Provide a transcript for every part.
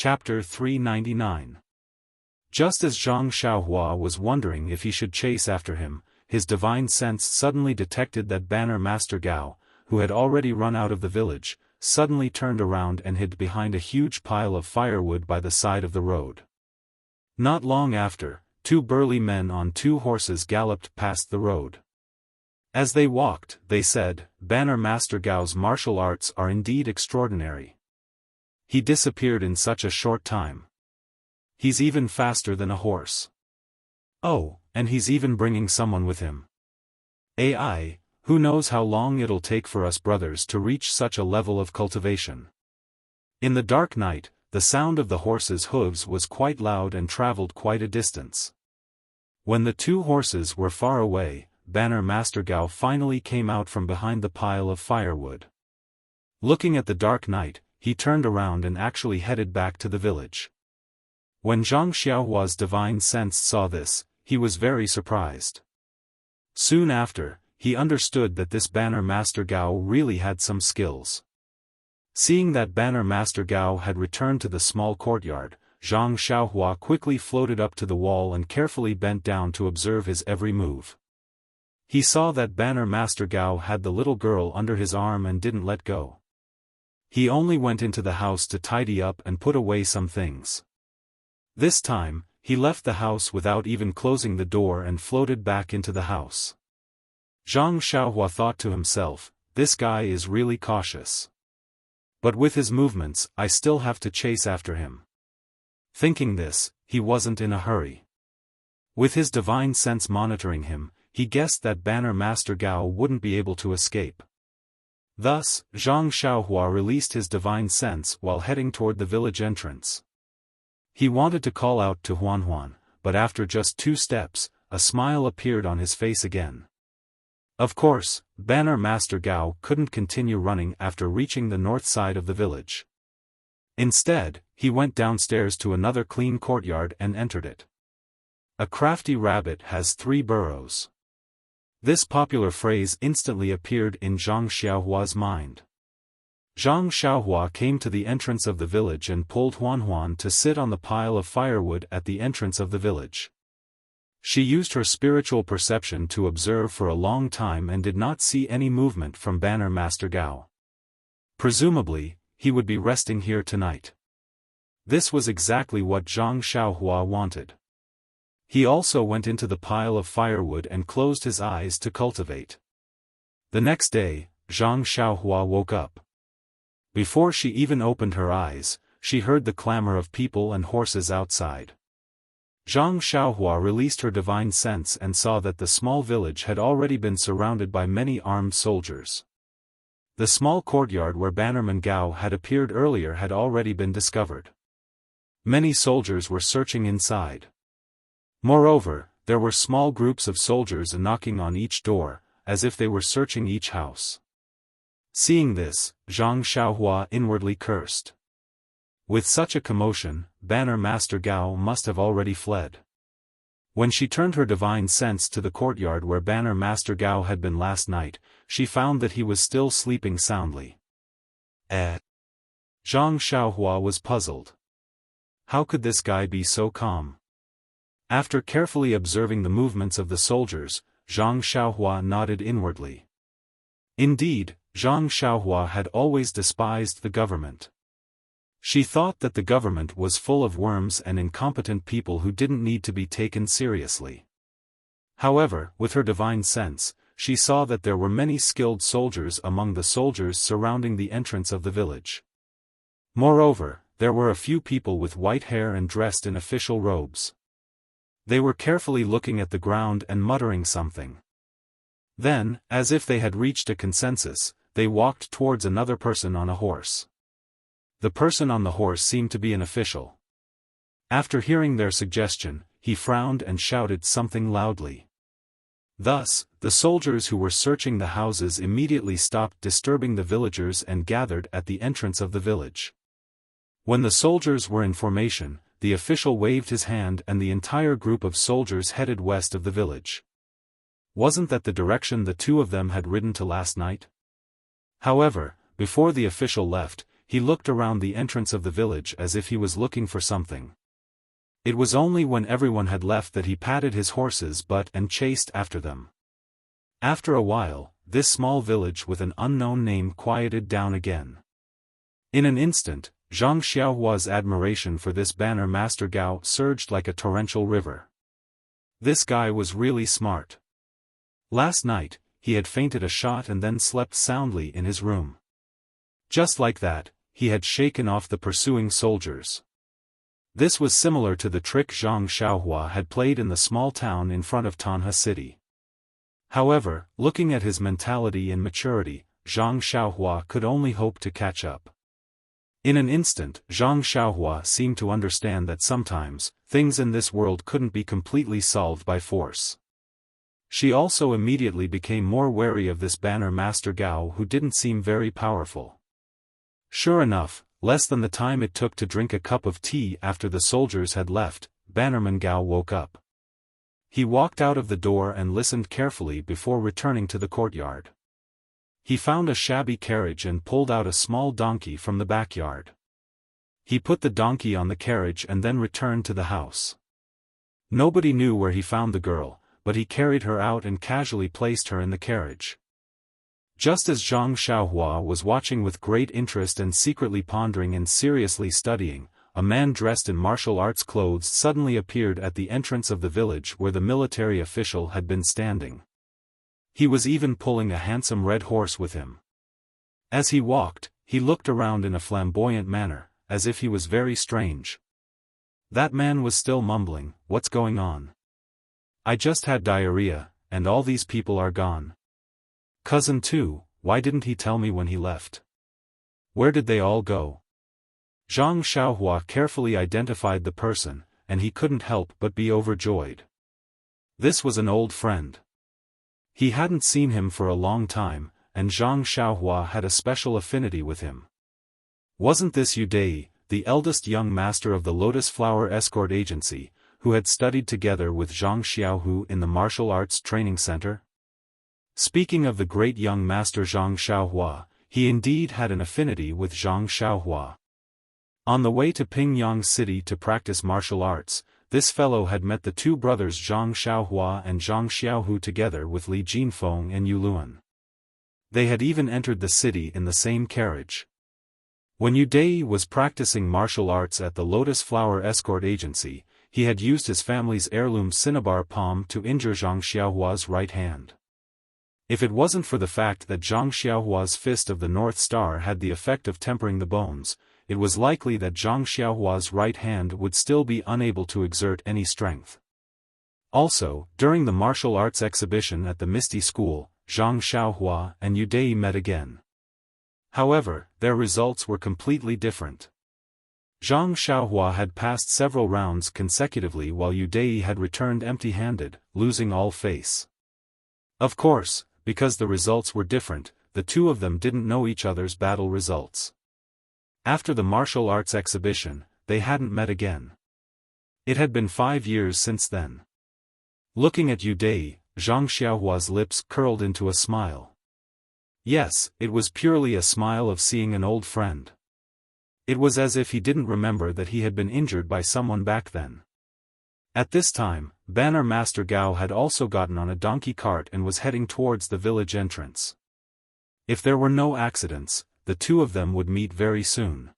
Chapter 399. Just as Zhang Xiaohua was wondering if he should chase after him, his divine sense suddenly detected that Banner Master Gao, who had already run out of the village, suddenly turned around and hid behind a huge pile of firewood by the side of the road. Not long after, two burly men on two horses galloped past the road. As they walked, they said, "Banner Master Gao's martial arts are indeed extraordinary. He disappeared in such a short time. He's even faster than a horse. Oh, and he's even bringing someone with him. AI, who knows how long it'll take for us brothers to reach such a level of cultivation." In the dark night, the sound of the horses' hooves was quite loud and traveled quite a distance. When the two horses were far away, Banner Master Gao finally came out from behind the pile of firewood. Looking at the dark night, he turned around and actually headed back to the village. When Zhang Xiaohua's divine sense saw this, he was very surprised. Soon after, he understood that this Banner Master Gao really had some skills. Seeing that Banner Master Gao had returned to the small courtyard, Zhang Xiaohua quickly floated up to the wall and carefully bent down to observe his every move. He saw that Banner Master Gao had the little girl under his arm and didn't let go. He only went into the house to tidy up and put away some things. This time, he left the house without even closing the door and floated back into the house. Zhang Xiaohua thought to himself, "This guy is really cautious. But with his movements, I still have to chase after him." Thinking this, he wasn't in a hurry. With his divine sense monitoring him, he guessed that Banner Master Gao wouldn't be able to escape. Thus, Zhang Xiaohua released his divine sense while heading toward the village entrance. He wanted to call out to Huan, but after just 2 steps, a smile appeared on his face again. Of course, Banner Master Gao couldn't continue running after reaching the north side of the village. Instead, he went downstairs to another clean courtyard and entered it. A crafty rabbit has 3 burrows. This popular phrase instantly appeared in Zhang Xiaohua's mind. Zhang Xiaohua came to the entrance of the village and pulled Huan to sit on the pile of firewood at the entrance of the village. She used her spiritual perception to observe for a long time and did not see any movement from Banner Master Gao. Presumably, he would be resting here tonight. This was exactly what Zhang Xiaohua wanted. He also went into the pile of firewood and closed his eyes to cultivate. The next day, Zhang Xiaohua woke up. Before she even opened her eyes, she heard the clamor of people and horses outside. Zhang Xiaohua released her divine sense and saw that the small village had already been surrounded by many armed soldiers. The small courtyard where Bannerman Gao had appeared earlier had already been discovered. Many soldiers were searching inside. Moreover, there were small groups of soldiers knocking on each door, as if they were searching each house. Seeing this, Zhang Xiaohua inwardly cursed. With such a commotion, Banner Master Gao must have already fled. When she turned her divine sense to the courtyard where Banner Master Gao had been last night, she found that he was still sleeping soundly. Zhang Xiaohua was puzzled. How could this guy be so calm? After carefully observing the movements of the soldiers, Zhang Xiaohua nodded inwardly. Indeed, Zhang Xiaohua had always despised the government. She thought that the government was full of worms and incompetent people who didn't need to be taken seriously. However, with her divine sense, she saw that there were many skilled soldiers among the soldiers surrounding the entrance of the village. Moreover, there were a few people with white hair and dressed in official robes. They were carefully looking at the ground and muttering something. Then, as if they had reached a consensus, they walked towards another person on a horse. The person on the horse seemed to be an official. After hearing their suggestion, he frowned and shouted something loudly. Thus, the soldiers who were searching the houses immediately stopped disturbing the villagers and gathered at the entrance of the village. When the soldiers were in formation, the official waved his hand and the entire group of soldiers headed west of the village. Wasn't that the direction the two of them had ridden to last night? However, before the official left, he looked around the entrance of the village as if he was looking for something. It was only when everyone had left that he patted his horse's butt and chased after them. After a while, this small village with an unknown name quieted down again. In an instant, Zhang Xiaohua's admiration for this banner master Gao surged like a torrential river. This guy was really smart. Last night, he had fainted a shot and then slept soundly in his room. Just like that, he had shaken off the pursuing soldiers. This was similar to the trick Zhang Xiaohua had played in the small town in front of Tanha City. However, looking at his mentality and maturity, Zhang Xiaohua could only hope to catch up. In an instant, Zhang Xiaohua seemed to understand that sometimes, things in this world couldn't be completely solved by force. She also immediately became more wary of this banner master Gao who didn't seem very powerful. Sure enough, less than the time it took to drink a cup of tea after the soldiers had left, Bannerman Gao woke up. He walked out of the door and listened carefully before returning to the courtyard. He found a shabby carriage and pulled out a small donkey from the backyard. He put the donkey on the carriage and then returned to the house. Nobody knew where he found the girl, but he carried her out and casually placed her in the carriage. Just as Zhang Xiaohua was watching with great interest and secretly pondering and seriously studying, a man dressed in martial arts clothes suddenly appeared at the entrance of the village where the military official had been standing. He was even pulling a handsome red horse with him. As he walked, he looked around in a flamboyant manner, as if he was very strange. That man was still mumbling, "What's going on? I just had diarrhea, and all these people are gone. Cousin too, why didn't he tell me when he left? Where did they all go?" Zhang Xiaohua carefully identified the person, and he couldn't help but be overjoyed. This was an old friend. He hadn't seen him for a long time, and Zhang Xiaohua had a special affinity with him. Wasn't this Yu Dai, the eldest young master of the Lotus Flower Escort Agency, who had studied together with Zhang Xiaohu in the martial arts training center? Speaking of the great young master Zhang Xiaohua, he indeed had an affinity with Zhang Xiaohua. On the way to Pingyang City to practice martial arts, this fellow had met the two brothers Zhang Xiaohua and Zhang Xiaohu together with Li Jinfeng and Yu Luan. They had even entered the city in the same carriage. When Yu Dai was practicing martial arts at the Lotus Flower Escort Agency, he had used his family's heirloom cinnabar palm to injure Zhang Xiaohua's right hand. If it wasn't for the fact that Zhang Xiaohua's fist of the North Star had the effect of tempering the bones, it was likely that Zhang Xiaohua's right hand would still be unable to exert any strength. Also, during the martial arts exhibition at the Misty School, Zhang Xiaohua and Yu Dai met again. However, their results were completely different. Zhang Xiaohua had passed several rounds consecutively while Yu Dai had returned empty-handed, losing all face. Of course, because the results were different, the two of them didn't know each other's battle results. After the martial arts exhibition, they hadn't met again. It had been 5 years since then. Looking at Yu Dai, Zhang Xiaohua's lips curled into a smile. Yes, it was purely a smile of seeing an old friend. It was as if he didn't remember that he had been injured by someone back then. At this time, Banner Master Gao had also gotten on a donkey cart and was heading towards the village entrance. If there were no accidents, the two of them would meet very soon.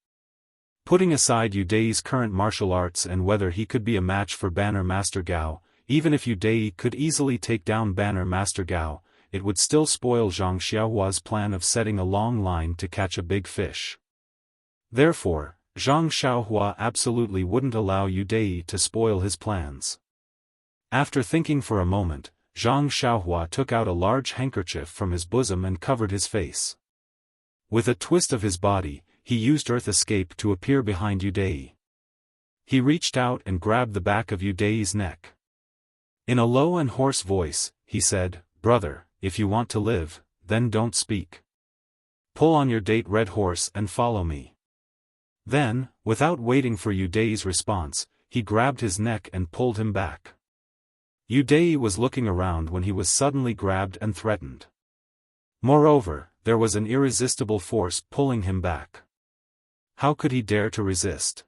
Putting aside Yu Dai's current martial arts and whether he could be a match for Banner Master Gao, even if Yu Dai could easily take down Banner Master Gao, it would still spoil Zhang Xiaohua's plan of setting a long line to catch a big fish. Therefore, Zhang Xiaohua absolutely wouldn't allow Yu Dai to spoil his plans. After thinking for a moment, Zhang Xiaohua took out a large handkerchief from his bosom and covered his face. With a twist of his body, he used Earth Escape to appear behind Yu Dai. He reached out and grabbed the back of Yu Dai's neck. In a low and hoarse voice, he said, "Brother, if you want to live, then don't speak. Pull on your date red horse and follow me." Then, without waiting for Yu Dai's response, he grabbed his neck and pulled him back. Yu Dai was looking around when he was suddenly grabbed and threatened. Moreover, there was an irresistible force pulling him back. How could he dare to resist?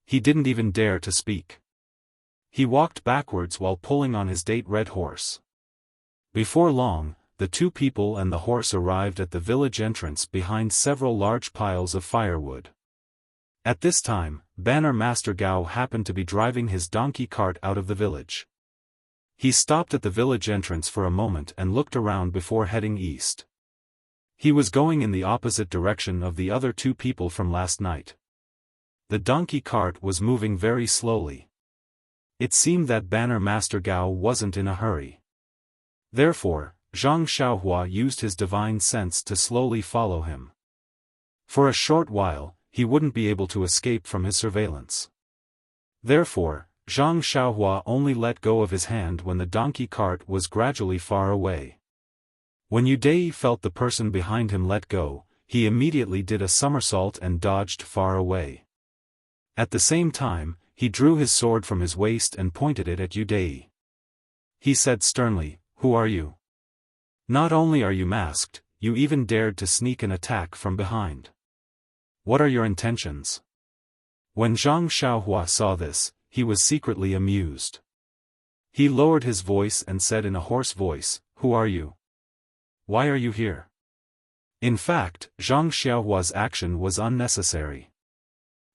He didn't even dare to speak. He walked backwards while pulling on his date red horse. Before long, the two people and the horse arrived at the village entrance behind several large piles of firewood. At this time, Banner Master Gao happened to be driving his donkey cart out of the village. He stopped at the village entrance for a moment and looked around before heading east. He was going in the opposite direction of the other two people from last night. The donkey cart was moving very slowly. It seemed that Banner Master Gao wasn't in a hurry. Therefore, Zhang Xiaohua used his divine sense to slowly follow him. For a short while, he wouldn't be able to escape from his surveillance. Therefore, Zhang Xiaohua only let go of his hand when the donkey cart was gradually far away. When Yu Dai felt the person behind him let go, he immediately did a somersault and dodged far away. At the same time, he drew his sword from his waist and pointed it at Yu Dai. He said sternly, "Who are you? Not only are you masked, you even dared to sneak an attack from behind. What are your intentions?" When Zhang Xiaohua saw this, he was secretly amused. He lowered his voice and said in a hoarse voice, "Who are you? Why are you here?" In fact, Zhang Xiaohua's action was unnecessary.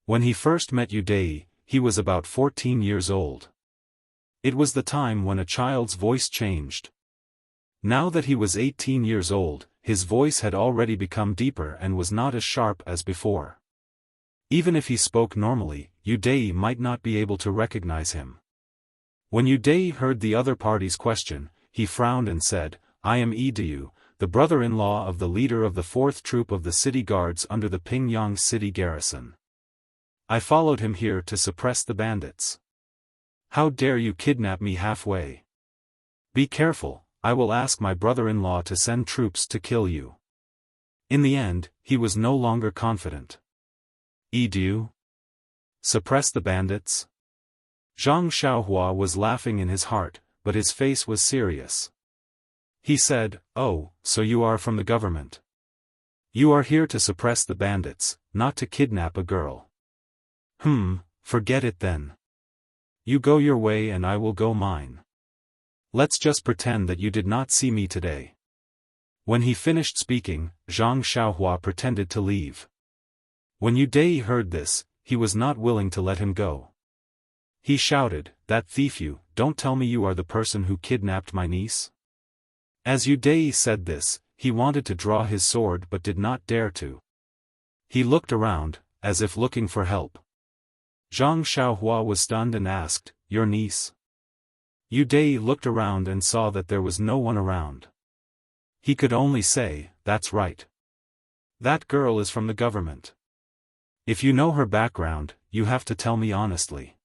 When he first met Yu Dai, he was about 14 years old. It was the time when a child's voice changed. Now that he was 18 years old, his voice had already become deeper and was not as sharp as before. Even if he spoke normally, Yu Dai might not be able to recognize him. When Yu Dai heard the other party's question, he frowned and said, "I am Yi Diu, the brother-in-law of the leader of the 4th Troop of the city guards under the Pingyang city garrison. I followed him here to suppress the bandits. How dare you kidnap me halfway? Be careful, I will ask my brother-in-law to send troops to kill you." In the end, he was no longer confident. "Yi Diu? Suppress the bandits?" Zhang Xiaohua was laughing in his heart, but his face was serious. He said, "Oh, so you are from the government. You are here to suppress the bandits, not to kidnap a girl. Forget it then. You go your way and I will go mine. Let's just pretend that you did not see me today." When he finished speaking, Zhang Xiaohua pretended to leave. When Yu Dai heard this, he was not willing to let him go. He shouted, "That thief, you, don't tell me you are the person who kidnapped my niece?" As Yu Dai said this, he wanted to draw his sword but did not dare to. He looked around, as if looking for help. Zhang Xiaohua was stunned and asked, "Your niece?" Yu Dai looked around and saw that there was no one around. He could only say, "That's right. That girl is from the government. If you know her background, you have to tell me honestly."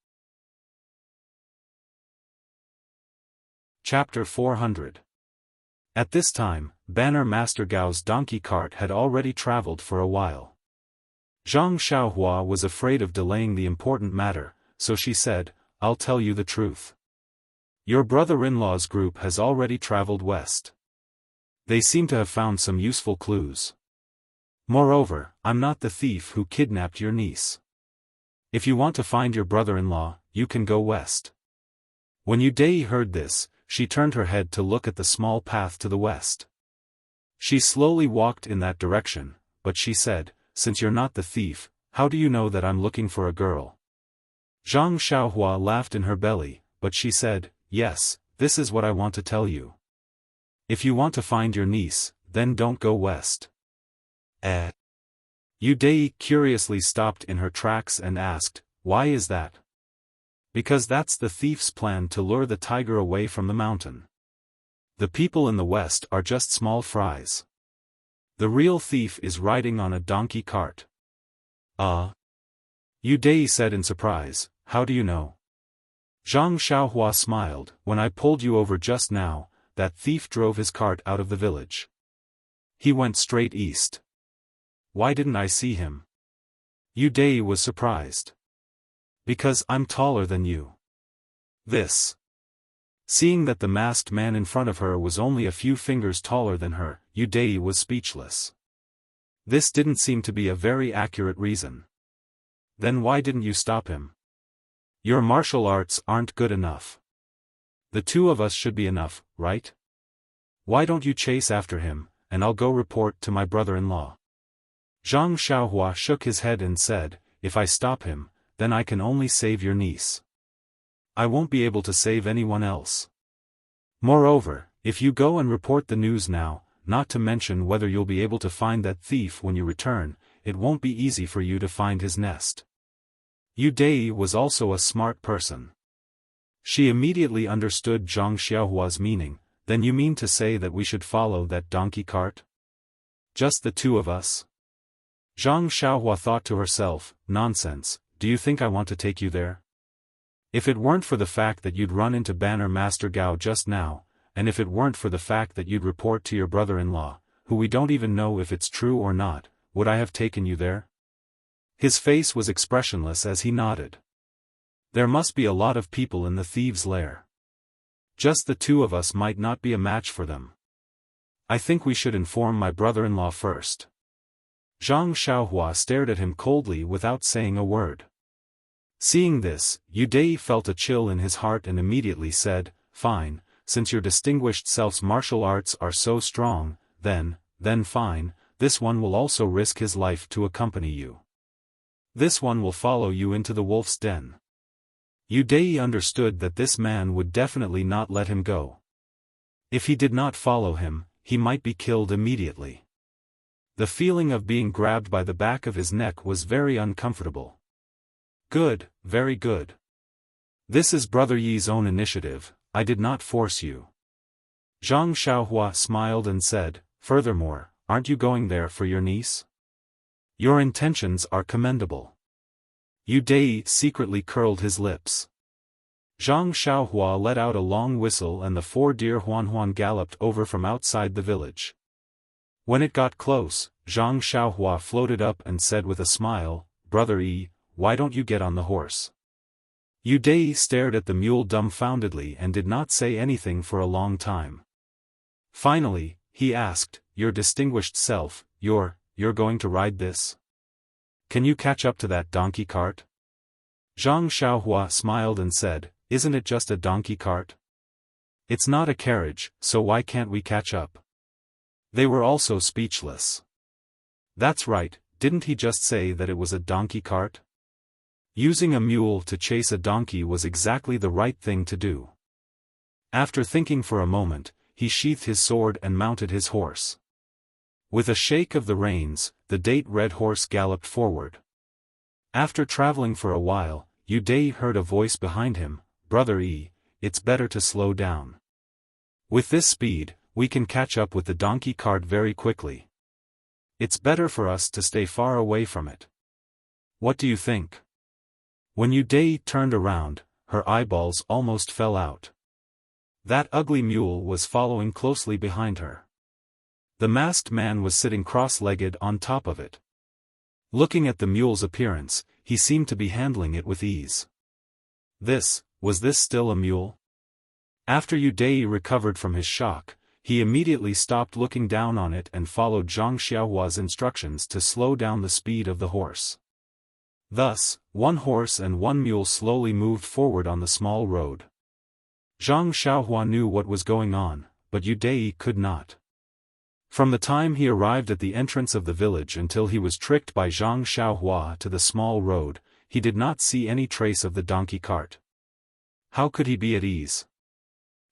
Chapter 400. At this time, Banner Master Gao's donkey cart had already traveled for a while. Zhang Xiaohua was afraid of delaying the important matter, so she said, "I'll tell you the truth. Your brother-in-law's group has already traveled west. They seem to have found some useful clues. Moreover, I'm not the thief who kidnapped your niece. If you want to find your brother-in-law, you can go west." When Yu Dai heard this, she turned her head to look at the small path to the west. She slowly walked in that direction, but she said, "Since you're not the thief, how do you know that I'm looking for a girl?" Zhang Xiaohua laughed in her belly, but she said, "Yes, this is what I want to tell you. If you want to find your niece, then don't go west." Yu Dai curiously stopped in her tracks and asked, "Why is that?" "Because that's the thief's plan to lure the tiger away from the mountain. The people in the west are just small fries. The real thief is riding on a donkey cart." Yu Dai said in surprise, "How do you know?" Zhang Xiaohua smiled, "When I pulled you over just now, that thief drove his cart out of the village. He went straight east. Why didn't I see him?" Yu Dai was surprised. "Because I'm taller than you." This. Seeing that the masked man in front of her was only a few fingers taller than her, Yu Dai was speechless. This didn't seem to be a very accurate reason. Then why didn't you stop him? Your martial arts aren't good enough. The two of us should be enough, right? Why don't you chase after him, and I'll go report to my brother-in-law. Zhang Xiaohua shook his head and said, if I stop him, then I can only save your niece. I won't be able to save anyone else. Moreover, if you go and report the news now, not to mention whether you'll be able to find that thief when you return, it won't be easy for you to find his nest. Yu Dai was also a smart person. She immediately understood Zhang Xiaohua's meaning. Then you mean to say that we should follow that donkey cart? Just the two of us? Zhang Xiaohua thought to herself, nonsense, do you think I want to take you there? If it weren't for the fact that you'd run into Banner Master Gao just now, and if it weren't for the fact that you'd report to your brother-in-law, who we don't even know if it's true or not, would I have taken you there? His face was expressionless as he nodded. There must be a lot of people in the thieves' lair. Just the two of us might not be a match for them. I think we should inform my brother-in-law first. Zhang Xiaohua stared at him coldly without saying a word. Seeing this, Yu Dai felt a chill in his heart and immediately said, fine, since your distinguished self's martial arts are so strong, then fine, this one will also risk his life to accompany you. This one will follow you into the wolf's den. Yu Dai understood that this man would definitely not let him go. If he did not follow him, he might be killed immediately. The feeling of being grabbed by the back of his neck was very uncomfortable. Good, very good. This is Brother Yi's own initiative, I did not force you. Zhang Xiaohua smiled and said, furthermore, aren't you going there for your niece? Your intentions are commendable. Yu Dai secretly curled his lips. Zhang Xiaohua let out a long whistle and the 4 deer Huan galloped over from outside the village. When it got close, Zhang Xiaohua floated up and said with a smile, Brother Yi, why don't you get on the horse? Yu Dai stared at the mule dumbfoundedly and did not say anything for a long time. Finally, he asked, your distinguished self, you're going to ride this? Can you catch up to that donkey cart? Zhang Xiaohua smiled and said, isn't it just a donkey cart? It's not a carriage, so why can't we catch up? They were also speechless. That's right, didn't he just say that it was a donkey cart? Using a mule to chase a donkey was exactly the right thing to do. After thinking for a moment, he sheathed his sword and mounted his horse. With a shake of the reins, the date-red horse galloped forward. After traveling for a while, Yu Dai heard a voice behind him, Brother Yi, it's better to slow down. With this speed, we can catch up with the donkey cart very quickly. It's better for us to stay far away from it. What do you think? When Yu Dai turned around, her eyeballs almost fell out. That ugly mule was following closely behind her. The masked man was sitting cross-legged on top of it. Looking at the mule's appearance, he seemed to be handling it with ease. Was this still a mule? After Yu Dai recovered from his shock, he immediately stopped looking down on it and followed Zhang Xiaohua's instructions to slow down the speed of the horse. Thus, one horse and one mule slowly moved forward on the small road. Zhang Xiaohua knew what was going on, but Yu Dai could not. From the time he arrived at the entrance of the village until he was tricked by Zhang Xiaohua to the small road, he did not see any trace of the donkey cart. How could he be at ease?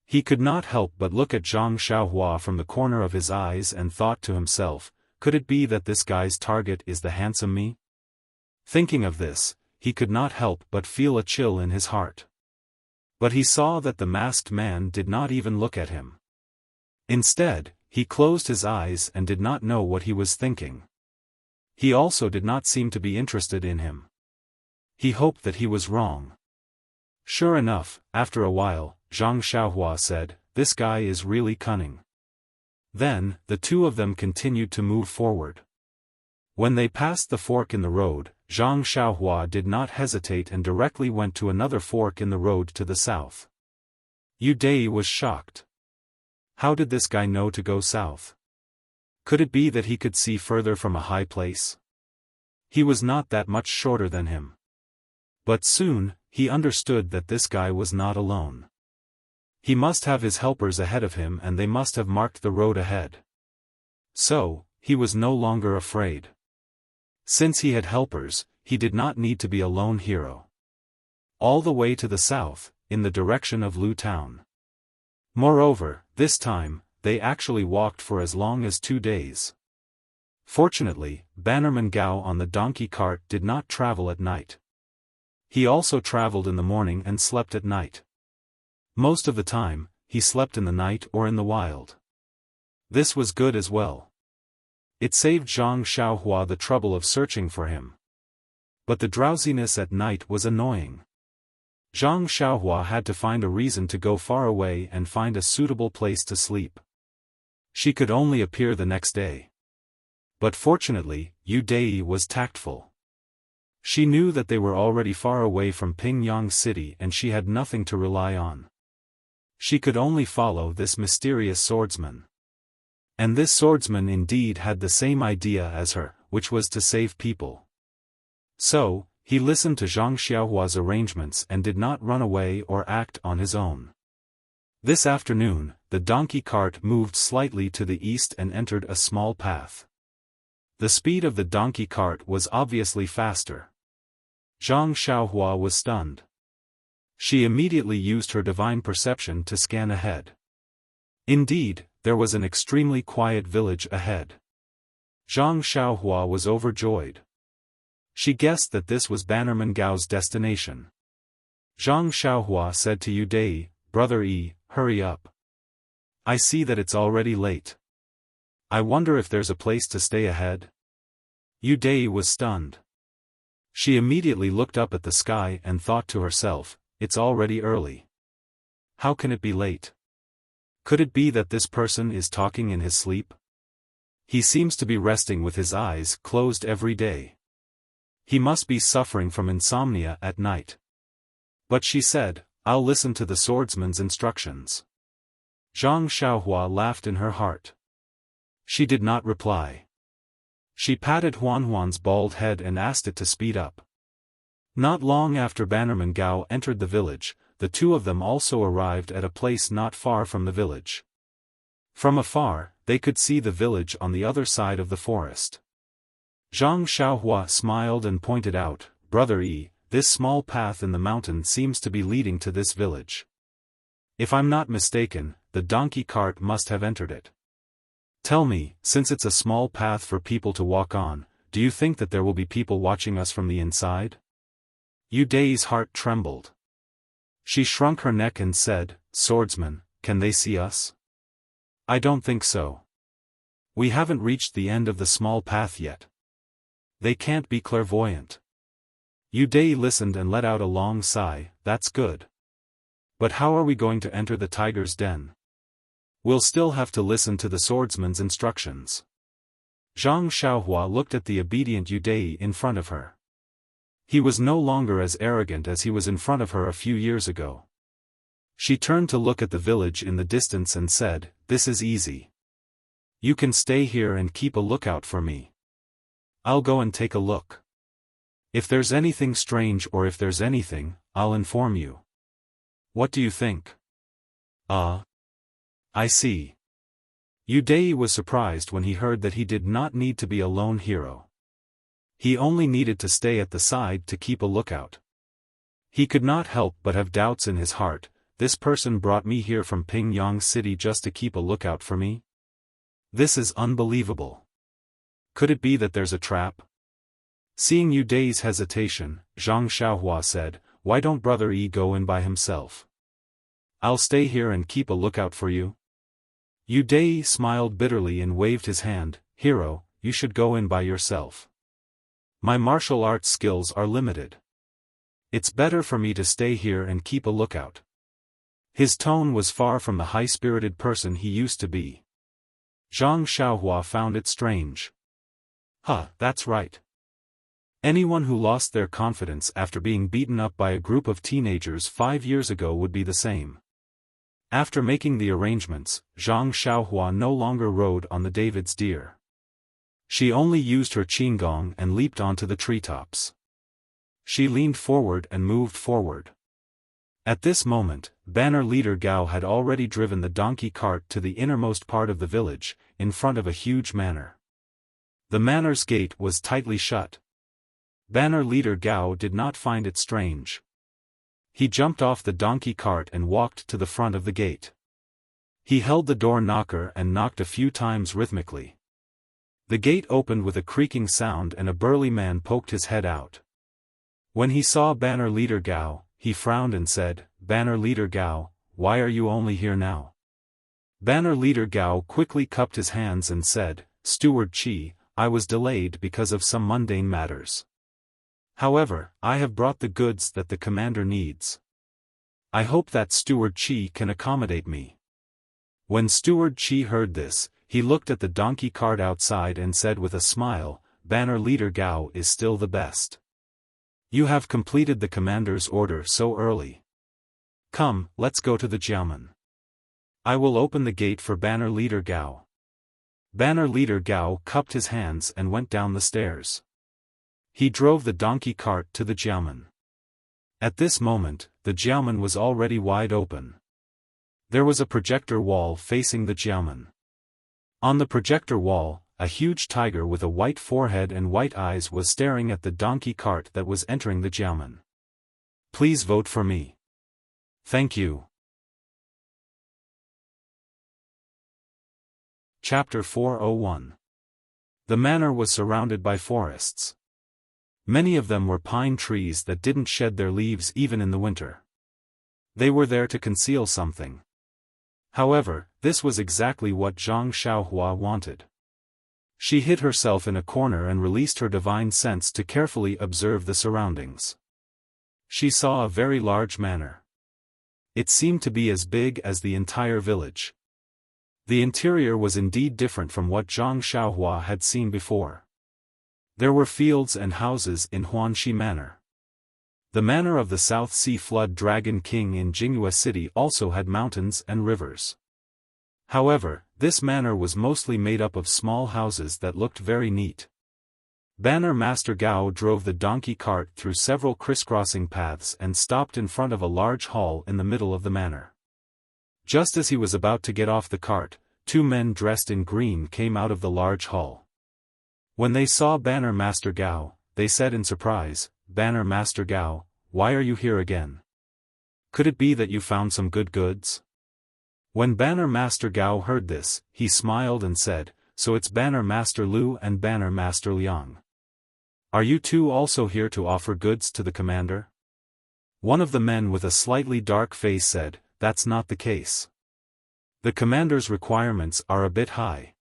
He could not help but look at Zhang Xiaohua from the corner of his eyes and thought to himself, could it be that this guy's target is the handsome me? Thinking of this, he could not help but feel a chill in his heart. But he saw that the masked man did not even look at him. Instead, he closed his eyes and did not know what he was thinking. He also did not seem to be interested in him. He hoped that he was wrong. Sure enough, after a while, Zhang Xiaohua said, this guy is really cunning. Then, the two of them continued to move forward. When they passed the fork in the road, Zhang Xiaohua did not hesitate and directly went to another fork in the road to the south. Yu Dai was shocked. How did this guy know to go south? Could it be that he could see further from a high place? He was not that much shorter than him. But soon, he understood that this guy was not alone. He must have his helpers ahead of him and they must have marked the road ahead. So, he was no longer afraid. Since he had helpers, he did not need to be a lone hero. All the way to the south, in the direction of Lu Town. Moreover, this time, they actually walked for as long as 2 days. Fortunately, Bannerman Gao on the donkey cart did not travel at night. He also traveled in the morning and slept at night. Most of the time, he slept in the night or in the wild. This was good as well. It saved Zhang Xiaohua the trouble of searching for him. But the drowsiness at night was annoying. Zhang Xiaohua had to find a reason to go far away and find a suitable place to sleep. She could only appear the next day. But fortunately, Yu Dai was tactful. She knew that they were already far away from Pingyang City and she had nothing to rely on. She could only follow this mysterious swordsman. And this swordsman indeed had the same idea as her, which was to save people. So, he listened to Zhang Xiaohua's arrangements and did not run away or act on his own. This afternoon, the donkey cart moved slightly to the east and entered a small path. The speed of the donkey cart was obviously faster. Zhang Xiaohua was stunned. She immediately used her divine perception to scan ahead. Indeed, there was an extremely quiet village ahead. Zhang Xiaohua was overjoyed. She guessed that this was Bannerman Gao's destination. Zhang Xiaohua said to Yu Dai, "Brother Yi, hurry up. I see that it's already late. I wonder if there's a place to stay ahead?" Yu Dai was stunned. She immediately looked up at the sky and thought to herself, "It's already early. How can it be late? Could it be that this person is talking in his sleep? He seems to be resting with his eyes closed every day. He must be suffering from insomnia at night." But she said, "I'll listen to the swordsman's instructions." Zhang Xiaohua laughed in her heart. She did not reply. She patted Huan's bald head and asked it to speed up. Not long after Bannerman Gao entered the village, the two of them also arrived at a place not far from the village. From afar, they could see the village on the other side of the forest. Zhang Xiaohua smiled and pointed out, "Brother Yi, this small path in the mountain seems to be leading to this village. If I'm not mistaken, the donkey cart must have entered it. Tell me, since it's a small path for people to walk on, do you think that there will be people watching us from the inside?" Yu Dai's heart trembled. She shrunk her neck and said, "Swordsman, can they see us?" "I don't think so. We haven't reached the end of the small path yet. They can't be clairvoyant." Yu Dai listened and let out a long sigh. "That's good. But how are we going to enter the tiger's den? We'll still have to listen to the swordsman's instructions." Zhang Xiaohua looked at the obedient Yu Dai in front of her. He was no longer as arrogant as he was in front of her a few years ago. She turned to look at the village in the distance and said, "This is easy. You can stay here and keep a lookout for me. I'll go and take a look. If there's anything strange or if there's anything, I'll inform you. What do you think?" I see." Yu Dai was surprised when he heard that he did not need to be a lone hero. He only needed to stay at the side to keep a lookout. He could not help but have doubts in his heart. This person brought me here from Pingyang City just to keep a lookout for me? This is unbelievable. Could it be that there's a trap? Seeing Yu Dai's hesitation, Zhang Xiaohua said, "Why don't Brother Yi go in by himself? I'll stay here and keep a lookout for you." Yu Dai smiled bitterly and waved his hand, "Hero, you should go in by yourself. My martial arts skills are limited. It's better for me to stay here and keep a lookout." His tone was far from the high-spirited person he used to be. Zhang Xiaohua found it strange. That's right. Anyone who lost their confidence after being beaten up by a group of teenagers 5 years ago would be the same. After making the arrangements, Zhang Xiaohua no longer rode on the David's deer. She only used her qinggong and leaped onto the treetops. She leaned forward and moved forward. At this moment, banner leader Gao had already driven the donkey cart to the innermost part of the village, in front of a huge manor. The manor's gate was tightly shut. Banner leader Gao did not find it strange. He jumped off the donkey cart and walked to the front of the gate. He held the door knocker and knocked a few times rhythmically. The gate opened with a creaking sound and a burly man poked his head out. When he saw banner leader Gao, he frowned and said, "Banner leader Gao, why are you only here now?" Banner leader Gao quickly cupped his hands and said, "Steward Qi, I was delayed because of some mundane matters. However, I have brought the goods that the commander needs. I hope that Steward Qi can accommodate me." When Steward Qi heard this, he looked at the donkey cart outside and said with a smile, "Banner leader Gao is still the best. You have completed the commander's order so early. Come, let's go to the Jiamen. I will open the gate for banner leader Gao." Banner leader Gao cupped his hands and went down the stairs. He drove the donkey cart to the Jiamen. At this moment, the Jiamen was already wide open. There was a projector wall facing the Jiamen. On the projector wall, a huge tiger with a white forehead and white eyes was staring at the donkey cart that was entering the Jiamen. "Please vote for me. Thank you." Chapter 401. The manor was surrounded by forests. Many of them were pine trees that didn't shed their leaves even in the winter. They were there to conceal something. However, this was exactly what Zhang Xiaohua wanted. She hid herself in a corner and released her divine sense to carefully observe the surroundings. She saw a very large manor. It seemed to be as big as the entire village. The interior was indeed different from what Zhang Xiaohua had seen before. There were fields and houses in Huanxi Manor. The manor of the South Sea Flood Dragon King in Jinghua City also had mountains and rivers. However, this manor was mostly made up of small houses that looked very neat. Banner Master Gao drove the donkey cart through several crisscrossing paths and stopped in front of a large hall in the middle of the manor. Just as he was about to get off the cart, two men dressed in green came out of the large hall. When they saw Banner Master Gao, they said in surprise, "Banner Master Gao, why are you here again? Could it be that you found some good goods?" When Banner Master Gao heard this, he smiled and said, "So it's Banner Master Lu and Banner Master Liang. Are you two also here to offer goods to the commander?" One of the men with a slightly dark face said, "That's not the case. The commander's requirements are a bit high.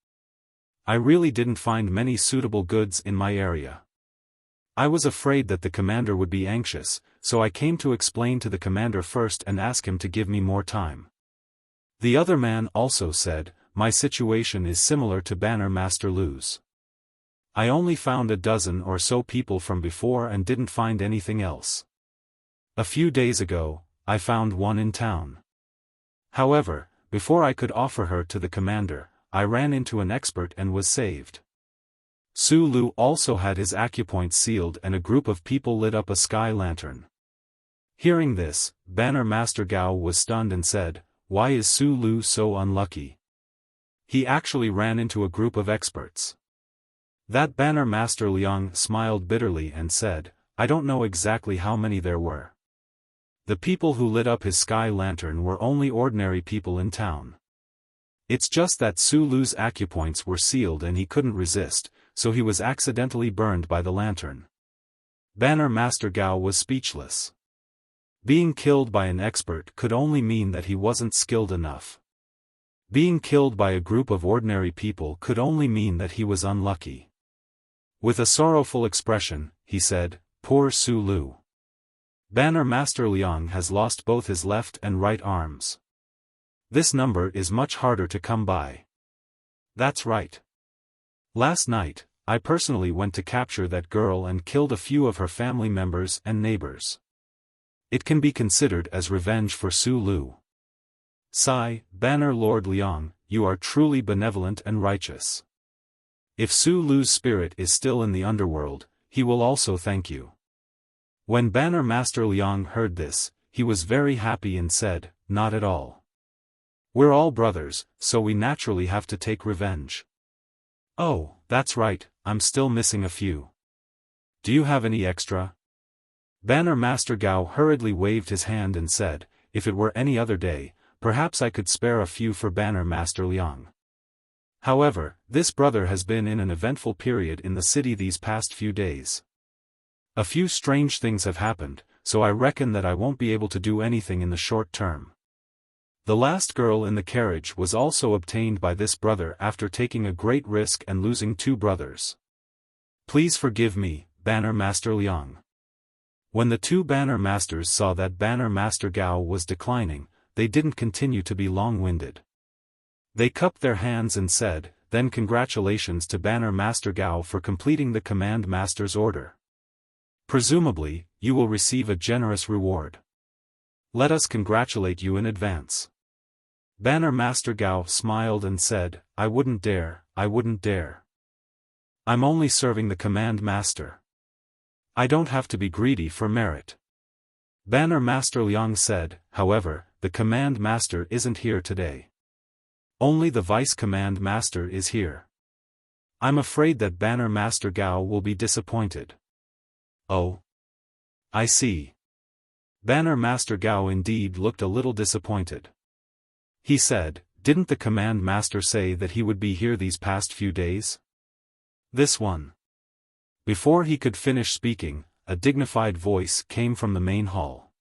I really didn't find many suitable goods in my area. I was afraid that the commander would be anxious, so I came to explain to the commander first and ask him to give me more time." The other man also said, "My situation is similar to Banner Master Lu's. I only found a dozen or so people from before and didn't find anything else. A few days ago, I found one in town. However, before I could offer her to the commander, I ran into an expert and was saved." Su Lu also had his acupoint sealed and a group of people lit up a sky lantern. Hearing this, Banner Master Gao was stunned and said, "Why is Su Lu so unlucky? He actually ran into a group of experts." That Banner Master Liang smiled bitterly and said, "I don't know exactly how many there were. The people who lit up his sky lantern were only ordinary people in town. It's just that Su Lu's acupoints were sealed and he couldn't resist, so he was accidentally burned by the lantern." Banner Master Gao was speechless. Being killed by an expert could only mean that he wasn't skilled enough. Being killed by a group of ordinary people could only mean that he was unlucky. With a sorrowful expression, he said, "Poor Su Lu. Banner Master Liang has lost both his left and right arms. This number is much harder to come by." "That's right. Last night, I personally went to capture that girl and killed a few of her family members and neighbors. It can be considered as revenge for Su Lu." Sigh, Banner Lord Liang, you are truly benevolent and righteous. If Su Lu's spirit is still in the underworld, he will also thank you. When Banner Master Liang heard this, he was very happy and said, not at all. We're all brothers, so we naturally have to take revenge. Oh, that's right, I'm still missing a few. Do you have any extra? Banner Master Gao hurriedly waved his hand and said, if it were any other day, perhaps I could spare a few for Banner Master Liang. However, this brother has been in an eventful period in the city these past few days. A few strange things have happened, so I reckon that I won't be able to do anything in the short term. The last girl in the carriage was also obtained by this brother after taking a great risk and losing 2 brothers. Please forgive me, Banner Master Liang. When the 2 Banner Masters saw that Banner Master Gao was declining, they didn't continue to be long-winded. They cupped their hands and said, then congratulations to Banner Master Gao for completing the Command Master's order. Presumably, you will receive a generous reward. Let us congratulate you in advance. Banner Master Gao smiled and said, I wouldn't dare, I wouldn't dare. I'm only serving the Command Master. I don't have to be greedy for merit. Banner Master Liang said, however, the Command Master isn't here today. Only the Vice Command Master is here. I'm afraid that Banner Master Gao will be disappointed. Oh. I see. Banner Master Gao indeed looked a little disappointed. He said, didn't the Command Master say that he would be here these past few days? This one. Before he could finish speaking, a dignified voice came from the main hall.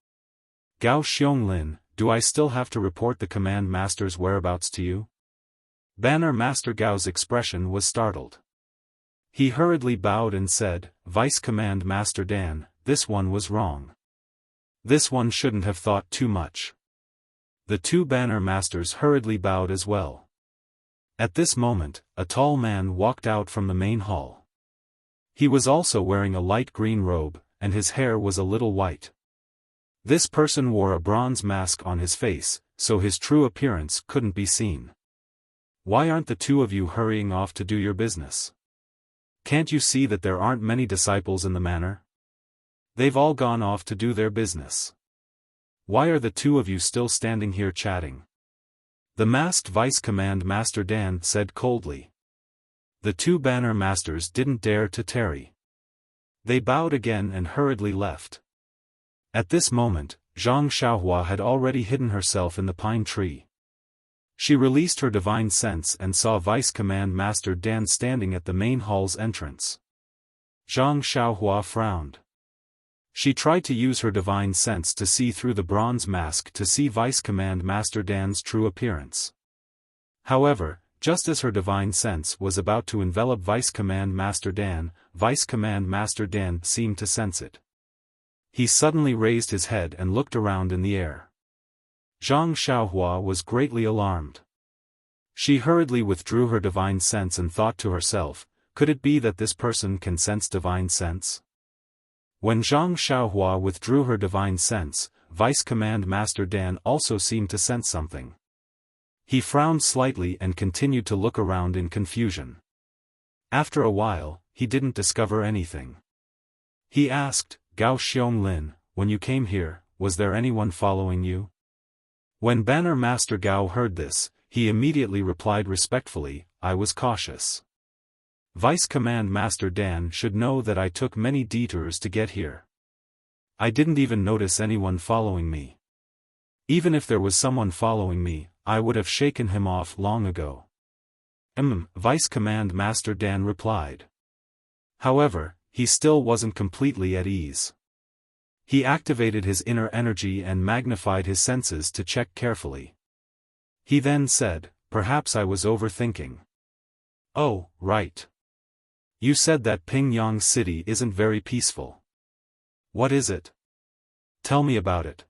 Gao Xiongling, do I still have to report the Command Master's whereabouts to you? Banner Master Gao's expression was startled. He hurriedly bowed and said, Vice Command Master Dan, this one was wrong. This one shouldn't have thought too much. The 2 Banner Masters hurriedly bowed as well. At this moment, a tall man walked out from the main hall. He was also wearing a light green robe, and his hair was a little white. This person wore a bronze mask on his face, so his true appearance couldn't be seen. Why aren't the 2 of you hurrying off to do your business? Can't you see that there aren't many disciples in the manor? They've all gone off to do their business. Why are the 2 of you still standing here chatting? The masked Vice Command Master Dan said coldly. The 2 Banner Masters didn't dare to tarry. They bowed again and hurriedly left. At this moment, Zhang Xiaohua had already hidden herself in the pine tree. She released her divine sense and saw Vice Command Master Dan standing at the main hall's entrance. Zhang Xiaohua frowned. She tried to use her divine sense to see through the bronze mask to see Vice Command Master Dan's true appearance. However, just as her divine sense was about to envelop Vice Command Master Dan, Vice Command Master Dan seemed to sense it. He suddenly raised his head and looked around in the air. Zhang Xiaohua was greatly alarmed. She hurriedly withdrew her divine sense and thought to herself, could it be that this person can sense divine sense? When Zhang Xiaohua withdrew her divine sense, Vice Command Master Dan also seemed to sense something. He frowned slightly and continued to look around in confusion. After a while, he didn't discover anything. He asked, Gao Xiongling, when you came here, was there anyone following you? When Banner Master Gao heard this, he immediately replied respectfully, I was cautious. Vice Command Master Dan should know that I took many detours to get here. I didn't even notice anyone following me. Even if there was someone following me, I would have shaken him off long ago. Vice Command Master Dan replied. However, he still wasn't completely at ease. He activated his inner energy and magnified his senses to check carefully. He then said, perhaps I was overthinking. Oh, right. You said that Pingyang City isn't very peaceful. What is it? Tell me about it.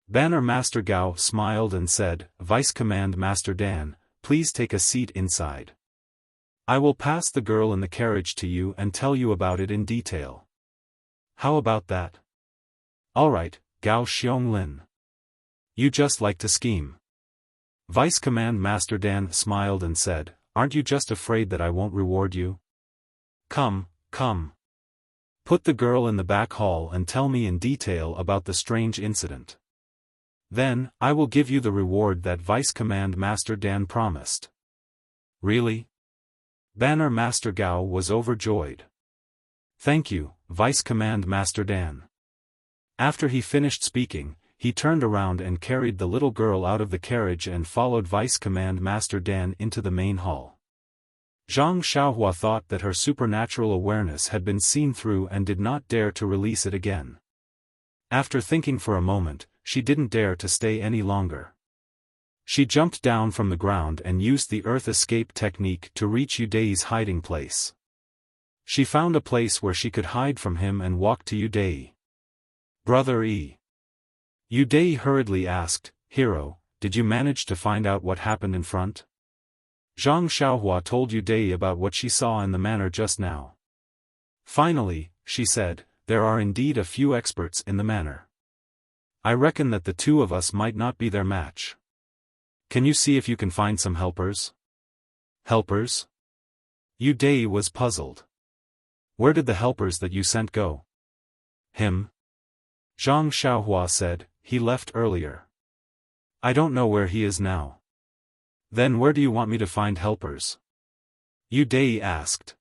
Banner Master Gao smiled and said, Vice Command Master Dan, please take a seat inside. I will pass the girl in the carriage to you and tell you about it in detail. How about that? Alright, Gao Xiongling. You just like to scheme. Vice Command Master Dan smiled and said, "Aren't you just afraid that I won't reward you? Come, come. Put the girl in the back hall and tell me in detail about the strange incident. Then, I will give you the reward that Vice Command Master Dan promised." "Really?" Banner Master Gao was overjoyed. "Thank you, Vice Command Master Dan." After he finished speaking, he turned around and carried the little girl out of the carriage and followed Vice Command Master Dan into the main hall. Zhang Xiaohua thought that her supernatural awareness had been seen through and did not dare to release it again. After thinking for a moment, she didn't dare to stay any longer. She jumped down from the ground and used the earth escape technique to reach Yudei's hiding place. She found a place where she could hide from him and walk to Yudei. "Brother E." Yudei hurriedly asked, "Hero, did you manage to find out what happened in front?" Zhang Xiaohua told Yudei about what she saw in the manor just now. "Finally," she said, "there are indeed a few experts in the manor. I reckon that the two of us might not be their match. Can you see if you can find some helpers?" "Helpers?" Yudei was puzzled. "Where did the helpers that you sent go?" "Him?" Zhang Xiaohua said, "He left earlier. I don't know where he is now." "Then where do you want me to find helpers?" Yudei asked.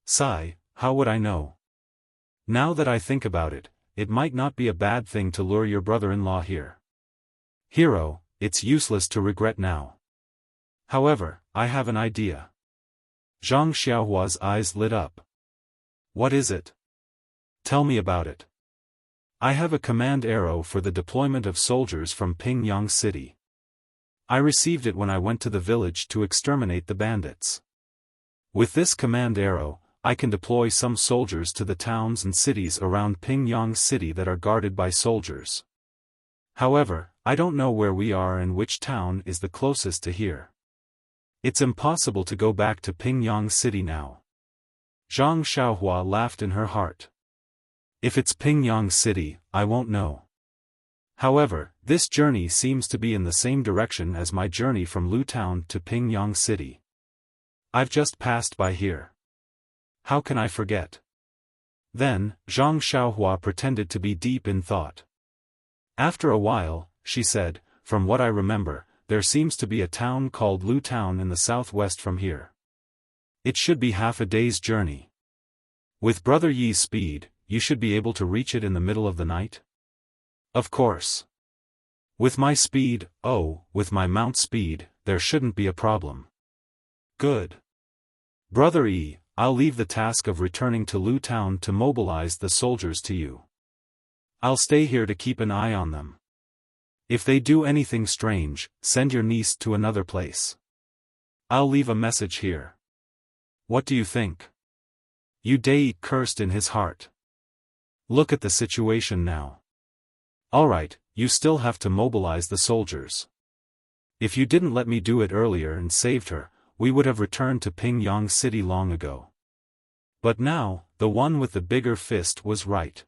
"Sigh, how would I know? Now that I think about it, it might not be a bad thing to lure your brother-in-law here. Hero, it's useless to regret now. However, I have an idea." Zhang Xiaohua's eyes lit up. "What is it? Tell me about it." "I have a command arrow for the deployment of soldiers from Pingyang City. I received it when I went to the village to exterminate the bandits. With this command arrow, I can deploy some soldiers to the towns and cities around Pingyang City that are guarded by soldiers. However, I don't know where we are and which town is the closest to here. It's impossible to go back to Pingyang City now." Zhang Xiaohua laughed in her heart. "If it's Pingyang City, I won't know. However, this journey seems to be in the same direction as my journey from Lu Town to Pingyang City. I've just passed by here. How can I forget?" Then, Zhang Xiaohua pretended to be deep in thought. After a while, she said, "From what I remember, there seems to be a town called Lu Town in the southwest from here. It should be half a day's journey. With Brother Yi's speed, you should be able to reach it in the middle of the night?" "Of course. With my speed, with my mount speed, there shouldn't be a problem." "Good. Brother E, I'll leave the task of returning to Lu Town to mobilize the soldiers to you. I'll stay here to keep an eye on them. If they do anything strange, send your niece to another place. I'll leave a message here. What do you think?" Yudei cursed in his heart. Look at the situation now. Alright, you still have to mobilize the soldiers. If you didn't let me do it earlier and saved her, we would have returned to Pingyang City long ago. But now, the one with the bigger fist was right.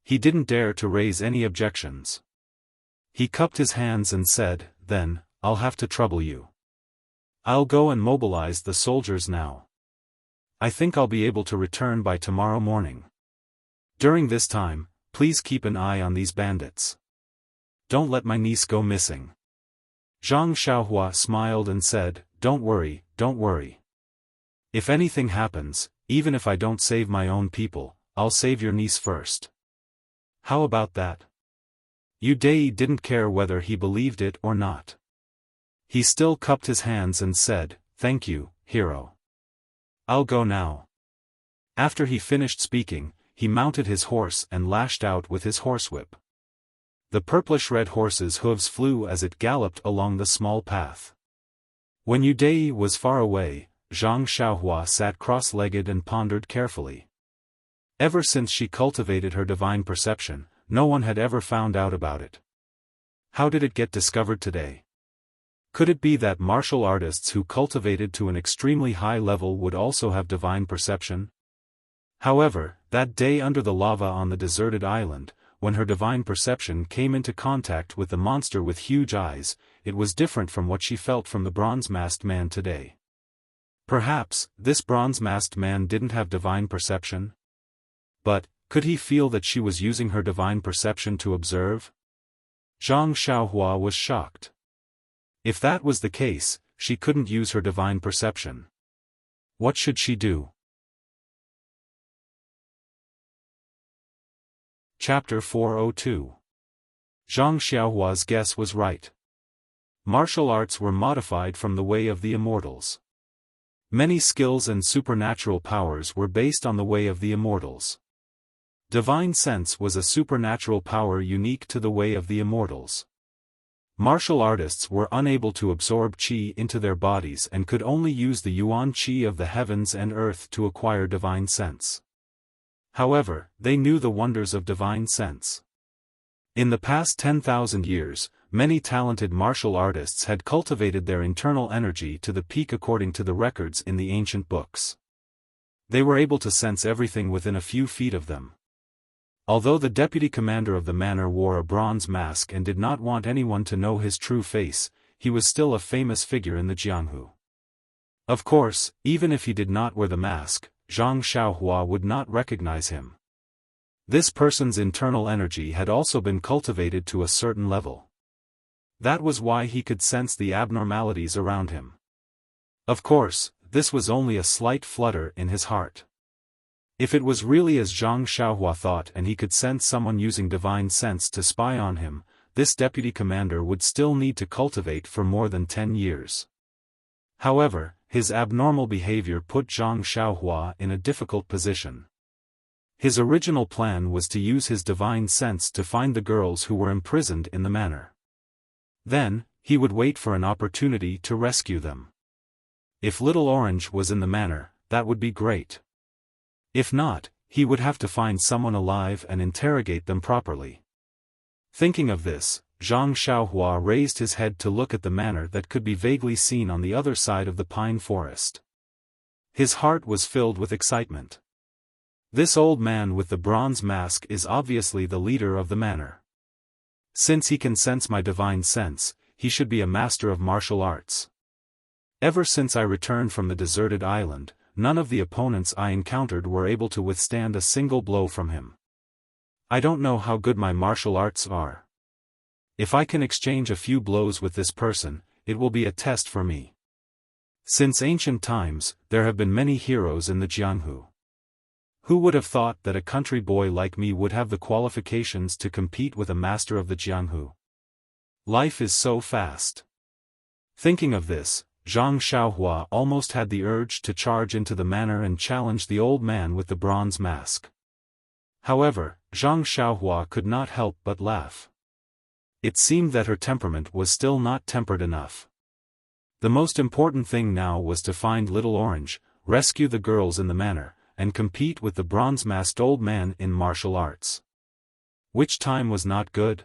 He didn't dare to raise any objections. He cupped his hands and said, "Then, I'll have to trouble you. I'll go and mobilize the soldiers now. I think I'll be able to return by tomorrow morning. During this time, please keep an eye on these bandits. Don't let my niece go missing." Zhang Xiaohua smiled and said, don't worry. If anything happens, even if I don't save my own people, I'll save your niece first. How about that?" Yudei didn't care whether he believed it or not. He still cupped his hands and said, "Thank you, hero. I'll go now." After he finished speaking, he mounted his horse and lashed out with his horsewhip. The purplish-red horse's hooves flew as it galloped along the small path. When Yudei was far away, Zhang Xiaohua sat cross-legged and pondered carefully. Ever since she cultivated her divine perception, no one had ever found out about it. How did it get discovered today? Could it be that martial artists who cultivated to an extremely high level would also have divine perception? However, that day under the lava on the deserted island, when her divine perception came into contact with the monster with huge eyes, it was different from what she felt from the bronze-masked man today. Perhaps, this bronze-masked man didn't have divine perception? But, could he feel that she was using her divine perception to observe? Zhang Xiaohua was shocked. If that was the case, she couldn't use her divine perception. What should she do? Chapter 402. Zhang Xiaohua's guess was right. Martial arts were modified from the way of the immortals. Many skills and supernatural powers were based on the way of the immortals. Divine sense was a supernatural power unique to the way of the immortals. Martial artists were unable to absorb qi into their bodies and could only use the yuan qi of the heavens and earth to acquire divine sense. However, they knew the wonders of divine sense. In the past 10,000 years, many talented martial artists had cultivated their internal energy to the peak according to the records in the ancient books. They were able to sense everything within a few feet of them. Although the deputy commander of the manor wore a bronze mask and did not want anyone to know his true face, he was still a famous figure in the Jianghu. Of course, even if he did not wear the mask, Zhang Xiaohua would not recognize him. This person's internal energy had also been cultivated to a certain level. That was why he could sense the abnormalities around him. Of course, this was only a slight flutter in his heart. If it was really as Zhang Xiaohua thought and he could sense someone using divine sense to spy on him, this deputy commander would still need to cultivate for more than 10 years. However, his abnormal behavior put Zhang Xiaohua in a difficult position. His original plan was to use his divine sense to find the girls who were imprisoned in the manor. Then, he would wait for an opportunity to rescue them. If Little Orange was in the manor, that would be great. If not, he would have to find someone alive and interrogate them properly. Thinking of this, Zhang Xiaohua raised his head to look at the manor that could be vaguely seen on the other side of the pine forest. His heart was filled with excitement. This old man with the bronze mask is obviously the leader of the manor. Since he can sense my divine sense, he should be a master of martial arts. Ever since I returned from the deserted island, none of the opponents I encountered were able to withstand a single blow from him. I don't know how good my martial arts are. If I can exchange a few blows with this person, it will be a test for me. Since ancient times, there have been many heroes in the Jianghu. Who would have thought that a country boy like me would have the qualifications to compete with a master of the Jianghu? Life is so fast. Thinking of this, Zhang Xiaohua almost had the urge to charge into the manor and challenge the old man with the bronze mask. However, Zhang Xiaohua could not help but laugh. It seemed that her temperament was still not tempered enough. The most important thing now was to find Little Orange, rescue the girls in the manor, and compete with the bronze-masked old man in martial arts. Which time was not good?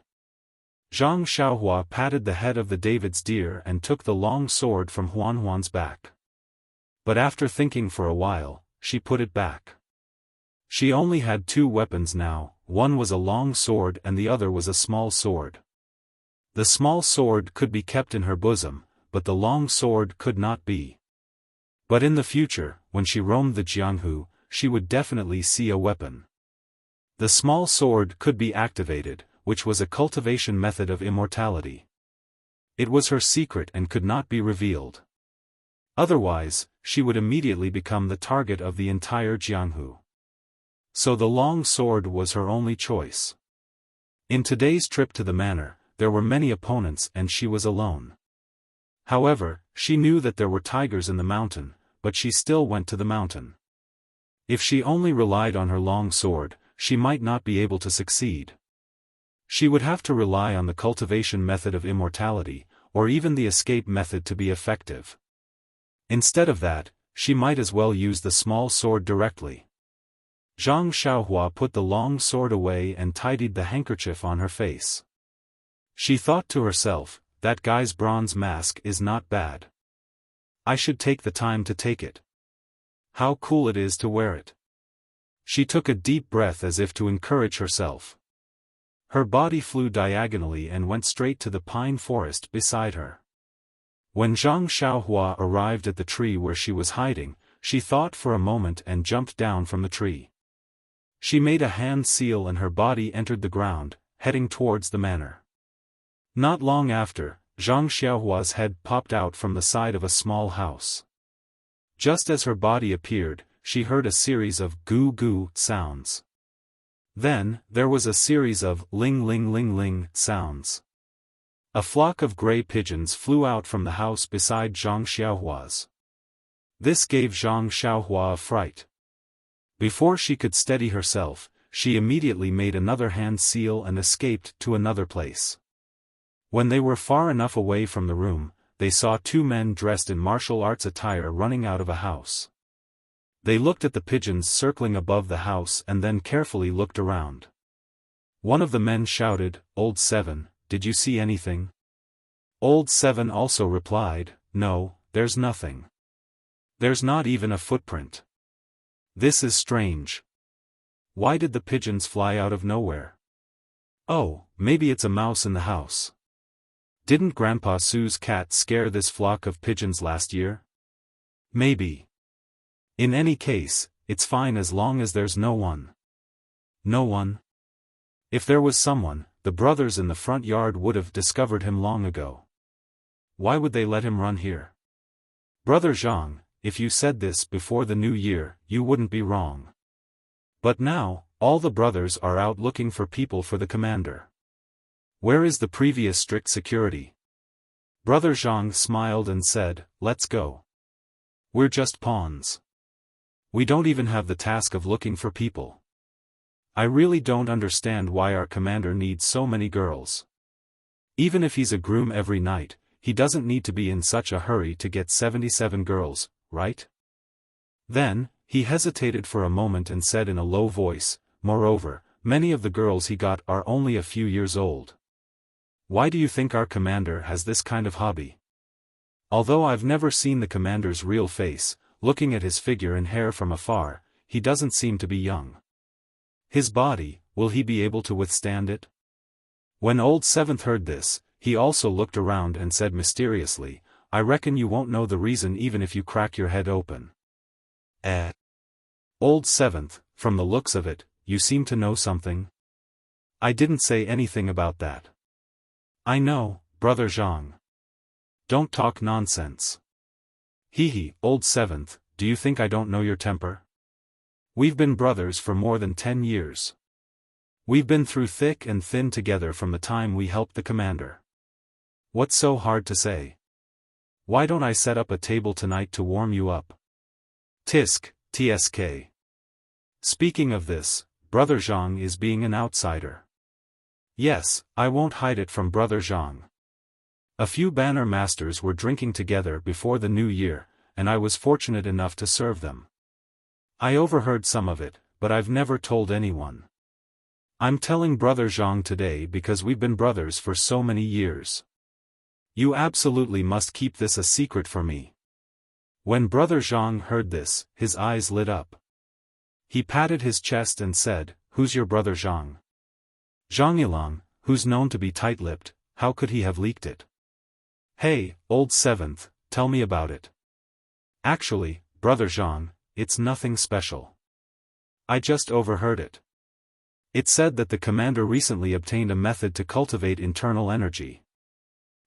Zhang Xiaohua patted the head of the David's deer and took the long sword from Huan's back. But after thinking for a while, she put it back. She only had 2 weapons now, one was a long sword and the other was a small sword. The small sword could be kept in her bosom, but the long sword could not be. But in the future, when she roamed the Jianghu, she would definitely see a weapon. The small sword could be activated, which was a cultivation method of immortality. It was her secret and could not be revealed. Otherwise, she would immediately become the target of the entire Jianghu. So the long sword was her only choice. In today's trip to the manor, there were many opponents and she was alone. However, she knew that there were tigers in the mountain, but she still went to the mountain. If she only relied on her long sword, she might not be able to succeed. She would have to rely on the cultivation method of immortality, or even the escape method to be effective. Instead of that, she might as well use the small sword directly. Zhang Xiaohua put the long sword away and tidied the handkerchief on her face. She thought to herself, that guy's bronze mask is not bad. I should take the time to take it. How cool it is to wear it. She took a deep breath as if to encourage herself. Her body flew diagonally and went straight to the pine forest beside her. When Zhang Xiaohua arrived at the tree where she was hiding, she thought for a moment and jumped down from the tree. She made a hand seal and her body entered the ground, heading towards the manor. Not long after, Zhang Xiaohua's head popped out from the side of a small house. Just as her body appeared, she heard a series of goo-goo sounds. Then, there was a series of ling-ling-ling-ling sounds. A flock of gray pigeons flew out from the house beside Zhang Xiaohua's. This gave Zhang Xiaohua a fright. Before she could steady herself, she immediately made another hand seal and escaped to another place. When they were far enough away from the room, they saw two men dressed in martial arts attire running out of a house. They looked at the pigeons circling above the house and then carefully looked around. One of the men shouted, "Old Seven, did you see anything?" Old Seven also replied, "No, there's nothing. There's not even a footprint. This is strange. Why did the pigeons fly out of nowhere? Oh, maybe it's a mouse in the house. Didn't Grandpa Sue's cat scare this flock of pigeons last year? Maybe. In any case, it's fine as long as there's no one." No one? If there was someone, the brothers in the front yard would have discovered him long ago. Why would they let him run here? Brother Zhang, if you said this before the new year, you wouldn't be wrong. But now, all the brothers are out looking for people for the commander. Where is the previous strict security? Brother Zhang smiled and said, "Let's go. We're just pawns. We don't even have the task of looking for people. I really don't understand why our commander needs so many girls. Even if he's a groom every night, he doesn't need to be in such a hurry to get 77 girls, right?" Then, he hesitated for a moment and said in a low voice, "Moreover, many of the girls he got are only a few years old. Why do you think our commander has this kind of hobby? Although I've never seen the commander's real face, looking at his figure and hair from afar, he doesn't seem to be young. His body, will he be able to withstand it?" When Old Seventh heard this, he also looked around and said mysteriously, "I reckon you won't know the reason even if you crack your head open." Old Seventh, from the looks of it, you seem to know something. I didn't say anything about that. I know, Brother Zhang. Don't talk nonsense. Hee, Old Seventh, do you think I don't know your temper? We've been brothers for more than 10 years. We've been through thick and thin together from the time we helped the commander. What's so hard to say? Why don't I set up a table tonight to warm you up? Tisk, tsk. Speaking of this, Brother Zhang is being an outsider. Yes, I won't hide it from Brother Zhang. A few banner masters were drinking together before the new year, and I was fortunate enough to serve them. I overheard some of it, but I've never told anyone. I'm telling Brother Zhang today because we've been brothers for so many years. You absolutely must keep this a secret for me." When Brother Zhang heard this, his eyes lit up. He patted his chest and said, "Who's your Brother Zhang?" Zhang Yilang, who's known to be tight-lipped, how could he have leaked it? Hey, Old Seventh, tell me about it. Actually, Brother Zhang, it's nothing special. I just overheard it. It said that the commander recently obtained a method to cultivate internal energy.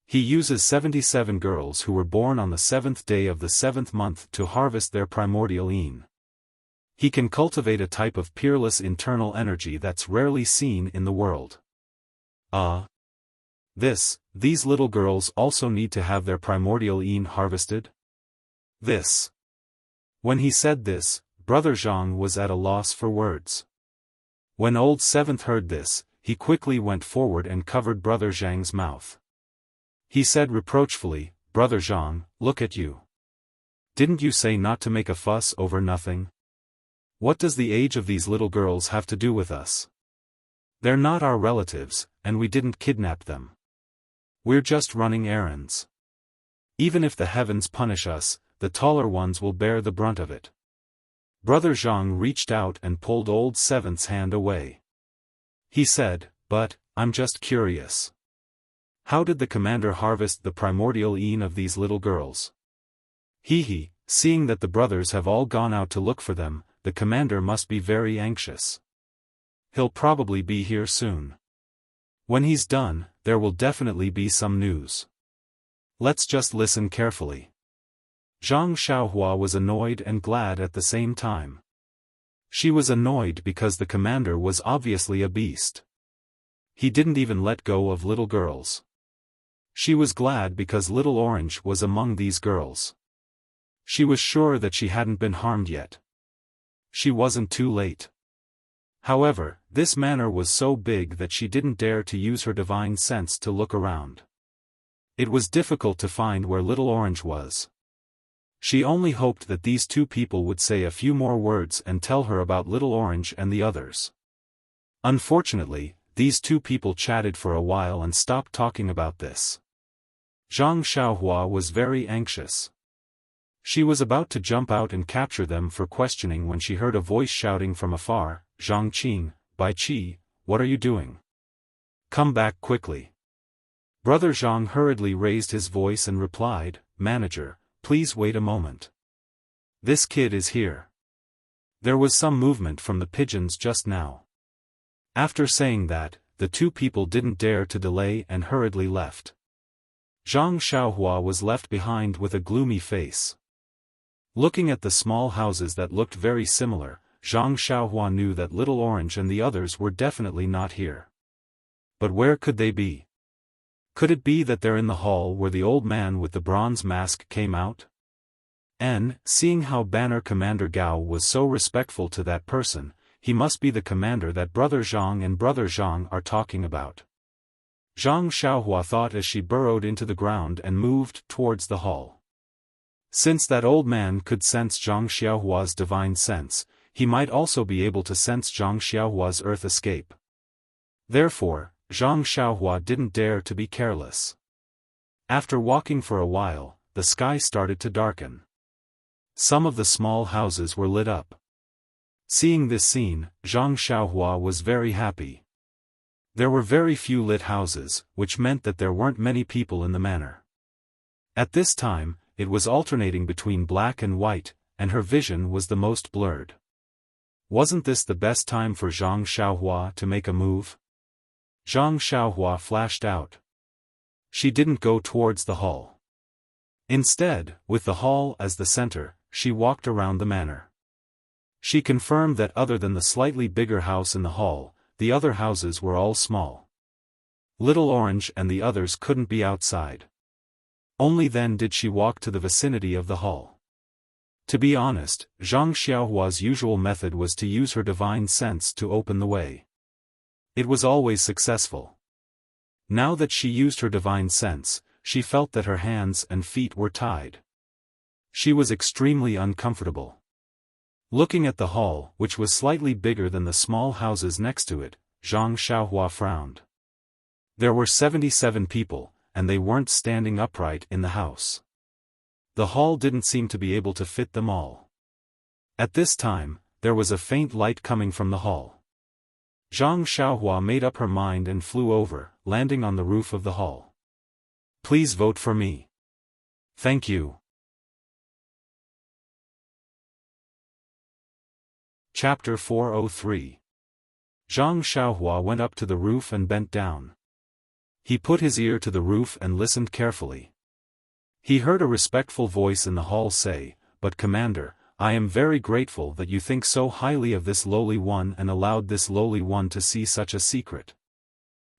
He uses 77 girls who were born on the 7th day of the 7th month to harvest their primordial yin. He can cultivate a type of peerless internal energy that's rarely seen in the world. These little girls also need to have their primordial yin harvested? When he said this, Brother Zhang was at a loss for words. When Old Seventh heard this, he quickly went forward and covered Brother Zhang's mouth. He said reproachfully, "Brother Zhang, look at you. Didn't you say not to make a fuss over nothing? What does the age of these little girls have to do with us? They're not our relatives, and we didn't kidnap them. We're just running errands. Even if the heavens punish us, the taller ones will bear the brunt of it." Brother Zhang reached out and pulled Old Seventh's hand away. He said, "But, I'm just curious. How did the commander harvest the primordial een of these little girls? He, seeing that the brothers have all gone out to look for them, the commander must be very anxious. He'll probably be here soon. When he's done, there will definitely be some news. Let's just listen carefully. Zhang Xiaohua was annoyed and glad at the same time. She was annoyed because the commander was obviously a beast. He didn't even let go of little girls. She was glad because Little Orange was among these girls. She was sure that she hadn't been harmed yet. She wasn't too late. However, this manor was so big that she didn't dare to use her divine sense to look around. It was difficult to find where Little Orange was. She only hoped that these two people would say a few more words and tell her about Little Orange and the others. Unfortunately, these two people chatted for a while and stopped talking about this. Zhang Xiaohua was very anxious. She was about to jump out and capture them for questioning when she heard a voice shouting from afar, "Zhang Qing, Bai Qi, what are you doing? Come back quickly." Brother Zhang hurriedly raised his voice and replied, "Manager, please wait a moment. This kid is here." There was some movement from the pigeons just now. After saying that, the two people didn't dare to delay and hurriedly left. Zhang Xiaohua was left behind with a gloomy face. Looking at the small houses that looked very similar, Zhang Xiaohua knew that Little Orange and the others were definitely not here. But where could they be? Could it be that they're in the hall where the old man with the bronze mask came out? And, seeing how Banner Commander Gao was so respectful to that person, he must be the commander that Brother Zhang and Brother Zhang are talking about. Zhang Xiaohua thought as she burrowed into the ground and moved towards the hall. Since that old man could sense Zhang Xiaohua's divine sense, he might also be able to sense Zhang Xiaohua's earth escape. Therefore, Zhang Xiaohua didn't dare to be careless. After walking for a while, the sky started to darken. Some of the small houses were lit up. Seeing this scene, Zhang Xiaohua was very happy. There were very few lit houses, which meant that there weren't many people in the manor. At this time, it was alternating between black and white, and her vision was the most blurred. Wasn't this the best time for Zhang Xiaohua to make a move? Zhang Xiaohua flashed out. She didn't go towards the hall. Instead, with the hall as the center, she walked around the manor. She confirmed that other than the slightly bigger house in the hall, the other houses were all small. Little Orange and the others couldn't be outside. Only then did she walk to the vicinity of the hall. To be honest, Zhang Xiaohua's usual method was to use her divine sense to open the way. It was always successful. Now that she used her divine sense, she felt that her hands and feet were tied. She was extremely uncomfortable. Looking at the hall, which was slightly bigger than the small houses next to it, Zhang Xiaohua frowned. There were 77 people, and they weren't standing upright in the house. The hall didn't seem to be able to fit them all. At this time, there was a faint light coming from the hall. Zhang Xiaohua made up her mind and flew over, landing on the roof of the hall. "Please vote for me. Thank you." Chapter 403. Zhang Xiaohua went up to the roof and bent down. He put his ear to the roof and listened carefully. He heard a respectful voice in the hall say, "But Commander, I am very grateful that you think so highly of this lowly one and allowed this lowly one to see such a secret."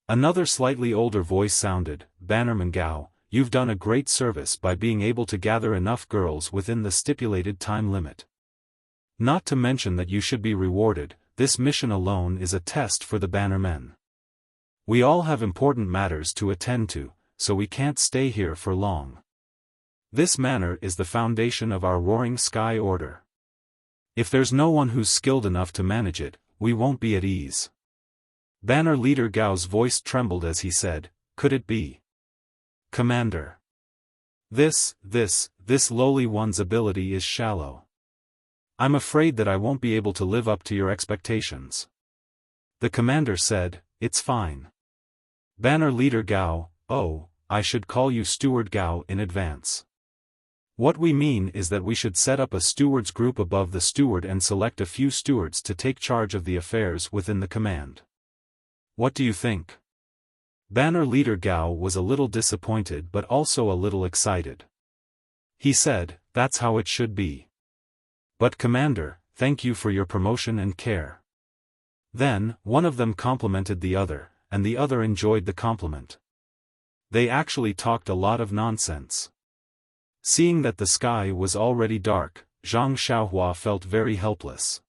Another slightly older voice sounded, "Bannerman Gao, you've done a great service by being able to gather enough girls within the stipulated time limit. Not to mention that you should be rewarded, this mission alone is a test for the Bannermen. We all have important matters to attend to, so we can't stay here for long. This manor is the foundation of our Roaring Sky Order. If there's no one who's skilled enough to manage it, we won't be at ease." Banner Leader Gao's voice trembled as he said, "Could it be? Commander. This lowly one's ability is shallow. I'm afraid that I won't be able to live up to your expectations." The commander said, "It's fine. Banner Leader Gao, oh, I should call you Steward Gao in advance. What we mean is that we should set up a stewards group above the steward and select a few stewards to take charge of the affairs within the command. What do you think? Banner Leader Gao was a little disappointed but also a little excited. He said, that's how it should be. But Commander, thank you for your promotion and care. Then, one of them complimented the other, and the other enjoyed the compliment. They actually talked a lot of nonsense. Seeing that the sky was already dark, Zhang Xiaohua felt very helpless.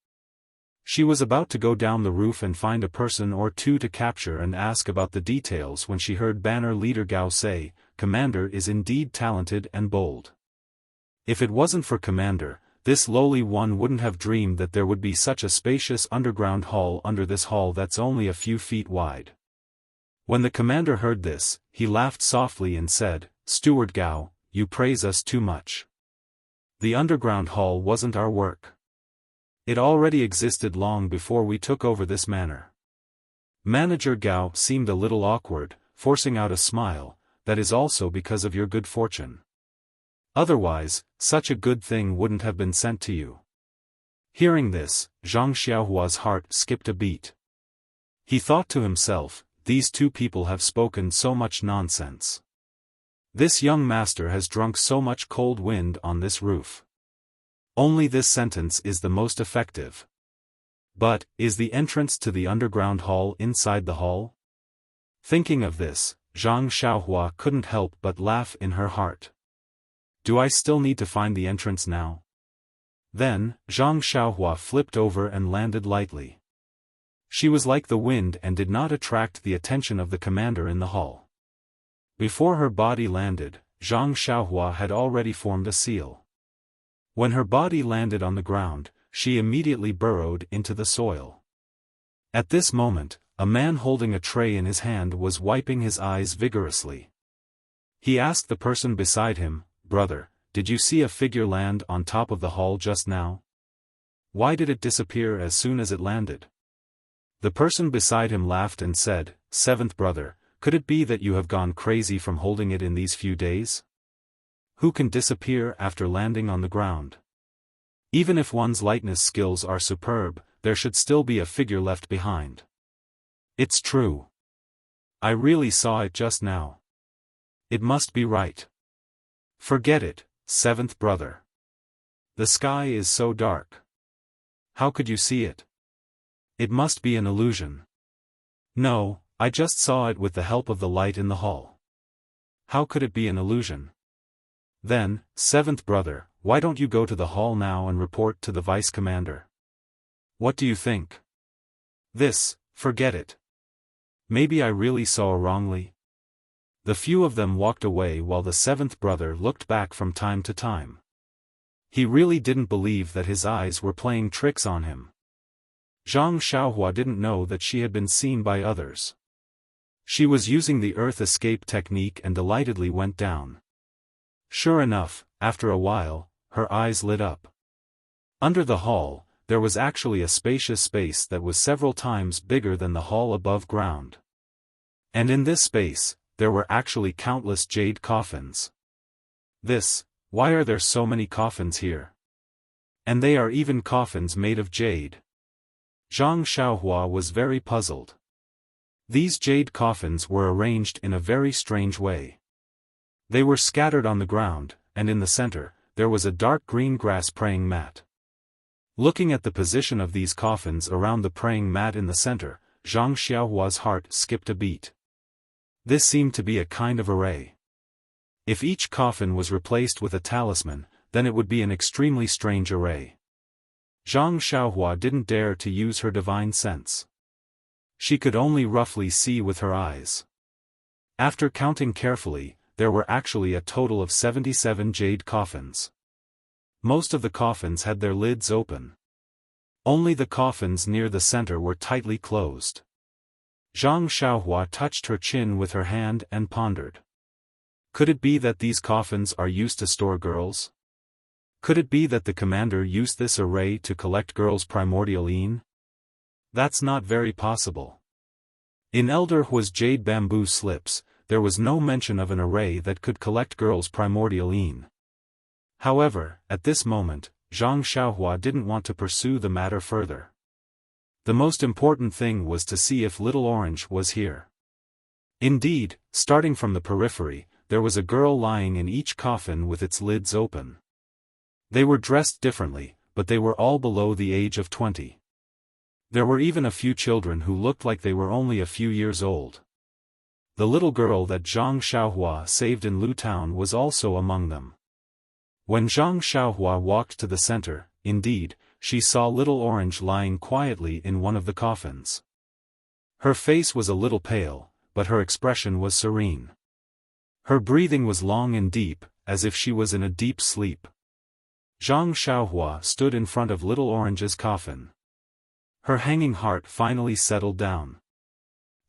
She was about to go down the roof and find a person or two to capture and ask about the details when she heard Banner Leader Gao say, Commander is indeed talented and bold. If it wasn't for Commander, this lowly one wouldn't have dreamed that there would be such a spacious underground hall under this hall that's only a few feet wide. When the Commander heard this, he laughed softly and said, Steward Gao, you praise us too much. The underground hall wasn't our work. It already existed long before we took over this manor. Manager Gao seemed a little awkward, forcing out a smile, that is also because of your good fortune. Otherwise, such a good thing wouldn't have been sent to you. Hearing this, Zhang Xiaohua's heart skipped a beat. He thought to himself, these two people have spoken so much nonsense. This young master has drunk so much cold wind on this roof. Only this sentence is the most effective. But, is the entrance to the underground hall inside the hall? Thinking of this, Zhang Xiaohua couldn't help but laugh in her heart. Do I still need to find the entrance now? Then, Zhang Xiaohua flipped over and landed lightly. She was like the wind and did not attract the attention of the commander in the hall. Before her body landed, Zhang Xiaohua had already formed a seal. When her body landed on the ground, she immediately burrowed into the soil. At this moment, a man holding a tray in his hand was wiping his eyes vigorously. He asked the person beside him, Brother, did you see a figure land on top of the hall just now? Why did it disappear as soon as it landed? The person beside him laughed and said, Seventh brother, could it be that you have gone crazy from holding it in these few days? Who can disappear after landing on the ground? Even if one's lightness skills are superb, there should still be a figure left behind. It's true. I really saw it just now. It must be right. Forget it, seventh brother. The sky is so dark. How could you see it? It must be an illusion. No, I just saw it with the help of the light in the hall. How could it be an illusion? Then, seventh brother, why don't you go to the hall now and report to the vice commander? What do you think? Forget it. Maybe I really saw wrongly. The few of them walked away while the seventh brother looked back from time to time. He really didn't believe that his eyes were playing tricks on him. Zhang Xiaohua didn't know that she had been seen by others. She was using the earth escape technique and delightedly went down. Sure enough, after a while, her eyes lit up. Under the hall, there was actually a spacious space that was several times bigger than the hall above ground. And in this space, there were actually countless jade coffins. Why are there so many coffins here? And they are even coffins made of jade. Zhang Xiaohua was very puzzled. These jade coffins were arranged in a very strange way. They were scattered on the ground, and in the center, there was a dark green grass praying mat. Looking at the position of these coffins around the praying mat in the center, Zhang Xiaohua's heart skipped a beat. This seemed to be a kind of array. If each coffin was replaced with a talisman, then it would be an extremely strange array. Zhang Xiaohua didn't dare to use her divine sense. She could only roughly see with her eyes. After counting carefully, there were actually a total of 77 jade coffins. Most of the coffins had their lids open. Only the coffins near the center were tightly closed. Zhang Xiaohua touched her chin with her hand and pondered. Could it be that these coffins are used to store girls? Could it be that the commander used this array to collect girls' primordial yin? That's not very possible. In Elder Hua's jade bamboo slips, there was no mention of an array that could collect girls' primordial yin. However, at this moment, Zhang Xiaohua didn't want to pursue the matter further. The most important thing was to see if Little Orange was here. Indeed, starting from the periphery, there was a girl lying in each coffin with its lids open. They were dressed differently, but they were all below the age of 20. There were even a few children who looked like they were only a few years old. The little girl that Zhang Xiaohua saved in Lu Town was also among them. When Zhang Xiaohua walked to the center, indeed, she saw Little Orange lying quietly in one of the coffins. Her face was a little pale, but her expression was serene. Her breathing was long and deep, as if she was in a deep sleep. Zhang Xiaohua stood in front of Little Orange's coffin. Her hanging heart finally settled down.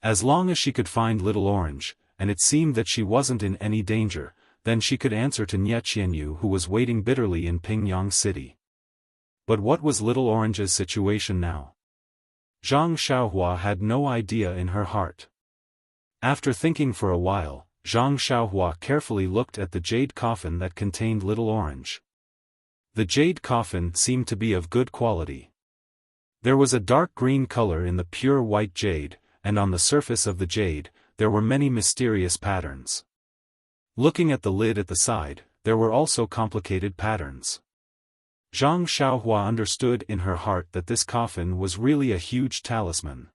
As long as she could find Little Orange, and it seemed that she wasn't in any danger, then she could answer to Nie Qianyu, who was waiting bitterly in Pingyang City. But what was Little Orange's situation now? Zhang Xiaohua had no idea in her heart. After thinking for a while, Zhang Xiaohua carefully looked at the jade coffin that contained Little Orange. The jade coffin seemed to be of good quality. There was a dark green color in the pure white jade, and on the surface of the jade, there were many mysterious patterns. Looking at the lid at the side, there were also complicated patterns. Zhang Xiaohua understood in her heart that this coffin was really a huge talisman.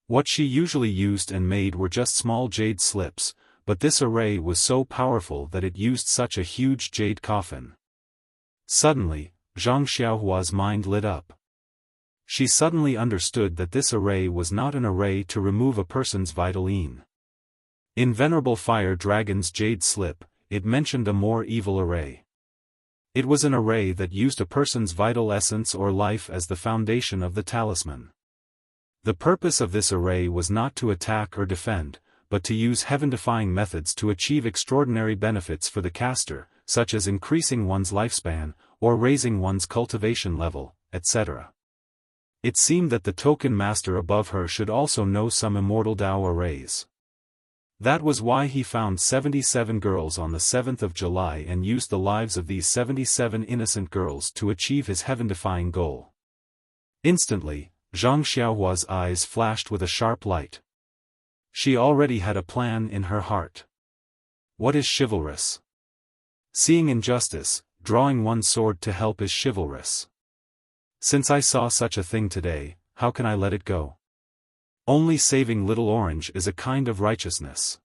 What she usually used and made were just small jade slips, but this array was so powerful that it used such a huge jade coffin. Suddenly, Zhang Xiaohua's mind lit up. She suddenly understood that this array was not an array to remove a person's vital yin. In Venerable Fire Dragon's jade slip, it mentioned a more evil array. It was an array that used a person's vital essence or life as the foundation of the talisman. The purpose of this array was not to attack or defend, but to use heaven-defying methods to achieve extraordinary benefits for the caster, such as increasing one's lifespan, or raising one's cultivation level, etc. It seemed that the token master above her should also know some immortal Tao arrays. That was why he found 77 girls on the 7th of July and used the lives of these 77 innocent girls to achieve his heaven-defying goal. Instantly, Zhang Xiaohua's eyes flashed with a sharp light. She already had a plan in her heart. What is chivalrous? Seeing injustice, drawing one's sword to help is chivalrous. Since I saw such a thing today, how can I let it go? Only saving Little Orange is a kind of righteousness.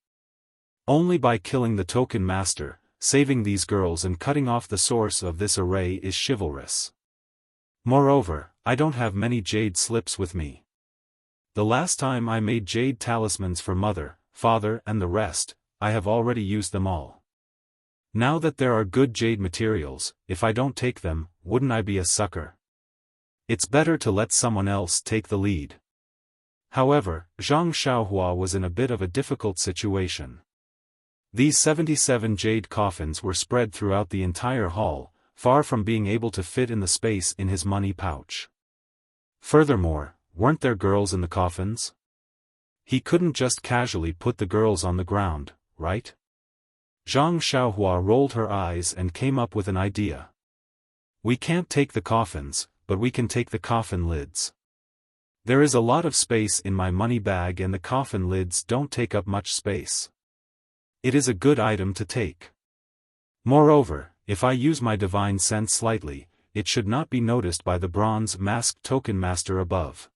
Only by killing the token master, saving these girls and cutting off the source of this array is chivalrous. Moreover, I don't have many jade slips with me. The last time I made jade talismans for mother, father and the rest, I have already used them all. Now that there are good jade materials, if I don't take them, wouldn't I be a sucker? It's better to let someone else take the lead. However, Zhang Xiaohua was in a bit of a difficult situation. These 77 jade coffins were spread throughout the entire hall, far from being able to fit in the space in his money pouch. Furthermore, weren't there girls in the coffins? He couldn't just casually put the girls on the ground, right? Zhang Xiaohua rolled her eyes and came up with an idea. We can't take the coffins, but we can take the coffin lids. There is a lot of space in my money bag and the coffin lids don't take up much space. It is a good item to take. Moreover, if I use my divine sense slightly, it should not be noticed by the bronze masked token master above.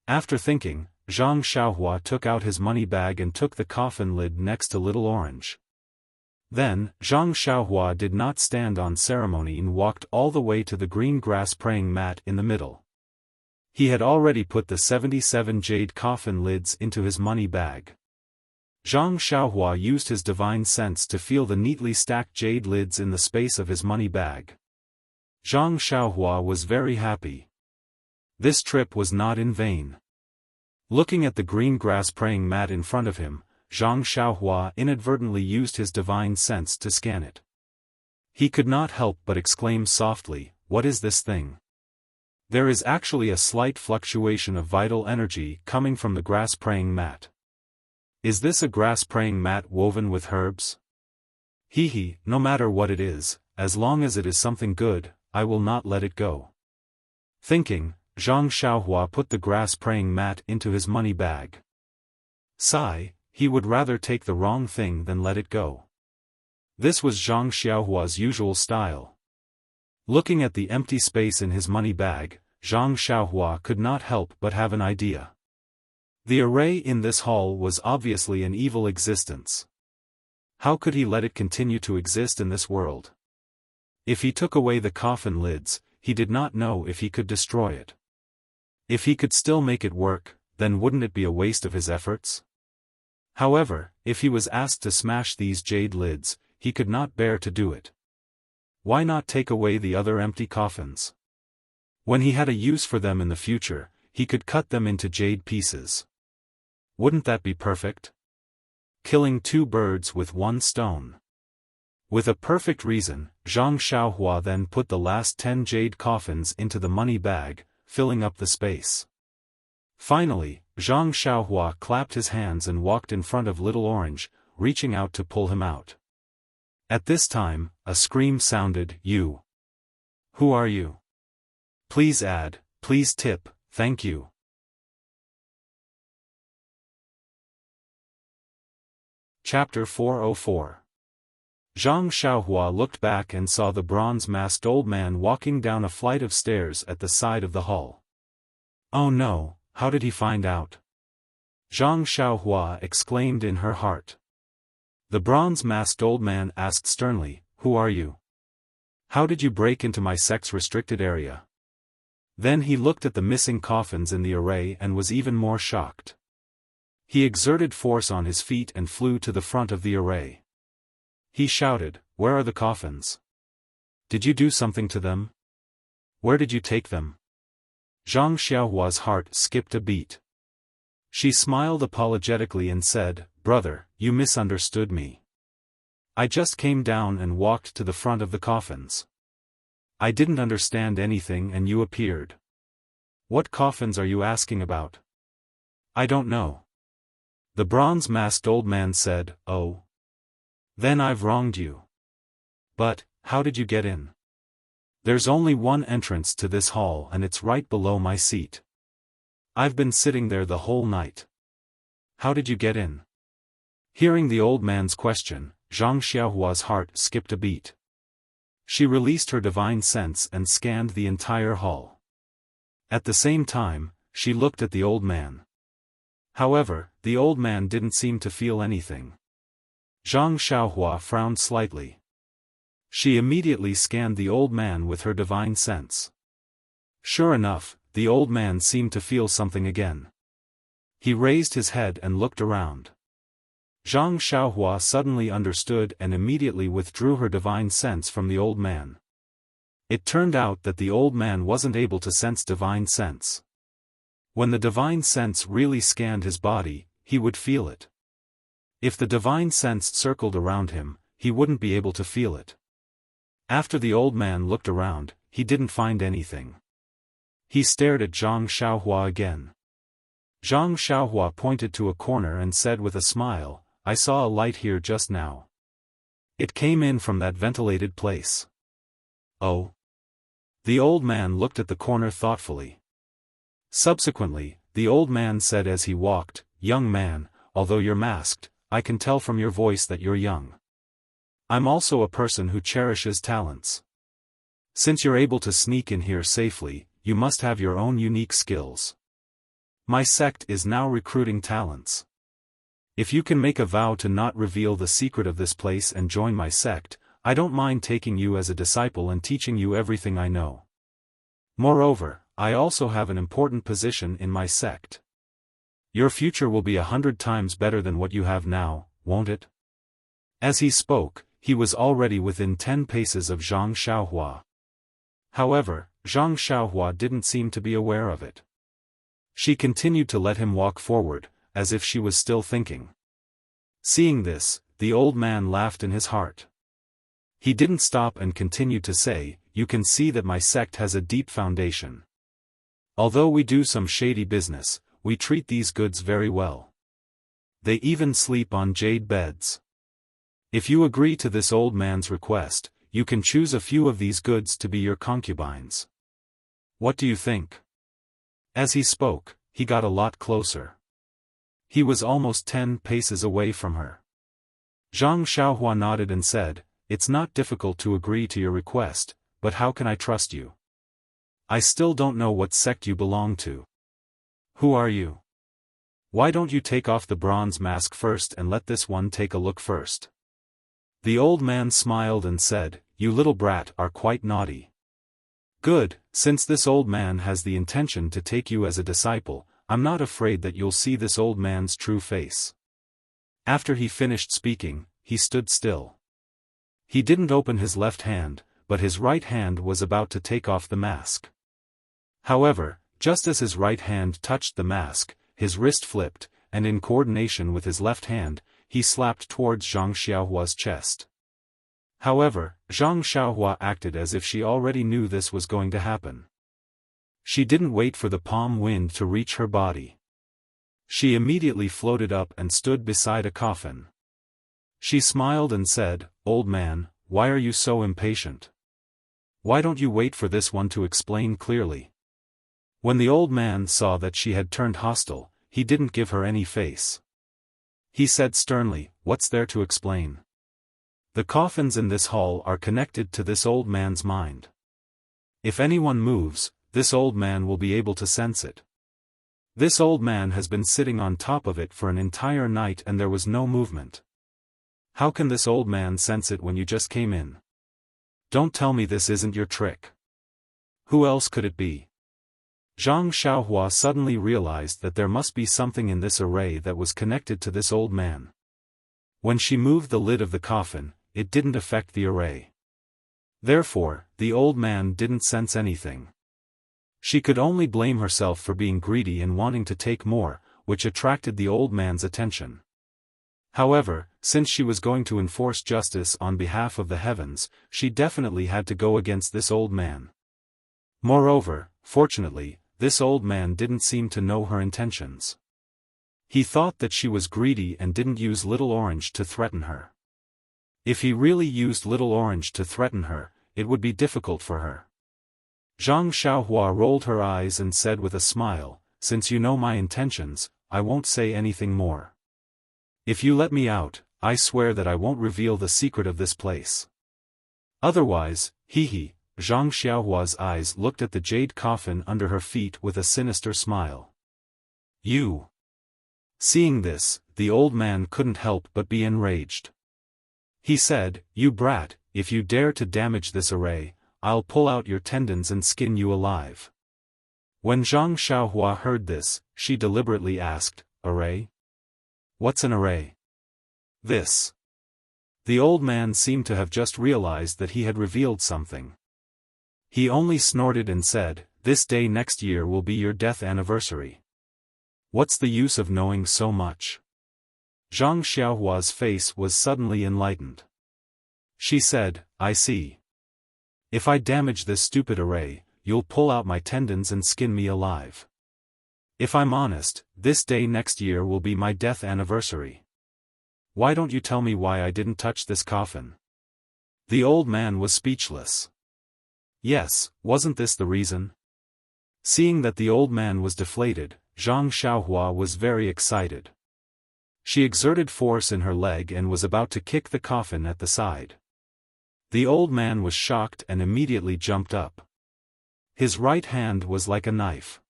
After thinking, Zhang Xiaohua took out his money bag and took the coffin lid next to Little Orange. Then, Zhang Xiaohua did not stand on ceremony and walked all the way to the green grass praying mat in the middle. He had already put the 77 jade coffin lids into his money bag. Zhang Xiaohua used his divine sense to feel the neatly stacked jade lids in the space of his money bag. Zhang Xiaohua was very happy. This trip was not in vain. Looking at the green grass praying mat in front of him, Zhang Xiaohua inadvertently used his divine sense to scan it. He could not help but exclaim softly, "What is this thing?" There is actually a slight fluctuation of vital energy coming from the grass praying mat. Is this a grass praying mat woven with herbs? No matter what it is, as long as it is something good, I will not let it go. Thinking, Zhang Xiaohua put the grass praying mat into his money bag. Sigh, he would rather take the wrong thing than let it go. This was Zhang Xiaohua's usual style. Looking at the empty space in his money bag, Zhang Xiaohua could not help but have an idea. The array in this hall was obviously an evil existence. How could he let it continue to exist in this world? If he took away the coffin lids, he did not know if he could destroy it. If he could still make it work, then wouldn't it be a waste of his efforts? However, if he was asked to smash these jade lids, he could not bear to do it. Why not take away the other empty coffins? When he had a use for them in the future, he could cut them into jade pieces. Wouldn't that be perfect? Killing two birds with one stone. With a perfect reason, Zhang Xiaohua then put the last 10 jade coffins into the money bag, filling up the space. Finally, Zhang Xiaohua clapped his hands and walked in front of Little Orange, reaching out to pull him out. At this time, a scream sounded, "You! Who are you? Please add, please tip, thank you." Chapter 404. Zhang Xiaohua looked back and saw the bronze-masked old man walking down a flight of stairs at the side of the hall. Oh no, how did he find out? Zhang Xiaohua exclaimed in her heart. The bronze-masked old man asked sternly, "Who are you? How did you break into my sex-restricted area?" Then he looked at the missing coffins in the array and was even more shocked. He exerted force on his feet and flew to the front of the array. He shouted, "Where are the coffins? Did you do something to them? Where did you take them?" Zhang Xiaohua's heart skipped a beat. She smiled apologetically and said, "Brother, you misunderstood me. I just came down and walked to the front of the coffins. I didn't understand anything and you appeared. What coffins are you asking about?" "I don't know." The bronze-masked old man said, "Oh. Then I've wronged you. But, how did you get in? There's only one entrance to this hall and it's right below my seat. I've been sitting there the whole night. How did you get in?" Hearing the old man's question, Zhang Xiaohua's heart skipped a beat. She released her divine sense and scanned the entire hall. At the same time, she looked at the old man. However, the old man didn't seem to feel anything. Zhang Xiaohua frowned slightly. She immediately scanned the old man with her divine sense. Sure enough, the old man seemed to feel something again. He raised his head and looked around. Zhang Xiaohua suddenly understood and immediately withdrew her divine sense from the old man. It turned out that the old man wasn't able to sense divine sense. When the divine sense really scanned his body, he would feel it. If the divine sense circled around him, he wouldn't be able to feel it. After the old man looked around, he didn't find anything. He stared at Zhang Xiaohua again. Zhang Xiaohua pointed to a corner and said with a smile, "I saw a light here just now. It came in from that ventilated place." "Oh?" The old man looked at the corner thoughtfully. Subsequently, the old man said as he walked, "Young man, although you're masked, I can tell from your voice that you're young. I'm also a person who cherishes talents. Since you're able to sneak in here safely, you must have your own unique skills. My sect is now recruiting talents. If you can make a vow to not reveal the secret of this place and join my sect, I don't mind taking you as a disciple and teaching you everything I know. Moreover, I also have an important position in my sect. Your future will be 100 times better than what you have now, won't it?" As he spoke, he was already within 10 paces of Zhang Xiaohua. However, Zhang Xiaohua didn't seem to be aware of it. She continued to let him walk forward, as if she was still thinking. Seeing this, the old man laughed in his heart. He didn't stop and continued to say, "You can see that my sect has a deep foundation. Although we do some shady business, we treat these goods very well. They even sleep on jade beds. If you agree to this old man's request, you can choose a few of these goods to be your concubines. What do you think?" As he spoke, he got a lot closer. He was almost 10 paces away from her. Zhang Xiaohua nodded and said, "It's not difficult to agree to your request, but how can I trust you? I still don't know what sect you belong to. Who are you? Why don't you take off the bronze mask first and let this one take a look first?" The old man smiled and said, "You little brat are quite naughty. Good, since this old man has the intention to take you as a disciple, I'm not afraid that you'll see this old man's true face." After he finished speaking, he stood still. He didn't open his left hand, but his right hand was about to take off the mask. However, just as his right hand touched the mask, his wrist flipped, and in coordination with his left hand, he slapped towards Zhang Xiaohua's chest. However, Zhang Xiaohua acted as if she already knew this was going to happen. She didn't wait for the palm wind to reach her body. She immediately floated up and stood beside a coffin. She smiled and said, "Old man, why are you so impatient? Why don't you wait for this one to explain clearly?" When the old man saw that she had turned hostile, he didn't give her any face. He said sternly, "What's there to explain? The coffins in this hall are connected to this old man's mind. If anyone moves, this old man will be able to sense it. This old man has been sitting on top of it for an entire night and there was no movement. How can this old man sense it when you just came in? Don't tell me this isn't your trick. Who else could it be?" Zhang Xiaohua suddenly realized that there must be something in this array that was connected to this old man. When she moved the lid of the coffin, it didn't affect the array. Therefore, the old man didn't sense anything. She could only blame herself for being greedy and wanting to take more, which attracted the old man's attention. However, since she was going to enforce justice on behalf of the heavens, she definitely had to go against this old man. Moreover, fortunately, this old man didn't seem to know her intentions. He thought that she was greedy and didn't use Little Orange to threaten her. If he really used Little Orange to threaten her, it would be difficult for her. Zhang Xiaohua rolled her eyes and said with a smile, "Since you know my intentions, I won't say anything more. If you let me out, I swear that I won't reveal the secret of this place. Otherwise, hee." Zhang Xiaohua's eyes looked at the jade coffin under her feet with a sinister smile. "You." Seeing this, the old man couldn't help but be enraged. He said, "You brat, if you dare to damage this array, I'll pull out your tendons and skin you alive." When Zhang Xiaohua heard this, she deliberately asked, "Array? What's an array?" "This." The old man seemed to have just realized that he had revealed something. He only snorted and said, "This day next year will be your death anniversary. What's the use of knowing so much?" Zhang Xiaohua's face was suddenly enlightened. She said, "I see. If I damage this stupid array, you'll pull out my tendons and skin me alive. If I'm honest, this day next year will be my death anniversary. Why don't you tell me why I didn't touch this coffin?" The old man was speechless. Yes, wasn't this the reason? Seeing that the old man was deflated, Zhang Xiaohua was very excited. She exerted force in her leg and was about to kick the coffin at the side. The old man was shocked and immediately jumped up. His right hand was like a knife.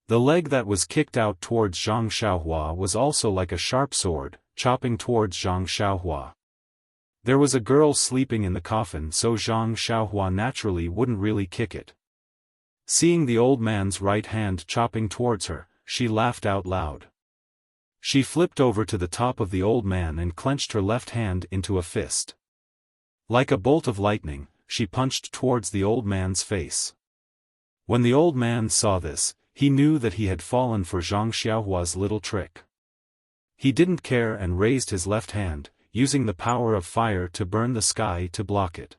The leg that was kicked out towards Zhang Xiaohua was also like a sharp sword, chopping towards Zhang Xiaohua. There was a girl sleeping in the coffin, so Zhang Xiaohua naturally wouldn't really kick it. Seeing the old man's right hand chopping towards her, she laughed out loud. She flipped over to the top of the old man and clenched her left hand into a fist. Like a bolt of lightning, she punched towards the old man's face. When the old man saw this, he knew that he had fallen for Zhang Xiaohua's little trick. He didn't care and raised his left hand, using the power of fire to burn the sky to block it.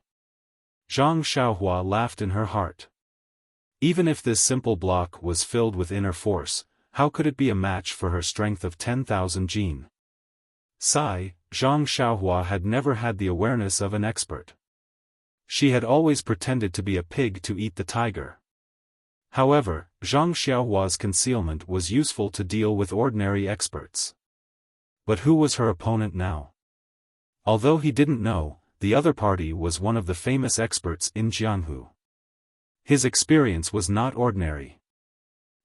Zhang Xiaohua laughed in her heart. Even if this simple block was filled with inner force, how could it be a match for her strength of 10,000 jin? Zhang Xiaohua had never had the awareness of an expert. She had always pretended to be a pig to eat the tiger. However, Zhang Xiaohua's concealment was useful to deal with ordinary experts. But who was her opponent now? Although he didn't know, the other party was one of the famous experts in Jianghu. His experience was not ordinary.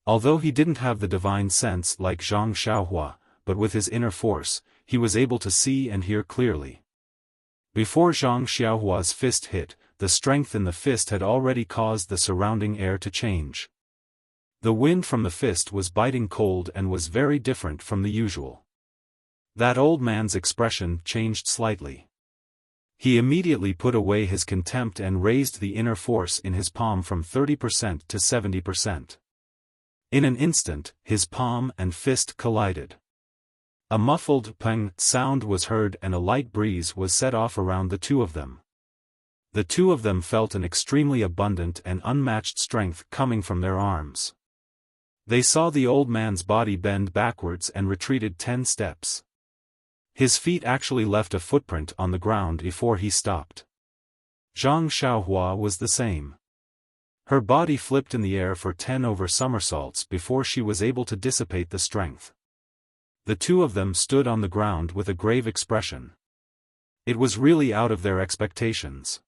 Although he didn't have the divine sense like Zhang Xiaohua, but with his inner force, he was able to see and hear clearly. Before Zhang Xiaohua's fist hit, the strength in the fist had already caused the surrounding air to change. The wind from the fist was biting cold and was very different from the usual. That old man's expression changed slightly. He immediately put away his contempt and raised the inner force in his palm from 30% to 70%. In an instant, his palm and fist collided. A muffled pang sound was heard and a light breeze was set off around the two of them. The two of them felt an extremely abundant and unmatched strength coming from their arms. They saw the old man's body bend backwards and retreated 10 steps. His feet actually left a footprint on the ground before he stopped. Zhang Xiaohua was the same. Her body flipped in the air for 10 over somersaults before she was able to dissipate the strength. The two of them stood on the ground with a grave expression. It was really out of their expectations.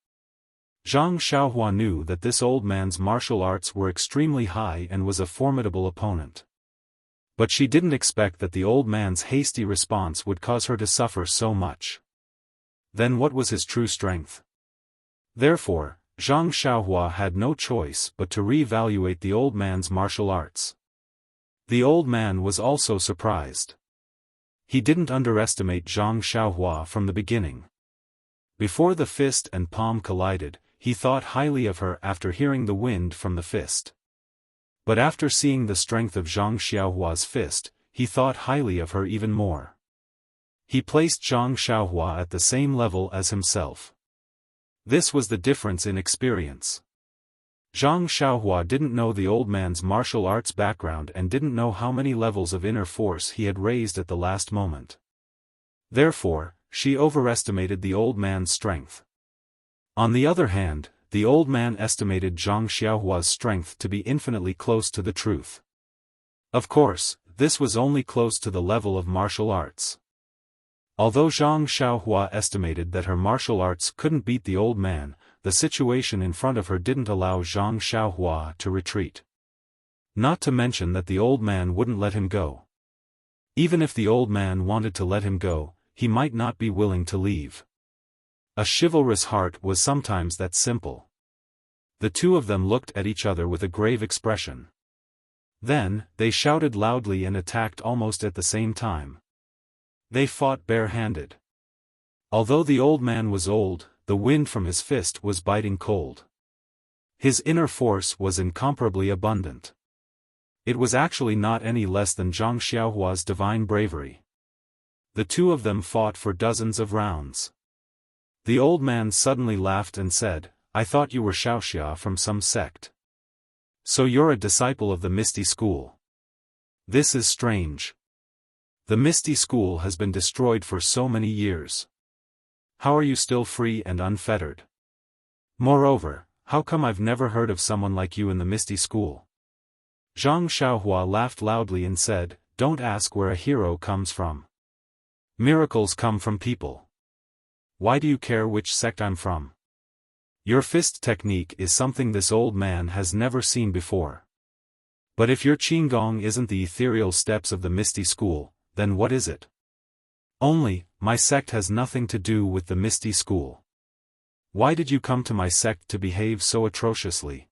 Zhang Xiaohua knew that this old man's martial arts were extremely high and was a formidable opponent. But she didn't expect that the old man's hasty response would cause her to suffer so much. Then what was his true strength? Therefore, Zhang Xiaohua had no choice but to re-evaluate the old man's martial arts. The old man was also surprised. He didn't underestimate Zhang Xiaohua from the beginning. Before the fist and palm collided, he thought highly of her after hearing the wind from the fist. But after seeing the strength of Zhang Xiaohua's fist, he thought highly of her even more. He placed Zhang Xiaohua at the same level as himself. This was the difference in experience. Zhang Xiaohua didn't know the old man's martial arts background and didn't know how many levels of inner force he had raised at the last moment. Therefore, she overestimated the old man's strength. On the other hand, the old man estimated Zhang Xiaohua's strength to be infinitely close to the truth. Of course, this was only close to the level of martial arts. Although Zhang Xiaohua estimated that her martial arts couldn't beat the old man, the situation in front of her didn't allow Zhang Xiaohua to retreat. Not to mention that the old man wouldn't let him go. Even if the old man wanted to let him go, he might not be willing to leave. A chivalrous heart was sometimes that simple. The two of them looked at each other with a grave expression. Then, they shouted loudly and attacked almost at the same time. They fought bare-handed. Although the old man was old, the wind from his fist was biting cold. His inner force was incomparably abundant. It was actually not any less than Zhang Xiaohua's divine bravery. The two of them fought for dozens of rounds. The old man suddenly laughed and said, "I thought you were Xiaoxia from some sect. So you're a disciple of the Misty School. This is strange. The Misty School has been destroyed for so many years. How are you still free and unfettered? Moreover, how come I've never heard of someone like you in the Misty School?" Zhang Xiaohua laughed loudly and said, "Don't ask where a hero comes from. Miracles come from people. Why do you care which sect I'm from? Your fist technique is something this old man has never seen before. But if your Qigong isn't the ethereal steps of the Misty School, then what is it? Only, my sect has nothing to do with the Misty School. Why did you come to my sect to behave so atrociously?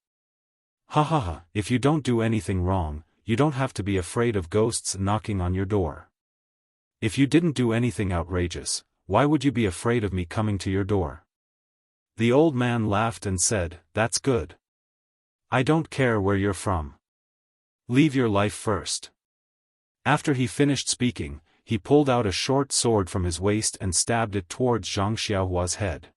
Ha ha ha, if you don't do anything wrong, you don't have to be afraid of ghosts knocking on your door. If you didn't do anything outrageous, why would you be afraid of me coming to your door?" The old man laughed and said, "That's good. I don't care where you're from. Leave your life first." After he finished speaking, he pulled out a short sword from his waist and stabbed it towards Zhang Xiaohua's head.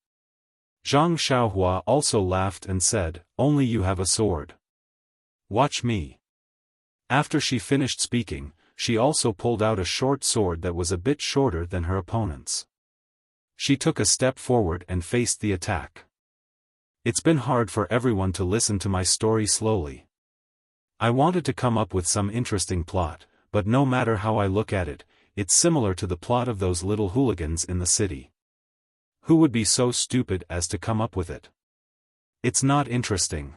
Zhang Xiaohua also laughed and said, "Only you have a sword. Watch me." After she finished speaking, she also pulled out a short sword that was a bit shorter than her opponent's. She took a step forward and faced the attack. It's been hard for everyone to listen to my story slowly. I wanted to come up with some interesting plot, but no matter how I look at it, it's similar to the plot of those little hooligans in the city. Who would be so stupid as to come up with it? It's not interesting.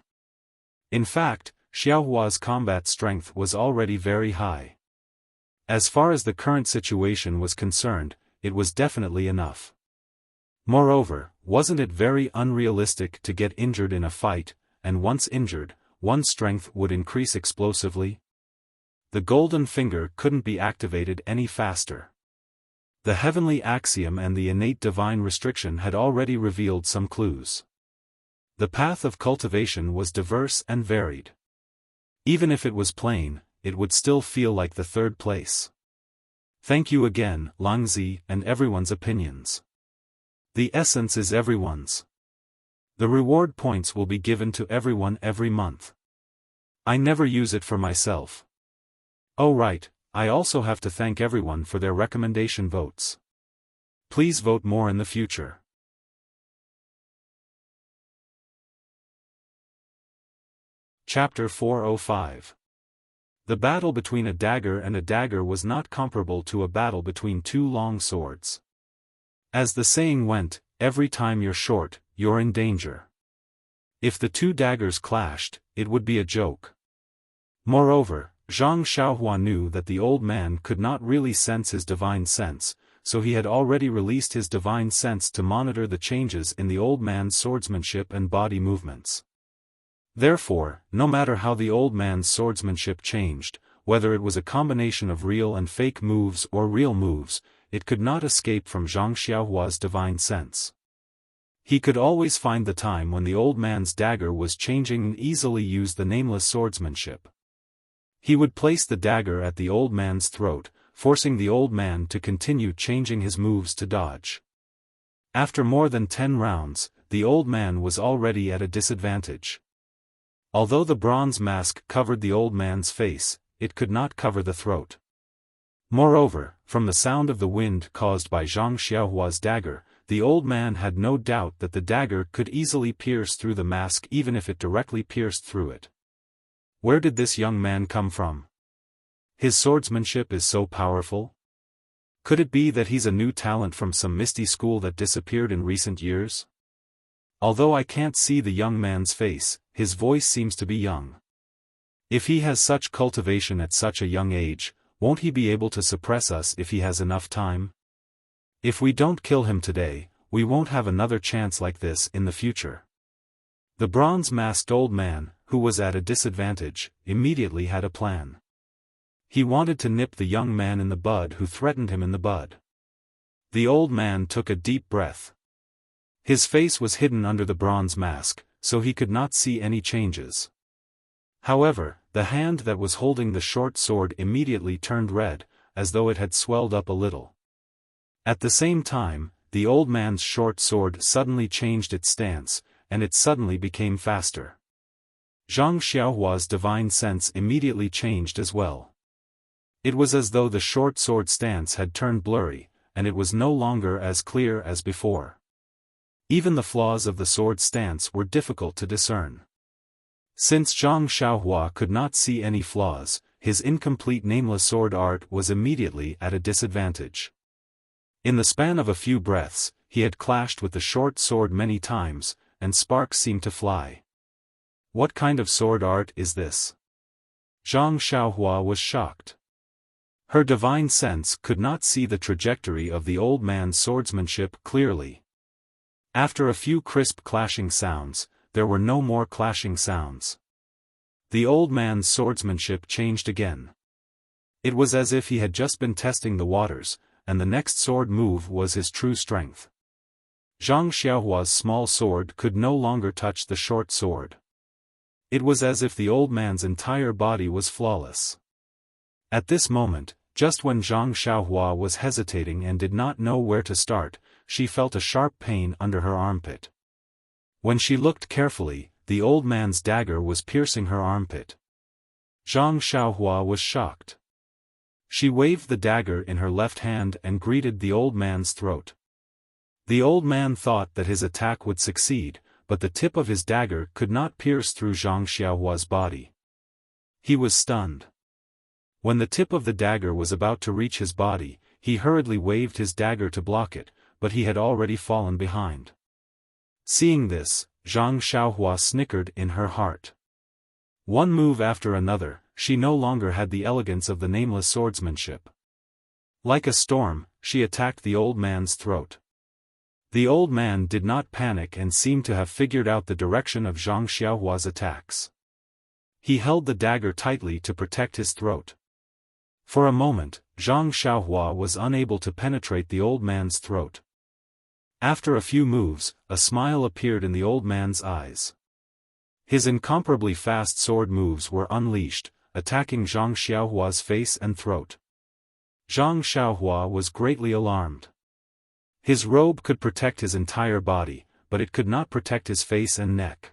In fact, Xiaohua's combat strength was already very high. As far as the current situation was concerned, it was definitely enough. Moreover, wasn't it very unrealistic to get injured in a fight, and once injured, one's strength would increase explosively? The golden finger couldn't be activated any faster. The heavenly axiom and the innate divine restriction had already revealed some clues. The path of cultivation was diverse and varied. Even if it was plain, it would still feel like the third place. Thank you again, Langzi, and everyone's opinions. The essence is everyone's. The reward points will be given to everyone every month. I never use it for myself. Oh right, I also have to thank everyone for their recommendation votes. Please vote more in the future. Chapter 405. The battle between a dagger and a dagger was not comparable to a battle between two long swords. As the saying went, every time you're short, you're in danger. If the two daggers clashed, it would be a joke. Moreover, Zhang Xiaohua knew that the old man could not really sense his divine sense, so he had already released his divine sense to monitor the changes in the old man's swordsmanship and body movements. Therefore, no matter how the old man's swordsmanship changed, whether it was a combination of real and fake moves or real moves, it could not escape from Zhang Xiaohua's divine sense. He could always find the time when the old man's dagger was changing and easily use the nameless swordsmanship. He would place the dagger at the old man's throat, forcing the old man to continue changing his moves to dodge. After more than 10 rounds, the old man was already at a disadvantage. Although the bronze mask covered the old man's face, it could not cover the throat. Moreover, from the sound of the wind caused by Zhang Xiaohua's dagger, the old man had no doubt that the dagger could easily pierce through the mask even if it directly pierced through it. Where did this young man come from? His swordsmanship is so powerful? Could it be that he's a new talent from some misty school that disappeared in recent years? Although I can't see the young man's face, his voice seems to be young. If he has such cultivation at such a young age, won't he be able to suppress us if he has enough time? If we don't kill him today, we won't have another chance like this in the future. The bronze-masked old man, who was at a disadvantage, immediately had a plan. He wanted to nip the young man in the bud who threatened him in the bud. The old man took a deep breath. His face was hidden under the bronze mask, so he could not see any changes. However, the hand that was holding the short sword immediately turned red, as though it had swelled up a little. At the same time, the old man's short sword suddenly changed its stance, and it suddenly became faster. Zhang Xiaohua's divine sense immediately changed as well. It was as though the short sword stance had turned blurry, and it was no longer as clear as before. Even the flaws of the sword stance were difficult to discern. Since Zhang Xiaohua could not see any flaws, his incomplete nameless sword art was immediately at a disadvantage. In the span of a few breaths, he had clashed with the short sword many times, and sparks seemed to fly. What kind of sword art is this? Zhang Xiaohua was shocked. Her divine sense could not see the trajectory of the old man's swordsmanship clearly. After a few crisp clashing sounds, there were no more clashing sounds. The old man's swordsmanship changed again. It was as if he had just been testing the waters, and the next sword move was his true strength. Zhang Xiaohua's small sword could no longer touch the short sword. It was as if the old man's entire body was flawless. At this moment, just when Zhang Xiaohua was hesitating and did not know where to start, she felt a sharp pain under her armpit. When she looked carefully, the old man's dagger was piercing her armpit. Zhang Xiaohua was shocked. She waved the dagger in her left hand and greeted the old man's throat. The old man thought that his attack would succeed, but the tip of his dagger could not pierce through Zhang Xiaohua's body. He was stunned. When the tip of the dagger was about to reach his body, he hurriedly waved his dagger to block it, but he had already fallen behind. Seeing this, Zhang Xiaohua snickered in her heart. One move after another, she no longer had the elegance of the nameless swordsmanship. Like a storm, she attacked the old man's throat. The old man did not panic and seemed to have figured out the direction of Zhang Xiaohua's attacks. He held the dagger tightly to protect his throat. For a moment, Zhang Xiaohua was unable to penetrate the old man's throat. After a few moves, a smile appeared in the old man's eyes. His incomparably fast sword moves were unleashed, attacking Zhang Xiaohua's face and throat. Zhang Xiaohua was greatly alarmed. His robe could protect his entire body, but it could not protect his face and neck.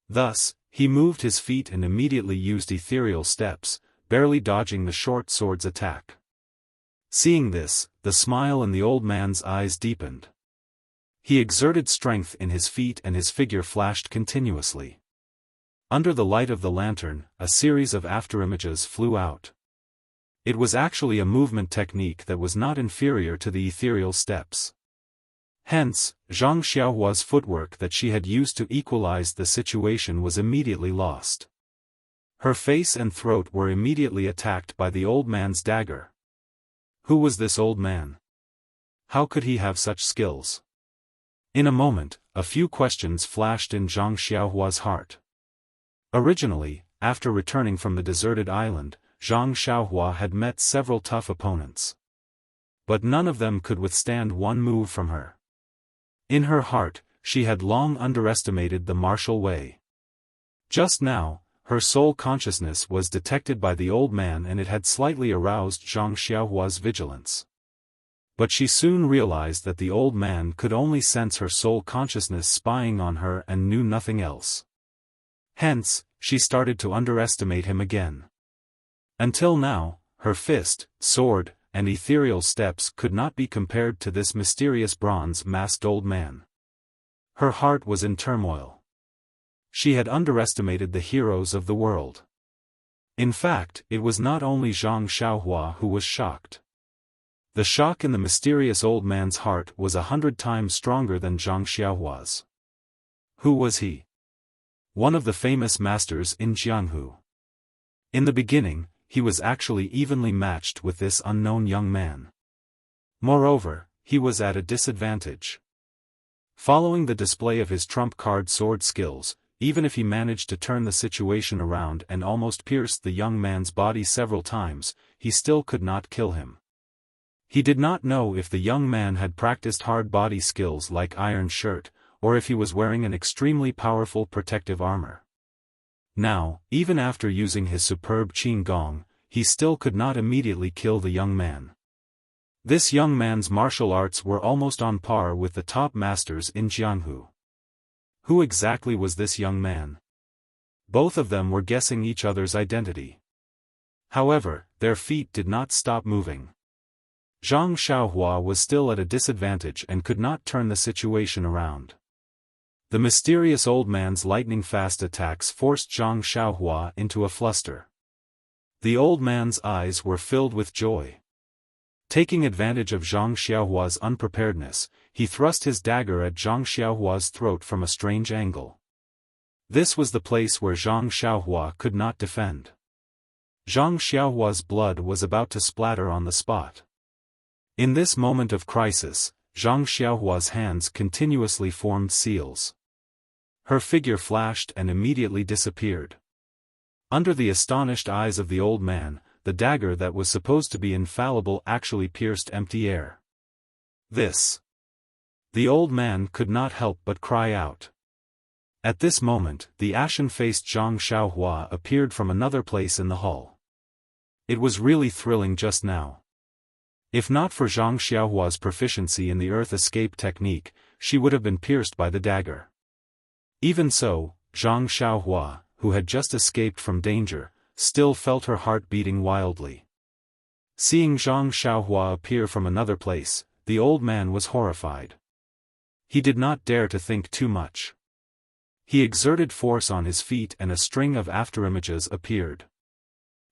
Thus, he moved his feet and immediately used ethereal steps, barely dodging the short sword's attack. Seeing this, the smile in the old man's eyes deepened. He exerted strength in his feet and his figure flashed continuously. Under the light of the lantern, a series of afterimages flew out. It was actually a movement technique that was not inferior to the ethereal steps. Hence, Zhang Xiaohua's footwork that she had used to equalize the situation was immediately lost. Her face and throat were immediately attacked by the old man's dagger. Who was this old man? How could he have such skills? In a moment, a few questions flashed in Zhang Xiaohua's heart. Originally, after returning from the deserted island, Zhang Xiaohua had met several tough opponents. But none of them could withstand one move from her. In her heart, she had long underestimated the martial way. Just now, her soul consciousness was detected by the old man and it had slightly aroused Zhang Xiaohua's vigilance. But she soon realized that the old man could only sense her soul consciousness spying on her and knew nothing else. Hence, she started to underestimate him again. Until now, her fist, sword, and ethereal steps could not be compared to this mysterious bronze-masked old man. Her heart was in turmoil. She had underestimated the heroes of the world. In fact, it was not only Zhang Xiaohua who was shocked. The shock in the mysterious old man's heart was 100 times stronger than Zhang Xiaohua's. Who was he? One of the famous masters in Jianghu. In the beginning, he was actually evenly matched with this unknown young man. Moreover, he was at a disadvantage. Following the display of his trump card sword skills, even if he managed to turn the situation around and almost pierced the young man's body several times, he still could not kill him. He did not know if the young man had practiced hard body skills like iron shirt, or if he was wearing an extremely powerful protective armor. Now, even after using his superb qin gong, he still could not immediately kill the young man. This young man's martial arts were almost on par with the top masters in Jianghu. Who exactly was this young man? Both of them were guessing each other's identity. However, their feet did not stop moving. Zhang Xiaohua was still at a disadvantage and could not turn the situation around. The mysterious old man's lightning-fast attacks forced Zhang Xiaohua into a fluster. The old man's eyes were filled with joy. Taking advantage of Zhang Xiaohua's unpreparedness, he thrust his dagger at Zhang Xiaohua's throat from a strange angle. This was the place where Zhang Xiaohua could not defend. Zhang Xiaohua's blood was about to splatter on the spot. In this moment of crisis, Zhang Xiaohua's hands continuously formed seals. Her figure flashed and immediately disappeared. Under the astonished eyes of the old man, the dagger that was supposed to be infallible actually pierced empty air. This! The old man could not help but cry out. At this moment, the ashen-faced Zhang Xiaohua appeared from another place in the hall. It was really thrilling just now. If not for Zhang Xiaohua's proficiency in the earth escape technique, she would have been pierced by the dagger. Even so, Zhang Xiaohua, who had just escaped from danger, still felt her heart beating wildly. Seeing Zhang Xiaohua appear from another place, the old man was horrified. He did not dare to think too much. He exerted force on his feet and a string of afterimages appeared.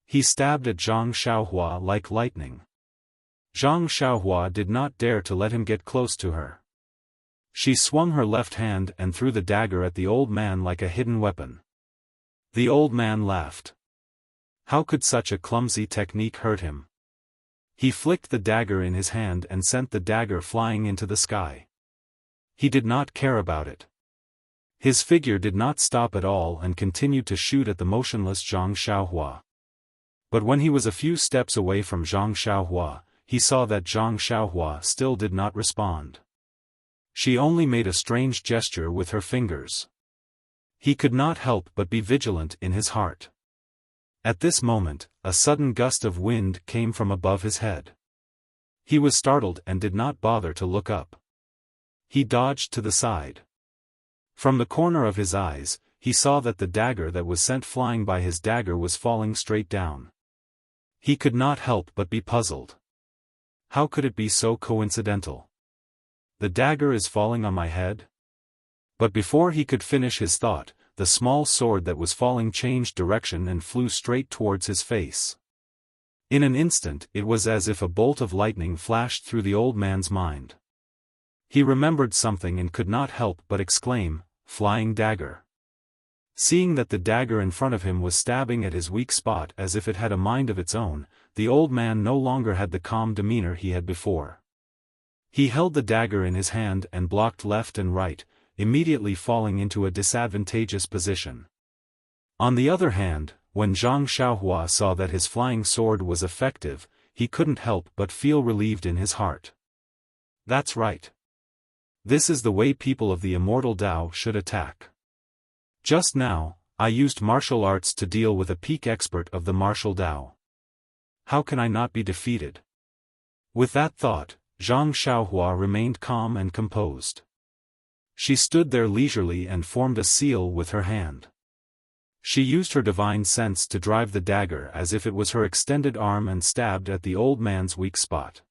He stabbed at Zhang Xiaohua like lightning. Zhang Xiaohua did not dare to let him get close to her. She swung her left hand and threw the dagger at the old man like a hidden weapon. The old man laughed. How could such a clumsy technique hurt him? He flicked the dagger in his hand and sent the dagger flying into the sky. He did not care about it. His figure did not stop at all and continued to shoot at the motionless Zhang Xiaohua. But when he was a few steps away from Zhang Xiaohua, he saw that Zhang Xiaohua still did not respond. She only made a strange gesture with her fingers. He could not help but be vigilant in his heart. At this moment, a sudden gust of wind came from above his head. He was startled and did not bother to look up. He dodged to the side. From the corner of his eyes, he saw that the dagger that was sent flying by his dagger was falling straight down. He could not help but be puzzled. How could it be so coincidental? The dagger is falling on my head? But before he could finish his thought, the small sword that was falling changed direction and flew straight towards his face. In an instant it was as if a bolt of lightning flashed through the old man's mind. He remembered something and could not help but exclaim, "Flying dagger." Seeing that the dagger in front of him was stabbing at his weak spot as if it had a mind of its own, the old man no longer had the calm demeanor he had before. He held the dagger in his hand and blocked left and right, immediately falling into a disadvantageous position. On the other hand, when Zhang Xiaohua saw that his flying sword was effective, he couldn't help but feel relieved in his heart. That's right. This is the way people of the immortal Tao should attack. Just now, I used martial arts to deal with a peak expert of the martial Tao. How can I not be defeated? With that thought, Zhang Xiaohua remained calm and composed. She stood there leisurely and formed a seal with her hand. She used her divine sense to drive the dagger as if it was her extended arm and stabbed at the old man's weak spot.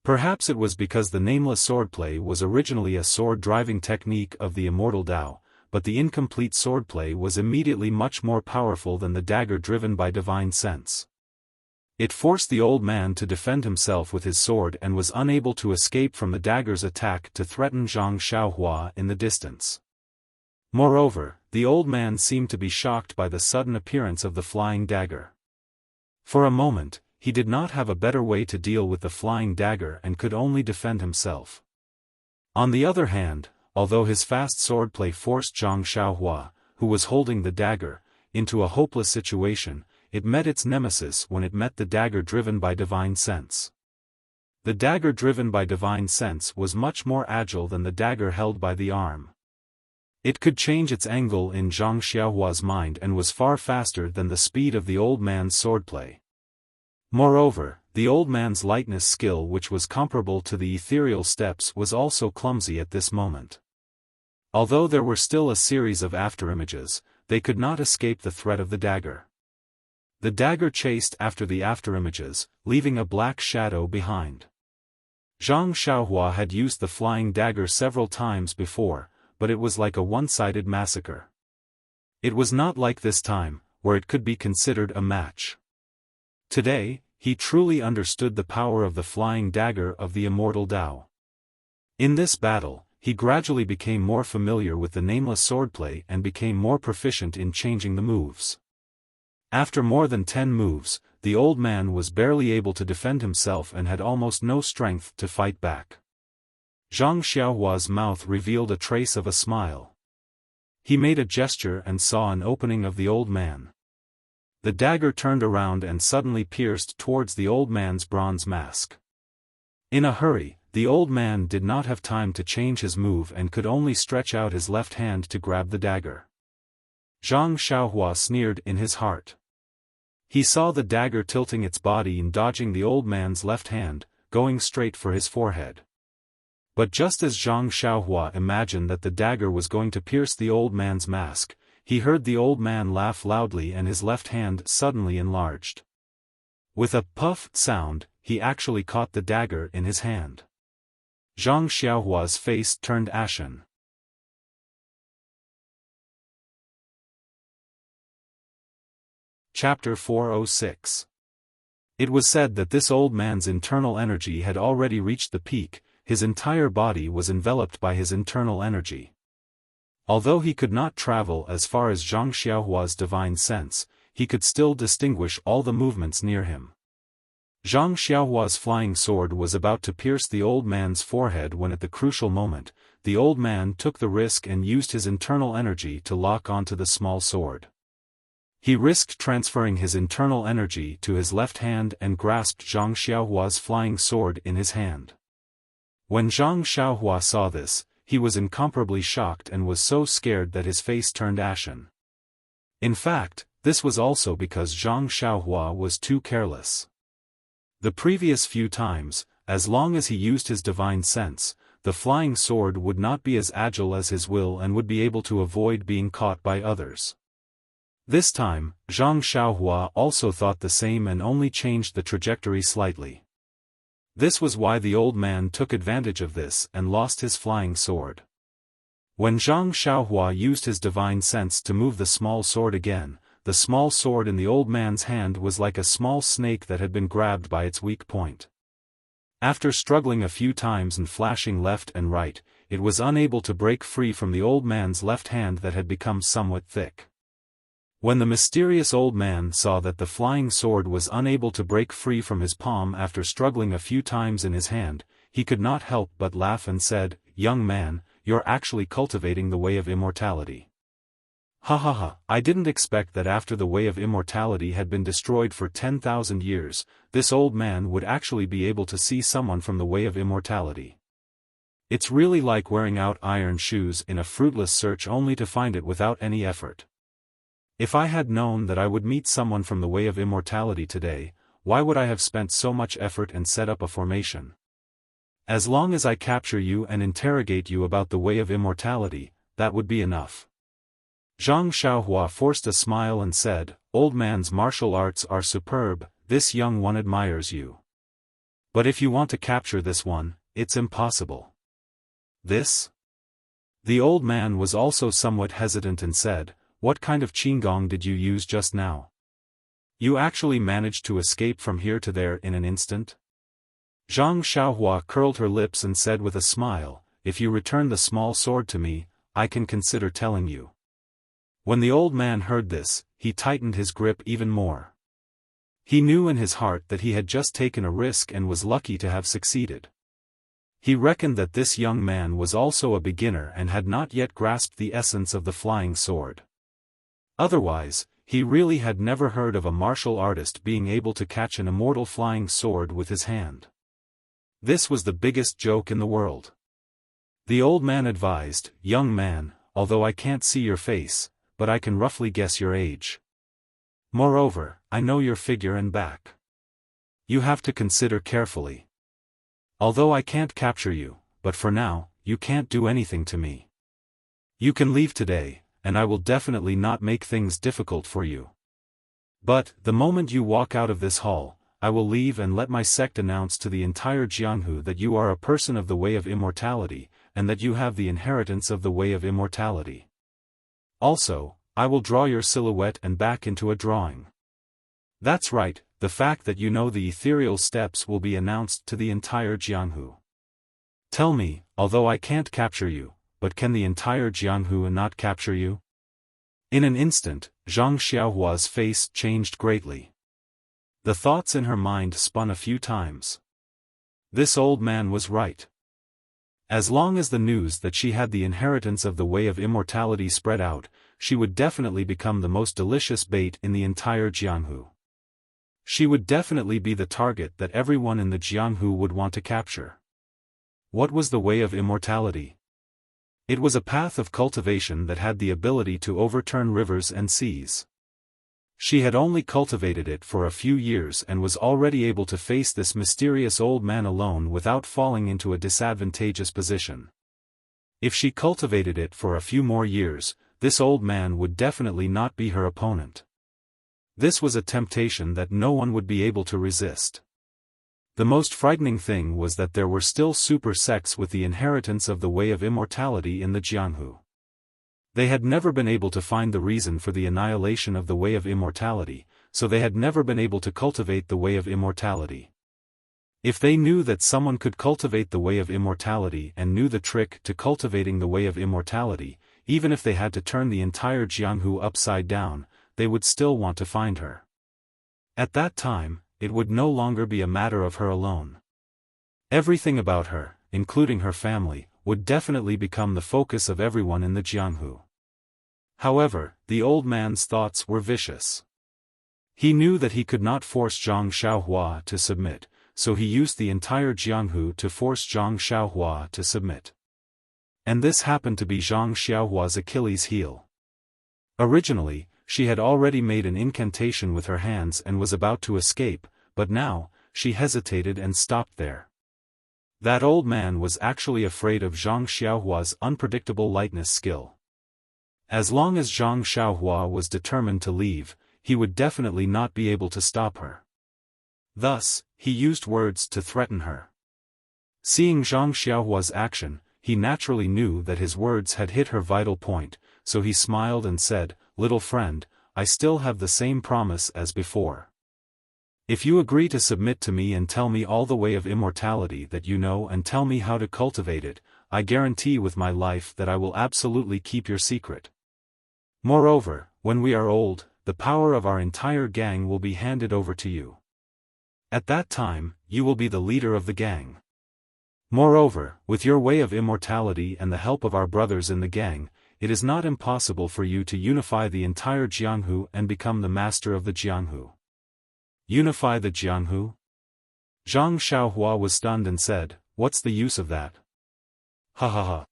Perhaps it was because the nameless swordplay was originally a sword-driving technique of the immortal Tao, but the incomplete swordplay was immediately much more powerful than the dagger driven by divine sense. It forced the old man to defend himself with his sword and was unable to escape from the dagger's attack to threaten Zhang Xiaohua in the distance. Moreover, the old man seemed to be shocked by the sudden appearance of the flying dagger. For a moment, he did not have a better way to deal with the flying dagger and could only defend himself. On the other hand, although his fast swordplay forced Zhang Xiaohua, who was holding the dagger, into a hopeless situation, it met its nemesis when it met the dagger driven by divine sense. The dagger driven by divine sense was much more agile than the dagger held by the arm. It could change its angle in Zhang Xiaohua's mind and was far faster than the speed of the old man's swordplay. Moreover, the old man's lightness skill, which was comparable to the ethereal steps, was also clumsy at this moment. Although there were still a series of afterimages, they could not escape the threat of the dagger. The dagger chased after the afterimages, leaving a black shadow behind. Zhang Xiaohua had used the flying dagger several times before, but it was like a one-sided massacre. It was not like this time, where it could be considered a match. Today, he truly understood the power of the flying dagger of the immortal Tao. In this battle, he gradually became more familiar with the nameless swordplay and became more proficient in changing the moves. After more than 10 moves, the old man was barely able to defend himself and had almost no strength to fight back. Zhang Xiaohua's mouth revealed a trace of a smile. He made a gesture and saw an opening of the old man. The dagger turned around and suddenly pierced towards the old man's bronze mask. In a hurry, the old man did not have time to change his move and could only stretch out his left hand to grab the dagger. Zhang Xiaohua sneered in his heart. He saw the dagger tilting its body and dodging the old man's left hand, going straight for his forehead. But just as Zhang Xiaohua imagined that the dagger was going to pierce the old man's mask, he heard the old man laugh loudly and his left hand suddenly enlarged. With a puff sound, he actually caught the dagger in his hand. Zhang Xiaohua's face turned ashen. Chapter 406. It was said that this old man's internal energy had already reached the peak, his entire body was enveloped by his internal energy. Although he could not travel as far as Zhang Xiaohua's divine sense, he could still distinguish all the movements near him. Zhang Xiaohua's flying sword was about to pierce the old man's forehead when at the crucial moment, the old man took the risk and used his internal energy to lock onto the small sword. He risked transferring his internal energy to his left hand and grasped Zhang Xiaohua's flying sword in his hand. When Zhang Xiaohua saw this, he was incomparably shocked and was so scared that his face turned ashen. In fact, this was also because Zhang Xiaohua was too careless. The previous few times, as long as he used his divine sense, the flying sword would not be as agile as his will and would be able to avoid being caught by others. This time, Zhang Xiaohua also thought the same and only changed the trajectory slightly. This was why the old man took advantage of this and lost his flying sword. When Zhang Xiaohua used his divine sense to move the small sword again, the small sword in the old man's hand was like a small snake that had been grabbed by its weak point. After struggling a few times and flashing left and right, it was unable to break free from the old man's left hand that had become somewhat thick. When the mysterious old man saw that the flying sword was unable to break free from his palm after struggling a few times in his hand, he could not help but laugh and said, "Young man, you're actually cultivating the way of immortality." Ha ha ha, I didn't expect that after the way of immortality had been destroyed for 10,000 years, this old man would actually be able to see someone from the way of immortality. It's really like wearing out iron shoes in a fruitless search only to find it without any effort. If I had known that I would meet someone from the way of immortality today, why would I have spent so much effort and set up a formation? As long as I capture you and interrogate you about the way of immortality, that would be enough. Zhang Xiaohua forced a smile and said, "Old man's martial arts are superb, this young one admires you. But if you want to capture this one, it's impossible." This? The old man was also somewhat hesitant and said, "What kind of qigong did you use just now? You actually managed to escape from here to there in an instant?" Zhang Xiaohua curled her lips and said with a smile, "If you return the small sword to me, I can consider telling you." When the old man heard this, he tightened his grip even more. He knew in his heart that he had just taken a risk and was lucky to have succeeded. He reckoned that this young man was also a beginner and had not yet grasped the essence of the flying sword. Otherwise, he really had never heard of a martial artist being able to catch an immortal flying sword with his hand. This was the biggest joke in the world. The old man advised, "Young man, although I can't see your face, but I can roughly guess your age. Moreover, I know your figure and back. You have to consider carefully. Although I can't capture you, but for now, you can't do anything to me. You can leave today, and I will definitely not make things difficult for you. But, the moment you walk out of this hall, I will leave and let my sect announce to the entire Jianghu that you are a person of the way of immortality, and that you have the inheritance of the way of immortality. Also, I will draw your silhouette and back into a drawing. That's right, the fact that you know the ethereal steps will be announced to the entire Jianghu. Tell me, although I can't capture you, but can the entire Jianghu not capture you?" In an instant, Zhang Xiaohua's face changed greatly. The thoughts in her mind spun a few times. This old man was right. As long as the news that she had the inheritance of the way of immortality spread out, she would definitely become the most delicious bait in the entire Jianghu. She would definitely be the target that everyone in the Jianghu would want to capture. What was the way of immortality? It was a path of cultivation that had the ability to overturn rivers and seas. She had only cultivated it for a few years and was already able to face this mysterious old man alone without falling into a disadvantageous position. If she cultivated it for a few more years, this old man would definitely not be her opponent. This was a temptation that no one would be able to resist. The most frightening thing was that there were still super sects with the inheritance of the way of immortality in the Jianghu. They had never been able to find the reason for the annihilation of the way of immortality, so they had never been able to cultivate the way of immortality. If they knew that someone could cultivate the way of immortality and knew the trick to cultivating the way of immortality, even if they had to turn the entire Jianghu upside down, they would still want to find her. At that time, it would no longer be a matter of her alone. Everything about her, including her family, would definitely become the focus of everyone in the Jianghu. However, the old man's thoughts were vicious. He knew that he could not force Zhang Xiaohua to submit, so he used the entire Jianghu to force Zhang Xiaohua to submit. And this happened to be Zhang Xiaohua's Achilles heel. Originally, she had already made an incantation with her hands and was about to escape, but now, she hesitated and stopped there. That old man was actually afraid of Zhang Xiaohua's unpredictable lightness skill. As long as Zhang Xiaohua was determined to leave, he would definitely not be able to stop her. Thus, he used words to threaten her. Seeing Zhang Xiaohua's action, he naturally knew that his words had hit her vital point, so he smiled and said, "Little friend, I still have the same promise as before. If you agree to submit to me and tell me all the way of immortality that you know and tell me how to cultivate it, I guarantee with my life that I will absolutely keep your secret. Moreover, when we are old, the power of our entire gang will be handed over to you. At that time, you will be the leader of the gang. Moreover, with your way of immortality and the help of our brothers in the gang, it is not impossible for you to unify the entire Jianghu and become the master of the Jianghu." Unify the Jianghu? Zhang Xiaohua was stunned and said, "What's the use of that?" Ha ha ha.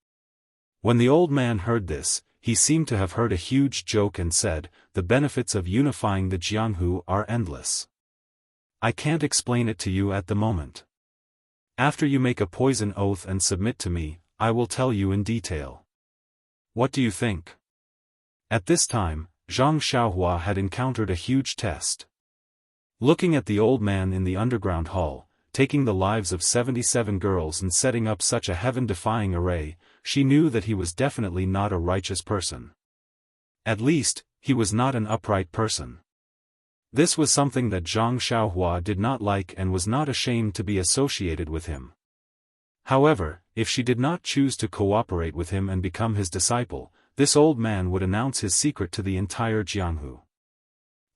When the old man heard this, he seemed to have heard a huge joke and said, "The benefits of unifying the Jianghu are endless. I can't explain it to you at the moment. After you make a poison oath and submit to me, I will tell you in detail. What do you think?" At this time, Zhang Xiaohua had encountered a huge test. Looking at the old man in the underground hall, taking the lives of 77 girls and setting up such a heaven-defying array, she knew that he was definitely not a righteous person. At least, he was not an upright person. This was something that Zhang Xiaohua did not like and was not ashamed to be associated with him. However, if she did not choose to cooperate with him and become his disciple, this old man would announce his secret to the entire Jianghu.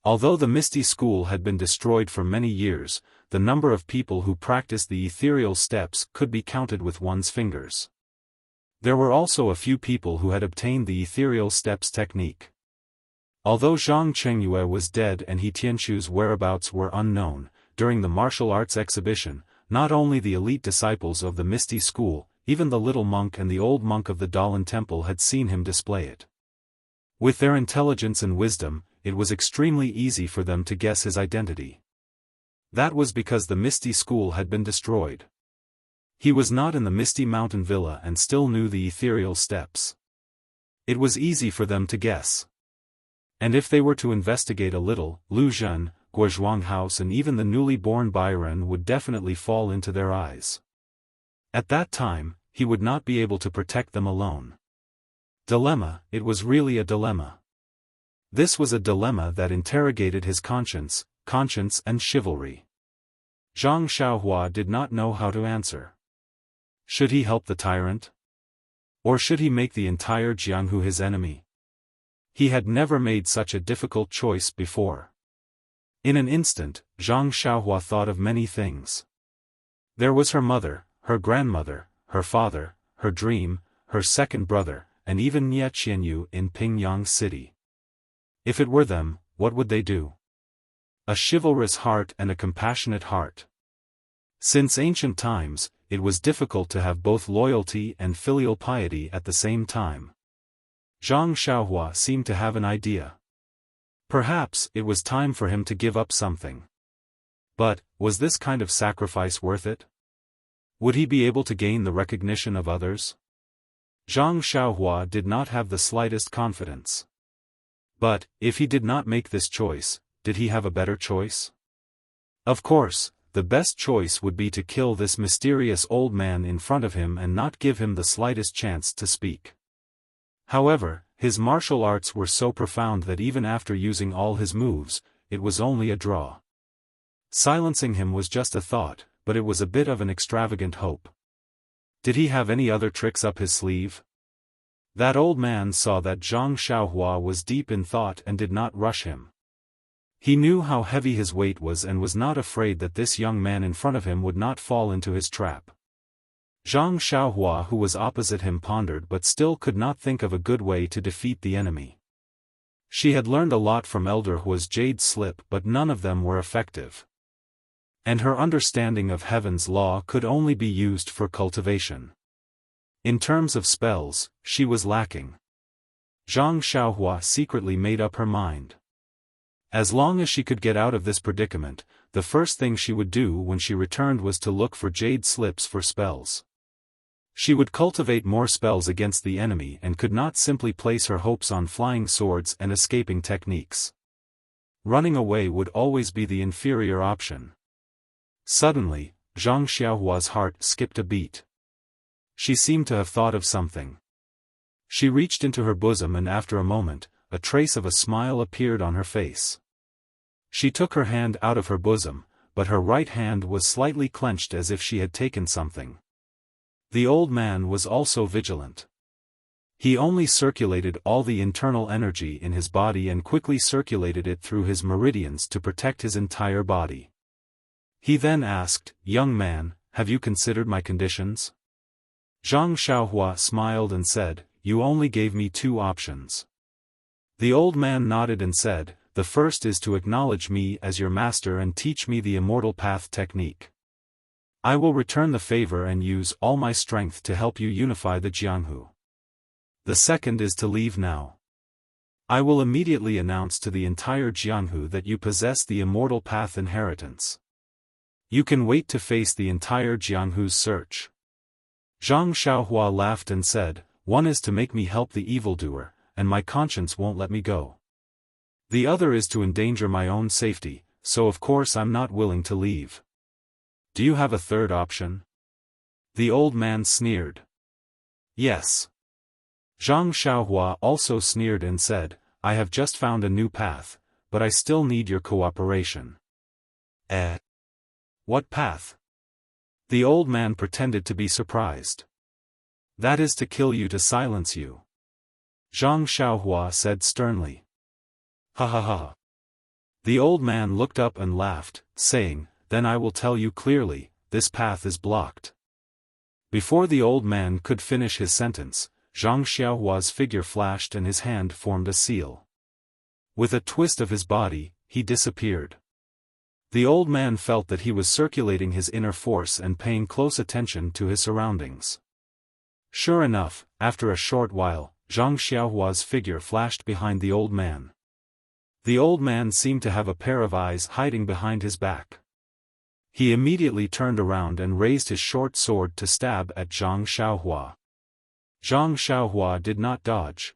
Although the Misty School had been destroyed for many years, the number of people who practiced the ethereal steps could be counted with one's fingers. There were also a few people who had obtained the ethereal steps technique. Although Zhang Chengyue was dead and He Tianchu's whereabouts were unknown, during the martial arts exhibition, not only the elite disciples of the Misty School, even the little monk and the old monk of the Dalan Temple had seen him display it. With their intelligence and wisdom, it was extremely easy for them to guess his identity. That was because the Misty School had been destroyed. He was not in the Misty Mountain Villa and still knew the ethereal steps. It was easy for them to guess. And if they were to investigate a little, Lu Zhen, Guozhuang House and even the newly born Byron would definitely fall into their eyes. At that time, he would not be able to protect them alone. Dilemma, it was really a dilemma. This was a dilemma that interrogated his conscience and chivalry. Zhang Xiaohua did not know how to answer. Should he help the tyrant? Or should he make the entire Jianghu his enemy? He had never made such a difficult choice before. In an instant, Zhang Xiaohua thought of many things. There was her mother, her grandmother, her father, her dream, her second brother, and even Nie Qianyu in Pingyang City. If it were them, what would they do? A chivalrous heart and a compassionate heart. Since ancient times, it was difficult to have both loyalty and filial piety at the same time. Zhang Xiaohua seemed to have an idea. Perhaps it was time for him to give up something. But, was this kind of sacrifice worth it? Would he be able to gain the recognition of others? Zhang Xiaohua did not have the slightest confidence. But, if he did not make this choice, did he have a better choice? Of course, the best choice would be to kill this mysterious old man in front of him and not give him the slightest chance to speak. However, his martial arts were so profound that even after using all his moves, it was only a draw. Silencing him was just a thought, but it was a bit of an extravagant hope. Did he have any other tricks up his sleeve? That old man saw that Zhang Xiaohua was deep in thought and did not rush him. He knew how heavy his weight was and was not afraid that this young man in front of him would not fall into his trap. Zhang Xiaohua, who was opposite him, pondered but still could not think of a good way to defeat the enemy. She had learned a lot from Elder Hua's jade slip, but none of them were effective. And her understanding of heaven's law could only be used for cultivation. In terms of spells, she was lacking. Zhang Xiaohua secretly made up her mind. As long as she could get out of this predicament, the first thing she would do when she returned was to look for jade slips for spells. She would cultivate more spells against the enemy and could not simply place her hopes on flying swords and escaping techniques. Running away would always be the inferior option. Suddenly, Zhang Xiaohua's heart skipped a beat. She seemed to have thought of something. She reached into her bosom and after a moment, a trace of a smile appeared on her face. She took her hand out of her bosom, but her right hand was slightly clenched as if she had taken something. The old man was also vigilant. He only circulated all the internal energy in his body and quickly circulated it through his meridians to protect his entire body. He then asked, "Young man, have you considered my conditions?" Zhang Xiaohua smiled and said, "You only gave me two options." The old man nodded and said, "The first is to acknowledge me as your master and teach me the immortal path technique. I will return the favor and use all my strength to help you unify the Jianghu. The second is to leave now. I will immediately announce to the entire Jianghu that you possess the immortal path inheritance. You can wait to face the entire Jianghu's search." Zhang Xiaohua laughed and said, "One is to make me help the evildoer, and my conscience won't let me go. The other is to endanger my own safety, so of course I'm not willing to leave. Do you have a third option?" The old man sneered. "Yes." Zhang Xiaohua also sneered and said, "I have just found a new path, but I still need your cooperation." What path?" The old man pretended to be surprised. "That is to kill you to silence you," Zhang Xiaohua said sternly. "Ha ha ha." The old man looked up and laughed, saying, "Then I will tell you clearly, this path is blocked." Before the old man could finish his sentence, Zhang Xiaohua's figure flashed and his hand formed a seal. With a twist of his body, he disappeared. The old man felt that he was circulating his inner force and paying close attention to his surroundings. Sure enough, after a short while, Zhang Xiaohua's figure flashed behind the old man. The old man seemed to have a pair of eyes hiding behind his back. He immediately turned around and raised his short sword to stab at Zhang Xiaohua. Zhang Xiaohua did not dodge.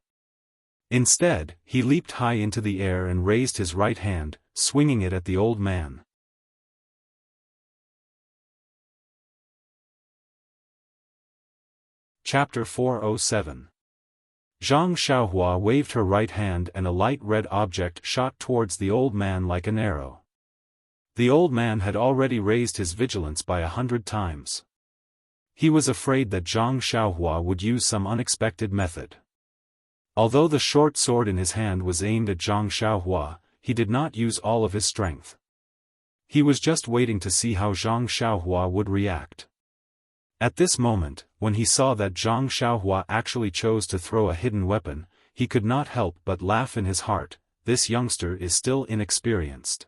Instead, he leaped high into the air and raised his right hand, swinging it at the old man. Chapter 407. Zhang Xiaohua waved her right hand and a light red object shot towards the old man like an arrow. The old man had already raised his vigilance by 100 times. He was afraid that Zhang Xiaohua would use some unexpected method. Although the short sword in his hand was aimed at Zhang Xiaohua, he did not use all of his strength. He was just waiting to see how Zhang Xiaohua would react. At this moment, when he saw that Zhang Xiaohua actually chose to throw a hidden weapon, he could not help but laugh in his heart. This youngster is still inexperienced.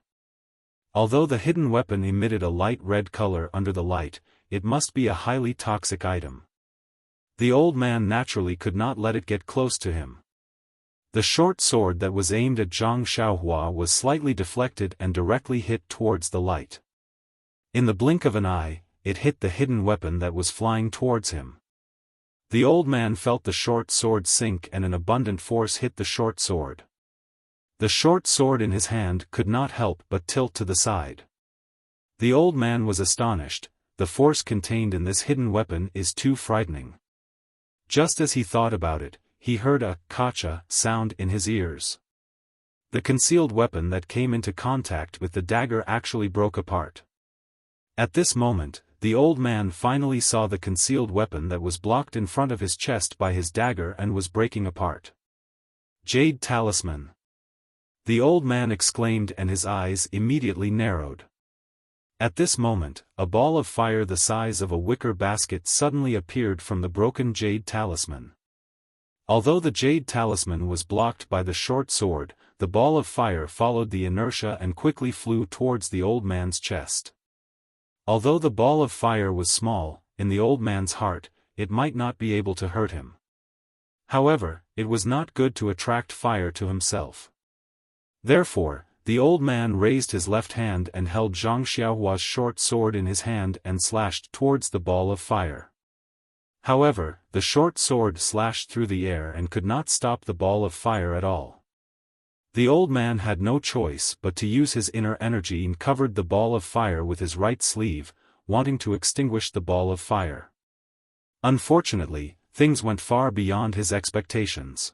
Although the hidden weapon emitted a light red color under the light, it must be a highly toxic item. The old man naturally could not let it get close to him. The short sword that was aimed at Zhang Xiaohua was slightly deflected and directly hit towards the light. In the blink of an eye, it hit the hidden weapon that was flying towards him. The old man felt the short sword sink and an abundant force hit the short sword. The short sword in his hand could not help but tilt to the side. The old man was astonished. The force contained in this hidden weapon is too frightening. Just as he thought about it, he heard a "kacha" sound in his ears. The concealed weapon that came into contact with the dagger actually broke apart. At this moment, the old man finally saw the concealed weapon that was blocked in front of his chest by his dagger and was breaking apart. Jade talisman! The old man exclaimed and his eyes immediately narrowed. At this moment, a ball of fire the size of a wicker basket suddenly appeared from the broken jade talisman. Although the jade talisman was blocked by the short sword, the ball of fire followed the inertia and quickly flew towards the old man's chest. Although the ball of fire was small, in the old man's heart, it might not be able to hurt him. However, it was not good to attract fire to himself. Therefore, the old man raised his left hand and held Zhang Xiaohua's short sword in his hand and slashed towards the ball of fire. However, the short sword slashed through the air and could not stop the ball of fire at all. The old man had no choice but to use his inner energy and covered the ball of fire with his right sleeve, wanting to extinguish the ball of fire. Unfortunately, things went far beyond his expectations.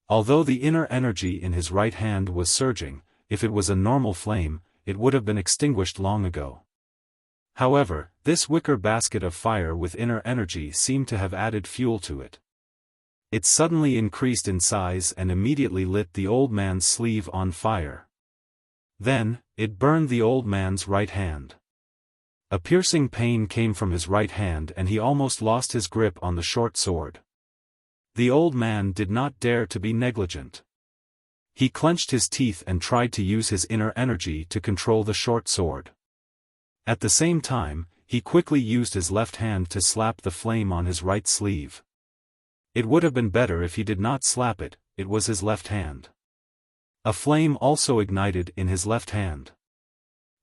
Although the inner energy in his right hand was surging, if it was a normal flame, it would have been extinguished long ago. However, this wicker basket of fire with inner energy seemed to have added fuel to it. It suddenly increased in size and immediately lit the old man's sleeve on fire. Then, it burned the old man's right hand. A piercing pain came from his right hand and he almost lost his grip on the short sword. The old man did not dare to be negligent. He clenched his teeth and tried to use his inner energy to control the short sword. At the same time, he quickly used his left hand to slap the flame on his right sleeve. It would have been better if he did not slap it, it was his left hand. A flame also ignited in his left hand.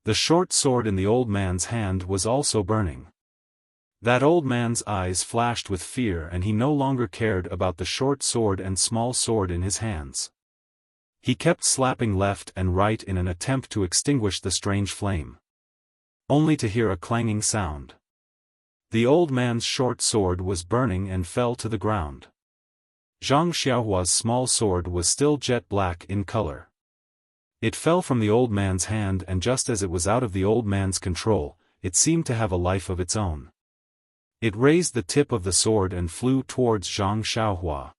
The short sword in the old man's hand was also burning. That old man's eyes flashed with fear and he no longer cared about the short sword and small sword in his hands. He kept slapping left and right in an attempt to extinguish the strange flame. Only to hear a clanging sound. The old man's short sword was burning and fell to the ground. Zhang Xiaohua's small sword was still jet black in color. It fell from the old man's hand and just as it was out of the old man's control, it seemed to have a life of its own. It raised the tip of the sword and flew towards Zhang Xiaohua.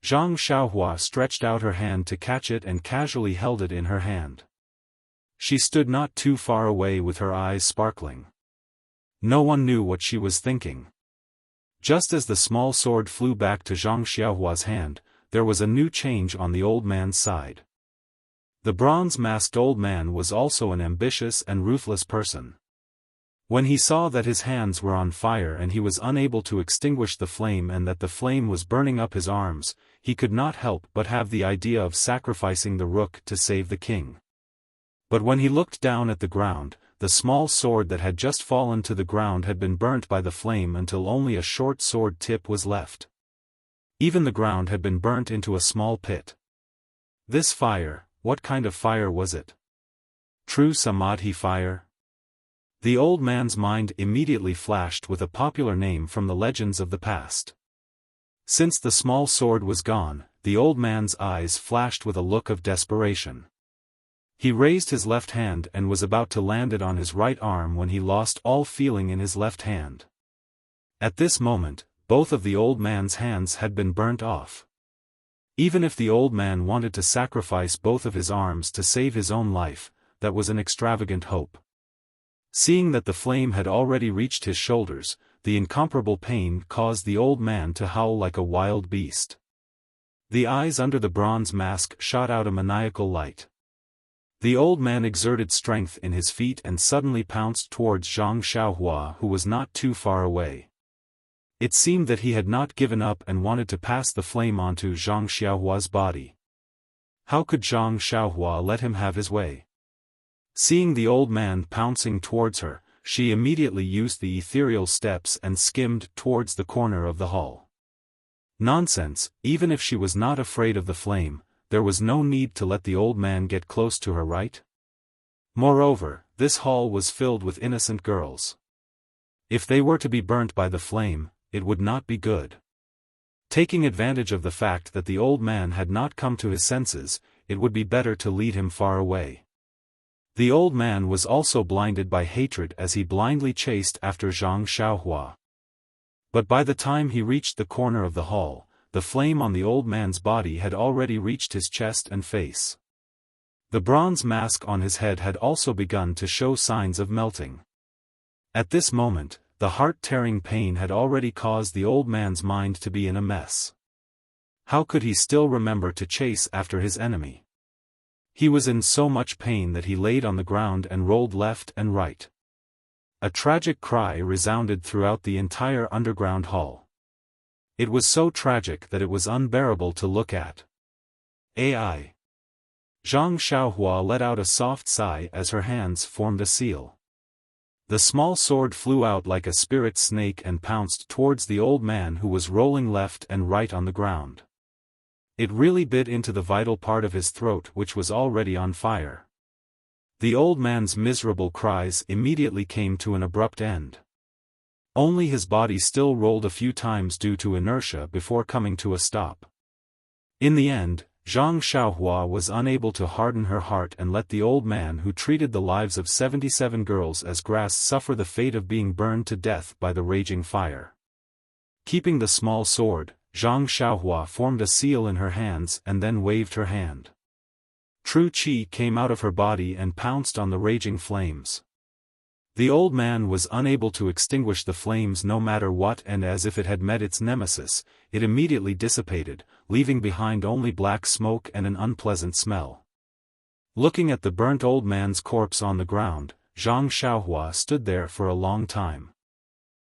Zhang Xiaohua stretched out her hand to catch it and casually held it in her hand. She stood not too far away with her eyes sparkling. No one knew what she was thinking. Just as the small sword flew back to Zhang Xiaohua's hand, there was a new change on the old man's side. The bronze-masked old man was also an ambitious and ruthless person. When he saw that his hands were on fire and he was unable to extinguish the flame and that the flame was burning up his arms, he could not help but have the idea of sacrificing the rook to save the king. But when he looked down at the ground, the small sword that had just fallen to the ground had been burnt by the flame until only a short sword tip was left. Even the ground had been burnt into a small pit. This fire, what kind of fire was it? True Samadhi fire? The old man's mind immediately flashed with a popular name from the legends of the past. Since the small sword was gone, the old man's eyes flashed with a look of desperation. He raised his left hand and was about to land it on his right arm when he lost all feeling in his left hand. At this moment, both of the old man's hands had been burnt off. Even if the old man wanted to sacrifice both of his arms to save his own life, that was an extravagant hope. Seeing that the flame had already reached his shoulders, the incomparable pain caused the old man to howl like a wild beast. The eyes under the bronze mask shot out a maniacal light. The old man exerted strength in his feet and suddenly pounced towards Zhang Xiaohua who was not too far away. It seemed that he had not given up and wanted to pass the flame onto Zhang Xiaohua's body. How could Zhang Xiaohua let him have his way? Seeing the old man pouncing towards her, she immediately used the ethereal steps and skimmed towards the corner of the hall. Nonsense, even if she was not afraid of the flame, there was no need to let the old man get close to her, right? Moreover, this hall was filled with innocent girls. If they were to be burnt by the flame, it would not be good. Taking advantage of the fact that the old man had not come to his senses, it would be better to lead him far away. The old man was also blinded by hatred as he blindly chased after Zhang Xiaohua. But by the time he reached the corner of the hall, the flame on the old man's body had already reached his chest and face. The bronze mask on his head had also begun to show signs of melting. At this moment, the heart-tearing pain had already caused the old man's mind to be in a mess. How could he still remember to chase after his enemy? He was in so much pain that he laid on the ground and rolled left and right. A tragic cry resounded throughout the entire underground hall. It was so tragic that it was unbearable to look at. Ai. Zhang Xiaohua let out a soft sigh as her hands formed a seal. The small sword flew out like a spirit snake and pounced towards the old man who was rolling left and right on the ground. It really bit into the vital part of his throat, which was already on fire. The old man's miserable cries immediately came to an abrupt end. Only his body still rolled a few times due to inertia before coming to a stop. In the end, Zhang Xiaohua was unable to harden her heart and let the old man who treated the lives of 77 girls as grass suffer the fate of being burned to death by the raging fire. Keeping the small sword, Zhang Xiaohua formed a seal in her hands and then waved her hand. True Qi came out of her body and pounced on the raging flames. The old man was unable to extinguish the flames no matter what, and as if it had met its nemesis, it immediately dissipated, leaving behind only black smoke and an unpleasant smell. Looking at the burnt old man's corpse on the ground, Zhang Xiaohua stood there for a long time.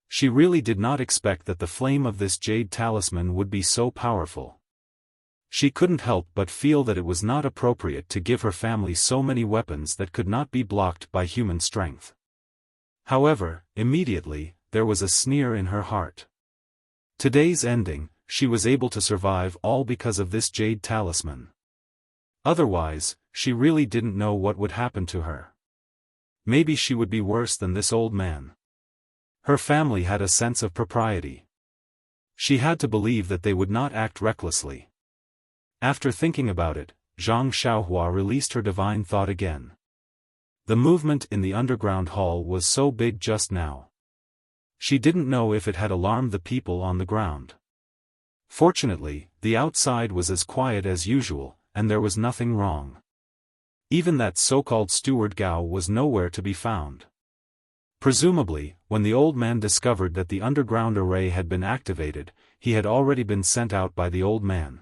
She really did not expect that the flame of this jade talisman would be so powerful. She couldn't help but feel that it was not appropriate to give her family so many weapons that could not be blocked by human strength. However, immediately, there was a sneer in her heart. Today's ending, she was able to survive all because of this jade talisman. Otherwise, she really didn't know what would happen to her. Maybe she would be worse than this old man. Her family had a sense of propriety. She had to believe that they would not act recklessly. After thinking about it, Zhang Xiaohua released her divine thought again. The movement in the underground hall was so big just now. She didn't know if it had alarmed the people on the ground. Fortunately, the outside was as quiet as usual, and there was nothing wrong. Even that so-called steward Gao was nowhere to be found. Presumably, when the old man discovered that the underground array had been activated, he had already been sent out by the old man.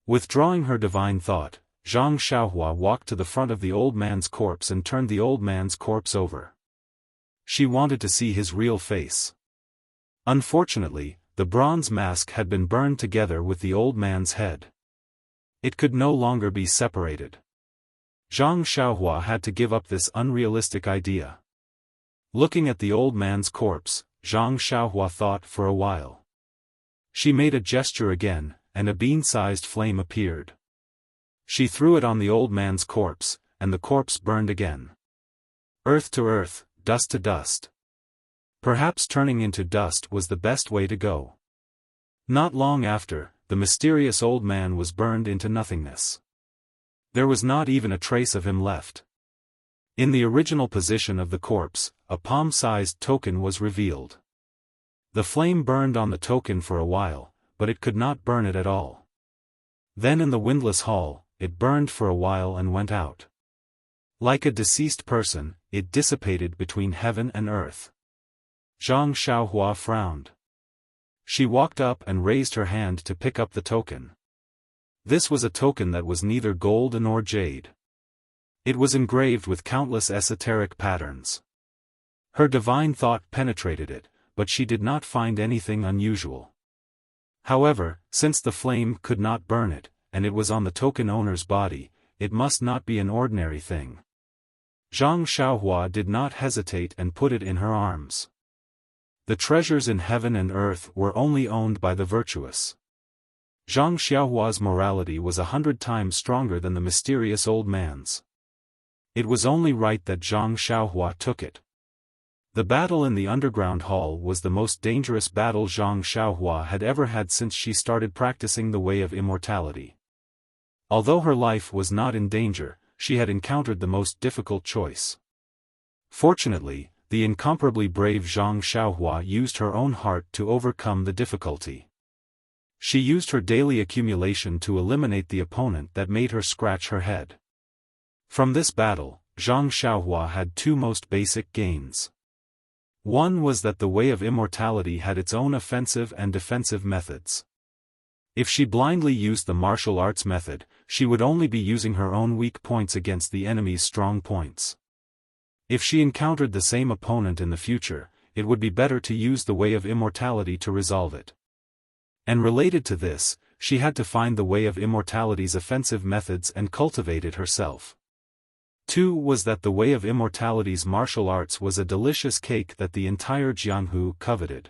Withdrawing her divine thought, Zhang Xiaohua walked to the front of the old man's corpse and turned the old man's corpse over. She wanted to see his real face. Unfortunately, the bronze mask had been burned together with the old man's head. It could no longer be separated. Zhang Xiaohua had to give up this unrealistic idea. Looking at the old man's corpse, Zhang Xiaohua thought for a while. She made a gesture again, and a bean-sized flame appeared. She threw it on the old man's corpse, and the corpse burned again. Earth to earth, dust to dust. Perhaps turning into dust was the best way to go. Not long after, the mysterious old man was burned into nothingness. There was not even a trace of him left. In the original position of the corpse, a palm-sized token was revealed. The flame burned on the token for a while, but it could not burn it at all. Then in the windless hall, it burned for a while and went out. Like a deceased person, it dissipated between heaven and earth. Zhang Xiaohua frowned. She walked up and raised her hand to pick up the token. This was a token that was neither gold nor jade. It was engraved with countless esoteric patterns. Her divine thought penetrated it, but she did not find anything unusual. However, since the flame could not burn it, and it was on the token owner's body, it must not be an ordinary thing. Zhang Xiaohua did not hesitate and put it in her arms. The treasures in heaven and earth were only owned by the virtuous. Zhang Xiaohua's morality was 100 times stronger than the mysterious old man's. It was only right that Zhang Xiaohua took it. The battle in the underground hall was the most dangerous battle Zhang Xiaohua had ever had since she started practicing the way of immortality. Although her life was not in danger, she had encountered the most difficult choice. Fortunately, the incomparably brave Zhang Xiaohua used her own heart to overcome the difficulty. She used her daily accumulation to eliminate the opponent that made her scratch her head. From this battle, Zhang Xiaohua had two most basic gains. One was that the way of immortality had its own offensive and defensive methods. If she blindly used the martial arts method, she would only be using her own weak points against the enemy's strong points. If she encountered the same opponent in the future, it would be better to use the way of immortality to resolve it. And related to this, she had to find the way of immortality's offensive methods and cultivate it herself. Two was that the way of immortality's martial arts was a delicious cake that the entire Jianghu coveted.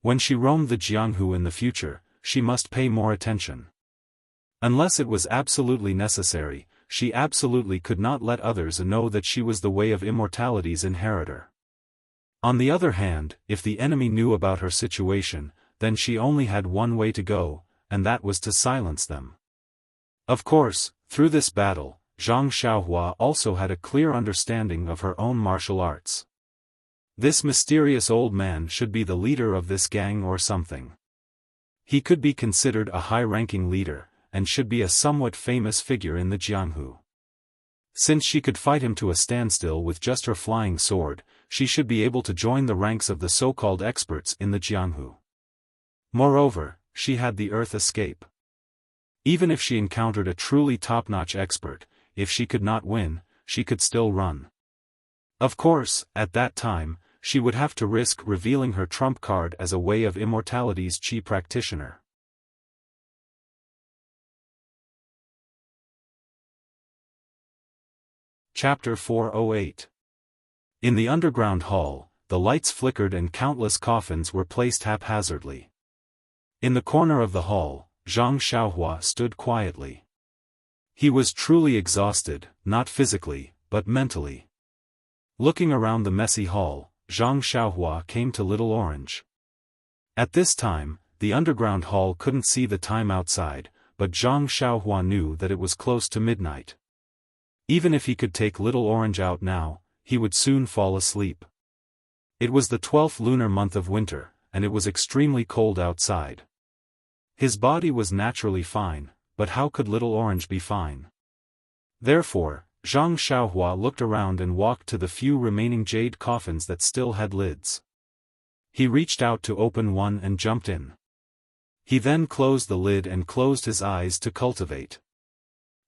When she roamed the Jianghu in the future, she must pay more attention. Unless it was absolutely necessary, she absolutely could not let others know that she was the way of immortality's inheritor. On the other hand, if the enemy knew about her situation, then she only had one way to go, and that was to silence them. Of course, through this battle, Zhang Xiaohua also had a clear understanding of her own martial arts. This mysterious old man should be the leader of this gang or something. He could be considered a high-ranking leader, and should be a somewhat famous figure in the Jianghu. Since she could fight him to a standstill with just her flying sword, she should be able to join the ranks of the so-called experts in the Jianghu. Moreover, she had the earth escape. Even if she encountered a truly top-notch expert, if she could not win, she could still run. Of course, at that time, she would have to risk revealing her trump card as a way of immortality's chi practitioner. Chapter 408. In the underground hall, the lights flickered and countless coffins were placed haphazardly. In the corner of the hall, Zhang Xiaohua stood quietly. He was truly exhausted, not physically, but mentally. Looking around the messy hall, Zhang Xiaohua came to Little Orange. At this time, the underground hall couldn't see the time outside, but Zhang Xiaohua knew that it was close to midnight. Even if he could take Little Orange out now, he would soon fall asleep. It was the 12th lunar month of winter, and it was extremely cold outside. His body was naturally fine, but how could Little Orange be fine? Therefore, Zhang Xiaohua looked around and walked to the few remaining jade coffins that still had lids. He reached out to open one and jumped in. He then closed the lid and closed his eyes to cultivate.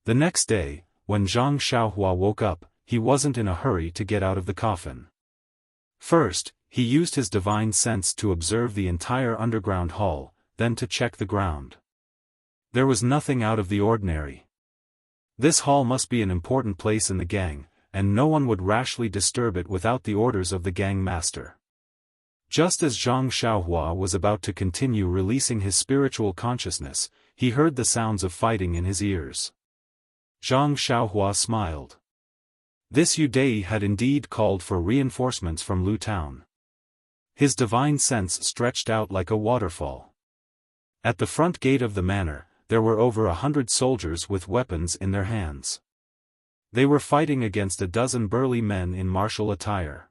The next day, when Zhang Xiaohua woke up, he wasn't in a hurry to get out of the coffin. First, he used his divine sense to observe the entire underground hall, then to check the ground. There was nothing out of the ordinary. This hall must be an important place in the gang, and no one would rashly disturb it without the orders of the gang master. Just as Zhang Xiaohua was about to continue releasing his spiritual consciousness, he heard the sounds of fighting in his ears. Zhang Xiaohua smiled. This Yudai had indeed called for reinforcements from Lu Town. His divine sense stretched out like a waterfall. At the front gate of the manor, there were over 100 soldiers with weapons in their hands. They were fighting against a dozen burly men in martial attire.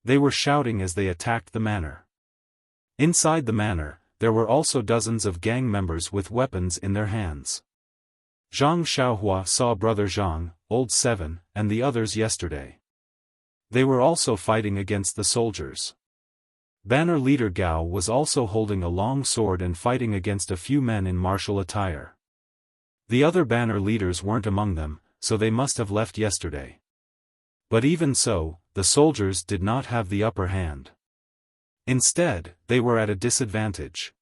They were shouting as they attacked the manor. Inside the manor, there were also dozens of gang members with weapons in their hands. Zhang Xiaohua saw Brother Zhang, Old Seven, and the others yesterday. They were also fighting against the soldiers. Banner leader Gao was also holding a long sword and fighting against a few men in martial attire. The other banner leaders weren't among them, so they must have left yesterday. But even so, the soldiers did not have the upper hand. Instead, they were at a disadvantage.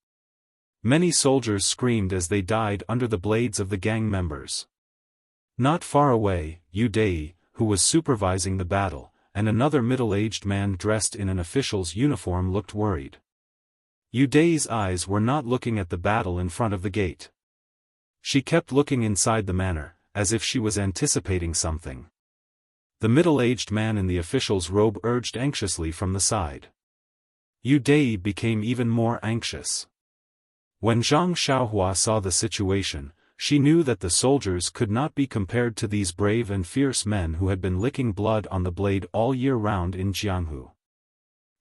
Many soldiers screamed as they died under the blades of the gang members. Not far away, Yudai, who was supervising the battle, and another middle-aged man dressed in an official's uniform looked worried. Yu Dai's eyes were not looking at the battle in front of the gate. She kept looking inside the manor, as if she was anticipating something. The middle-aged man in the official's robe urged anxiously from the side. Yu Dai became even more anxious. When Zhang Xiaohua saw the situation, she knew that the soldiers could not be compared to these brave and fierce men who had been licking blood on the blade all year round in Jianghu.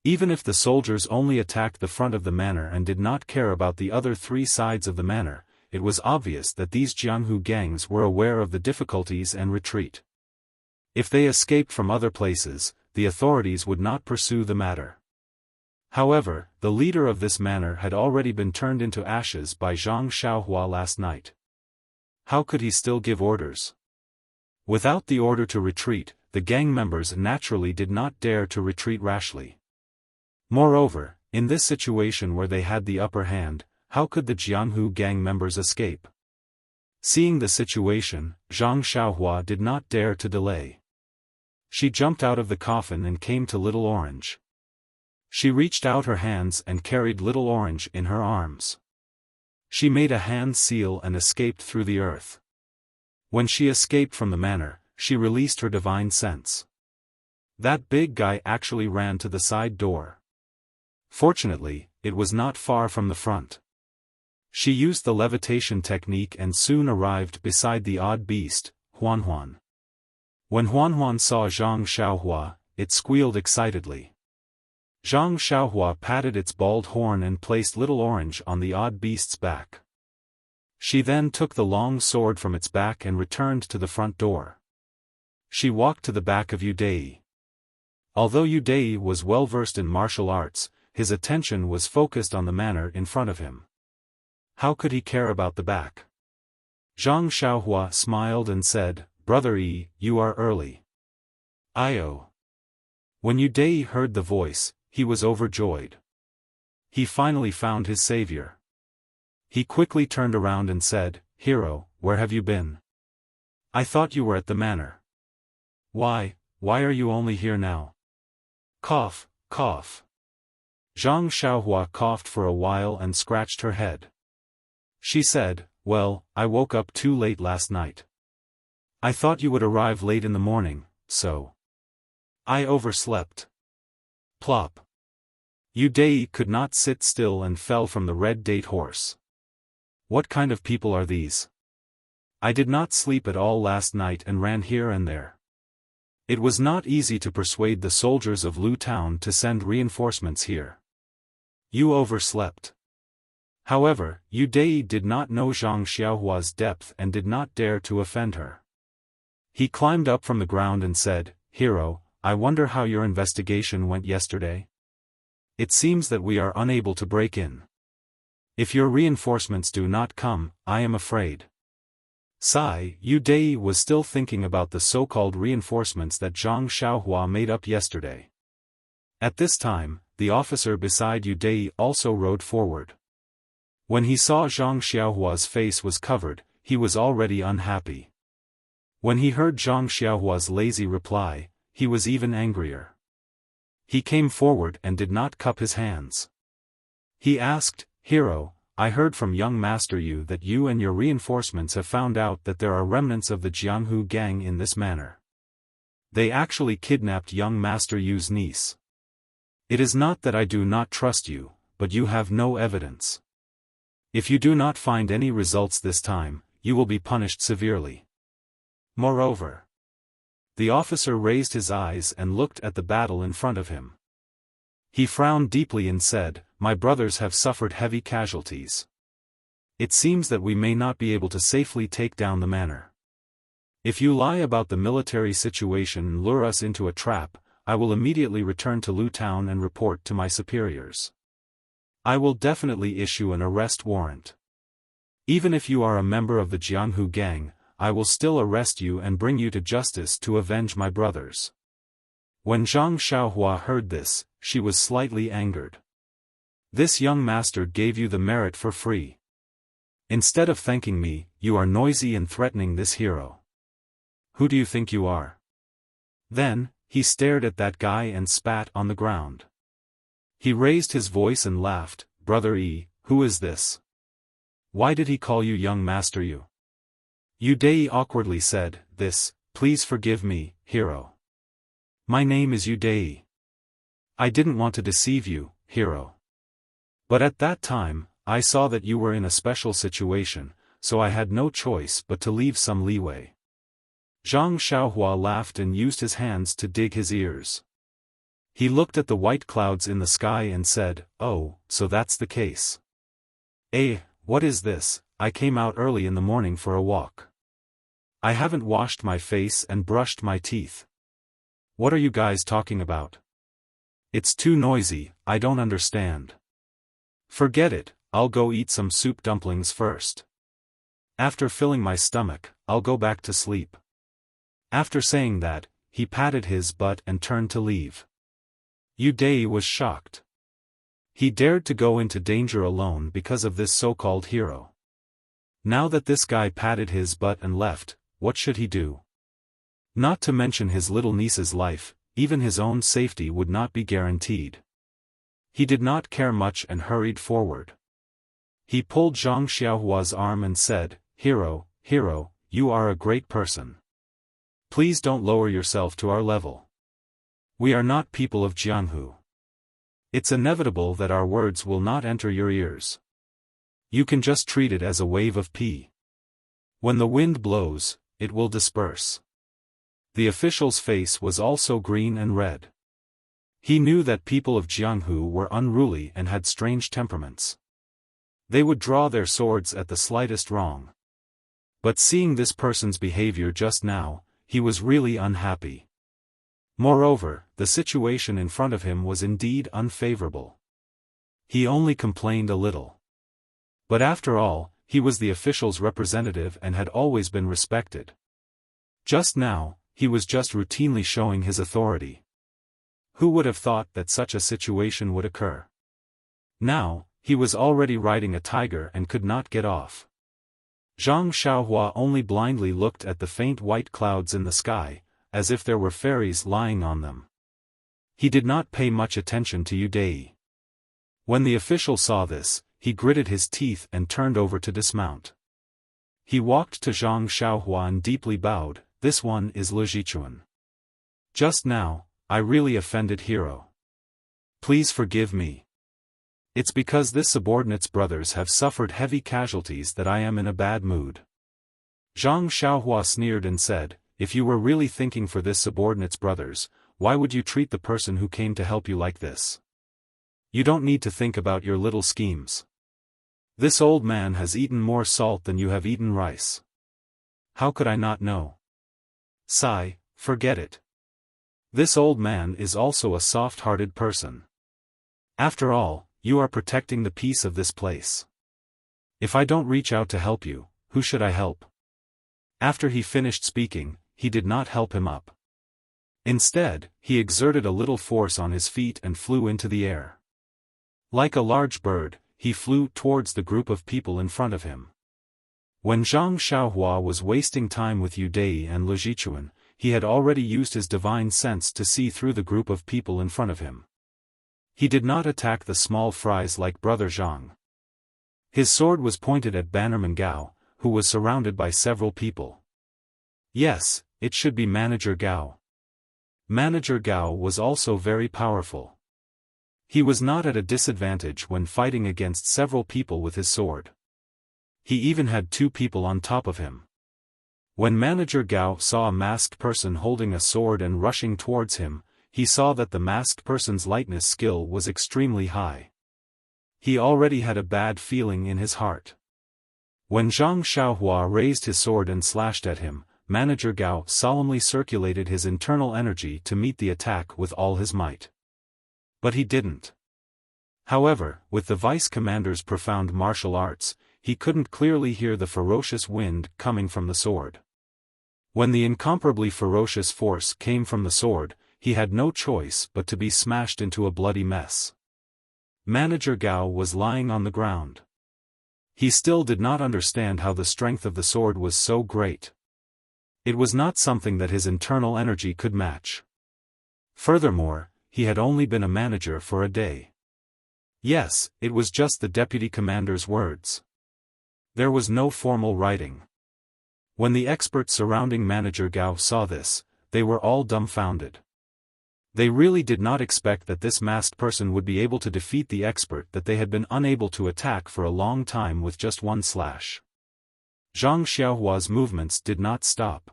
Even if the soldiers only attacked the front of the manor and did not care about the other three sides of the manor, it was obvious that these Jianghu gangs were aware of the difficulties and retreat. If they escaped from other places, the authorities would not pursue the matter. However, the leader of this manor had already been turned into ashes by Zhang Xiaohua last night. How could he still give orders? Without the order to retreat, the gang members naturally did not dare to retreat rashly. Moreover, in this situation where they had the upper hand, how could the Jianghu gang members escape? Seeing the situation, Zhang Xiaohua did not dare to delay. She jumped out of the coffin and came to Little Orange. She reached out her hands and carried Little Orange in her arms. She made a hand seal and escaped through the earth. When she escaped from the manor, she released her divine sense. That big guy actually ran to the side door. Fortunately, it was not far from the front. She used the levitation technique and soon arrived beside the odd beast, Huanhuan. When Huanhuan saw Zhang Xiaohua, it squealed excitedly. Zhang Xiaohua patted its bald horn and placed Little Orange on the odd beast's back. She then took the long sword from its back and returned to the front door. She walked to the back of Yu Dai. Although Yu Dai was well versed in martial arts, his attention was focused on the manor in front of him. How could he care about the back? Zhang Xiaohua smiled and said, "Brother Yi, you are early." "Io." When Yu Dai heard the voice, he was overjoyed. He finally found his savior. He quickly turned around and said, "Hero, where have you been? I thought you were at the manor. Why are you only here now?" Cough, cough. Zhang Xiaohua coughed for a while and scratched her head. She said, "Well, I woke up too late last night. I thought you would arrive late in the morning, so I overslept." Plop. Yu Dai could not sit still and fell from the red date horse. What kind of people are these? I did not sleep at all last night and ran here and there. It was not easy to persuade the soldiers of Lu Town to send reinforcements here. You overslept. However, Yu Dai did not know Zhang Xiaohua's depth and did not dare to offend her. He climbed up from the ground and said, "Hero, I wonder how your investigation went yesterday? It seems that we are unable to break in. If your reinforcements do not come, I am afraid." Sigh. Yu Dai was still thinking about the so-called reinforcements that Zhang Xiaohua made up yesterday. At this time, the officer beside Yu Dai also rode forward. When he saw Zhang Xiaohua's face was covered, he was already unhappy. When he heard Zhang Xiaohua's lazy reply, he was even angrier. He came forward and did not cup his hands. He asked, "Hero, I heard from young Master Yu that you and your reinforcements have found out that there are remnants of the Jianghu gang in this manor. They actually kidnapped young Master Yu's niece. It is not that I do not trust you, but you have no evidence. If you do not find any results this time, you will be punished severely. Moreover." The officer raised his eyes and looked at the battle in front of him. He frowned deeply and said, "My brothers have suffered heavy casualties. It seems that we may not be able to safely take down the manor. If you lie about the military situation and lure us into a trap, I will immediately return to Lu Town and report to my superiors. I will definitely issue an arrest warrant. Even if you are a member of the Jianghu gang, I will still arrest you and bring you to justice to avenge my brothers." When Zhang Xiaohua heard this, she was slightly angered. "This young master gave you the merit for free. Instead of thanking me, you are noisy and threatening this hero. Who do you think you are? Then, he stared at that guy and spat on the ground. He raised his voice and laughed. Brother E, who is this? Why did he call you young master you? Yudei awkwardly said, this, please forgive me, hero. My name is Yudei. I didn't want to deceive you, hero. But at that time, I saw that you were in a special situation, so I had no choice but to leave some leeway. Zhang Xiaohua laughed and used his hands to dig his ears. He looked at the white clouds in the sky and said, oh, so that's the case. What is this? I came out early in the morning for a walk. I haven't washed my face and brushed my teeth. What are you guys talking about? It's too noisy, I don't understand. Forget it, I'll go eat some soup dumplings first. After filling my stomach, I'll go back to sleep. After saying that, he patted his butt and turned to leave. Yudei was shocked. He dared to go into danger alone because of this so-called hero. Now that this guy patted his butt and left, what should he do? Not to mention his little niece's life, even his own safety would not be guaranteed. He did not care much and hurried forward. He pulled Zhang Xiaohua's arm and said, hero, you are a great person. Please don't lower yourself to our level. We are not people of Jianghu. It's inevitable that our words will not enter your ears. You can just treat it as a wave of pee. When the wind blows, it will disperse. The official's face was also green and red. He knew that people of Jianghu were unruly and had strange temperaments. They would draw their swords at the slightest wrong. But seeing this person's behavior just now, he was really unhappy. Moreover, the situation in front of him was indeed unfavorable. He only complained a little. But after all, he was the official's representative and had always been respected. Just now, he was just routinely showing his authority. Who would have thought that such a situation would occur? Now, he was already riding a tiger and could not get off. Zhang Xiaohua only blindly looked at the faint white clouds in the sky, as if there were fairies lying on them. He did not pay much attention to Yudei. When the official saw this, he gritted his teeth and turned over to dismount. He walked to Zhang Xiaohua and deeply bowed. This one is Le Jichuan. Just now, I really offended hero. Please forgive me. It's because this subordinate's brothers have suffered heavy casualties that I am in a bad mood. Zhang Xiaohua sneered and said, if you were really thinking for this subordinate's brothers, why would you treat the person who came to help you like this? You don't need to think about your little schemes. This old man has eaten more salt than you have eaten rice. How could I not know? Sigh, forget it. This old man is also a soft-hearted person. After all, you are protecting the peace of this place. If I don't reach out to help you, who should I help? After he finished speaking, he did not help him up. Instead, he exerted a little force on his feet and flew into the air. Like a large bird, he flew towards the group of people in front of him. When Zhang Xiaohua was wasting time with Yudei and Le Jichuan, he had already used his divine sense to see through the group of people in front of him. He did not attack the small fries like Brother Zhang. His sword was pointed at Bannerman Gao, who was surrounded by several people. Yes, it should be Manager Gao. Manager Gao was also very powerful. He was not at a disadvantage when fighting against several people with his sword. He even had 2 people on top of him. When Manager Gao saw a masked person holding a sword and rushing towards him, he saw that the masked person's lightness skill was extremely high. He already had a bad feeling in his heart. When Zhang Xiaohua raised his sword and slashed at him, Manager Gao solemnly circulated his internal energy to meet the attack with all his might. But he didn't. However, with the vice commander's profound martial arts, he couldn't clearly hear the ferocious wind coming from the sword. When the incomparably ferocious force came from the sword, he had no choice but to be smashed into a bloody mess. Manager Gao was lying on the ground. He still did not understand how the strength of the sword was so great. It was not something that his internal energy could match. Furthermore, he had only been a manager for a day. Yes, it was just the deputy commander's words. There was no formal writing. When the experts surrounding Manager Gao saw this, they were all dumbfounded. They really did not expect that this masked person would be able to defeat the expert that they had been unable to attack for a long time with just one slash. Zhang Xiaohua's movements did not stop.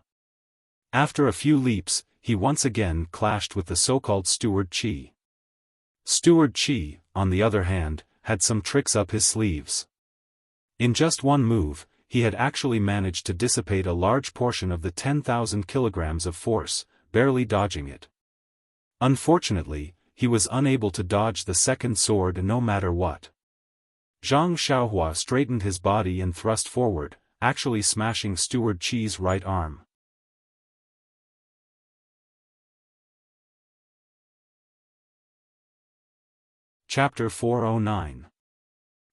After a few leaps, he once again clashed with the so-called Steward Qi. Steward Qi, on the other hand, had some tricks up his sleeves. In just one move, he had actually managed to dissipate a large portion of the 10,000 kilograms of force, barely dodging it. Unfortunately, he was unable to dodge the second sword no matter what. Zhang Xiaohua straightened his body and thrust forward, actually smashing Steward Qi's right arm. Chapter 409.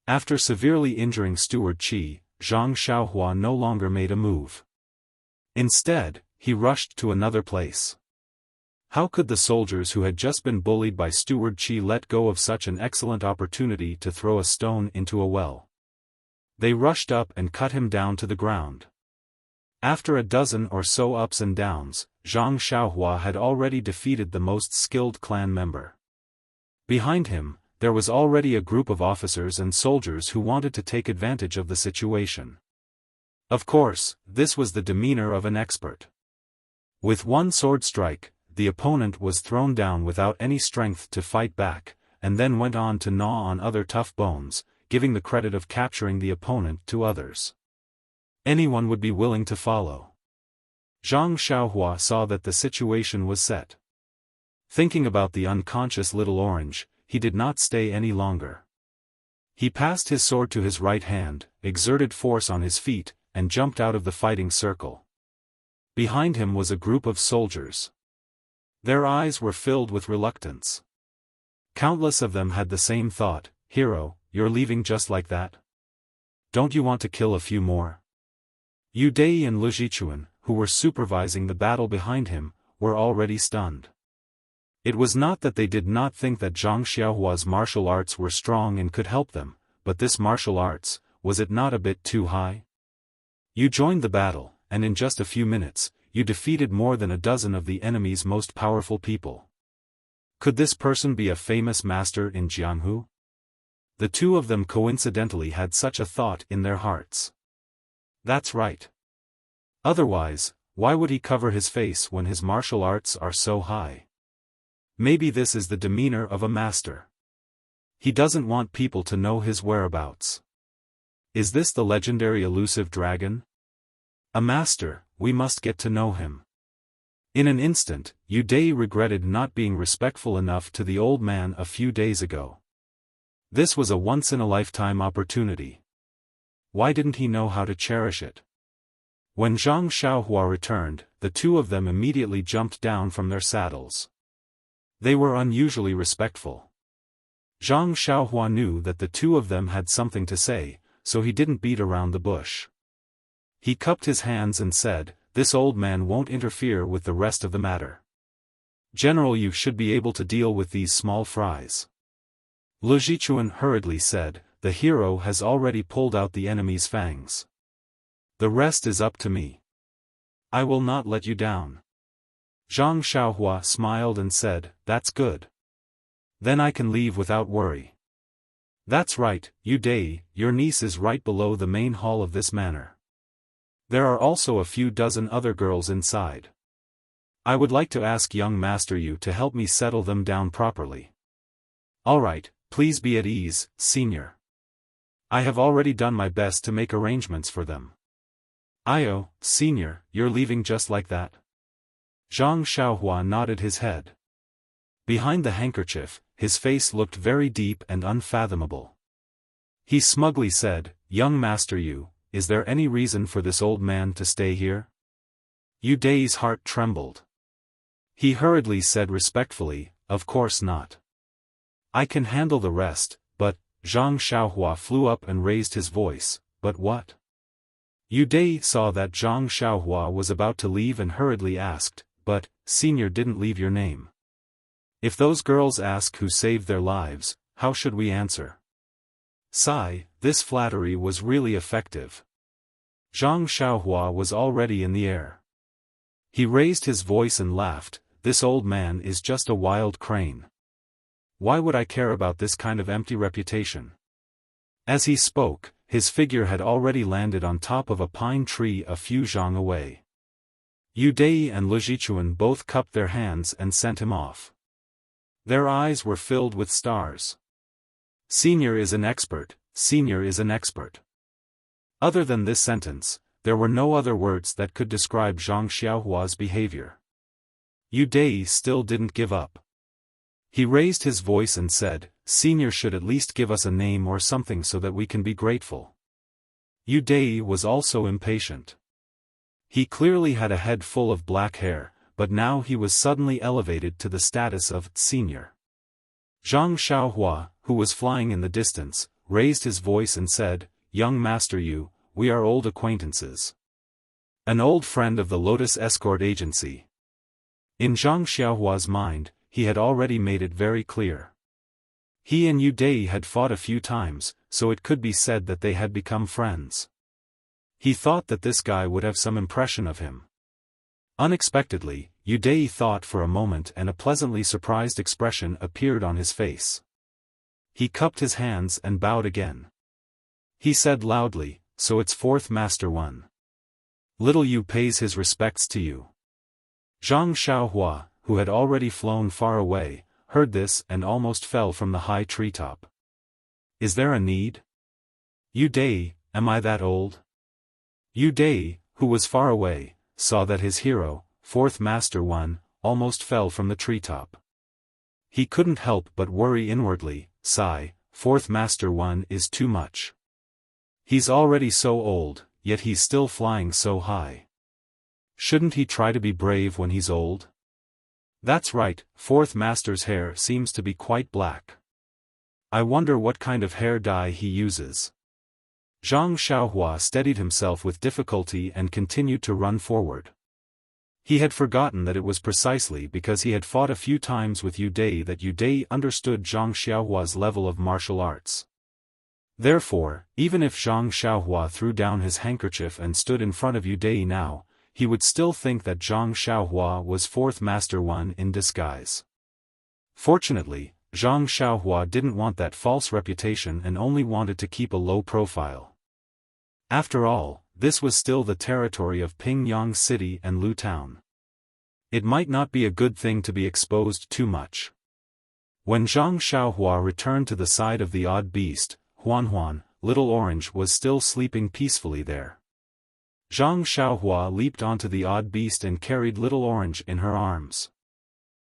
After severely injuring Steward Qi, Zhang Xiaohua no longer made a move. Instead, he rushed to another place. How could the soldiers who had just been bullied by Steward Qi let go of such an excellent opportunity to throw a stone into a well? They rushed up and cut him down to the ground. After a dozen or so ups and downs, Zhang Xiaohua had already defeated the most skilled clan member. Behind him, there was already a group of officers and soldiers who wanted to take advantage of the situation. Of course, this was the demeanor of an expert. With one sword strike, the opponent was thrown down without any strength to fight back, and then went on to gnaw on other tough bones, giving the credit of capturing the opponent to others. Anyone would be willing to follow. Zhang Xiaohua saw that the situation was set. Thinking about the unconscious little orange, he did not stay any longer. He passed his sword to his right hand, exerted force on his feet, and jumped out of the fighting circle. Behind him was a group of soldiers. Their eyes were filled with reluctance. Countless of them had the same thought, "Hero, you're leaving just like that? Don't you want to kill a few more?" Yu Dai and Lu Jichuan, who were supervising the battle behind him, were already stunned. It was not that they did not think that Zhang Xiaohua's martial arts were strong and could help them, but this martial arts, was it not a bit too high? You joined the battle, and in just a few minutes, you defeated more than a dozen of the enemy's most powerful people. Could this person be a famous master in Jianghu? The two of them coincidentally had such a thought in their hearts. That's right. Otherwise, why would he cover his face when his martial arts are so high? Maybe this is the demeanor of a master. He doesn't want people to know his whereabouts. Is this the legendary elusive dragon? A master, we must get to know him. In an instant, Yu Dai regretted not being respectful enough to the old man a few days ago. This was a once-in-a-lifetime opportunity. Why didn't he know how to cherish it? When Zhang Xiaohua returned, the two of them immediately jumped down from their saddles. They were unusually respectful. Zhang Xiaohua knew that the two of them had something to say, so he didn't beat around the bush. He cupped his hands and said, "This old man won't interfere with the rest of the matter. General, you should be able to deal with these small fries." Lu Jichuan hurriedly said, "The hero has already pulled out the enemy's fangs. The rest is up to me. I will not let you down." Zhang Xiaohua smiled and said, "That's good. Then I can leave without worry." "That's right, Yu Dai, your niece is right below the main hall of this manor. There are also a few dozen other girls inside. I would like to ask young Master Yu to help me settle them down properly." "All right, please be at ease, Senior. I have already done my best to make arrangements for them." "Io, Senior, you're leaving just like that?" Zhang Xiaohua nodded his head. Behind the handkerchief, his face looked very deep and unfathomable. He smugly said, "Young Master Yu, is there any reason for this old man to stay here?" Yu Dai's heart trembled. He hurriedly said respectfully, "Of course not. I can handle the rest, but..." Zhang Xiaohua flew up and raised his voice, "But what? Yu Dai saw that Zhang Xiaohua was about to leave and hurriedly asked, "But, Senior didn't leave your name. If those girls ask who saved their lives, how should we answer?" Sigh, this flattery was really effective. Zhang Xiaohua was already in the air. He raised his voice and laughed, "This old man is just a wild crane. Why would I care about this kind of empty reputation?" As he spoke, his figure had already landed on top of a pine tree a few zhang away. Yu Dai and Lu Jichuan both cupped their hands and sent him off. Their eyes were filled with stars. Senior is an expert, Senior is an expert. Other than this sentence, there were no other words that could describe Zhang Xiaohua's behavior. Yu Dai still didn't give up. He raised his voice and said, "Senior should at least give us a name or something so that we can be grateful." Yu Dai was also impatient. He clearly had a head full of black hair, but now he was suddenly elevated to the status of senior. Zhang Xiaohua, who was flying in the distance, raised his voice and said, "Young Master Yu, we are old acquaintances. An old friend of the Lotus Escort Agency." In Zhang Xiaohua's mind, he had already made it very clear. He and Yu Dai had fought a few times, so it could be said that they had become friends. He thought that this guy would have some impression of him. Unexpectedly, Yu Dai thought for a moment and a pleasantly surprised expression appeared on his face. He cupped his hands and bowed again. He said loudly, "So it's Fourth Master One. Little Yu pays his respects to you." Zhang Xiaohua, who had already flown far away, heard this and almost fell from the high treetop. "Is there a need? Yu Dai, am I that old?" Yu Dai, who was far away, saw that his hero, Fourth Master One, almost fell from the treetop. He couldn't help but worry inwardly, sigh, Fourth Master One is too much. He's already so old, yet he's still flying so high. Shouldn't he try to be brave when he's old? That's right, Fourth Master's hair seems to be quite black. I wonder what kind of hair dye he uses. Zhang Xiaohua steadied himself with difficulty and continued to run forward. He had forgotten that it was precisely because he had fought a few times with Yu Dai that Yu Dai understood Zhang Xiaohua's level of martial arts. Therefore, even if Zhang Xiaohua threw down his handkerchief and stood in front of Yu Dai now, he would still think that Zhang Xiaohua was Fourth Master One in disguise. Fortunately, Zhang Xiaohua didn't want that false reputation and only wanted to keep a low profile. After all, this was still the territory of Pingyang City and Lu Town. It might not be a good thing to be exposed too much. When Zhang Xiaohua returned to the side of the odd beast, Huan, Little Orange was still sleeping peacefully there. Zhang Xiaohua leaped onto the odd beast and carried Little Orange in her arms.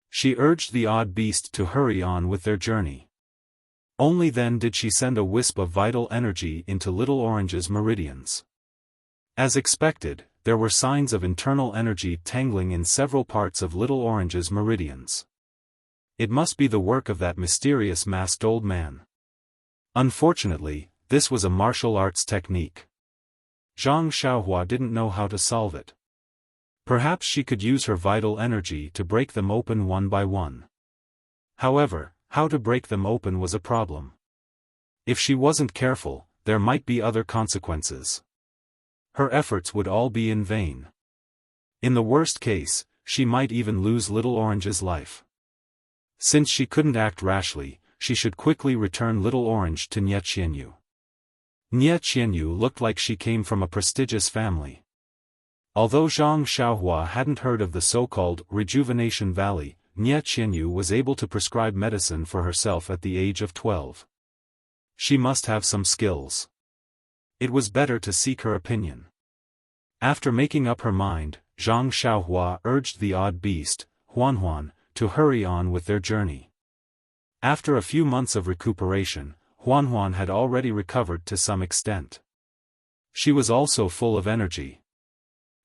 She urged the odd beast to hurry on with their journey. Only then did she send a wisp of vital energy into Little Orange's meridians. As expected, there were signs of internal energy tangling in several parts of Little Orange's meridians. It must be the work of that mysterious masked old man. Unfortunately, this was a martial arts technique. Zhang Xiaohua didn't know how to solve it. Perhaps she could use her vital energy to break them open one by one. However, how to break them open was a problem. If she wasn't careful, there might be other consequences. Her efforts would all be in vain. In the worst case, she might even lose Little Orange's life. Since she couldn't act rashly, she should quickly return Little Orange to Nie Qianyu. Nie Qianyu looked like she came from a prestigious family. Although Zhang Xiaohua hadn't heard of the so-called Rejuvenation Valley, Nie Qianyu was able to prescribe medicine for herself at the age of 12. She must have some skills. It was better to seek her opinion. After making up her mind, Zhang Xiaohua urged the odd beast, Huan, to hurry on with their journey. After a few months of recuperation, Huan had already recovered to some extent. She was also full of energy.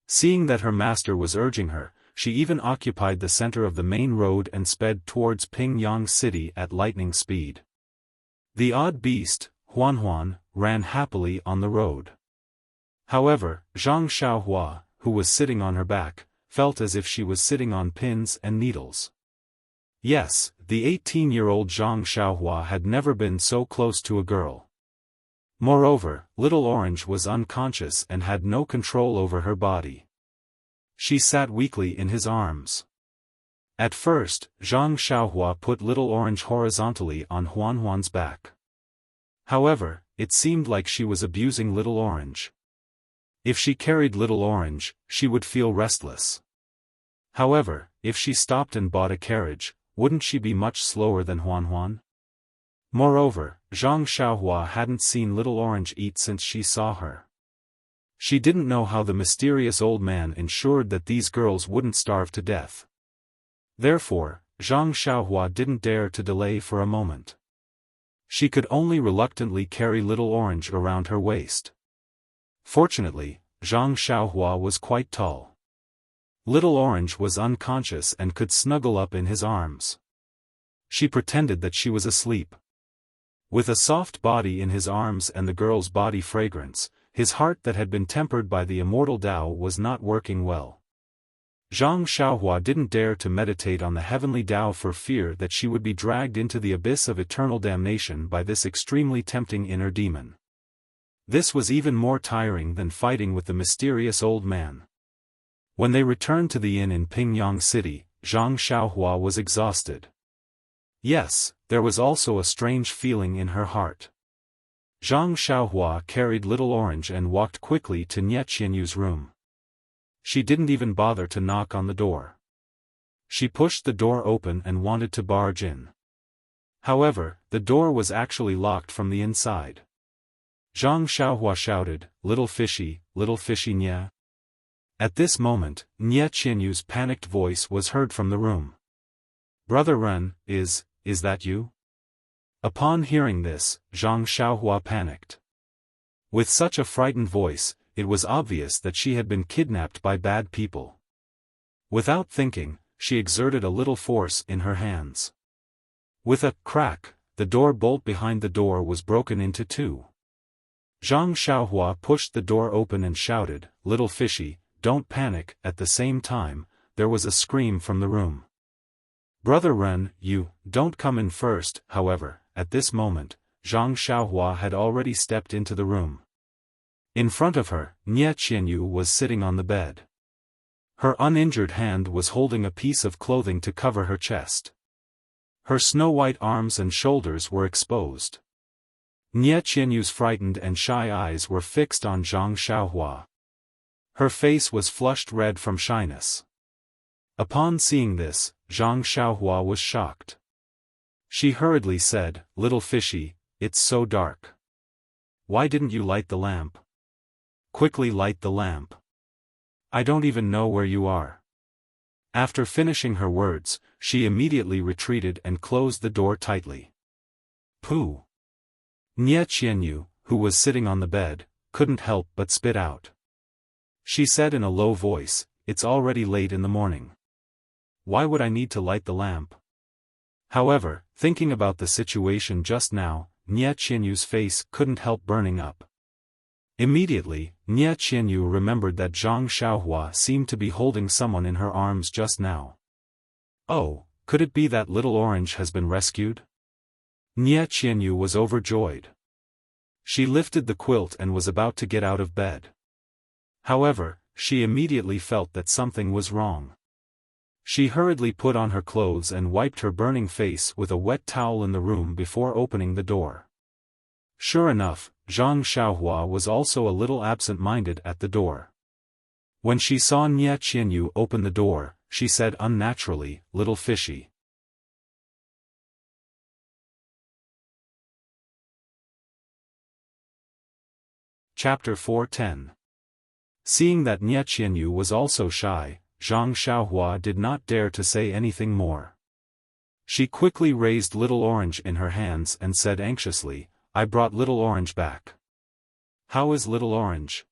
Seeing that her master was urging her, she even occupied the center of the main road and sped towards Pingyang City at lightning speed. The odd beast, Huan, ran happily on the road. However, Zhang Xiaohua, who was sitting on her back, felt as if she was sitting on pins and needles. Yes, the 18-year-old Zhang Xiaohua had never been so close to a girl. Moreover, Little Orange was unconscious and had no control over her body. She sat weakly in his arms. At first, Zhang Xiaohua put Little Orange horizontally on Huan's back. However, it seemed like she was abusing Little Orange. If she carried Little Orange, she would feel restless. However, if she stopped and bought a carriage, wouldn't she be much slower than Huan? Moreover, Zhang Xiaohua hadn't seen Little Orange eat since she saw her. She didn't know how the mysterious old man ensured that these girls wouldn't starve to death. Therefore, Zhang Xiaohua didn't dare to delay for a moment. She could only reluctantly carry Little Orange around her waist. Fortunately, Zhang Xiaohua was quite tall. Little Orange was unconscious and could snuggle up in his arms. She pretended that she was asleep. With a soft body in his arms and the girl's body fragrance, his heart that had been tempered by the immortal Tao was not working well. Zhang Xiaohua didn't dare to meditate on the heavenly Tao for fear that she would be dragged into the abyss of eternal damnation by this extremely tempting inner demon. This was even more tiring than fighting with the mysterious old man. When they returned to the inn in Pingyang City, Zhang Xiaohua was exhausted. Yes, there was also a strange feeling in her heart. Zhang Xiaohua carried Little Orange and walked quickly to Nie Qianyu's room. She didn't even bother to knock on the door. She pushed the door open and wanted to barge in. However, the door was actually locked from the inside. Zhang Xiaohua shouted, little fishy, Nye." At this moment, Nie Qianyu's panicked voice was heard from the room. "Brother Ren, is that you?" Upon hearing this, Zhang Xiaohua panicked. With such a frightened voice, it was obvious that she had been kidnapped by bad people. Without thinking, she exerted a little force in her hands. With a crack, the door bolt behind the door was broken into two. Zhang Xiaohua pushed the door open and shouted, "Little fishy, don't panic." At the same time, there was a scream from the room. "Brother Ren, you, don't come in first." However, at this moment, Zhang Xiaohua had already stepped into the room. In front of her, Nie Qianyu was sitting on the bed. Her uninjured hand was holding a piece of clothing to cover her chest. Her snow-white arms and shoulders were exposed. Nie Qianyu's frightened and shy eyes were fixed on Zhang Xiaohua. Her face was flushed red from shyness. Upon seeing this, Zhang Xiaohua was shocked. She hurriedly said, "Little fishy, it's so dark. Why didn't you light the lamp? Quickly light the lamp. I don't even know where you are." After finishing her words, she immediately retreated and closed the door tightly. Pooh! Nie Qianyu, who was sitting on the bed, couldn't help but spit out. She said in a low voice, "It's already late in the morning. Why would I need to light the lamp?" However, thinking about the situation just now, Nie Qianyu's face couldn't help burning up. Immediately, Nie Qianyu remembered that Zhang Xiaohua seemed to be holding someone in her arms just now. Oh, could it be that Little Orange has been rescued? Nie Qianyu was overjoyed. She lifted the quilt and was about to get out of bed. However, she immediately felt that something was wrong. She hurriedly put on her clothes and wiped her burning face with a wet towel in the room before opening the door. Sure enough, Zhang Xiaohua was also a little absent-minded at the door. When she saw Nie Qianyu open the door, she said unnaturally, "Little fishy." Chapter 4:10. Seeing that Nie Qianyu was also shy, Zhang Xiaohua did not dare to say anything more. She quickly raised Little Orange in her hands and said anxiously, "I brought Little Orange back. How is Little Orange?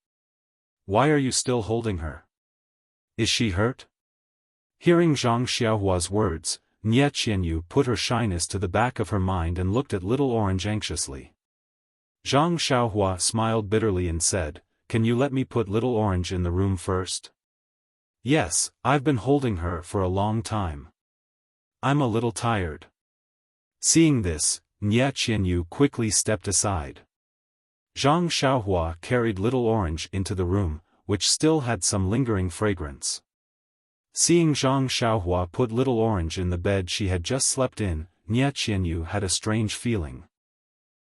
Why are you still holding her? Is she hurt?" Hearing Zhang Xiaohua's words, Nie Qianyu put her shyness to the back of her mind and looked at Little Orange anxiously. Zhang Xiaohua smiled bitterly and said, can you let me put little orange in the room first? Yes, I've been holding her for a long time. I'm a little tired. Seeing this, Nie Qianyu quickly stepped aside. Zhang Xiaohua carried little orange into the room, which still had some lingering fragrance. Seeing Zhang Xiaohua put little orange in the bed she had just slept in, Nie Qianyu had a strange feeling.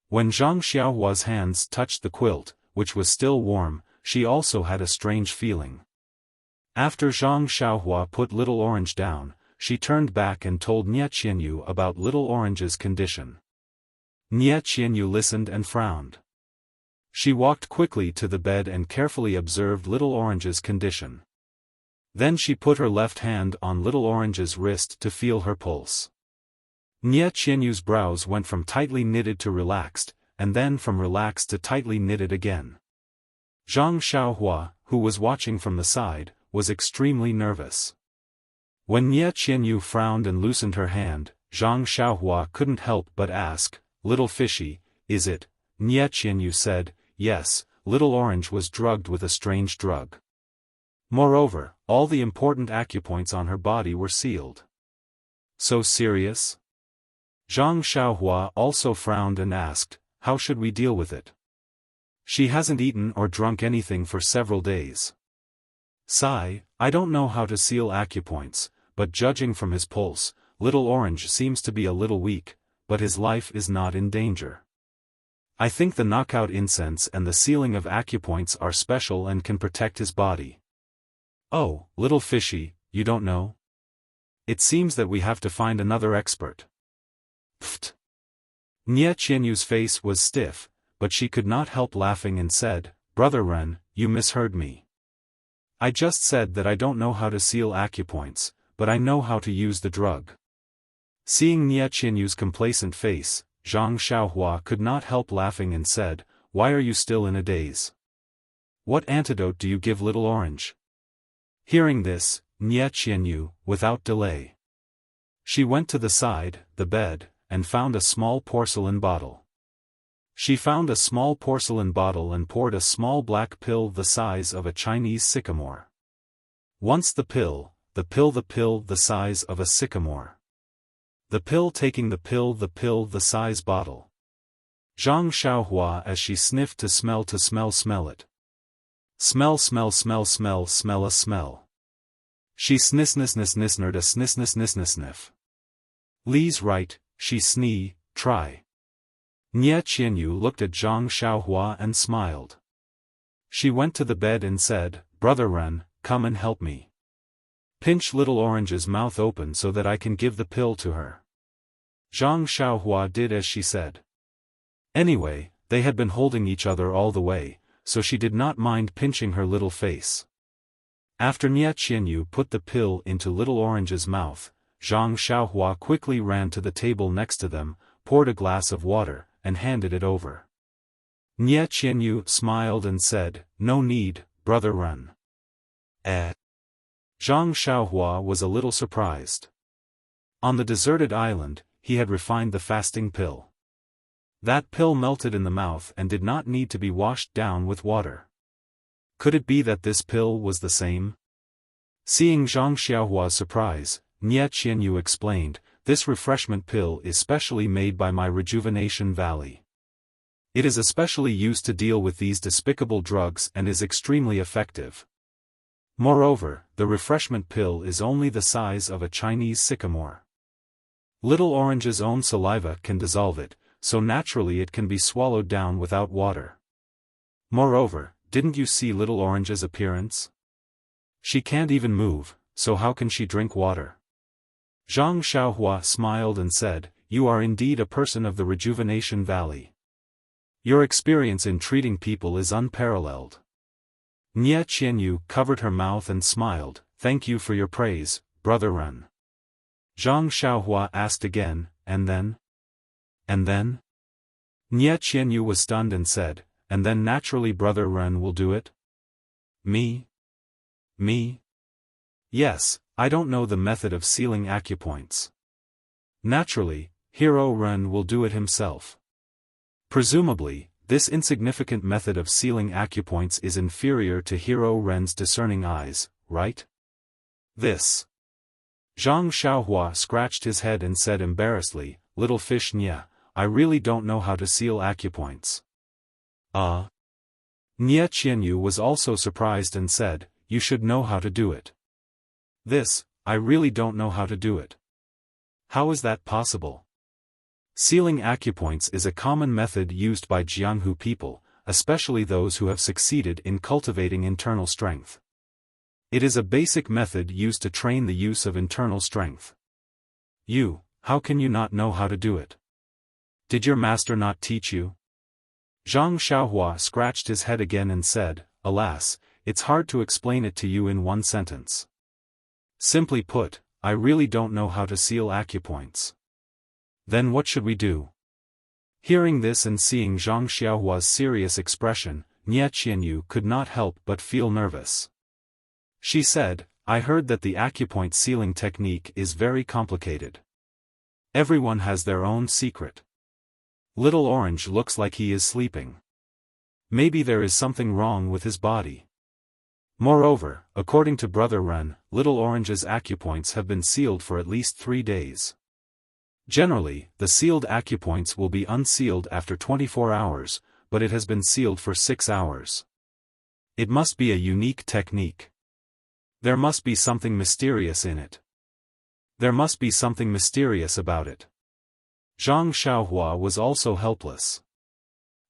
When Zhang Xiaohua's hands touched the quilt, which was still warm, she also had a strange feeling. After Zhang Xiaohua put little orange down, she turned back and told Nie Qianyu about little orange's condition. Nie Qianyu listened and frowned. She walked quickly to the bed and carefully observed little orange's condition. Then she put her left hand on little orange's wrist to feel her pulse. Nie Qianyu's brows went from tightly knitted to relaxed, and then from relaxed to tightly knitted again. Zhang Xiaohua, who was watching from the side, was extremely nervous. When Nie Qianyu frowned and loosened her hand, Zhang Xiaohua couldn't help but ask, "Little fishy, is it?" Nie Qianyu said, "Yes, little orange was drugged with a strange drug. Moreover, all the important acupoints on her body were sealed." "So serious?" Zhang Xiaohua also frowned and asked, "How should we deal with it? She hasn't eaten or drunk anything for several days." "Sigh, I don't know how to seal acupoints, but judging from his pulse, little orange seems to be a little weak, but his life is not in danger. I think the knockout incense and the sealing of acupoints are special and can protect his body." "Oh, little fishy, you don't know? It seems that we have to find another expert." Pfft. Nie Qianyu's face was stiff, but she could not help laughing and said, "Brother Ren, you misheard me. I just said that I don't know how to seal acupoints, but I know how to use the drug." Seeing Nie Qianyu's complacent face, Zhang Xiaohua could not help laughing and said, "Why are you still in a daze? What antidote do you give little orange?" Hearing this, Nie Qianyu, without delay. She went to the side, the bed, and found a small porcelain bottle. She found a small porcelain bottle and poured a small black pill the size of a Chinese sycamore. Once the pill the size of a sycamore. The pill taking the pill the size bottle. Zhang Xiaohua as she sniffed to smell it. Smell a smell. She sniffed a sniff. Lee's right, she try. Nie Qianyu looked at Zhang Xiaohua and smiled. She went to the bed and said, "Brother Ren, come and help me. Pinch little orange's mouth open so that I can give the pill to her." Zhang Xiaohua did as she said. Anyway, they had been holding each other all the way, so she did not mind pinching her little face. After Nie Qianyu put the pill into little orange's mouth, Zhang Xiaohua quickly ran to the table next to them, poured a glass of water, and handed it over. Nie Qianyu smiled and said, "No need, Brother Ren." Zhang Xiaohua was a little surprised. On the deserted island, he had refined the fasting pill. That pill melted in the mouth and did not need to be washed down with water. Could it be that this pill was the same? Seeing Zhang Xiaohua's surprise, Nie Qianyu explained, "This refreshment pill is specially made by my rejuvenation valley. It is especially used to deal with these despicable drugs and is extremely effective. Moreover, the refreshment pill is only the size of a Chinese sycamore. Little orange's own saliva can dissolve it, so naturally it can be swallowed down without water. Moreover, didn't you see little orange's appearance? She can't even move, so how can she drink water?" Zhang Xiaohua smiled and said, "You are indeed a person of the Rejuvenation Valley. Your experience in treating people is unparalleled." Nie Qianyu covered her mouth and smiled, "Thank you for your praise, Brother Ren." Zhang Xiaohua asked again, "And then?" "And then?" Nie Qianyu was stunned and said, "And then naturally Brother Ren will do it?" Me? Yes, I don't know the method of sealing acupoints. Naturally, Hero Ren will do it himself. Presumably, this insignificant method of sealing acupoints is inferior to Hero Ren's discerning eyes, right? This. Zhang Xiaohua scratched his head and said embarrassedly, "Little fish Nye, I really don't know how to seal acupoints." Nye Qianyu was also surprised and said, "You should know how to do it." This, I really don't know how to do it. How is that possible? Sealing acupoints is a common method used by Jianghu people, especially those who have succeeded in cultivating internal strength. It is a basic method used to train the use of internal strength. How can you not know how to do it? Did your master not teach you? Zhang Xiaohua scratched his head again and said, "Alas, it's hard to explain it to you in one sentence. Simply put, I really don't know how to seal acupoints." Then what should we do? Hearing this and seeing Zhang Xiaohua's serious expression, Nye Qianyu could not help but feel nervous. She said, "I heard that the acupoint sealing technique is very complicated. Everyone has their own secret. Little Orange looks like he is sleeping. Maybe there is something wrong with his body. Moreover, according to Brother Ren, Little Orange's acupoints have been sealed for at least 3 days. Generally, the sealed acupoints will be unsealed after 24 hours, but it has been sealed for 6 hours. It must be a unique technique. There must be something mysterious in it. There must be something mysterious about it." Zhang Xiaohua was also helpless.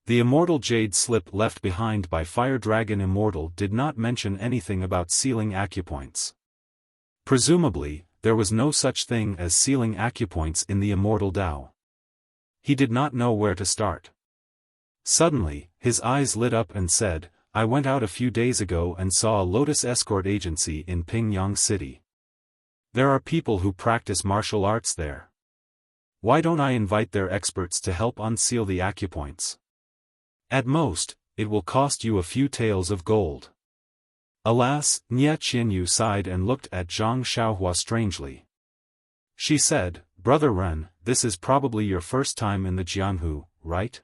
The immortal jade slip left behind by Fire Dragon Immortal did not mention anything about sealing acupoints. Presumably, there was no such thing as sealing acupoints in the immortal Tao. He did not know where to start. Suddenly, his eyes lit up and said, "I went out a few days ago and saw a Lotus escort agency in Pingyang City. There are people who practice martial arts there. Why don't I invite their experts to help unseal the acupoints? At most, it will cost you a few taels of gold." Alas, Nye Qianyu sighed and looked at Zhang Xiaohua strangely. She said, "Brother Ren, this is probably your first time in the Jianghu, right?"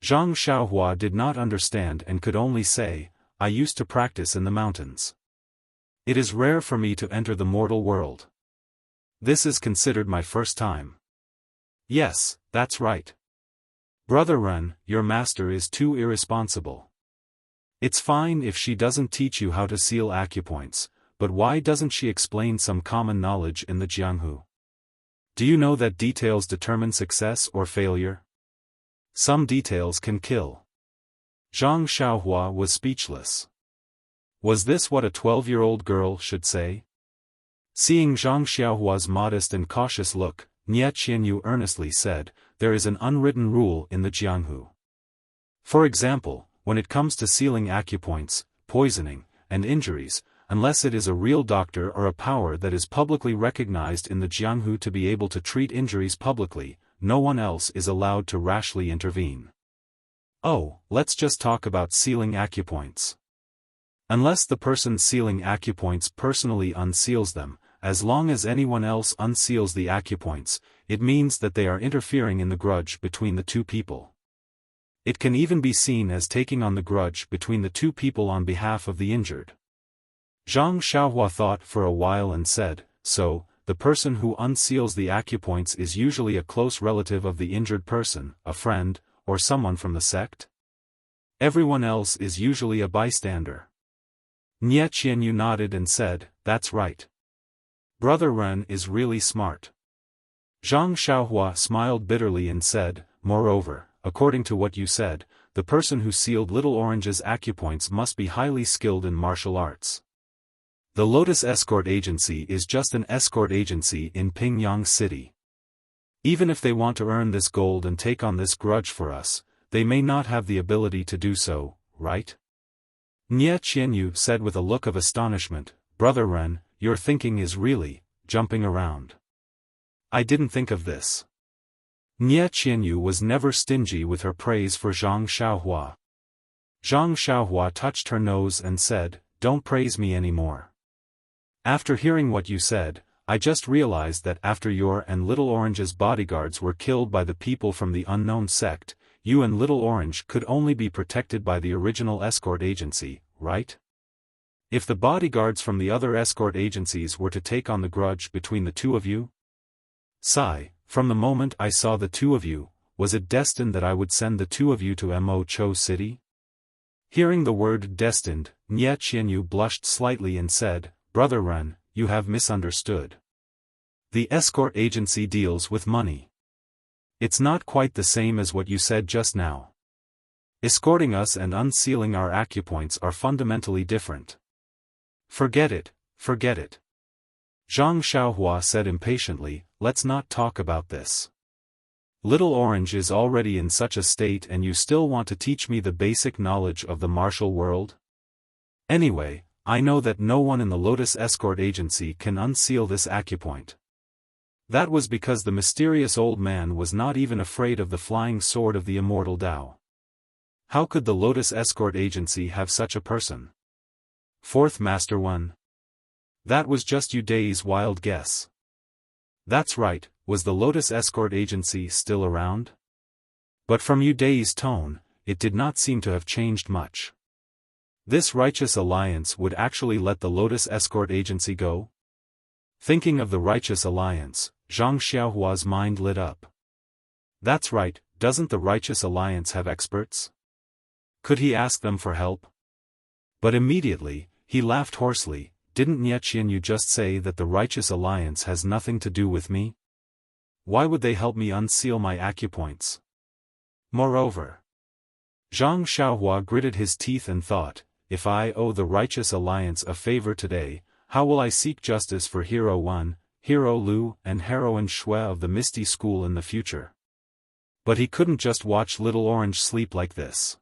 Zhang Xiaohua did not understand and could only say, "I used to practice in the mountains. It is rare for me to enter the mortal world. This is considered my first time." "Yes, that's right. Brother Ren, your master is too irresponsible. It's fine if she doesn't teach you how to seal acupoints, but why doesn't she explain some common knowledge in the Jianghu? Do you know that details determine success or failure? Some details can kill." Zhang Xiaohua was speechless. Was this what a 12-year-old girl should say? Seeing Zhang Xiaohua's modest and cautious look, Nye Qianyu earnestly said, "There is an unwritten rule in the Jianghu. For example, when it comes to sealing acupoints, poisoning, and injuries, unless it is a real doctor or a power that is publicly recognized in the Jianghu to be able to treat injuries publicly, no one else is allowed to rashly intervene. Oh, let's just talk about sealing acupoints. Unless the person sealing acupoints personally unseals them, as long as anyone else unseals the acupoints, it means that they are interfering in the grudge between the two people. It can even be seen as taking on the grudge between the two people on behalf of the injured." Zhang Xiaohua thought for a while and said, "So, the person who unseals the acupoints is usually a close relative of the injured person, a friend, or someone from the sect? Everyone else is usually a bystander." Nye Qianyu nodded and said, "That's right. Brother Ren is really smart." Zhang Xiaohua smiled bitterly and said, "Moreover, according to what you said, the person who sealed Little Orange's acupoints must be highly skilled in martial arts. The Lotus Escort Agency is just an escort agency in Pingyang City. Even if they want to earn this gold and take on this grudge for us, they may not have the ability to do so, right?" Nye Qianyu said with a look of astonishment, "Brother Ren, your thinking is really jumping around. I didn't think of this." Nye Qianyu was never stingy with her praise for Zhang Xiaohua. Zhang Xiaohua touched her nose and said, "Don't praise me anymore. After hearing what you said, I just realized that after your and Little Orange's bodyguards were killed by the people from the unknown sect, you and Little Orange could only be protected by the original escort agency, right? If the bodyguards from the other escort agencies were to take on the grudge between the two of you? Sigh, from the moment I saw the two of you, was it destined that I would send the two of you to Mo Cho City? Hearing the word destined, Nye Qianyu blushed slightly and said, Brother Ren, you have misunderstood. The escort agency deals with money. It's not quite the same as what you said just now. Escorting us and unsealing our acupoints are fundamentally different. Forget it, forget it. Zhang Xiaohua said impatiently, let's not talk about this. Little Orange is already in such a state and you still want to teach me the basic knowledge of the martial world? Anyway, I know that no one in the Lotus Escort Agency can unseal this acupoint. That was because the mysterious old man was not even afraid of the flying sword of the immortal Tao. How could the Lotus Escort Agency have such a person? Fourth Master One. That was just Yu Dai's wild guess. That's right, was the Lotus Escort Agency still around? But from Yu Dai's tone, it did not seem to have changed much. This righteous alliance would actually let the Lotus Escort Agency go? Thinking of the righteous alliance, Zhang Xiaohua's mind lit up. That's right, doesn't the righteous alliance have experts? Could he ask them for help? But immediately, he laughed hoarsely. Didn't Nye Qianyu just say that the righteous alliance has nothing to do with me? Why would they help me unseal my acupoints? Moreover, Zhang Xiaohua gritted his teeth and thought, if I owe the righteous alliance a favor today, how will I seek justice for Hero 1, Hero Lu and Heroine Shui of the Misty School in the future? But he couldn't just watch Little Orange sleep like this.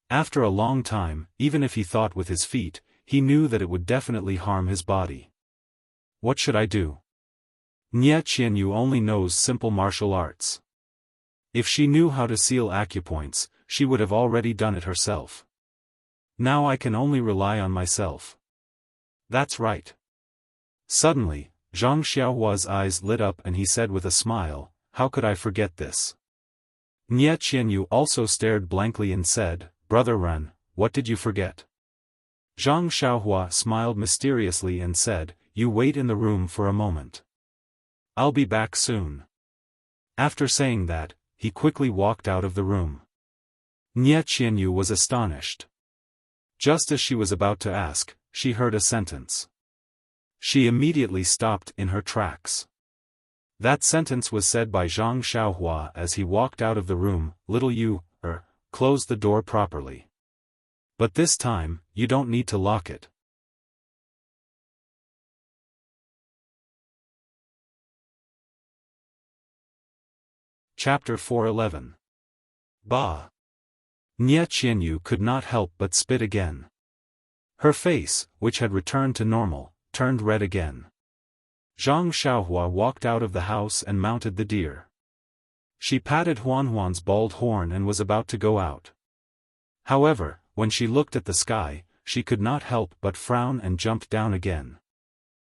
After a long time, even if he thought with his feet, he knew that it would definitely harm his body. What should I do? Nye Qianyu only knows simple martial arts. If she knew how to seal acupoints, she would have already done it herself. Now I can only rely on myself. That's right. Suddenly, Zhang Xiaohua's eyes lit up and he said with a smile, how could I forget this? Nye Qianyu also stared blankly and said, Brother Ren, what did you forget? Zhang Xiaohua smiled mysteriously and said, you wait in the room for a moment. I'll be back soon. After saying that, he quickly walked out of the room. Nye Qianyu was astonished. Just as she was about to ask, she heard a sentence. She immediately stopped in her tracks. That sentence was said by Zhang Xiaohua as he walked out of the room, Little you, close the door properly. But this time, you don't need to lock it. Chapter 411. Bah! Nye Qianyu could not help but spit again. Her face, which had returned to normal, turned red again. Zhang Xiaohua walked out of the house and mounted the deer. She patted Huanhuan's bald horn and was about to go out. However, when she looked at the sky, she could not help but frown and jumped down again.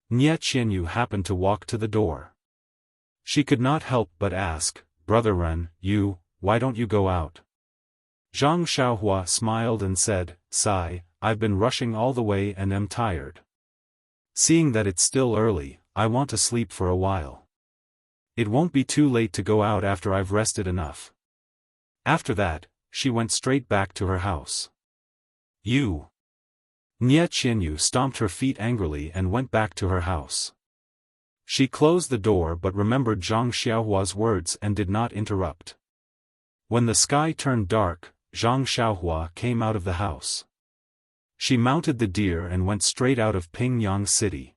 Nye Qianyu happened to walk to the door. She could not help but ask, Brother Ren, why don't you go out? Zhang Xiaohua smiled and said, sigh, I've been rushing all the way and am tired. Seeing that it's still early, I want to sleep for a while. It won't be too late to go out after I've rested enough. After that, she went straight back to her house. Nye Qianyu stomped her feet angrily and went back to her house. She closed the door but remembered Zhang Xiaohua's words and did not interrupt. When the sky turned dark, Zhang Xiaohua came out of the house. She mounted the deer and went straight out of Pingyang City.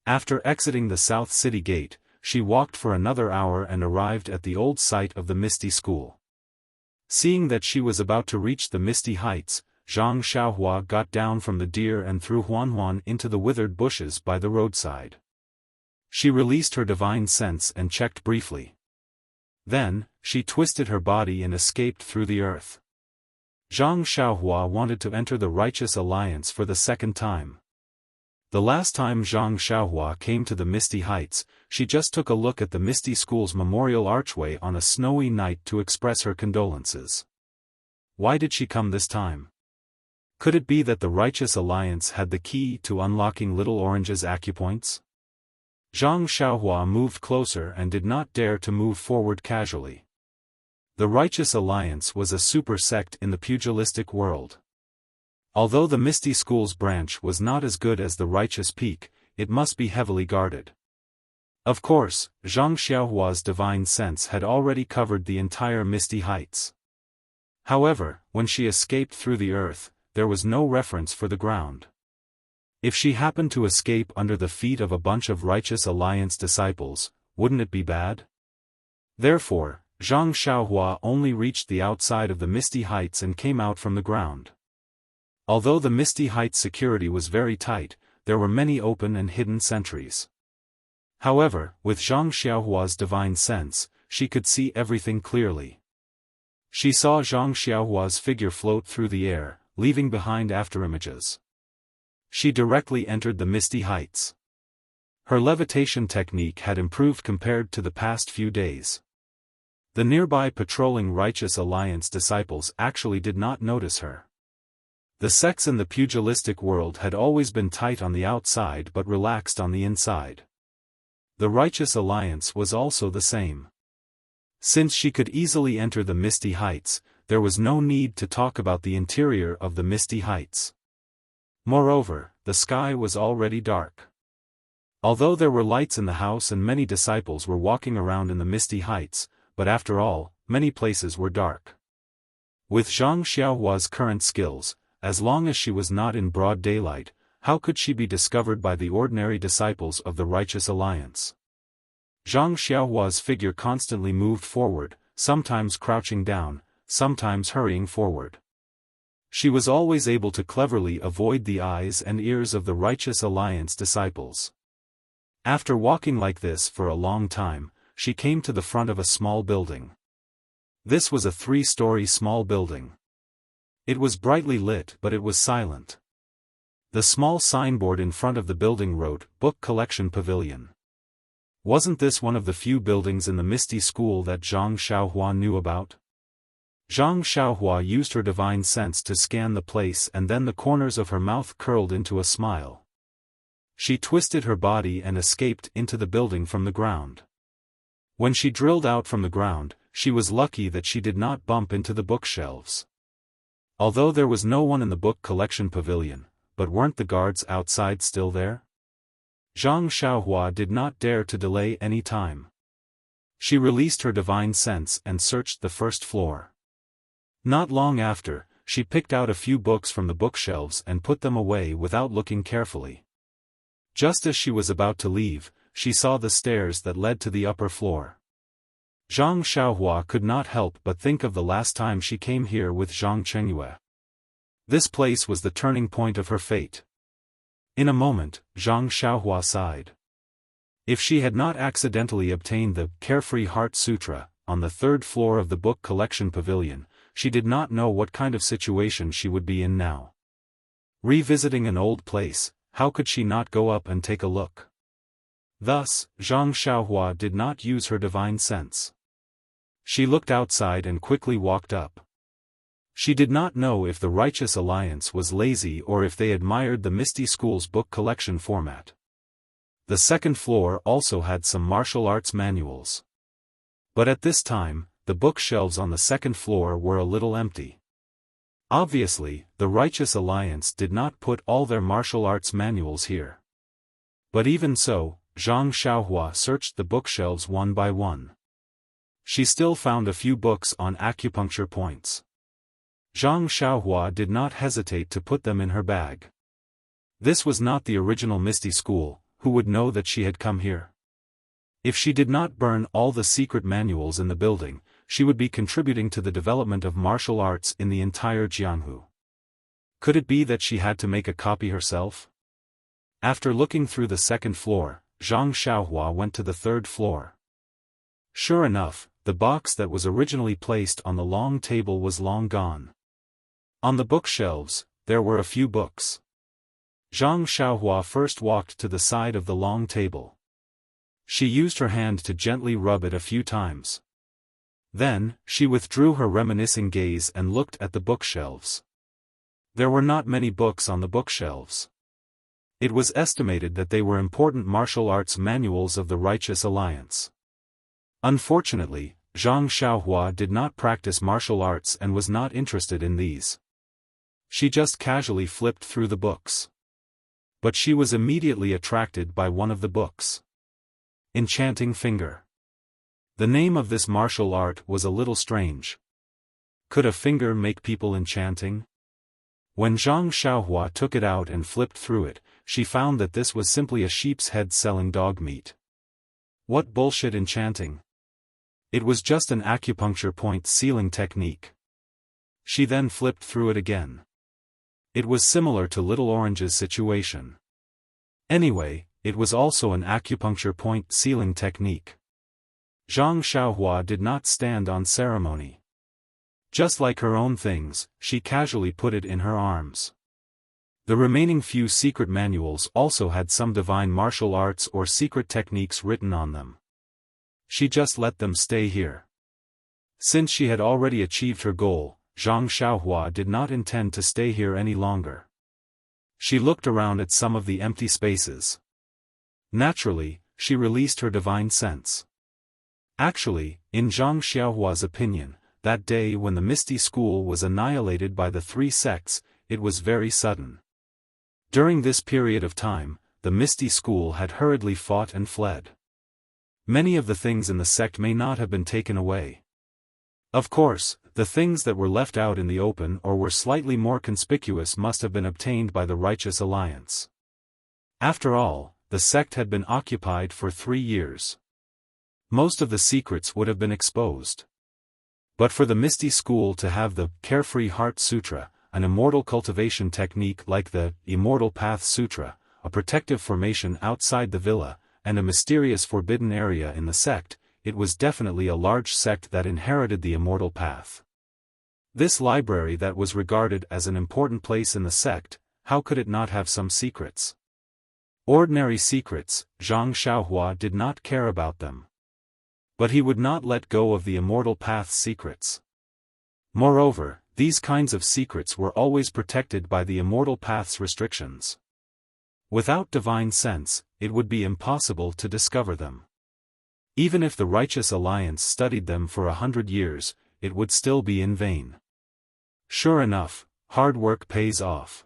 After exiting the South City Gate, she walked for another hour and arrived at the old site of the Misty School. Seeing that she was about to reach the Misty Heights, Zhang Xiaohua got down from the deer and threw Huanhuan into the withered bushes by the roadside. She released her divine sense and checked briefly. Then, she twisted her body and escaped through the earth. Zhang Xiaohua wanted to enter the Righteous Alliance for the second time. The last time Zhang Xiaohua came to the Misty Heights, she just took a look at the Misty School's memorial archway on a snowy night to express her condolences. Why did she come this time? Could it be that the Righteous Alliance had the key to unlocking Little Orange's acupoints? Zhang Xiaohua moved closer and did not dare to move forward casually. The Righteous Alliance was a super sect in the pugilistic world. Although the Misty School's branch was not as good as the Righteous Peak, it must be heavily guarded. Of course, Zhang Xiaohua's divine sense had already covered the entire Misty Heights. However, when she escaped through the earth, there was no reference for the ground. If she happened to escape under the feet of a bunch of Righteous Alliance disciples, wouldn't it be bad? Therefore, Zhang Xiaohua only reached the outside of the Misty Heights and came out from the ground. Although the Misty Heights security was very tight, there were many open and hidden sentries. However, with Zhang Xiaohua's divine sense, she could see everything clearly. She saw Zhang Xiaohua's figure float through the air, leaving behind afterimages. She directly entered the Misty Heights. Her levitation technique had improved compared to the past few days. The nearby patrolling Righteous Alliance disciples actually did not notice her. The sects in the pugilistic world had always been tight on the outside but relaxed on the inside. The Righteous Alliance was also the same. Since she could easily enter the Misty Heights, there was no need to talk about the interior of the Misty Heights. Moreover, the sky was already dark. Although there were lights in the house and many disciples were walking around in the Misty Heights, but after all, many places were dark. With Zhang Xiaohua's current skills, as long as she was not in broad daylight, how could she be discovered by the ordinary disciples of the Righteous Alliance? Zhang Xiaohua's figure constantly moved forward, sometimes crouching down, sometimes hurrying forward. She was always able to cleverly avoid the eyes and ears of the Righteous Alliance disciples. After walking like this for a long time, she came to the front of a small building. This was a 3-story small building. It was brightly lit but it was silent. The small signboard in front of the building wrote, "Book Collection Pavilion." Wasn't this one of the few buildings in the Misty School that Zhang Xiaohua knew about? Zhang Xiaohua used her divine sense to scan the place and then the corners of her mouth curled into a smile. She twisted her body and escaped into the building from the ground. When she drilled out from the ground, she was lucky that she did not bump into the bookshelves. Although there was no one in the book collection pavilion, but weren't the guards outside still there? Zhang Xiaohua did not dare to delay any time. She released her divine sense and searched the first floor. Not long after, she picked out a few books from the bookshelves and put them away without looking carefully. Just as she was about to leave, she saw the stairs that led to the upper floor. Zhang Xiaohua could not help but think of the last time she came here with Zhang Chengyue. This place was the turning point of her fate. In a moment, Zhang Xiaohua sighed. If she had not accidentally obtained the Carefree Heart Sutra on the 3rd floor of the book collection pavilion, she did not know what kind of situation she would be in now. Revisiting an old place, how could she not go up and take a look? Thus, Zhang Xiaohua did not use her divine sense. She looked outside and quickly walked up. She did not know if the Righteous Alliance was lazy or if they admired the Misty School's book collection format. The 2nd floor also had some martial arts manuals. But at this time, the bookshelves on the 2nd floor were a little empty. Obviously, the Righteous Alliance did not put all their martial arts manuals here. But even so, Zhang Xiaohua searched the bookshelves one by one. She still found a few books on acupuncture points. Zhang Xiaohua did not hesitate to put them in her bag. This was not the original Misty School, who would know that she had come here? If she did not burn all the secret manuals in the building, she would be contributing to the development of martial arts in the entire Jianghu. Could it be that she had to make a copy herself? After looking through the 2nd floor, Zhang Xiaohua went to the 3rd floor. Sure enough, the box that was originally placed on the long table was long gone. On the bookshelves, there were a few books. Zhang Xiaohua first walked to the side of the long table. She used her hand to gently rub it a few times. Then, she withdrew her reminiscing gaze and looked at the bookshelves. There were not many books on the bookshelves. It was estimated that they were important martial arts manuals of the Righteous Alliance. Unfortunately, Zhang Xiaohua did not practice martial arts and was not interested in these. She just casually flipped through the books. But she was immediately attracted by one of the books. Enchanting Finger. The name of this martial art was a little strange. Could a finger make people enchanting? When Zhang Xiaohua took it out and flipped through it, she found that this was simply a sheep's head selling dog meat. What bullshit enchanting! It was just an acupuncture point sealing technique. She then flipped through it again. It was similar to Little Orange's situation. Anyway, it was also an acupuncture point sealing technique. Zhang Xiaohua did not stand on ceremony. Just like her own things, she casually put it in her arms. The remaining few secret manuals also had some divine martial arts or secret techniques written on them. She just let them stay here. Since she had already achieved her goal, Zhang Xiaohua did not intend to stay here any longer. She looked around at some of the empty spaces. Naturally, she released her divine sense. Actually, in Zhang Xiaohua's opinion, that day when the Misty School was annihilated by the three sects, it was very sudden. During this period of time, the Misty School had hurriedly fought and fled. Many of the things in the sect may not have been taken away. Of course, the things that were left out in the open or were slightly more conspicuous must have been obtained by the Righteous Alliance. After all, the sect had been occupied for 3 years. Most of the secrets would have been exposed. But for the Misty School to have the Carefree Heart Sutra, an immortal cultivation technique like the Immortal Path Sutra, a protective formation outside the villa, and a mysterious forbidden area in the sect, it was definitely a large sect that inherited the Immortal Path. This library that was regarded as an important place in the sect, how could it not have some secrets? Ordinary secrets, Zhang Xiaohua did not care about them. But he would not let go of the Immortal Path's secrets. Moreover, these kinds of secrets were always protected by the Immortal Path's restrictions. Without divine sense, it would be impossible to discover them. Even if the Righteous Alliance studied them for 100 years, it would still be in vain. Sure enough, hard work pays off.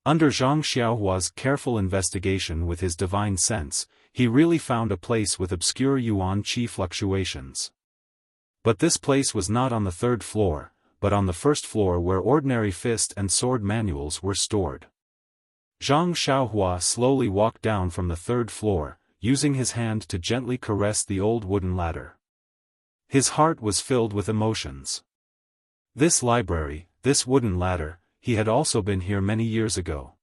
Under Zhang Xiaohua's careful investigation with his divine sense, he really found a place with obscure yuan qi fluctuations. But this place was not on the 3rd floor, but on the 1st floor where ordinary fist and sword manuals were stored. Zhang Xiaohua slowly walked down from the 3rd floor, using his hand to gently caress the old wooden ladder. His heart was filled with emotions. This library, this wooden ladder, he had also been here many years ago.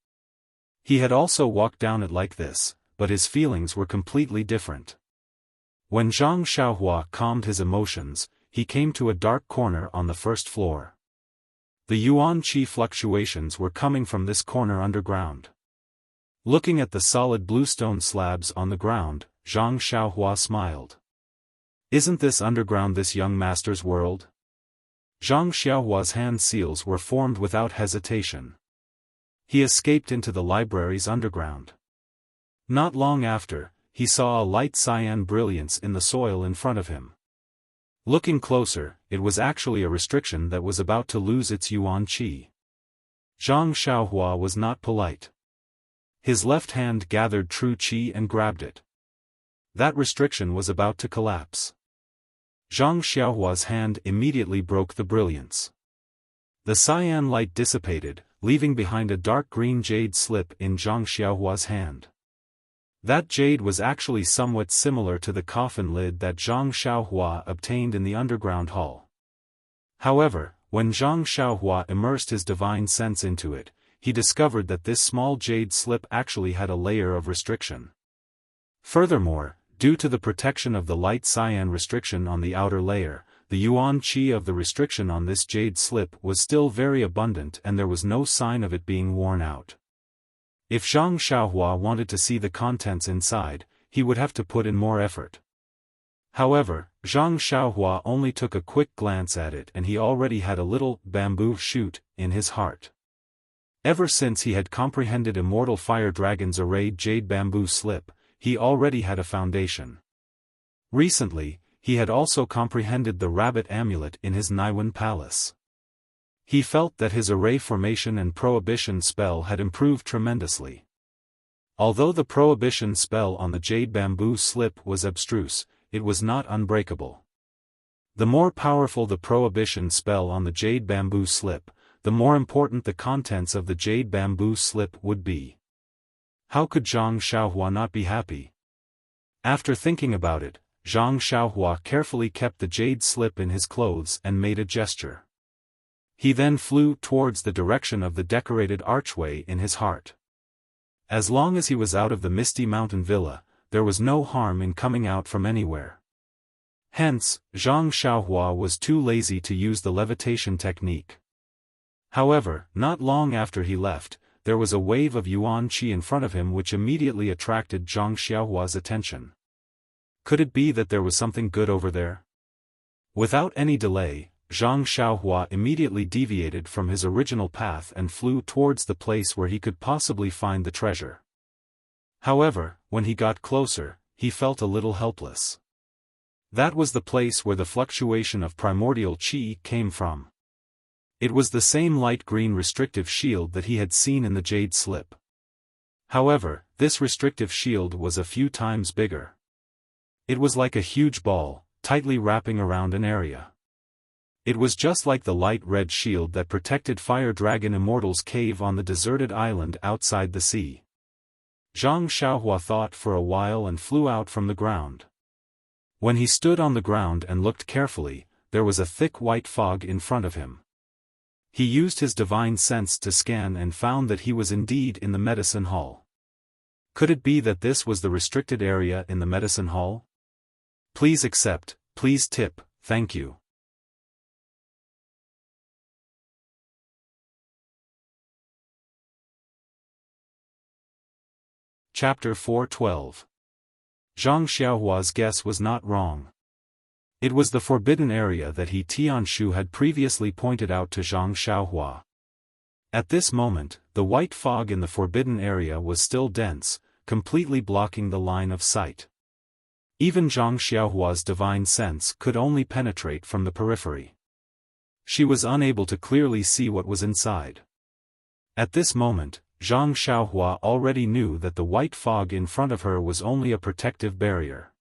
He had also walked down it like this, but his feelings were completely different. When Zhang Xiaohua calmed his emotions, he came to a dark corner on the 1st floor. The yuan qi fluctuations were coming from this corner underground. Looking at the solid bluestone slabs on the ground, Zhang Xiaohua smiled. Isn't this underground this young master's world? Zhang Xiaohua's hand seals were formed without hesitation. He escaped into the library's underground. Not long after, he saw a light cyan brilliance in the soil in front of him. Looking closer, it was actually a restriction that was about to lose its yuan qi. Zhang Xiaohua was not polite. His left hand gathered true qi and grabbed it. That restriction was about to collapse. Zhang Xiaohua's hand immediately broke the brilliance. The cyan light dissipated, leaving behind a dark green jade slip in Zhang Xiaohua's hand. That jade was actually somewhat similar to the coffin lid that Zhang Xiaohua obtained in the underground hall. However, when Zhang Xiaohua immersed his divine sense into it, he discovered that this small jade slip actually had a layer of restriction. Furthermore, due to the protection of the light cyan restriction on the outer layer, the yuan qi of the restriction on this jade slip was still very abundant and there was no sign of it being worn out. If Zhang Xiaohua wanted to see the contents inside, he would have to put in more effort. However, Zhang Xiaohua only took a quick glance at it and he already had a little bamboo shoot in his heart. Ever since he had comprehended Immortal Fire Dragon's arrayed jade bamboo slip, he already had a foundation. Recently, he had also comprehended the rabbit amulet in his Naiwan palace. He felt that his array formation and prohibition spell had improved tremendously. Although the prohibition spell on the jade bamboo slip was abstruse, it was not unbreakable. The more powerful the prohibition spell on the jade bamboo slip, the more important the contents of the jade bamboo slip would be. How could Zhang Xiaohua not be happy? After thinking about it, Zhang Xiaohua carefully kept the jade slip in his clothes and made a gesture. He then flew towards the direction of the decorated archway in his heart. As long as he was out of the misty mountain villa, there was no harm in coming out from anywhere. Hence, Zhang Xiaohua was too lazy to use the levitation technique. However, not long after he left, there was a wave of yuan qi in front of him which immediately attracted Zhang Xiaohua's attention. Could it be that there was something good over there? Without any delay, Zhang Xiaohua immediately deviated from his original path and flew towards the place where he could possibly find the treasure. However, when he got closer, he felt a little helpless. That was the place where the fluctuation of primordial qi came from. It was the same light green restrictive shield that he had seen in the jade slip. However, this restrictive shield was a few times bigger. It was like a huge ball, tightly wrapping around an area. It was just like the light red shield that protected Fire Dragon Immortal's cave on the deserted island outside the sea. Zhang Xiaohua thought for a while and flew out from the ground. When he stood on the ground and looked carefully, there was a thick white fog in front of him. He used his divine sense to scan and found that he was indeed in the medicine hall. Could it be that this was the restricted area in the medicine hall? Please accept, please tip, thank you. Chapter 412. Zhang Xiaohua's guess was not wrong. It was the forbidden area that Tianshu had previously pointed out to Zhang Xiaohua. At this moment, the white fog in the forbidden area was still dense, completely blocking the line of sight. Even Zhang Xiaohua's divine sense could only penetrate from the periphery. She was unable to clearly see what was inside. At this moment, Zhang Xiaohua already knew that the white fog in front of her was only a protective barrier.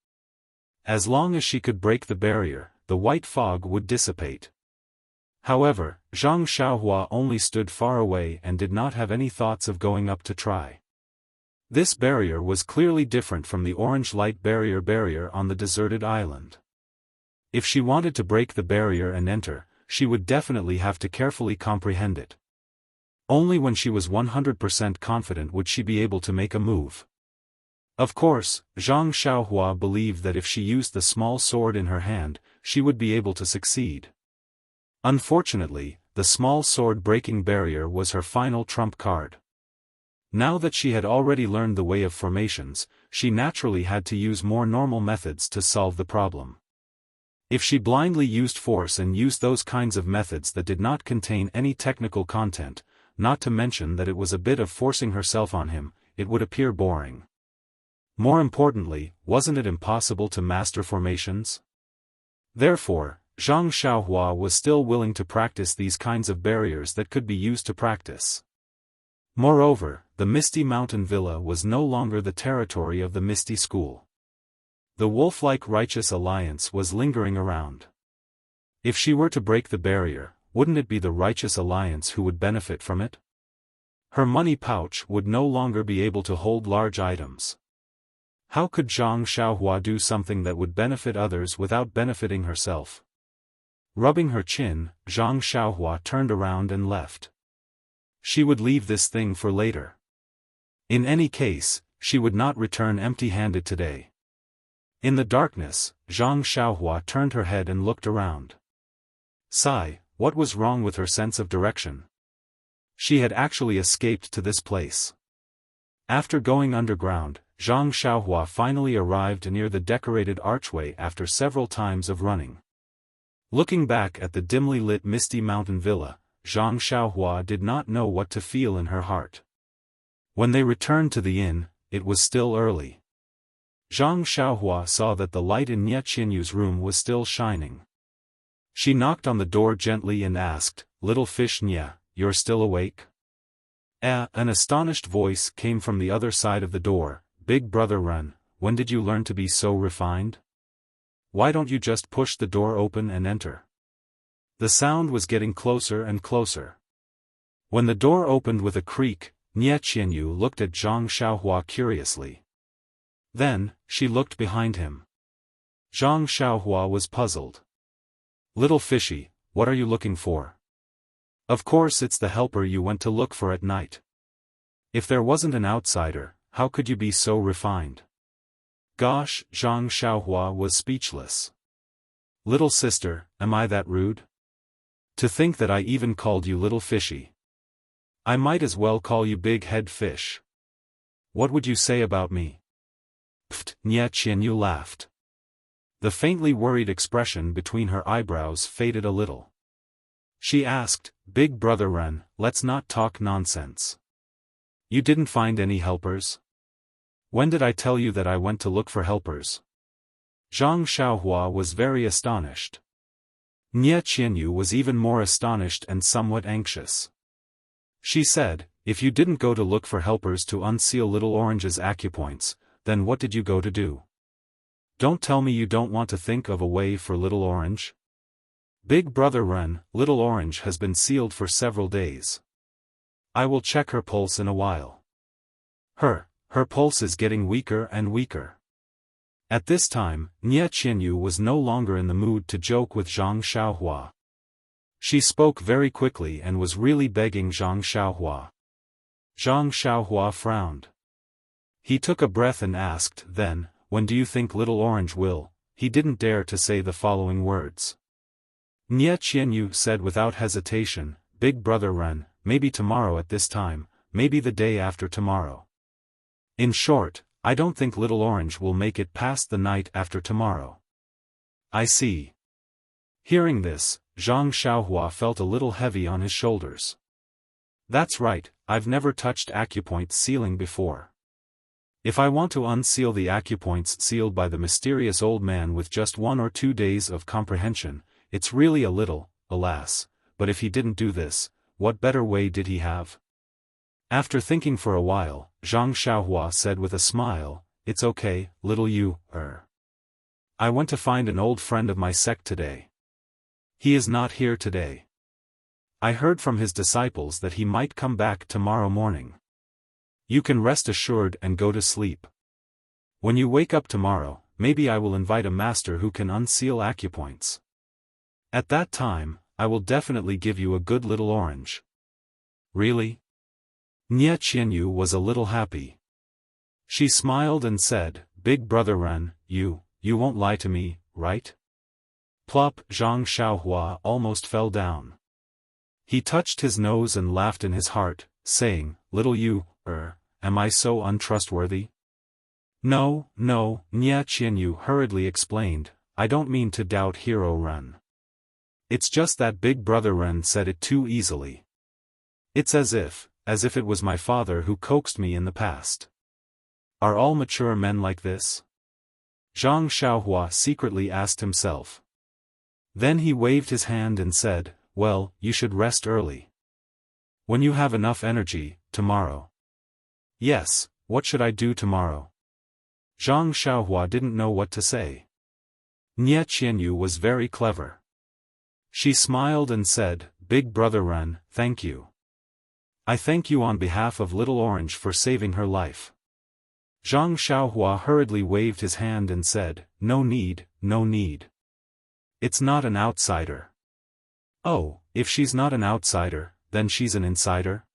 As long as she could break the barrier, the white fog would dissipate. However, Zhang Xiaohua only stood far away and did not have any thoughts of going up to try. This barrier was clearly different from the orange light barrier on the deserted island. If she wanted to break the barrier and enter, she would definitely have to carefully comprehend it. Only when she was 100% confident would she be able to make a move. Of course, Zhang Xiaohua believed that if she used the small sword in her hand, she would be able to succeed. Unfortunately, the small sword breaking barrier was her final trump card. Now that she had already learned the way of formations, she naturally had to use more normal methods to solve the problem. If she blindly used force and used those kinds of methods that did not contain any technical content, not to mention that it was a bit of forcing herself on him, it would appear boring. More importantly, wasn't it impossible to master formations? Therefore, Zhang Xiaohua was still willing to practice these kinds of barriers that could be used to practice. Moreover, the Misty Mountain Villa was no longer the territory of the Misty School. The wolf-like righteous alliance was lingering around. If she were to break the barrier, wouldn't it be the righteous alliance who would benefit from it? Her money pouch would no longer be able to hold large items. How could Zhang Xiaohua do something that would benefit others without benefiting herself? Rubbing her chin, Zhang Xiaohua turned around and left. She would leave this thing for later. In any case, she would not return empty-handed today. In the darkness, Zhang Xiaohua turned her head and looked around. Sigh, what was wrong with her sense of direction? She had actually escaped to this place. After going underground, Zhang Xiaohua finally arrived near the decorated archway after several times of running. Looking back at the dimly lit misty mountain villa, Zhang Xiaohua did not know what to feel in her heart. When they returned to the inn, it was still early. Zhang Xiaohua saw that the light in Nie Qianyu's room was still shining. She knocked on the door gently and asked, "Little fish Nie, you're still awake?" An astonished voice came from the other side of the door. "Big brother Ren, when did you learn to be so refined? Why don't you just push the door open and enter?" The sound was getting closer and closer. When the door opened with a creak, Nie Qianyu looked at Zhang Xiaohua curiously. Then, she looked behind him. Zhang Xiaohua was puzzled. "Little fishy, what are you looking for?" "Of course it's the helper you went to look for at night. If there wasn't an outsider, how could you be so refined?" Gosh, Zhang Xiaohua was speechless. "Little sister, am I that rude? To think that I even called you little fishy. I might as well call you big head fish. What would you say about me?" Pfft, Nie Qianyu laughed. The faintly worried expression between her eyebrows faded a little. She asked, "Big brother Ren, let's not talk nonsense. You didn't find any helpers? When did I tell you that I went to look for helpers?" Zhang Xiaohua was very astonished. Nie Qianyu was even more astonished and somewhat anxious. She said, "If you didn't go to look for helpers to unseal Little Orange's acupoints, then what did you go to do? Don't tell me you don't want to think of a way for Little Orange? Big brother Ren, Little Orange has been sealed for several days. I will check her pulse in a while. Her pulse is getting weaker and weaker." At this time, Nie Qianyu was no longer in the mood to joke with Zhang Xiaohua. She spoke very quickly and was really begging Zhang Xiaohua. Zhang Xiaohua frowned. He took a breath and asked, "Then, when do you think Little Orange will?" He didn't dare to say the following words. Nie Qianyu said without hesitation, "Big brother Ren, maybe tomorrow at this time, maybe the day after tomorrow. In short, I don't think Little Orange will make it past the night after tomorrow." "I see." Hearing this, Zhang Xiaohua felt a little heavy on his shoulders. "That's right, I've never touched acupoint sealing before. If I want to unseal the acupoints sealed by the mysterious old man with just 1 or 2 days of comprehension, it's really a little, alas, but if he didn't do this, what better way did he have?" After thinking for a while, Zhang Xiaohua said with a smile, "It's okay, little you, I went to find an old friend of my sect today. He is not here today. I heard from his disciples that he might come back tomorrow morning. You can rest assured and go to sleep. When you wake up tomorrow, maybe I will invite a master who can unseal acupoints. At that time, I will definitely give you a good Little Orange." "Really?" Nie Qianyu was a little happy. She smiled and said, "Big brother Ren, you won't lie to me, right?" Plop, Zhang Xiaohua almost fell down. He touched his nose and laughed in his heart, saying, "Little you, am I so untrustworthy?" No, Nie Qianyu hurriedly explained, "I don't mean to doubt Hero Ren. It's just that Big brother Ren said it too easily. It's as if it was my father who coaxed me in the past. Are all mature men like this?" Zhang Xiaohua secretly asked himself. Then he waved his hand and said, "Well, you should rest early. When you have enough energy, tomorrow." "Yes, what should I do tomorrow?" Zhang Xiaohua didn't know what to say. Nie Qianyu was very clever. She smiled and said, "Big brother Ren, thank you. I thank you on behalf of Little Orange for saving her life." Zhang Xiaohua hurriedly waved his hand and said, "No need, no need. It's not an outsider." "Oh, if she's not an outsider, then she's an insider?"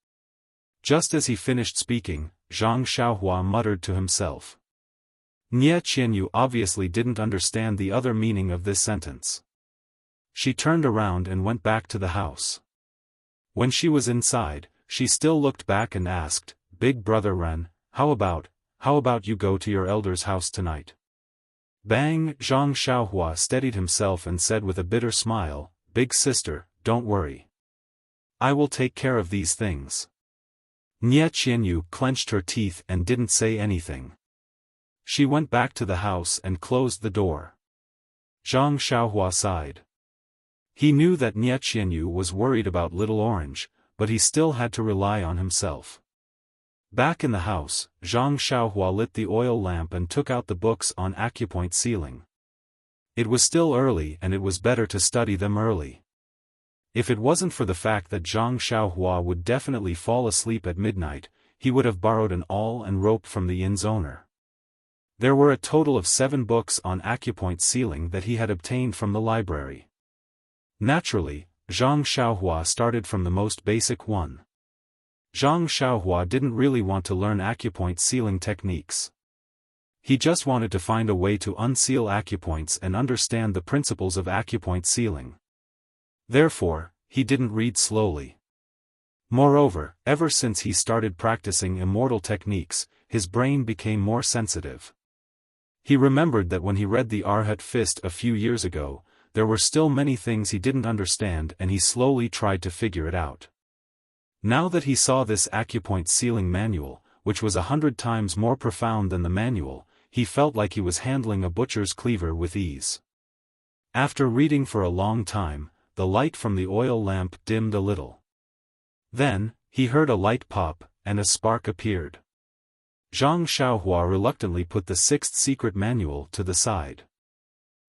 Just as he finished speaking, Zhang Xiaohua muttered to himself. Nie Qianyu obviously didn't understand the other meaning of this sentence. She turned around and went back to the house. When she was inside, she still looked back and asked, "Big brother Ren, how about you go to your elder's house tonight? Bang! Zhang Xiaohua steadied himself and said with a bitter smile, "Big sister, don't worry. I will take care of these things." Nie Qianyu clenched her teeth and didn't say anything. She went back to the house and closed the door. Zhang Xiaohua sighed. He knew that Nie Qianyu was worried about Little Orange, but he still had to rely on himself. Back in the house, Zhang Xiaohua lit the oil lamp and took out the books on acupoint sealing. It was still early and it was better to study them early. If it wasn't for the fact that Zhang Xiaohua would definitely fall asleep at midnight, he would have borrowed an awl and rope from the inn's owner. There were a total of 7 books on acupoint sealing that he had obtained from the library. Naturally, Zhang Xiaohua started from the most basic one. Zhang Xiaohua didn't really want to learn acupoint sealing techniques. He just wanted to find a way to unseal acupoints and understand the principles of acupoint sealing. Therefore, he didn't read slowly. Moreover, ever since he started practicing immortal techniques, his brain became more sensitive. He remembered that when he read the Arhat Fist a few years ago, there were still many things he didn't understand and he slowly tried to figure it out. Now that he saw this acupoint sealing manual, which was 100 times more profound than the manual, he felt like he was handling a butcher's cleaver with ease. After reading for a long time, the light from the oil lamp dimmed a little. Then, he heard a light pop, and a spark appeared. Zhang Xiaohua reluctantly put the 6th secret manual to the side.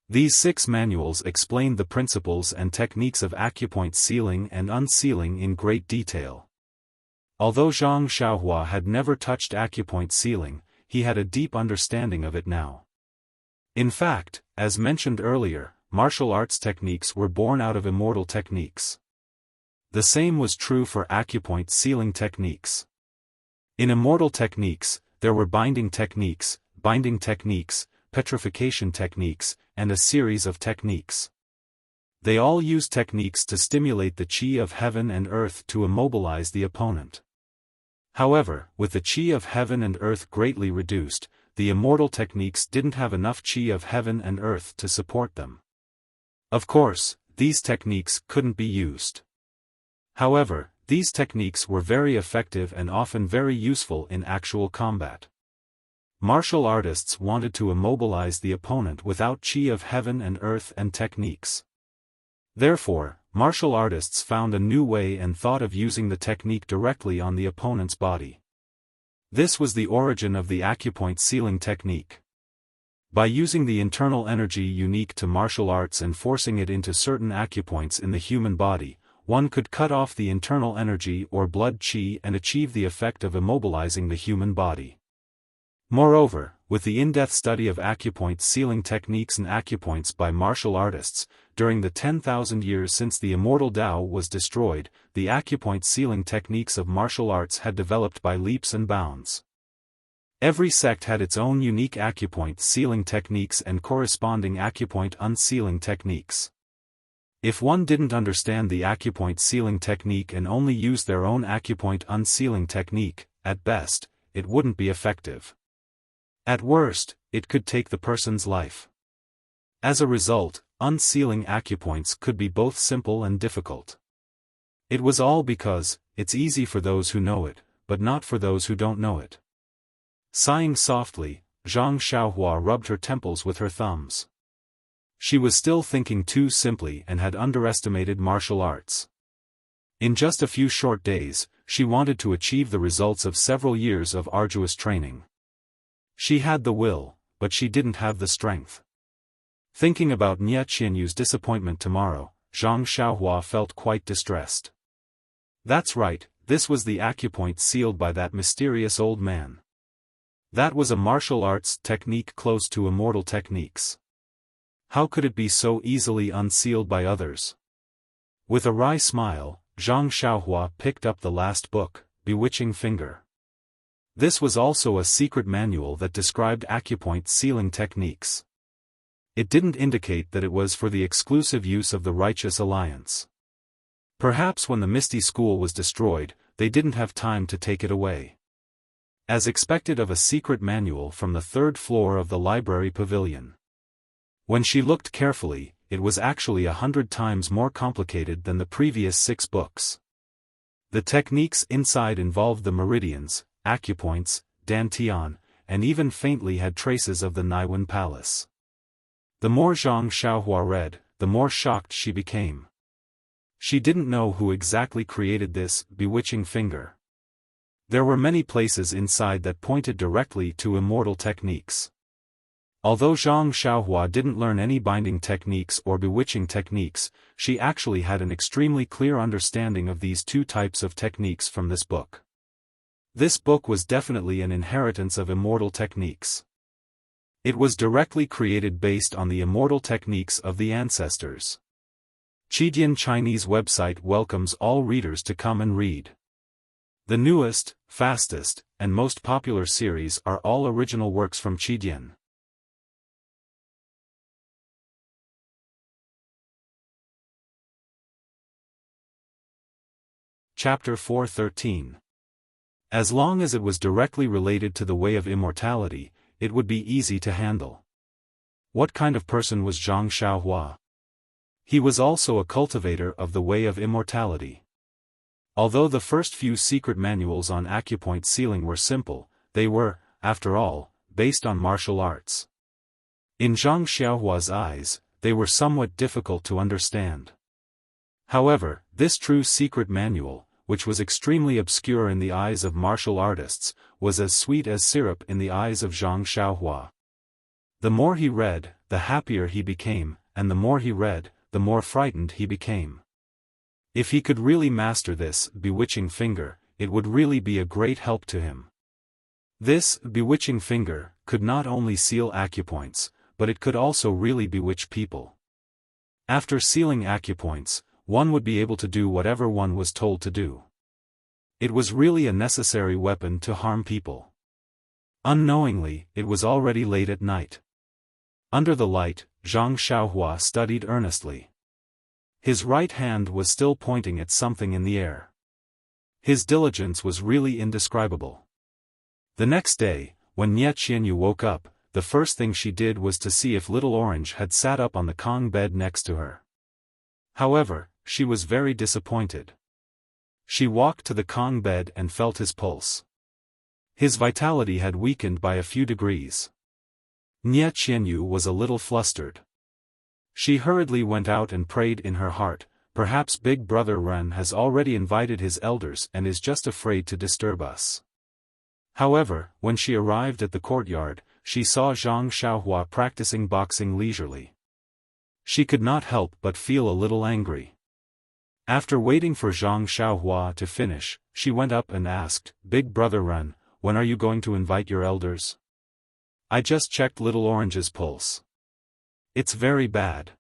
These 6 manuals explained the principles and techniques of acupoint sealing and unsealing in great detail. Although Zhang Xiaohua had never touched acupoint sealing, he had a deep understanding of it now. In fact, as mentioned earlier, martial arts techniques were born out of immortal techniques. The same was true for acupoint sealing techniques. In immortal techniques, there were binding techniques, petrification techniques, and a series of techniques. They all used techniques to stimulate the qi of heaven and earth to immobilize the opponent. However, with the qi of heaven and earth greatly reduced, the immortal techniques didn't have enough qi of heaven and earth to support them. Of course, these techniques couldn't be used. However, these techniques were very effective and often very useful in actual combat. Martial artists wanted to immobilize the opponent without qi of heaven and earth and techniques. Therefore, martial artists found a new way and thought of using the technique directly on the opponent's body. This was the origin of the acupoint sealing technique. By using the internal energy unique to martial arts and forcing it into certain acupoints in the human body, one could cut off the internal energy or blood qi and achieve the effect of immobilizing the human body. Moreover, with the in-depth study of acupoint sealing techniques and acupoints by martial artists, during the 10,000 years since the immortal Tao was destroyed, the acupoint sealing techniques of martial arts had developed by leaps and bounds. Every sect had its own unique acupoint sealing techniques and corresponding acupoint unsealing techniques. If one didn't understand the acupoint sealing technique and only used their own acupoint unsealing technique, at best, it wouldn't be effective. At worst, it could take the person's life. As a result, unsealing acupoints could be both simple and difficult. It was all because, it's easy for those who know it, but not for those who don't know it. Sighing softly, Zhang Xiaohua rubbed her temples with her thumbs. She was still thinking too simply and had underestimated martial arts. In just a few short days, she wanted to achieve the results of several years of arduous training. She had the will, but she didn't have the strength. Thinking about Nie Qianyu's disappointment tomorrow, Zhang Xiaohua felt quite distressed. That's right, this was the acupoint sealed by that mysterious old man. That was a martial arts technique close to immortal techniques. How could it be so easily unsealed by others? With a wry smile, Zhang Xiaohua picked up the last book, Bewitching Finger. This was also a secret manual that described acupoint sealing techniques. It didn't indicate that it was for the exclusive use of the Righteous Alliance. Perhaps when the Misty School was destroyed, they didn't have time to take it away. as expected of a secret manual from the third floor of the library pavilion. When she looked carefully, it was actually 100 times more complicated than the previous 6 books. The techniques inside involved the meridians, acupoints, dantian, and even faintly had traces of the Naiwan Palace. The more Zhang Xiaohua read, the more shocked she became. She didn't know who exactly created this bewitching finger. There were many places inside that pointed directly to immortal techniques. Although Zhang Xiaohua didn't learn any binding techniques or bewitching techniques, she actually had an extremely clear understanding of these 2 types of techniques from this book. This book was definitely an inheritance of immortal techniques. It was directly created based on the immortal techniques of the ancestors. Qidian Chinese website welcomes all readers to come and read. The newest, fastest, and most popular series are all original works from Qidian. Chapter 413. As long as it was directly related to the way of immortality, it would be easy to handle. What kind of person was Zhang Xiaohua? He was also a cultivator of the way of immortality. Although the first few secret manuals on acupoint sealing were simple, they were, after all, based on martial arts. In Zhang Xiaohua's eyes, they were somewhat difficult to understand. However, this true secret manual, which was extremely obscure in the eyes of martial artists, was as sweet as syrup in the eyes of Zhang Xiaohua. The more he read, the happier he became, and the more he read, the more frightened he became. If he could really master this bewitching finger, it would really be a great help to him. This bewitching finger could not only seal acupoints, but it could also really bewitch people. After sealing acupoints, one would be able to do whatever one was told to do. It was really a necessary weapon to harm people. Unknowingly, it was already late at night. Under the light, Zhang Xiaohua studied earnestly. His right hand was still pointing at something in the air. His diligence was really indescribable. The next day, when Nie Qianyu woke up, the first thing she did was to see if Little Orange had sat up on the Kong bed next to her. However, she was very disappointed. She walked to the Kong bed and felt his pulse. His vitality had weakened by a few degrees. Nie Qianyu was a little flustered. She hurriedly went out and prayed in her heart, perhaps Big Brother Ren has already invited his elders and is just afraid to disturb us. However, when she arrived at the courtyard, she saw Zhang Xiaohua practicing boxing leisurely. She could not help but feel a little angry. After waiting for Zhang Xiaohua to finish, she went up and asked, "Big Brother Ren, when are you going to invite your elders? I just checked Little Orange's pulse. It's very bad.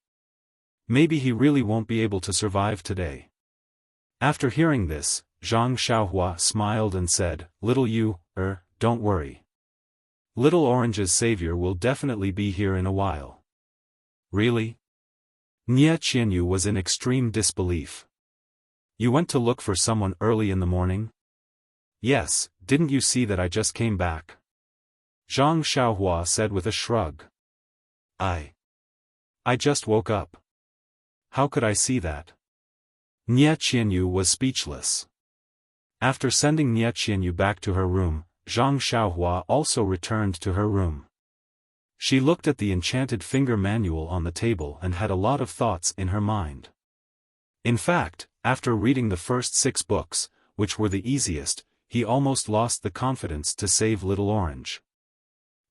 Maybe he really won't be able to survive today." After hearing this, Zhang Xiaohua smiled and said, "Little you, don't worry. Little Orange's savior will definitely be here in a while." "Really?" Nie Qianyu was in extreme disbelief. "You went to look for someone early in the morning?" "Yes, didn't you see that I just came back?" Zhang Xiaohua said with a shrug. I just woke up. How could I see that?" Nie Qianyu was speechless. After sending Nie Qianyu back to her room, Zhang Xiaohua also returned to her room. She looked at the enchanted finger manual on the table and had a lot of thoughts in her mind. In fact, after reading the first 6 books, which were the easiest, he almost lost the confidence to save Little Orange.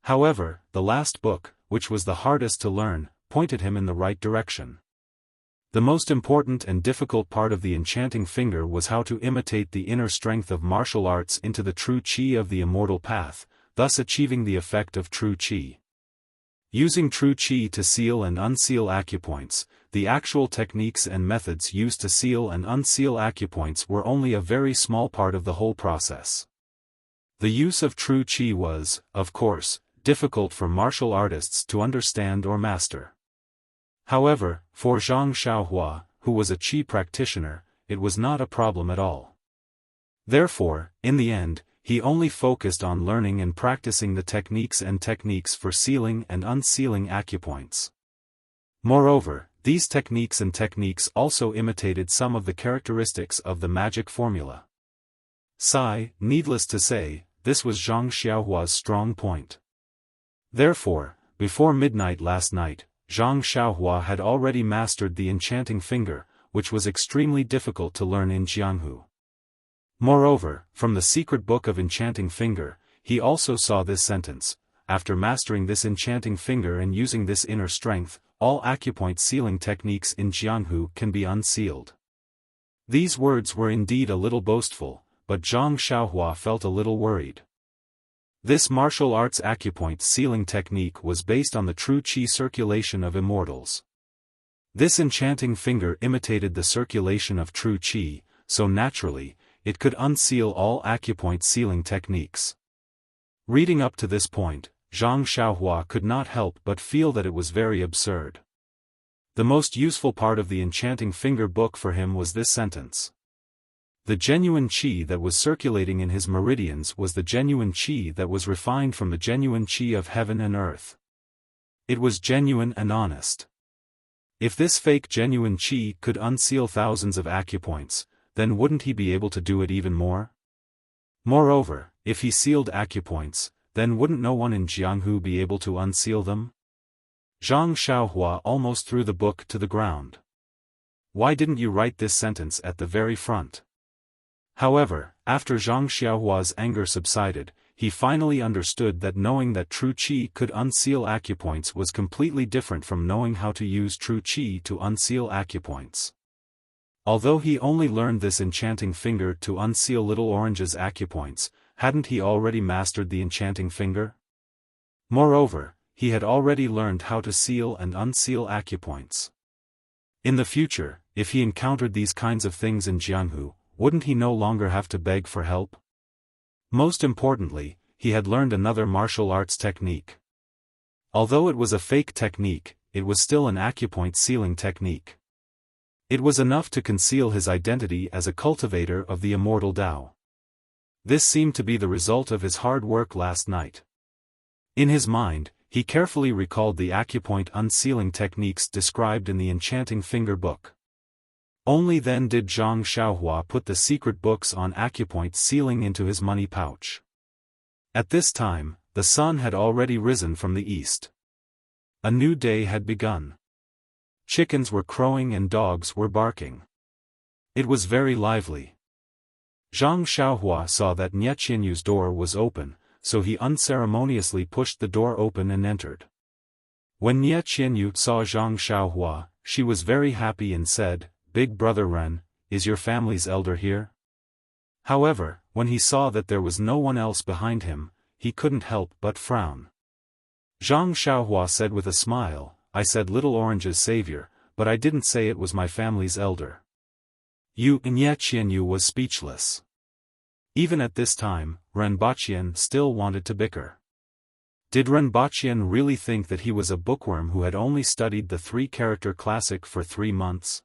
However, the last book, which was the hardest to learn, pointed him in the right direction. The most important and difficult part of the enchanting finger was how to imitate the inner strength of martial arts into the true qi of the immortal path, thus achieving the effect of true qi. Using true qi to seal and unseal acupoints, the actual techniques and methods used to seal and unseal acupoints were only a very small part of the whole process. The use of true qi was, of course, difficult for martial artists to understand or master. However, for Zhang Xiaohua, who was a qi practitioner, it was not a problem at all. Therefore, in the end, he only focused on learning and practicing the techniques for sealing and unsealing acupoints. Moreover, these techniques also imitated some of the characteristics of the magic formula. Needless to say, this was Zhang Xiaohua's strong point. Therefore, before midnight last night, Zhang Xiaohua had already mastered the enchanting finger, which was extremely difficult to learn in Jianghu. Moreover, from the secret book of enchanting finger, he also saw this sentence: after mastering this enchanting finger and using this inner strength, all acupoint sealing techniques in Jianghu can be unsealed. These words were indeed a little boastful, but Zhang Xiaohua felt a little worried. This martial arts acupoint sealing technique was based on the true qi circulation of immortals. This enchanting finger imitated the circulation of true qi, so naturally, it could unseal all acupoint sealing techniques. Reading up to this point, Zhang Xiaohua could not help but feel that it was very absurd. The most useful part of the enchanting finger book for him was this sentence. The genuine qi that was circulating in his meridians was the genuine qi that was refined from the genuine qi of heaven and earth. It was genuine and honest. If this fake genuine qi could unseal thousands of acupoints, then wouldn't he be able to do it even more? Moreover, if he sealed acupoints, then wouldn't no one in Jianghu be able to unseal them? Zhang Xiaohua almost threw the book to the ground. Why didn't you write this sentence at the very front? However, after Zhang Xiaohua's anger subsided, he finally understood that knowing that true qi could unseal acupoints was completely different from knowing how to use true qi to unseal acupoints. Although he only learned this enchanting finger to unseal Little Orange's acupoints, hadn't he already mastered the enchanting finger? Moreover, he had already learned how to seal and unseal acupoints. In the future, if he encountered these kinds of things in Jianghu, wouldn't he no longer have to beg for help? Most importantly, he had learned another martial arts technique. Although it was a fake technique, it was still an acupoint sealing technique. It was enough to conceal his identity as a cultivator of the immortal Tao. This seemed to be the result of his hard work last night. In his mind, he carefully recalled the acupoint unsealing techniques described in the enchanting finger book. Only then did Zhang Xiaohua put the secret books on acupoint sealing into his money pouch. At this time, the sun had already risen from the east. A new day had begun. Chickens were crowing and dogs were barking. It was very lively. Zhang Xiaohua saw that Nie Qianyu's door was open, so he unceremoniously pushed the door open and entered. When Nie Qianyu saw Zhang Xiaohua, she was very happy and said, "Big brother Ren, is your family's elder here?" However, when he saw that there was no one else behind him, he couldn't help but frown. Zhang Xiaohua said with a smile, "I said Little Orange's savior, but I didn't say it was my family's elder." Nie Qianyu was speechless. Even at this time, Ren Baqian still wanted to bicker. Did Ren Baqian really think that he was a bookworm who had only studied the three-character classic for 3 months?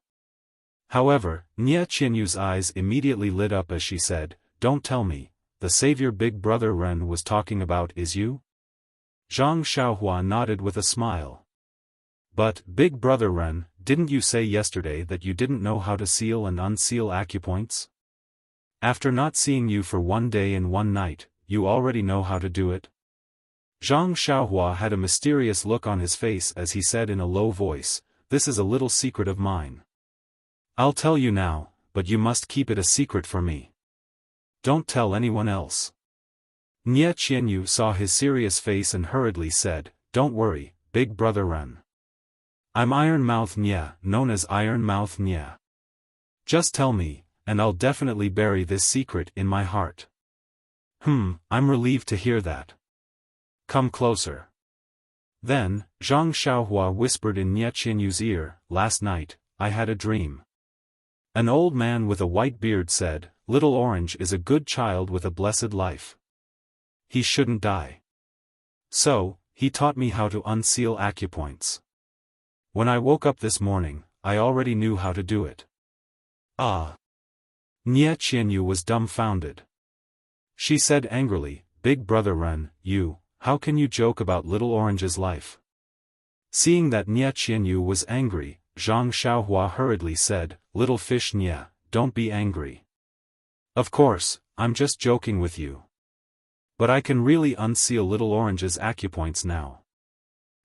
However, Nie Qianyu's eyes immediately lit up as she said, "Don't tell me, the savior Big Brother Ren was talking about is you?" Zhang Xiaohua nodded with a smile. "But, Big Brother Ren, didn't you say yesterday that you didn't know how to seal and unseal acupoints? After not seeing you for 1 day and 1 night, you already know how to do it?" Zhang Xiaohua had a mysterious look on his face as he said in a low voice, "This is a little secret of mine. I'll tell you now, but you must keep it a secret for me. Don't tell anyone else." Nie Qianyu saw his serious face and hurriedly said, "Don't worry, Big Brother Ren. I'm Iron Mouth Nie, known as Iron Mouth Nie. Just tell me, and I'll definitely bury this secret in my heart." I'm relieved to hear that. Come closer." Then, Zhang Xiaohua whispered in Nie Qianyu's ear, "Last night, I had a dream. An old man with a white beard said, 'Little Orange is a good child with a blessed life. He shouldn't die.' So, he taught me how to unseal acupoints. When I woke up this morning, I already knew how to do it." Ah! Nie Qianyu was dumbfounded. She said angrily, "Big brother Ren, how can you joke about little Orange's life?" Seeing that Nie Qianyu was angry, Zhang Xiaohua hurriedly said, "Little fish Nie, don't be angry. Of course, I'm just joking with you. But I can really unseal little Orange's acupoints now.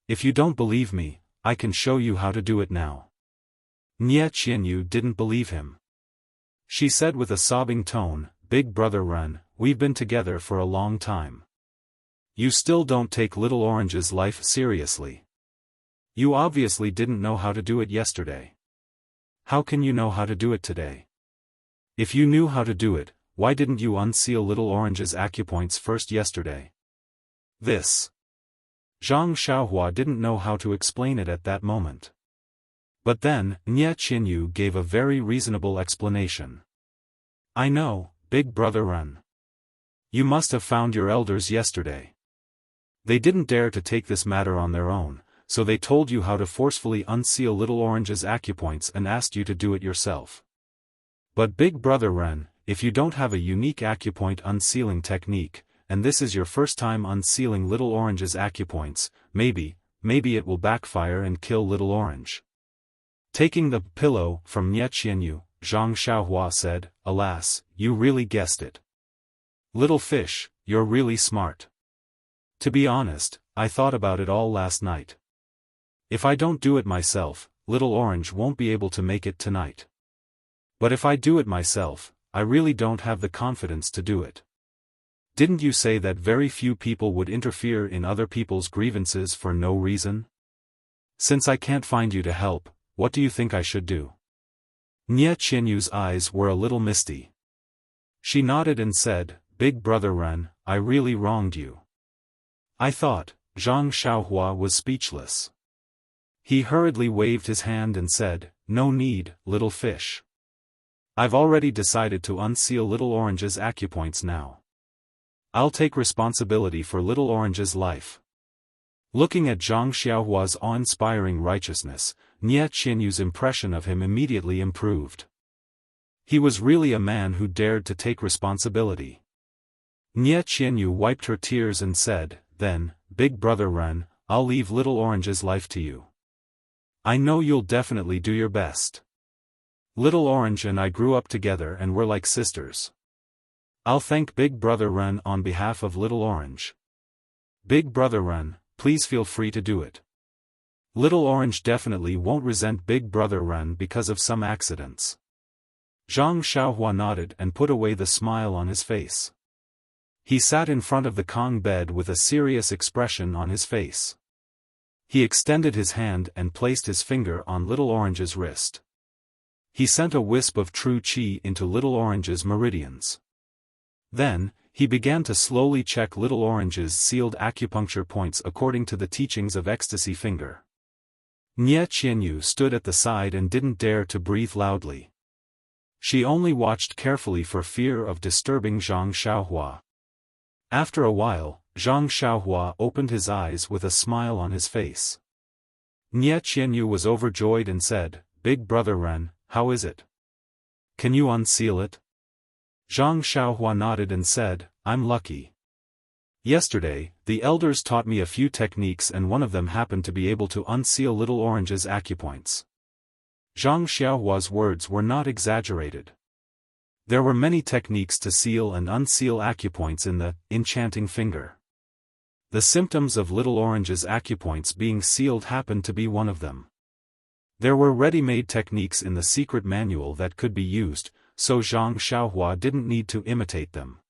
If you don't believe me, I can show you how to do it now." Nie Qianyu didn't believe him. She said with a sobbing tone, "Big brother Ren, we've been together for a long time. You still don't take little Orange's life seriously. You obviously didn't know how to do it yesterday. How can you know how to do it today? If you knew how to do it, why didn't you unseal little Orange's acupoints first yesterday?" This. Zhang Xiaohua didn't know how to explain it at that moment. But then, Nie Qianyu gave a very reasonable explanation. "I know, big brother Ren. You must have found your elders yesterday. They didn't dare to take this matter on their own, so they told you how to forcefully unseal little Orange's acupoints and asked you to do it yourself. But big brother Ren, if you don't have a unique acupoint unsealing technique, and this is your first time unsealing little Orange's acupoints, maybe it will backfire and kill little Orange." Taking the pillow from Nie Qianyu, Zhang Xiaohua said, "Alas, you really guessed it. Little fish, you're really smart. To be honest, I thought about it all last night. If I don't do it myself, little Orange won't be able to make it tonight. But if I do it myself, I really don't have the confidence to do it. Didn't you say that very few people would interfere in other people's grievances for no reason? Since I can't find you to help, what do you think I should do?" Nie Qianyu's eyes were a little misty. She nodded and said, "Big brother Ren, I really wronged you." "I thought." Zhang Xiaohua was speechless. He hurriedly waved his hand and said, "No need, little fish. I've already decided to unseal little Orange's acupoints now. I'll take responsibility for little Orange's life." Looking at Zhang Xiaohua's awe-inspiring righteousness, Nie Qianyu's impression of him immediately improved. He was really a man who dared to take responsibility. Nie Qianyu wiped her tears and said, "Then, big brother Ren, I'll leave little Orange's life to you. I know you'll definitely do your best. Little Orange and I grew up together and we're like sisters. I'll thank big brother Ren on behalf of little Orange. Big brother Ren, please feel free to do it. Little Orange definitely won't resent big brother Ren because of some accidents." Zhang Xiaohua nodded and put away the smile on his face. He sat in front of the Kong bed with a serious expression on his face. He extended his hand and placed his finger on little Orange's wrist. He sent a wisp of true qi into little Orange's meridians. Then, he began to slowly check little Orange's sealed acupuncture points according to the teachings of Ecstasy Finger. Nie Qianyu stood at the side and didn't dare to breathe loudly. She only watched carefully for fear of disturbing Zhang Xiaohua. After a while, Zhang Xiaohua opened his eyes with a smile on his face. Nie Qianyu was overjoyed and said, "Big brother Ren, how is it? Can you unseal it?" Zhang Xiaohua nodded and said, "I'm lucky. Yesterday, the elders taught me a few techniques and one of them happened to be able to unseal little Orange's acupoints." Zhang Xiaohua's words were not exaggerated. There were many techniques to seal and unseal acupoints in the enchanting finger. The symptoms of little Orange's acupoints being sealed happened to be one of them. There were ready-made techniques in the secret manual that could be used, so Zhang Xiaohua didn't need to imitate them.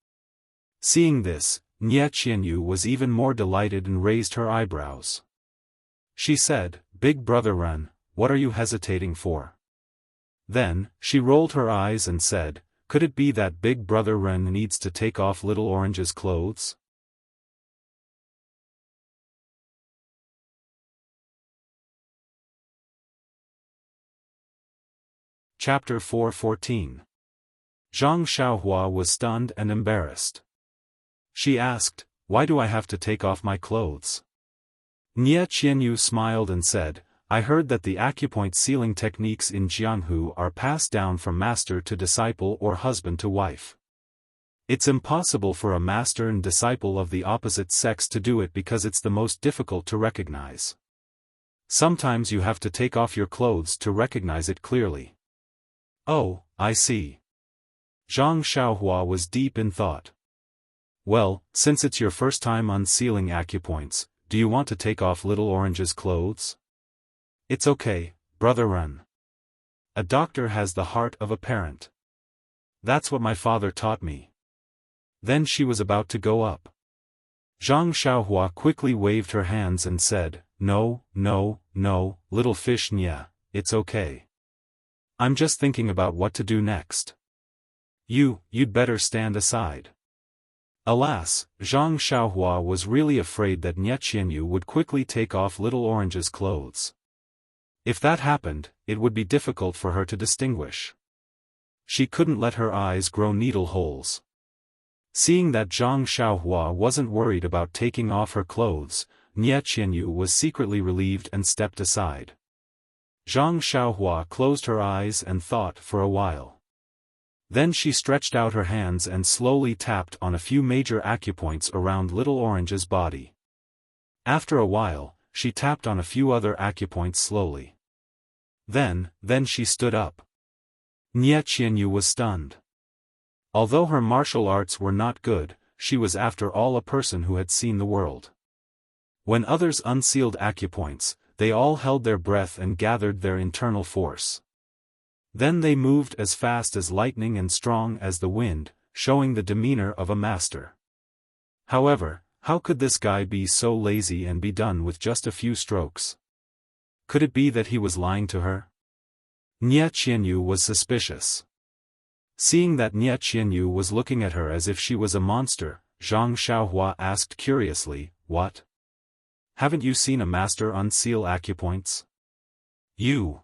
Seeing this, Nie Qianyu was even more delighted and raised her eyebrows. She said, "Big brother Ren, what are you hesitating for?" Then, she rolled her eyes and said, "Could it be that big brother Ren needs to take off little Orange's clothes?" Chapter 4:14. Zhang Xiaohua was stunned and embarrassed. She asked, "Why do I have to take off my clothes?" Nie Qianyu smiled and said, "I heard that the acupoint sealing techniques in Jianghu are passed down from master to disciple or husband to wife. It's impossible for a master and disciple of the opposite sex to do it because it's the most difficult to recognize. Sometimes you have to take off your clothes to recognize it clearly. Oh, I see. Zhang Xiaohua was deep in thought. Well, since it's your first time unsealing acupoints, do you want to take off Little Orange's clothes? It's okay, Brother Ren. A doctor has the heart of a parent. That's what my father taught me. Then she was about to go up. Zhang Xiaohua quickly waved her hands and said, No, no, no, little fish Nya, it's okay. I'm just thinking about what to do next. You'd better stand aside. Alas, Zhang Xiaohua was really afraid that Nye Qianyu would quickly take off Little Orange's clothes. If that happened, it would be difficult for her to distinguish. She couldn't let her eyes grow needle holes. Seeing that Zhang Xiaohua wasn't worried about taking off her clothes, Nye Qianyu was secretly relieved and stepped aside. Zhang Xiaohua closed her eyes and thought for a while. Then she stretched out her hands and slowly tapped on a few major acupoints around Little Orange's body. After a while, she tapped on a few other acupoints slowly. Then she stood up. Nye Qianyu was stunned. Although her martial arts were not good, she was after all a person who had seen the world. When others unsealed acupoints, they all held their breath and gathered their internal force. Then they moved as fast as lightning and strong as the wind, showing the demeanor of a master. However, how could this guy be so lazy and be done with just a few strokes? Could it be that he was lying to her? Nye Qianyu was suspicious. Seeing that Nye Qianyu was looking at her as if she was a monster, Zhang Xiaohua asked curiously, What? Haven't you seen a master unseal acupoints? You.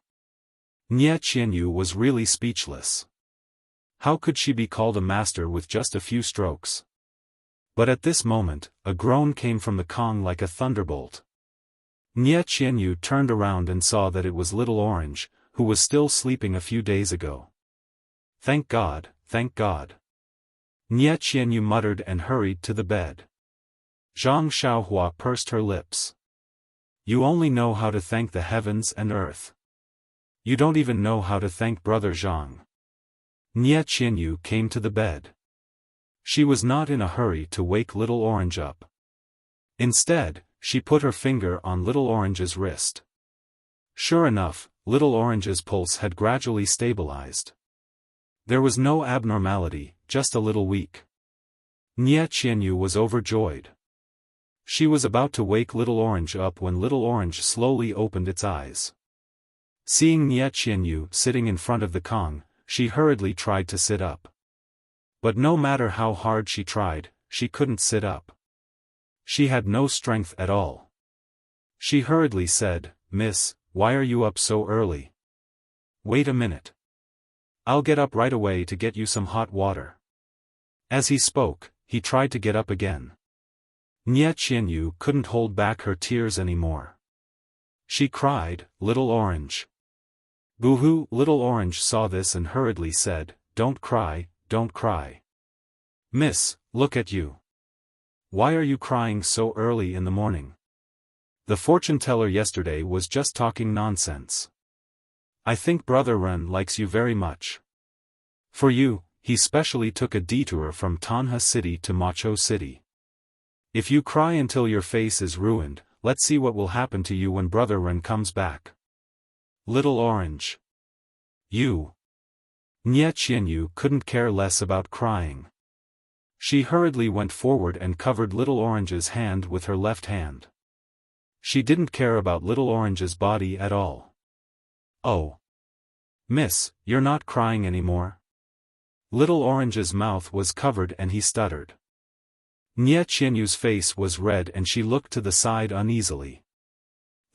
Nye Qianyu was really speechless. How could she be called a master with just a few strokes? But at this moment, a groan came from the Kong like a thunderbolt. Nye Qianyu turned around and saw that it was Little Orange, who was still sleeping a few days ago. Thank God, thank God. Nye Qianyu muttered and hurried to the bed. Zhang Xiaohua pursed her lips. You only know how to thank the heavens and earth. You don't even know how to thank Brother Zhang. Nye Qianyu came to the bed. She was not in a hurry to wake Little Orange up. Instead, she put her finger on Little Orange's wrist. Sure enough, Little Orange's pulse had gradually stabilized. There was no abnormality, just a little weak. Nye Qianyu was overjoyed. She was about to wake Little Orange up when Little Orange slowly opened its eyes. Seeing Nye Qianyu sitting in front of the Kong, she hurriedly tried to sit up. But no matter how hard she tried, she couldn't sit up. She had no strength at all. She hurriedly said, Miss, why are you up so early? Wait a minute. I'll get up right away to get you some hot water. As he spoke, he tried to get up again. Nye Qianyu couldn't hold back her tears anymore. She cried, Little Orange. Boo-hoo! Little Orange saw this and hurriedly said, Don't cry, don't cry. Miss, look at you. Why are you crying so early in the morning? The fortune teller yesterday was just talking nonsense. I think Brother Ren likes you very much. For you, he specially took a detour from Tanha City to Macho City. If you cry until your face is ruined, let's see what will happen to you when Brother Ren comes back. Little Orange. You. Nye Qianyu couldn't care less about crying. She hurriedly went forward and covered Little Orange's hand with her left hand. She didn't care about Little Orange's body at all. Oh. Miss, you're not crying anymore? Little Orange's mouth was covered and he stuttered. Nye Qianyu's face was red and she looked to the side uneasily.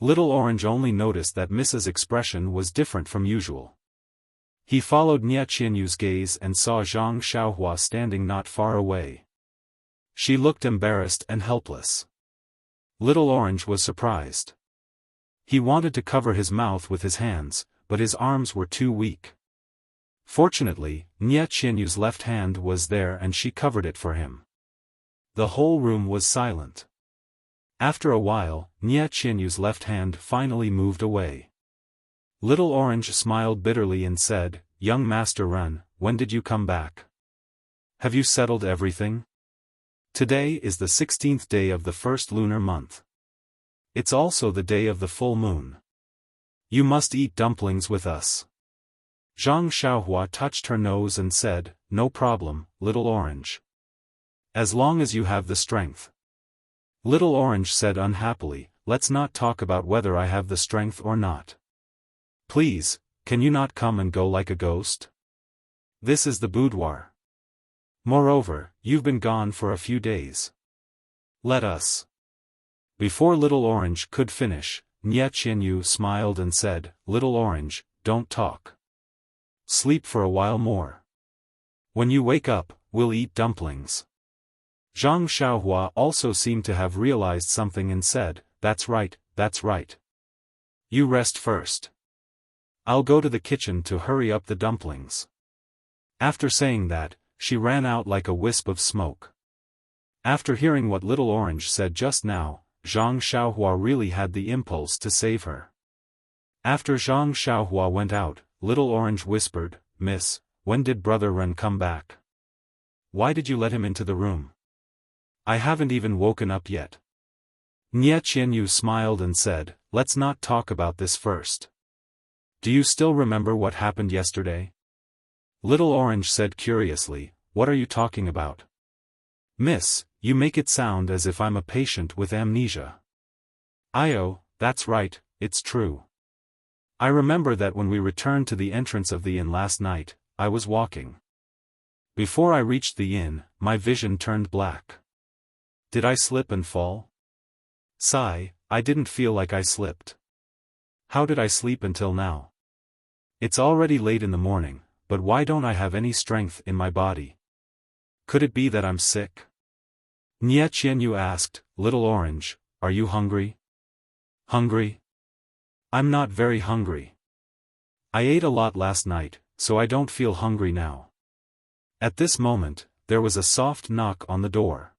Little Orange only noticed that Mrs. expression was different from usual. He followed Nye Qianyu's gaze and saw Zhang Xiaohua standing not far away. She looked embarrassed and helpless. Little Orange was surprised. He wanted to cover his mouth with his hands, but his arms were too weak. Fortunately, Nie Qianyu's left hand was there and she covered it for him. The whole room was silent. After a while, Nie Qianyu's left hand finally moved away. Little Orange smiled bitterly and said, "Young Master Ren, when did you come back? Have you settled everything? Today is the 16th day of the first lunar month. It's also the day of the full moon. You must eat dumplings with us." Zhang Xiaohua touched her nose and said, "No problem, Little Orange. As long as you have the strength." Little Orange said unhappily, "Let's not talk about whether I have the strength or not. Please, can you not come and go like a ghost? This is the boudoir. Moreover, you've been gone for a few days. Let us." Before Little Orange could finish, Nie Qianyu smiled and said, "Little Orange, don't talk. Sleep for a while more. When you wake up, we'll eat dumplings." Zhang Xiaohua also seemed to have realized something and said, that's right. You rest first. I'll go to the kitchen to hurry up the dumplings." After saying that, she ran out like a wisp of smoke. After hearing what Little Orange said just now, Zhang Xiaohua really had the impulse to save her. After Zhang Xiaohua went out, Little Orange whispered, "Miss, when did Brother Ren come back? Why did you let him into the room? I haven't even woken up yet." Nie Qianyu smiled and said, "Let's not talk about this first. Do you still remember what happened yesterday?" Little Orange said curiously, "What are you talking about? Miss, you make it sound as if I'm a patient with amnesia." "Oh, that's right, it's true. I remember that when we returned to the entrance of the inn last night, I was walking. Before I reached the inn, my vision turned black. Did I slip and fall? Sigh, I didn't feel like I slipped. How did I sleep until now? It's already late in the morning, but why don't I have any strength in my body? Could it be that I'm sick?" Nie Qianyu asked, "Little Orange, are you hungry?" "Hungry? I'm not very hungry. I ate a lot last night, so I don't feel hungry now." At this moment, there was a soft knock on the door.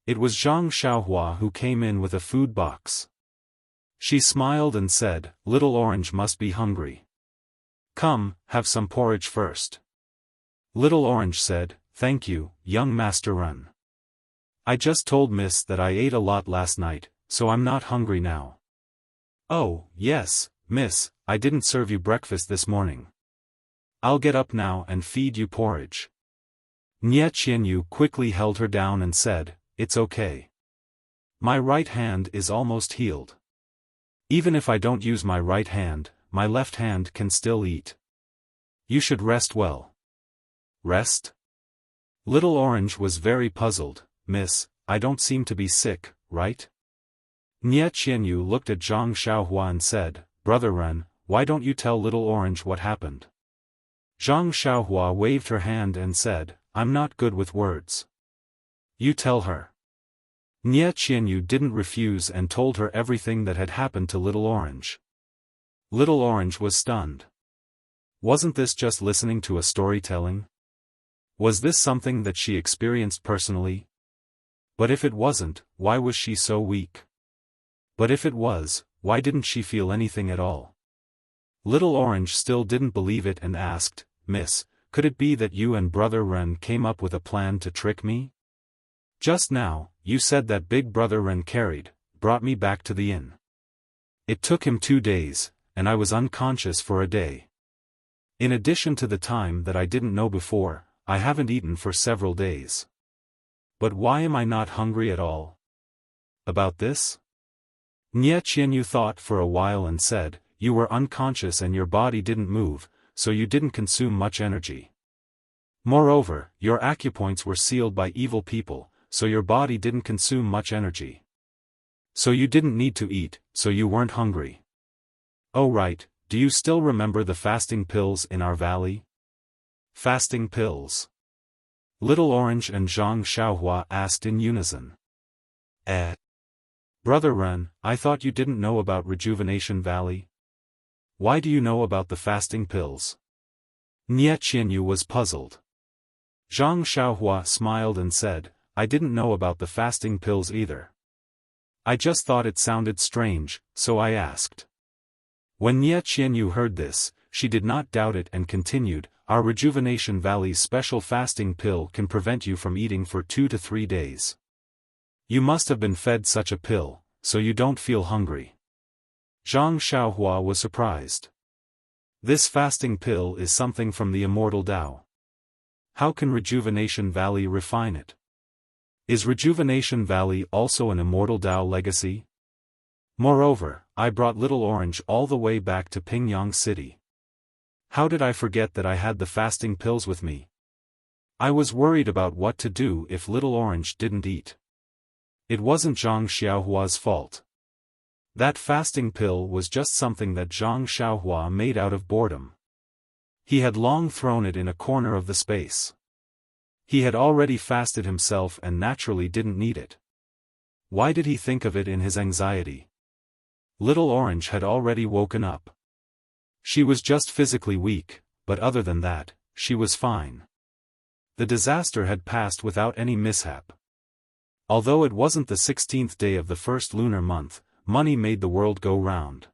It was Zhang Xiaohua who came in with a food box. She smiled and said, "Little Orange must be hungry. Come, have some porridge first." Little Orange said, "Thank you, young Master Ren. I just told Miss that I ate a lot last night, so I'm not hungry now." "Oh, yes, Miss, I didn't serve you breakfast this morning. I'll get up now and feed you porridge." Nie Qianyu quickly held her down and said, "It's okay. My right hand is almost healed. Even if I don't use my right hand, my left hand can still eat. You should rest well." "Rest?" Little Orange was very puzzled. "Miss, I don't seem to be sick, right?" Nie Qianyu looked at Zhang Xiaohua and said, "Brother Ren, why don't you tell Little Orange what happened?" Zhang Xiaohua waved her hand and said, "I'm not good with words. You tell her." Nie Qianyu didn't refuse and told her everything that had happened to Little Orange. Little Orange was stunned. Wasn't this just listening to a storytelling? Was this something that she experienced personally? But if it wasn't, why was she so weak? But if it was, why didn't she feel anything at all? Little Orange still didn't believe it and asked, "Miss, could it be that you and Brother Ren came up with a plan to trick me? Just now, you said that Big Brother Ren brought me back to the inn. It took him 2 days, and I was unconscious for a day. In addition to the time that I didn't know before, I haven't eaten for several days. But why am I not hungry at all? About this?" Nie Qianyu thought for a while and said, "You were unconscious and your body didn't move, so you didn't consume much energy. Moreover, your acupoints were sealed by evil people, so your body didn't consume much energy. So you didn't need to eat, so you weren't hungry. Oh right, do you still remember the fasting pills in our valley?" "Fasting pills?" Little Orange and Zhang Xiaohua asked in unison. Brother Ren, I thought you didn't know about Rejuvenation Valley? Why do you know about the fasting pills?" Nie Qianyu was puzzled. Zhang Xiaohua smiled and said, I didn't know about the fasting pills either. I just thought it sounded strange, so I asked. When Nie Qianyu heard this, she did not doubt it and continued, Our Rejuvenation Valley's special fasting pill can prevent you from eating for 2 to 3 days. You must have been fed such a pill, so you don't feel hungry. Zhang Xiaohua was surprised. This fasting pill is something from the immortal Tao. How can Rejuvenation Valley refine it? Is Rejuvenation Valley also an immortal Tao legacy? Moreover, I brought Little Orange all the way back to Pingyang City. How did I forget that I had the fasting pills with me? I was worried about what to do if Little Orange didn't eat. It wasn't Zhang Xiaohua's fault. That fasting pill was just something that Zhang Xiaohua made out of boredom. He had long thrown it in a corner of the space. He had already fasted himself and naturally didn't need it. Why did he think of it in his anxiety? Little Orange had already woken up. She was just physically weak, but other than that, she was fine. The disaster had passed without any mishap. Although it wasn't the 16th day of the first lunar month, money made the world go round.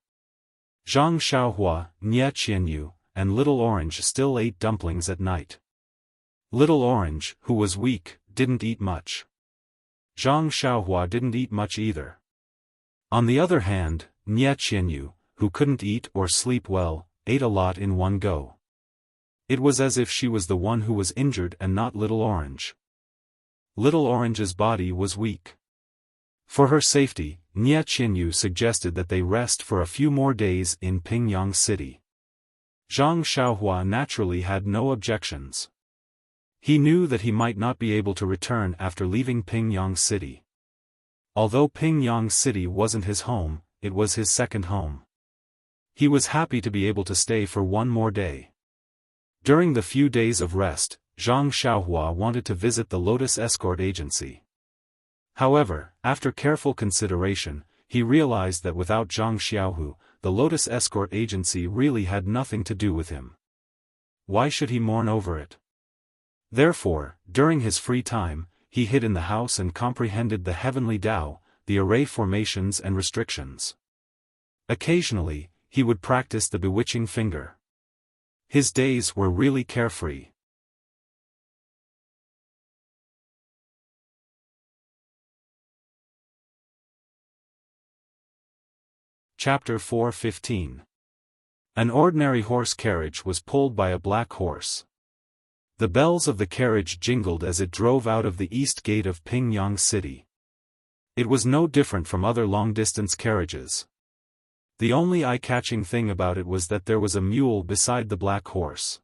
Zhang Xiaohua, Nie Qianyu, and Little Orange still ate dumplings at night. Little Orange, who was weak, didn't eat much. Zhang Xiaohua didn't eat much either. On the other hand, Nie Qianyu, who couldn't eat or sleep well, ate a lot in one go. It was as if she was the one who was injured and not Little Orange. Little Orange's body was weak. For her safety, Nie Qianyu suggested that they rest for a few more days in Pingyang City. Zhang Xiaohua naturally had no objections. He knew that he might not be able to return after leaving Pingyang City. Although Pingyang City wasn't his home, it was his second home. He was happy to be able to stay for one more day. During the few days of rest, Zhang Xiaohua wanted to visit the Lotus Escort Agency. However, after careful consideration, he realized that without Zhang Xiaohu, the Lotus Escort Agency really had nothing to do with him. Why should he mourn over it? Therefore, during his free time, he hid in the house and comprehended the heavenly Tao, the array formations and restrictions. Occasionally, he would practice the bewitching finger. His days were really carefree. Chapter 4:15. An ordinary horse carriage was pulled by a black horse. The bells of the carriage jingled as it drove out of the east gate of Pingyang City. It was no different from other long-distance carriages. The only eye-catching thing about it was that there was a mule beside the black horse.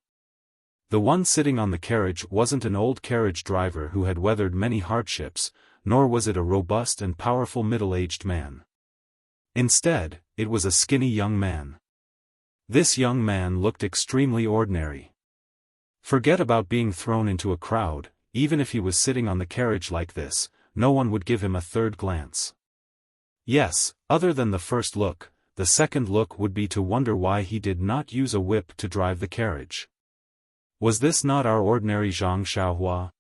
The one sitting on the carriage wasn't an old carriage driver who had weathered many hardships, nor was it a robust and powerful middle-aged man. Instead, it was a skinny young man. This young man looked extremely ordinary. Forget about being thrown into a crowd, even if he was sitting on the carriage like this, no one would give him a third glance. Yes, other than the first look, the second look would be to wonder why he did not use a whip to drive the carriage. Was this not our ordinary Zhang Xiaohua?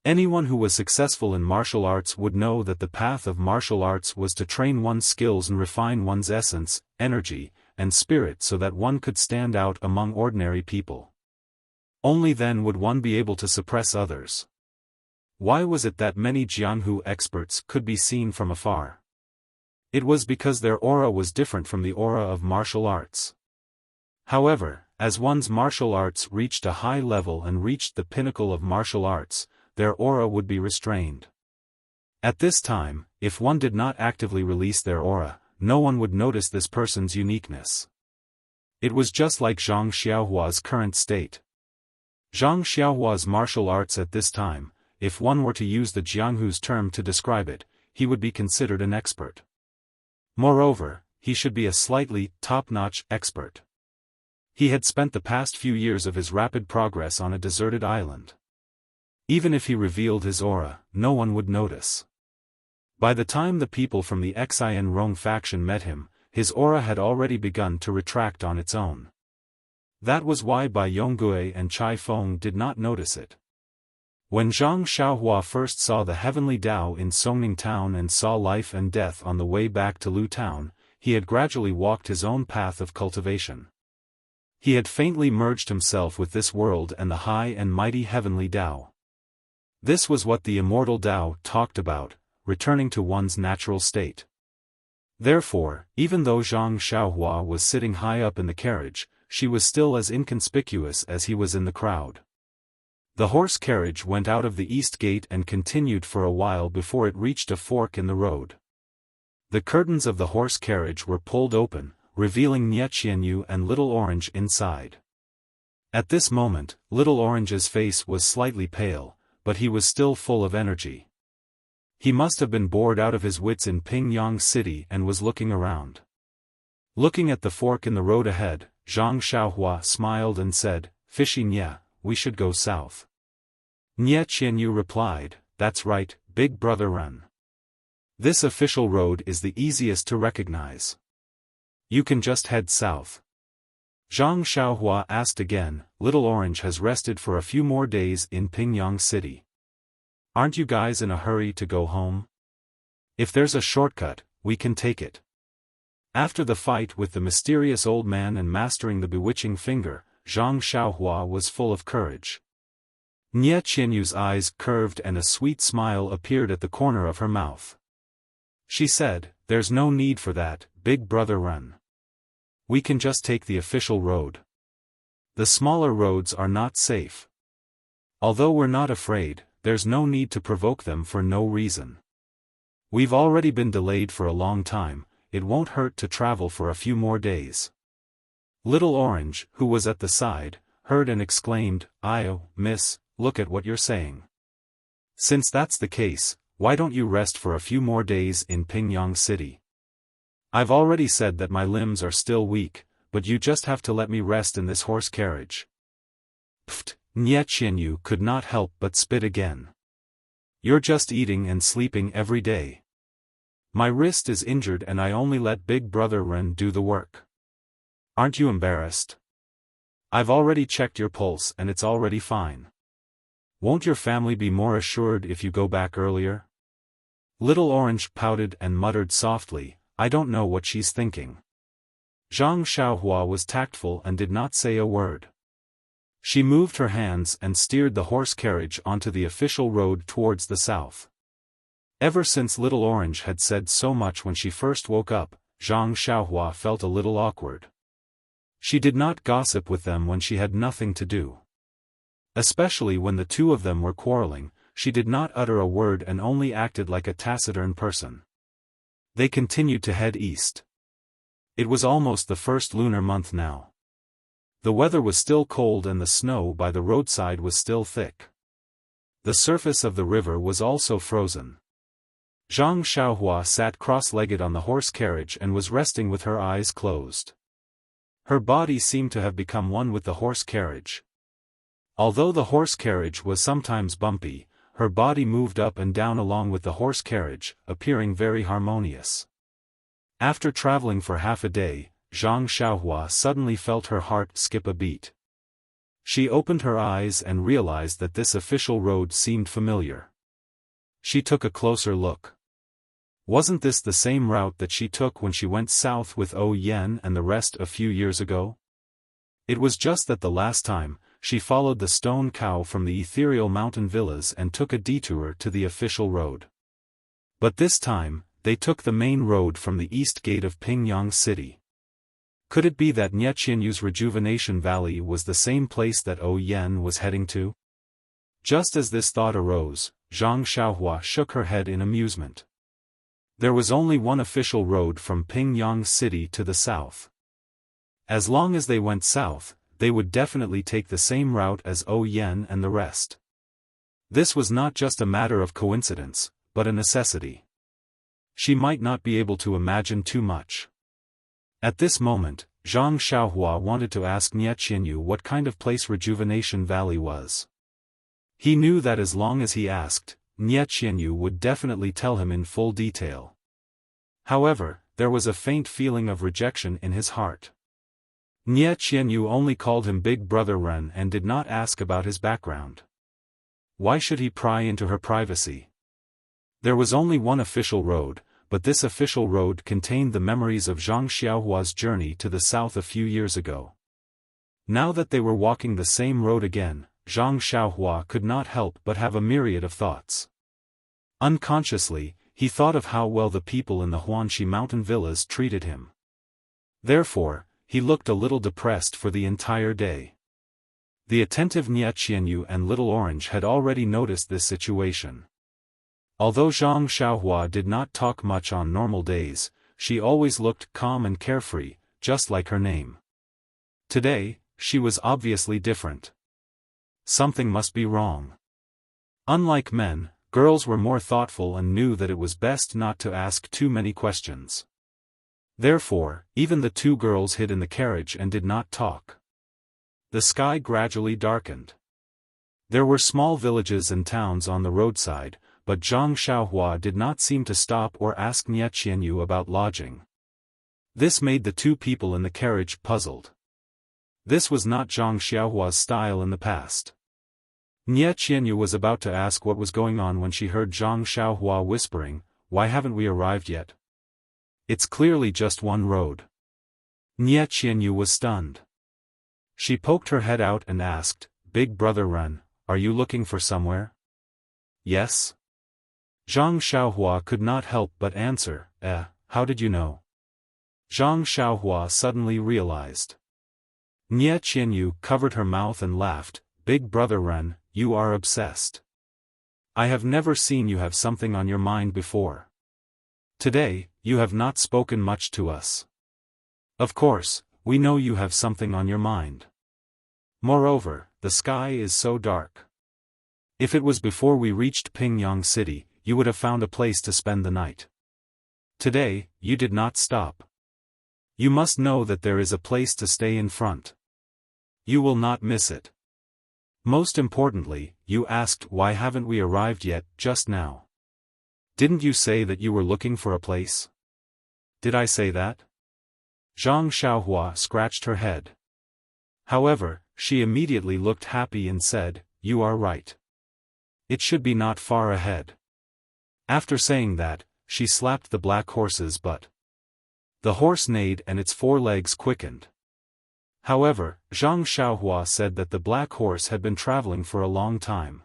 Anyone who was successful in martial arts would know that the path of martial arts was to train one's skills and refine one's essence, energy, and spirit so that one could stand out among ordinary people. Only then would one be able to suppress others. Why was it that many Jianghu experts could be seen from afar? It was because their aura was different from the aura of martial arts. However, as one's martial arts reached a high level and reached the pinnacle of martial arts, their aura would be restrained. At this time, if one did not actively release their aura, no one would notice this person's uniqueness. It was just like Zhang Xiaohua's current state. Zhang Xiaohua's martial arts at this time, if one were to use the Jianghu's term to describe it, he would be considered an expert. Moreover, he should be a slightly top-notch expert. He had spent the past few years of his rapid progress on a deserted island. Even if he revealed his aura, no one would notice. By the time the people from the Xian Rong faction met him, his aura had already begun to retract on its own. That was why Bai Yonggui and Chai Feng did not notice it. When Zhang Xiaohua first saw the heavenly Tao in Songning Town and saw life and death on the way back to Lu Town, he had gradually walked his own path of cultivation. He had faintly merged himself with this world and the high and mighty heavenly Tao. This was what the immortal Tao talked about, returning to one's natural state. Therefore, even though Zhang Xiaohua was sitting high up in the carriage, she was still as inconspicuous as he was in the crowd. The horse carriage went out of the east gate and continued for a while before it reached a fork in the road. The curtains of the horse carriage were pulled open, revealing Nie Qianyu and Little Orange inside. At this moment, Little Orange's face was slightly pale, but he was still full of energy. He must have been bored out of his wits in Pingyang City and was looking around. Looking at the fork in the road ahead, Zhang Xiaohua smiled and said, "Fishy Nye, we should go south." Nie Qianyu replied, "That's right, big brother run. This official road is the easiest to recognize. You can just head south." Zhang Xiaohua asked again, "Little Orange has rested for a few more days in Pingyang City. Aren't you guys in a hurry to go home? If there's a shortcut, we can take it." After the fight with the mysterious old man and mastering the bewitching finger, Zhang Xiaohua was full of courage. Nie Qianyu's eyes curved and a sweet smile appeared at the corner of her mouth. She said, "There's no need for that, big brother run. We can just take the official road. The smaller roads are not safe. Although we're not afraid, there's no need to provoke them for no reason. We've already been delayed for a long time, it won't hurt to travel for a few more days." Little Orange, who was at the side, heard and exclaimed, "Io, miss, look at what you're saying. Since that's the case, why don't you rest for a few more days in Pingyang City? I've already said that my limbs are still weak, but you just have to let me rest in this horse carriage." Pfft, Nie Qianyu could not help but spit again. "You're just eating and sleeping every day. My wrist is injured and I only let big brother Ren do the work. Aren't you embarrassed? I've already checked your pulse and it's already fine. Won't your family be more assured if you go back earlier?" Little Orange pouted and muttered softly, "I don't know what she's thinking." Zhang Xiaohua was tactful and did not say a word. She moved her hands and steered the horse carriage onto the official road towards the south. Ever since Little Orange had said so much when she first woke up, Zhang Xiaohua felt a little awkward. She did not gossip with them when she had nothing to do. Especially when the two of them were quarreling, she did not utter a word and only acted like a taciturn person. They continued to head east. It was almost the first lunar month now. The weather was still cold and the snow by the roadside was still thick. The surface of the river was also frozen. Zhang Xiaohua sat cross-legged on the horse carriage and was resting with her eyes closed. Her body seemed to have become one with the horse carriage. Although the horse carriage was sometimes bumpy, her body moved up and down along with the horse carriage, appearing very harmonious. After traveling for half a day, Zhang Xiaohua suddenly felt her heart skip a beat. She opened her eyes and realized that this official road seemed familiar. She took a closer look. Wasn't this the same route that she took when she went south with O Yen and the rest a few years ago? It was just that the last time, she followed the stone cow from the ethereal mountain villas and took a detour to the official road. But this time, they took the main road from the east gate of Pingyang City. Could it be that Nie Qianyu's Rejuvenation Valley was the same place that O Yen was heading to? Just as this thought arose, Zhang Xiaohua shook her head in amusement. There was only one official road from Pingyang City to the south. As long as they went south, they would definitely take the same route as O Yen and the rest. This was not just a matter of coincidence, but a necessity. She might not be able to imagine too much. At this moment, Zhang Xiaohua wanted to ask Nie Qianyu what kind of place Rejuvenation Valley was. He knew that as long as he asked, Nie Qianyu would definitely tell him in full detail. However, there was a faint feeling of rejection in his heart. Nie Qianyu only called him Big Brother Ren and did not ask about his background. Why should he pry into her privacy? There was only one official road, but this official road contained the memories of Zhang Xiaohua's journey to the south a few years ago. Now that they were walking the same road again, Zhang Xiaohua could not help but have a myriad of thoughts. Unconsciously, he thought of how well the people in the Huanxi mountain villas treated him. Therefore, he looked a little depressed for the entire day. The attentive Nie Qianyu and Little Orange had already noticed this situation. Although Zhang Xiaohua did not talk much on normal days, she always looked calm and carefree, just like her name. Today, she was obviously different. Something must be wrong. Unlike men, girls were more thoughtful and knew that it was best not to ask too many questions. Therefore, even the two girls hid in the carriage and did not talk. The sky gradually darkened. There were small villages and towns on the roadside, but Zhang Xiaohua did not seem to stop or ask Nie Qianyu about lodging. This made the two people in the carriage puzzled. This was not Zhang Xiaohua's style in the past. Nie Qianyu was about to ask what was going on when she heard Zhang Xiaohua whispering, "Why haven't we arrived yet? It's clearly just one road." Nie Qianyu was stunned. She poked her head out and asked, "Big Brother Ren, are you looking for somewhere?" "Yes." Zhang Xiaohua could not help but answer, how did you know?" Zhang Xiaohua suddenly realized. Nie Qianyu covered her mouth and laughed, "Big Brother Ren, you are obsessed. I have never seen you have something on your mind before. Today, you have not spoken much to us. Of course, we know you have something on your mind. Moreover, the sky is so dark. If it was before we reached Pingyang City, you would have found a place to spend the night. Today, you did not stop. You must know that there is a place to stay in front. You will not miss it. Most importantly, you asked why haven't we arrived yet, just now. Didn't you say that you were looking for a place? Did I say that?" Zhang Xiaohua scratched her head. However, she immediately looked happy and said, "You are right. It should be not far ahead." After saying that, she slapped the black horse's butt. The horse neighed and its four legs quickened. However, Zhang Xiaohua said that the black horse had been traveling for a long time.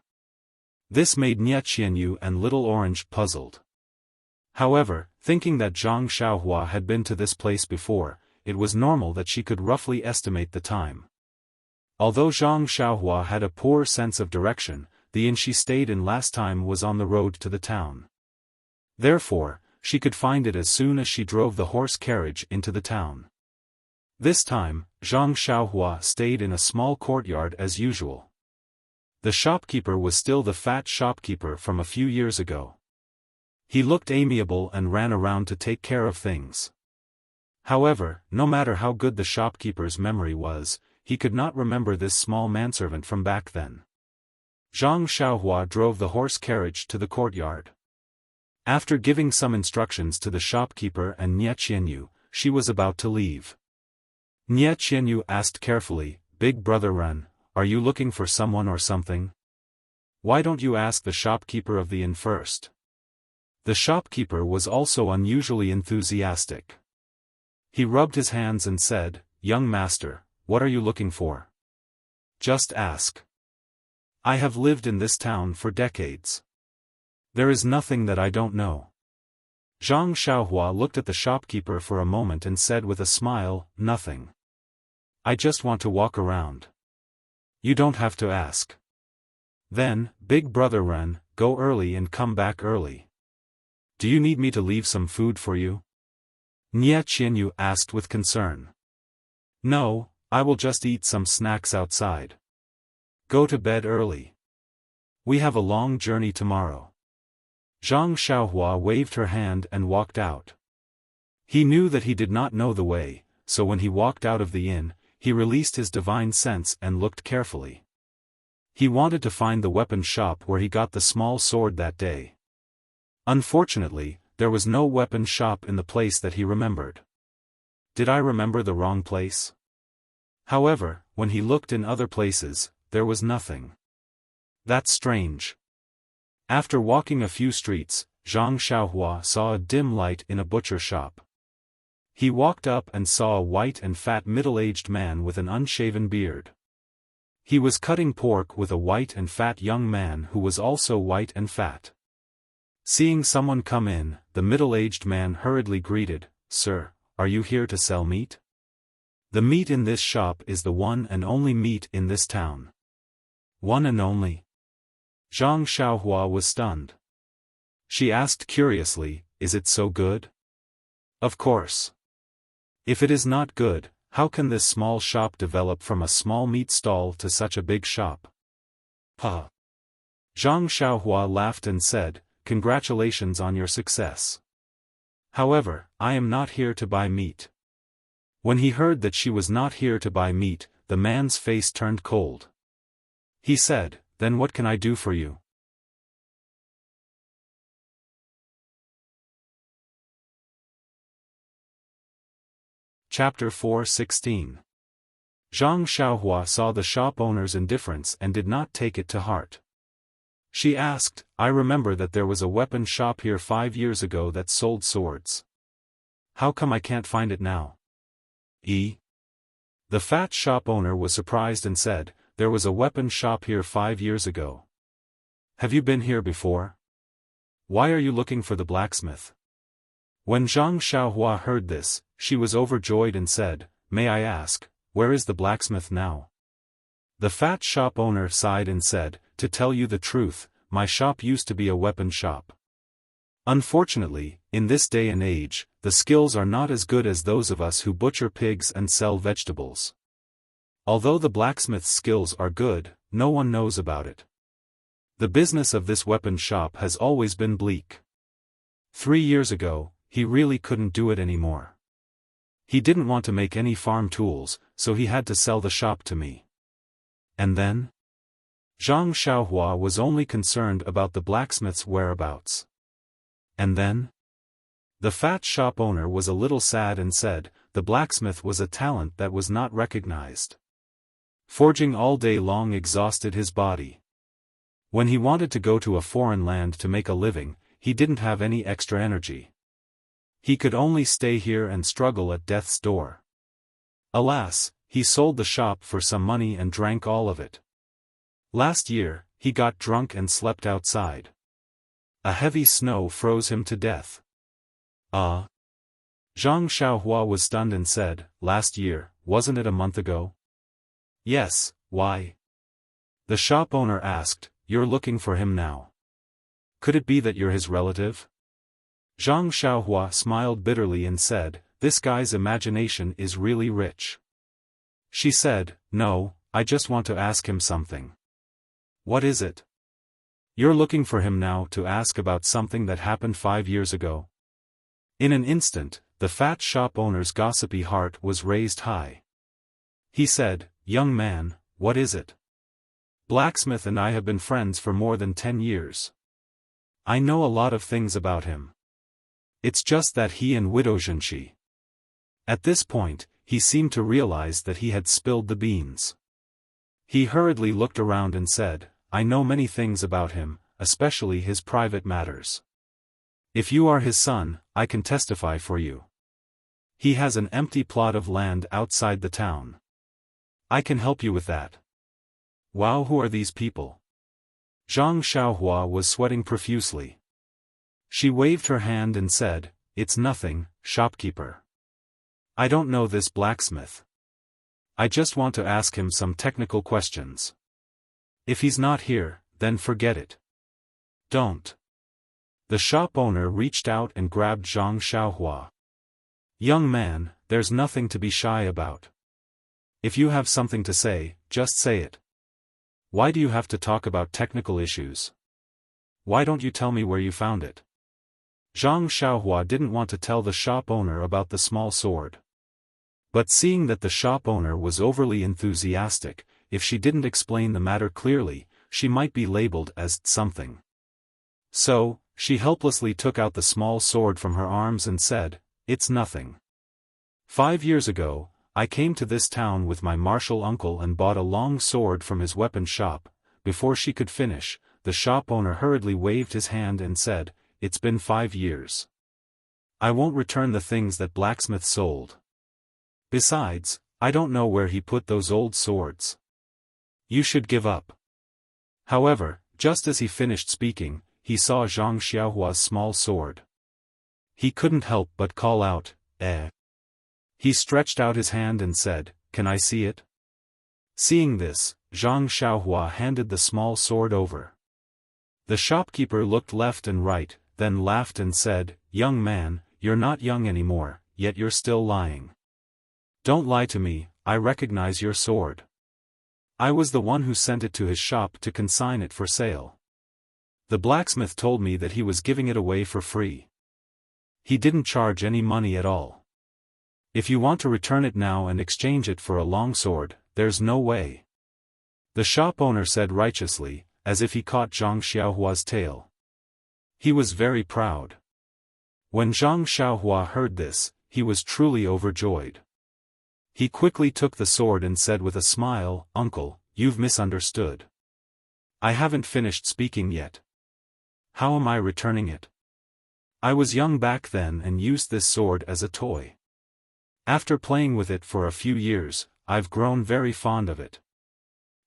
This made Nie Qianyu and Little Orange puzzled. However, thinking that Zhang Xiaohua had been to this place before, it was normal that she could roughly estimate the time. Although Zhang Xiaohua had a poor sense of direction, the inn she stayed in last time was on the road to the town. Therefore, she could find it as soon as she drove the horse carriage into the town. This time, Zhang Xiaohua stayed in a small courtyard as usual. The shopkeeper was still the fat shopkeeper from a few years ago. He looked amiable and ran around to take care of things. However, no matter how good the shopkeeper's memory was, he could not remember this small manservant from back then. Zhang Xiaohua drove the horse carriage to the courtyard. After giving some instructions to the shopkeeper and Nie Qianyu, she was about to leave. Nie Qianyu asked carefully, "Big Brother Ren, are you looking for someone or something? Why don't you ask the shopkeeper of the inn first?" The shopkeeper was also unusually enthusiastic. He rubbed his hands and said, "Young master, what are you looking for? Just ask. I have lived in this town for decades. There is nothing that I don't know." Zhang Xiaohua looked at the shopkeeper for a moment and said with a smile, "Nothing. I just want to walk around. You don't have to ask." "Then, Big Brother Ren, go early and come back early. Do you need me to leave some food for you?" Nie Qianyu asked with concern. "No, I will just eat some snacks outside. Go to bed early. We have a long journey tomorrow." Zhang Xiaohua waved her hand and walked out. He knew that he did not know the way, so when he walked out of the inn, he released his divine sense and looked carefully. He wanted to find the weapon shop where he got the small sword that day. Unfortunately, there was no weapon shop in the place that he remembered. Did I remember the wrong place? However, when he looked in other places, there was nothing. That's strange. After walking a few streets, Zhang Xiaohua saw a dim light in a butcher shop. He walked up and saw a white and fat middle-aged man with an unshaven beard. He was cutting pork with a white and fat young man who was also white and fat. Seeing someone come in, the middle-aged man hurriedly greeted, "Sir, are you here to sell meat? The meat in this shop is the one and only meat in this town." One and only? Zhang Xiaohua was stunned. She asked curiously, "Is it so good?" "Of course. If it is not good, how can this small shop develop from a small meat stall to such a big shop?" "Huh." Zhang Xiaohua laughed and said, "Congratulations on your success. However, I am not here to buy meat." When he heard that she was not here to buy meat, the man's face turned cold. He said, "Then what can I do for you?" Chapter 4:16. Zhang Xiaohua saw the shop owner's indifference and did not take it to heart. She asked, "I remember that there was a weapon shop here 5 years ago that sold swords. How come I can't find it now?" The fat shop owner was surprised and said, "There was a weapon shop here 5 years ago. Have you been here before? Why are you looking for the blacksmith?" When Zhang Xiaohua heard this, she was overjoyed and said, "May I ask, where is the blacksmith now?" The fat shop owner sighed and said, "To tell you the truth, my shop used to be a weapon shop. Unfortunately, in this day and age, the skills are not as good as those of us who butcher pigs and sell vegetables. Although the blacksmith's skills are good, no one knows about it. The business of this weapon shop has always been bleak. 3 years ago, he really couldn't do it anymore. He didn't want to make any farm tools, so he had to sell the shop to me." And then? Zhang Xiaohua was only concerned about the blacksmith's whereabouts. "And then?" The fat shop owner was a little sad and said, "The blacksmith was a talent that was not recognized. Forging all day long exhausted his body. When he wanted to go to a foreign land to make a living, he didn't have any extra energy. He could only stay here and struggle at death's door. Alas, he sold the shop for some money and drank all of it. Last year, he got drunk and slept outside. A heavy snow froze him to death." Zhang Xiaohua was stunned and said, "Last year, wasn't it a month ago?" "Yes, why?" The shop owner asked, "You're looking for him now. Could it be that you're his relative?" Zhang Xiaohua smiled bitterly and said, "This guy's imagination is really rich." She said, "No, I just want to ask him something." "What is it?" "You're looking for him now to ask about something that happened 5 years ago?" In an instant, the fat shop owner's gossipy heart was raised high. He said, "Young man, what is it? Blacksmith and I have been friends for more than 10 years. I know a lot of things about him. It's just that he and widow Zhenshi." At this point, he seemed to realize that he had spilled the beans. He hurriedly looked around and said, "I know many things about him, especially his private matters. If you are his son, I can testify for you. He has an empty plot of land outside the town. I can help you with that." "Wow, who are these people?" Zhang Xiaohua was sweating profusely. She waved her hand and said, "It's nothing, shopkeeper. I don't know this blacksmith. I just want to ask him some technical questions. If he's not here, then forget it. Don't." The shop owner reached out and grabbed Zhang Xiaohua. "Young man, there's nothing to be shy about. If you have something to say, just say it. Why do you have to talk about technical issues? Why don't you tell me where you found it?" Zhang Xiaohua didn't want to tell the shop owner about the small sword. But seeing that the shop owner was overly enthusiastic, if she didn't explain the matter clearly, she might be labeled as something. So, she helplessly took out the small sword from her arms and said, "It's nothing. 5 years ago, I came to this town with my martial uncle and bought a long sword from his weapon shop." Before she could finish, the shop owner hurriedly waved his hand and said, "It's been 5 years. I won't return the things that blacksmith sold. Besides, I don't know where he put those old swords. You should give up." However, just as he finished speaking, he saw Zhang Xiaohua's small sword. He couldn't help but call out, "Eh." He stretched out his hand and said, "Can I see it?" Seeing this, Zhang Xiaohua handed the small sword over. The shopkeeper looked left and right, then laughed and said, "Young man, you're not young anymore, yet you're still lying. Don't lie to me, I recognize your sword. I was the one who sent it to his shop to consign it for sale. The blacksmith told me that he was giving it away for free. He didn't charge any money at all. If you want to return it now and exchange it for a long sword, there's no way." The shop owner said righteously, as if he caught Zhang Xiaohua's tail. He was very proud. When Zhang Xiaohua heard this, he was truly overjoyed. He quickly took the sword and said with a smile, "Uncle, you've misunderstood. I haven't finished speaking yet. How am I returning it? I was young back then and used this sword as a toy. After playing with it for a few years, I've grown very fond of it.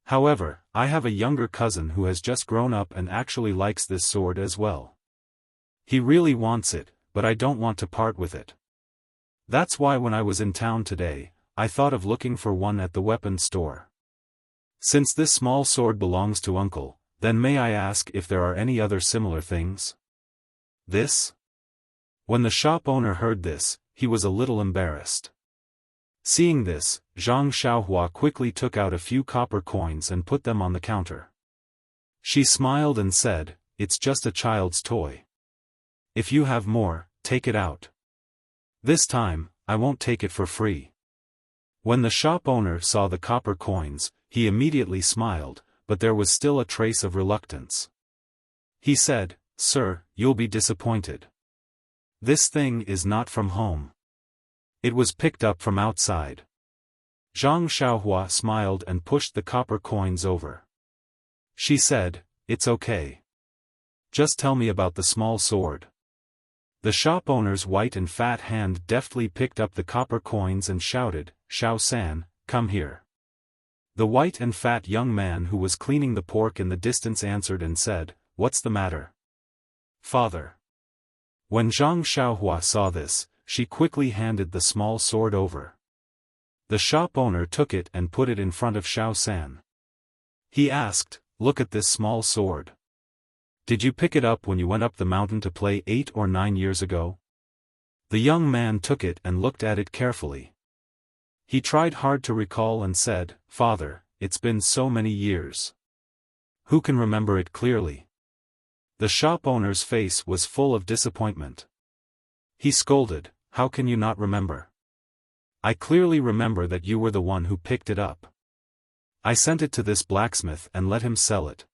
However, I have a younger cousin who has just grown up and actually likes this sword as well. He really wants it, but I don't want to part with it. That's why when I was in town today, I thought of looking for one at the weapons store. Since this small sword belongs to Uncle, then may I ask if there are any other similar things?" This? When the shop owner heard this, he was a little embarrassed. Seeing this, Zhang Xiaohua quickly took out a few copper coins and put them on the counter. She smiled and said, "It's just a child's toy. If you have more, take it out. This time, I won't take it for free." When the shop owner saw the copper coins, he immediately smiled, but there was still a trace of reluctance. He said, "Sir, you'll be disappointed. This thing is not from home. It was picked up from outside." Zhang Xiaohua smiled and pushed the copper coins over. She said, "It's okay. Just tell me about the small sword." The shop owner's white and fat hand deftly picked up the copper coins and shouted, "Xiaofan, come here." The white and fat young man who was cleaning the pork in the distance answered and said, "What's the matter, father?" When Zhang Xiaohua saw this, she quickly handed the small sword over. The shop owner took it and put it in front of Xiaofan. He asked, "Look at this small sword. Did you pick it up when you went up the mountain to play 8 or 9 years ago?" The young man took it and looked at it carefully. He tried hard to recall and said, "Father, it's been so many years. Who can remember it clearly?" The shop owner's face was full of disappointment. He scolded, "How can you not remember? I clearly remember that you were the one who picked it up. I sent it to this blacksmith and let him sell it."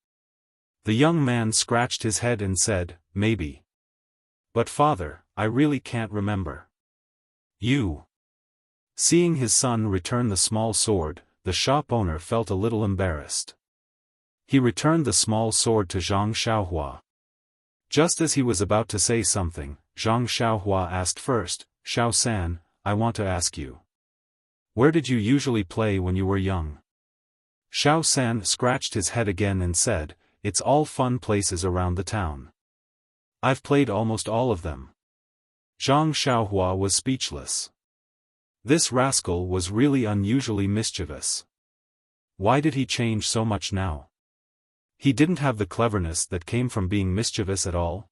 The young man scratched his head and said, "Maybe. But father, I really can't remember." "You." Seeing his son return the small sword, the shop owner felt a little embarrassed. He returned the small sword to Zhang Xiaohua. Just as he was about to say something, Zhang Xiaohua asked first, "Xiaosan, I want to ask you. Where did you usually play when you were young?" Xiaosan scratched his head again and said, "It's all fun places around the town. I've played almost all of them." Zhang Xiaohua was speechless. This rascal was really unusually mischievous. Why did he change so much now? He didn't have the cleverness that came from being mischievous at all.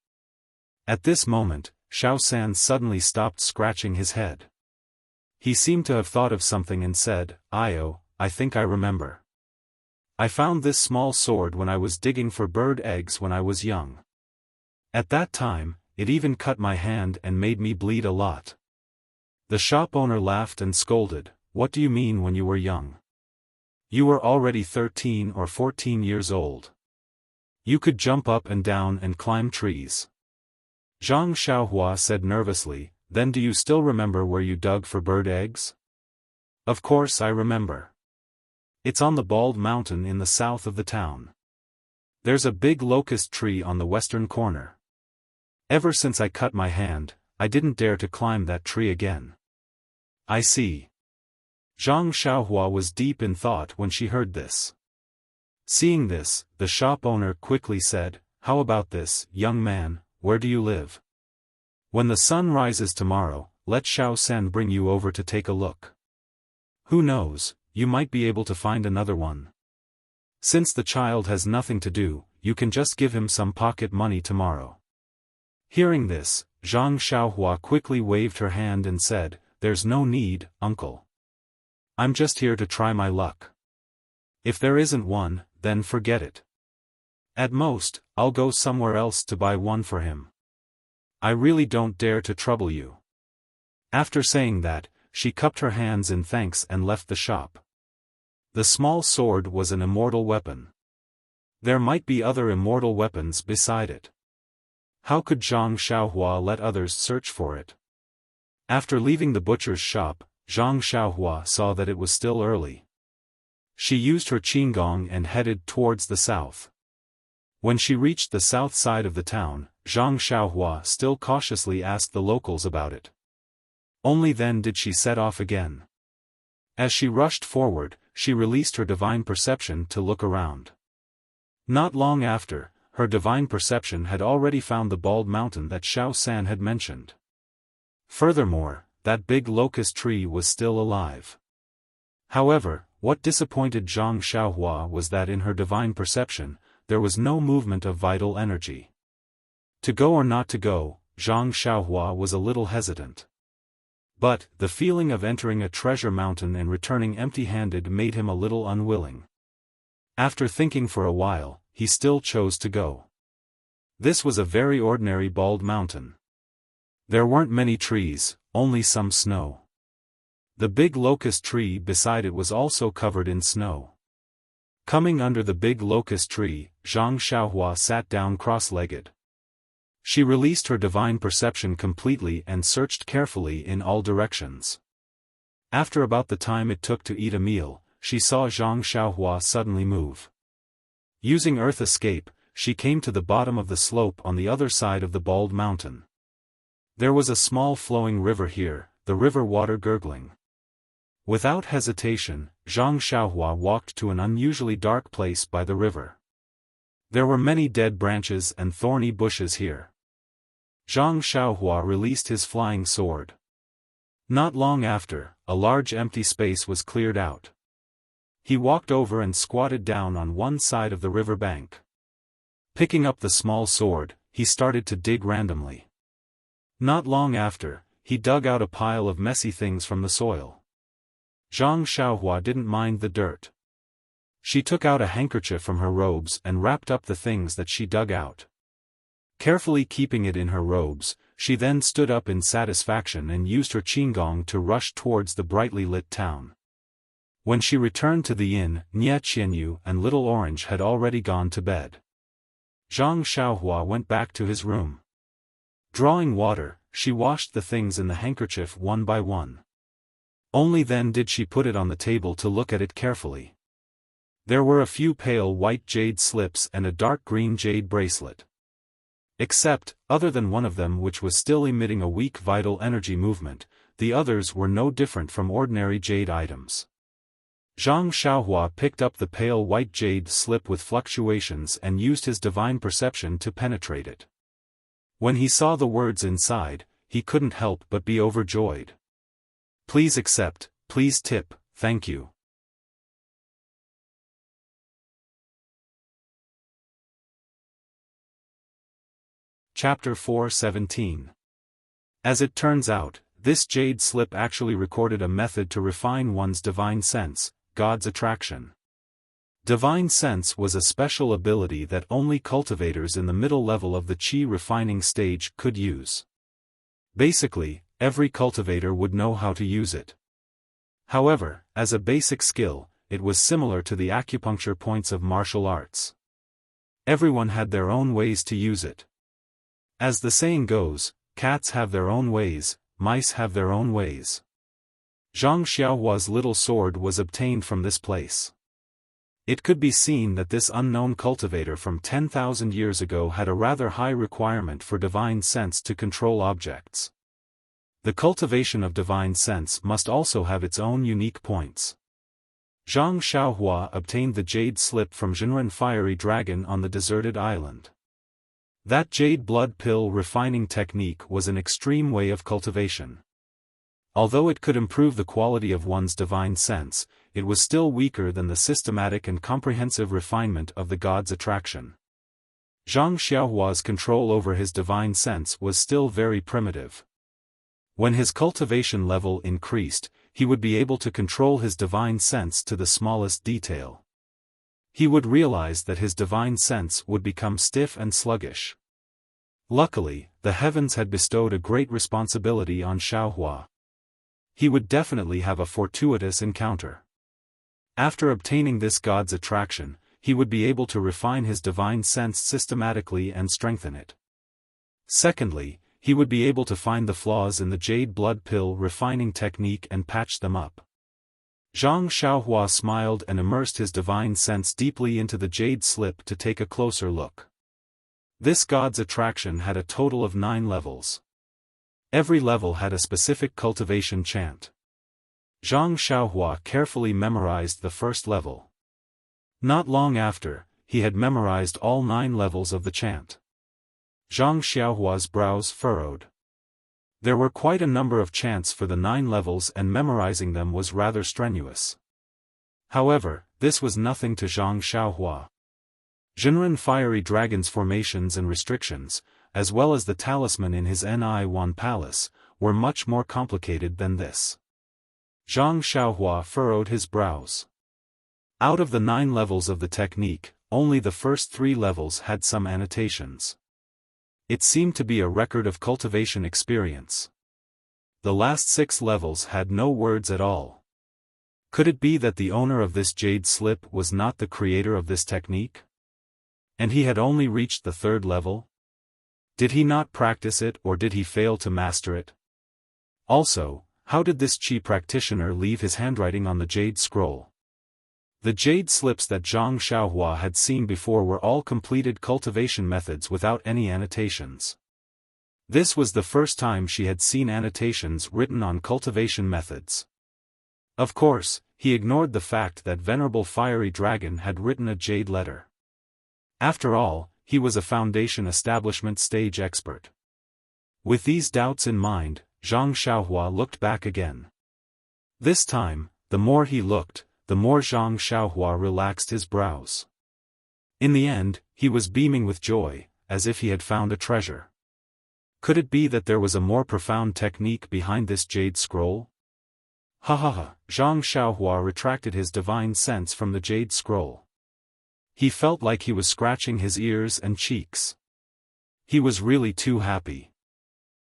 At this moment, Xiaosan suddenly stopped scratching his head. He seemed to have thought of something and said, I think I remember. I found this small sword when I was digging for bird eggs when I was young. At that time, it even cut my hand and made me bleed a lot." The shop owner laughed and scolded, "What do you mean when you were young? You were already 13 or 14 years old. You could jump up and down and climb trees." Zhang Xiaohua said nervously, "Then do you still remember where you dug for bird eggs?" Of course I remember. It's on the bald mountain in the south of the town. There's a big locust tree on the western corner. Ever since I cut my hand, I didn't dare to climb that tree again. I see. Zhang Xiaohua was deep in thought when she heard this. Seeing this, the shop owner quickly said, "How about this, young man, where do you live? When the sun rises tomorrow, let Xiaofan bring you over to take a look. Who knows, you might be able to find another one. Since the child has nothing to do, you can just give him some pocket money tomorrow." Hearing this, Zhang Xiaohua quickly waved her hand and said, "There's no need, uncle. I'm just here to try my luck. If there isn't one, then forget it. At most, I'll go somewhere else to buy one for him. I really don't dare to trouble you." After saying that, she cupped her hands in thanks and left the shop. The small sword was an immortal weapon. There might be other immortal weapons beside it. How could Zhang Xiaohua let others search for it? After leaving the butcher's shop, Zhang Xiaohua saw that it was still early. She used her qinggong and headed towards the south. When she reached the south side of the town, Zhang Xiaohua still cautiously asked the locals about it. Only then did she set off again. As she rushed forward, she released her divine perception to look around. Not long after, her divine perception had already found the bald mountain that Xiaofan had mentioned. Furthermore, that big locust tree was still alive. However, what disappointed Zhang Xiaohua was that in her divine perception, there was no movement of vital energy. To go or not to go, Zhang Xiaohua was a little hesitant. But, the feeling of entering a treasure mountain and returning empty-handed made him a little unwilling. After thinking for a while, he still chose to go. This was a very ordinary bald mountain. There weren't many trees, only some snow. The big locust tree beside it was also covered in snow. Coming under the big locust tree, Zhang Xiaohua sat down cross-legged. She released her divine perception completely and searched carefully in all directions. After about the time it took to eat a meal, she saw Zhang Xiaohua suddenly move. Using Earth Escape, she came to the bottom of the slope on the other side of the bald mountain. There was a small flowing river here, the river water gurgling. Without hesitation, Zhang Xiaohua walked to an unusually dark place by the river. There were many dead branches and thorny bushes here. Zhang Xiaohua released his flying sword. Not long after, a large empty space was cleared out. He walked over and squatted down on one side of the river bank. Picking up the small sword, he started to dig randomly. Not long after, he dug out a pile of messy things from the soil. Zhang Xiaohua didn't mind the dirt. She took out a handkerchief from her robes and wrapped up the things that she dug out. Carefully keeping it in her robes, she then stood up in satisfaction and used her qinggong to rush towards the brightly lit town. When she returned to the inn, Nie Qianyu and Little Orange had already gone to bed. Zhang Xiaohua went back to his room. Drawing water, she washed the things in the handkerchief one by one. Only then did she put it on the table to look at it carefully. There were a few pale white jade slips and a dark green jade bracelet. Except, other than one of them which was still emitting a weak vital energy movement, the others were no different from ordinary jade items. Zhang Xiaohua picked up the pale white jade slip with fluctuations and used his divine perception to penetrate it. When he saw the words inside, he couldn't help but be overjoyed. "Please accept, please tip, thank you." Chapter 4:17. As it turns out, this jade slip actually recorded a method to refine one's divine sense, God's attraction. Divine sense was a special ability that only cultivators in the middle level of the qi refining stage could use. Basically, every cultivator would know how to use it. However, as a basic skill, it was similar to the acupuncture points of martial arts. Everyone had their own ways to use it. As the saying goes, cats have their own ways, mice have their own ways. Zhang Xiaohua's little sword was obtained from this place. It could be seen that this unknown cultivator from 10,000 years ago had a rather high requirement for divine sense to control objects. The cultivation of divine sense must also have its own unique points. Zhang Xiaohua obtained the jade slip from Jinren Fiery Dragon on the deserted island. That jade blood pill refining technique was an extreme way of cultivation. Although it could improve the quality of one's divine sense, it was still weaker than the systematic and comprehensive refinement of the god's attraction. Zhang Xiaohua's control over his divine sense was still very primitive. When his cultivation level increased, he would be able to control his divine sense to the smallest detail. He would realize that his divine sense would become stiff and sluggish. Luckily, the heavens had bestowed a great responsibility on Xiaohua. He would definitely have a fortuitous encounter. After obtaining this god's attraction, he would be able to refine his divine sense systematically and strengthen it. Secondly, he would be able to find the flaws in the jade blood pill refining technique and patch them up. Zhang Xiaohua smiled and immersed his divine sense deeply into the jade slip to take a closer look. This god's attraction had a total of 9 levels. Every level had a specific cultivation chant. Zhang Xiaohua carefully memorized the first level. Not long after, he had memorized all 9 levels of the chant. Zhang Xiaohua's brows furrowed. There were quite a number of chants for the 9 levels and memorizing them was rather strenuous. However, this was nothing to Zhang Xiaohua. Jinren Fiery Dragon's formations and restrictions, as well as the talisman in his Ni-Wan Palace, were much more complicated than this. Zhang Xiaohua furrowed his brows. Out of the 9 levels of the technique, only the first 3 levels had some annotations. It seemed to be a record of cultivation experience. The last 6 levels had no words at all. Could it be that the owner of this jade slip was not the creator of this technique? And he had only reached the 3rd level? Did he not practice it or did he fail to master it? Also, how did this Qi practitioner leave his handwriting on the jade scroll? The jade slips that Zhang Xiaohua had seen before were all completed cultivation methods without any annotations. This was the first time she had seen annotations written on cultivation methods. Of course, he ignored the fact that Venerable Fiery Dragon had written a jade letter. After all, he was a foundation establishment stage expert. With these doubts in mind, Zhang Xiaohua looked back again. This time, the more he looked, the more Zhang Xiaohua relaxed his brows. In the end, he was beaming with joy, as if he had found a treasure. Could it be that there was a more profound technique behind this jade scroll? Ha ha ha, Zhang Xiaohua retracted his divine sense from the jade scroll. He felt like he was scratching his ears and cheeks. He was really too happy.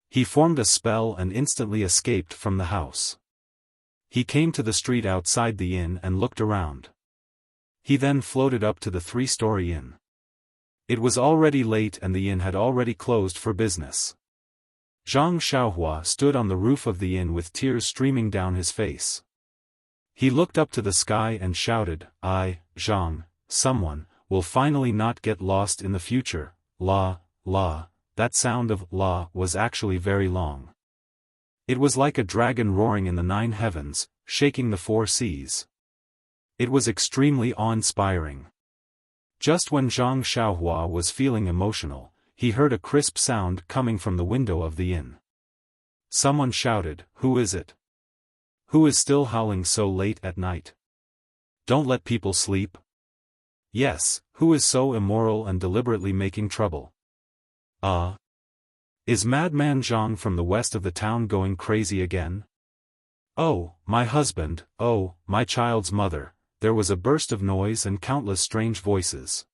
He formed a spell and instantly escaped from the house. He came to the street outside the inn and looked around. He then floated up to the 3-story inn. It was already late and the inn had already closed for business. Zhang Xiaohua stood on the roof of the inn with tears streaming down his face. He looked up to the sky and shouted, Zhang, someone, will finally not get lost in the future, la, la. That sound of la was actually very long. It was like a dragon roaring in the 9 heavens, shaking the 4 seas. It was extremely awe-inspiring. Just when Zhang Xiaohua was feeling emotional, he heard a crisp sound coming from the window of the inn. Someone shouted, "Who is it? Who is still howling so late at night? Don't let people sleep." Yes, who is so immoral and deliberately making trouble? Is Madman Zhang from the west of the town going crazy again? Oh, my husband, oh, my child's mother. There was a burst of noise and countless strange voices.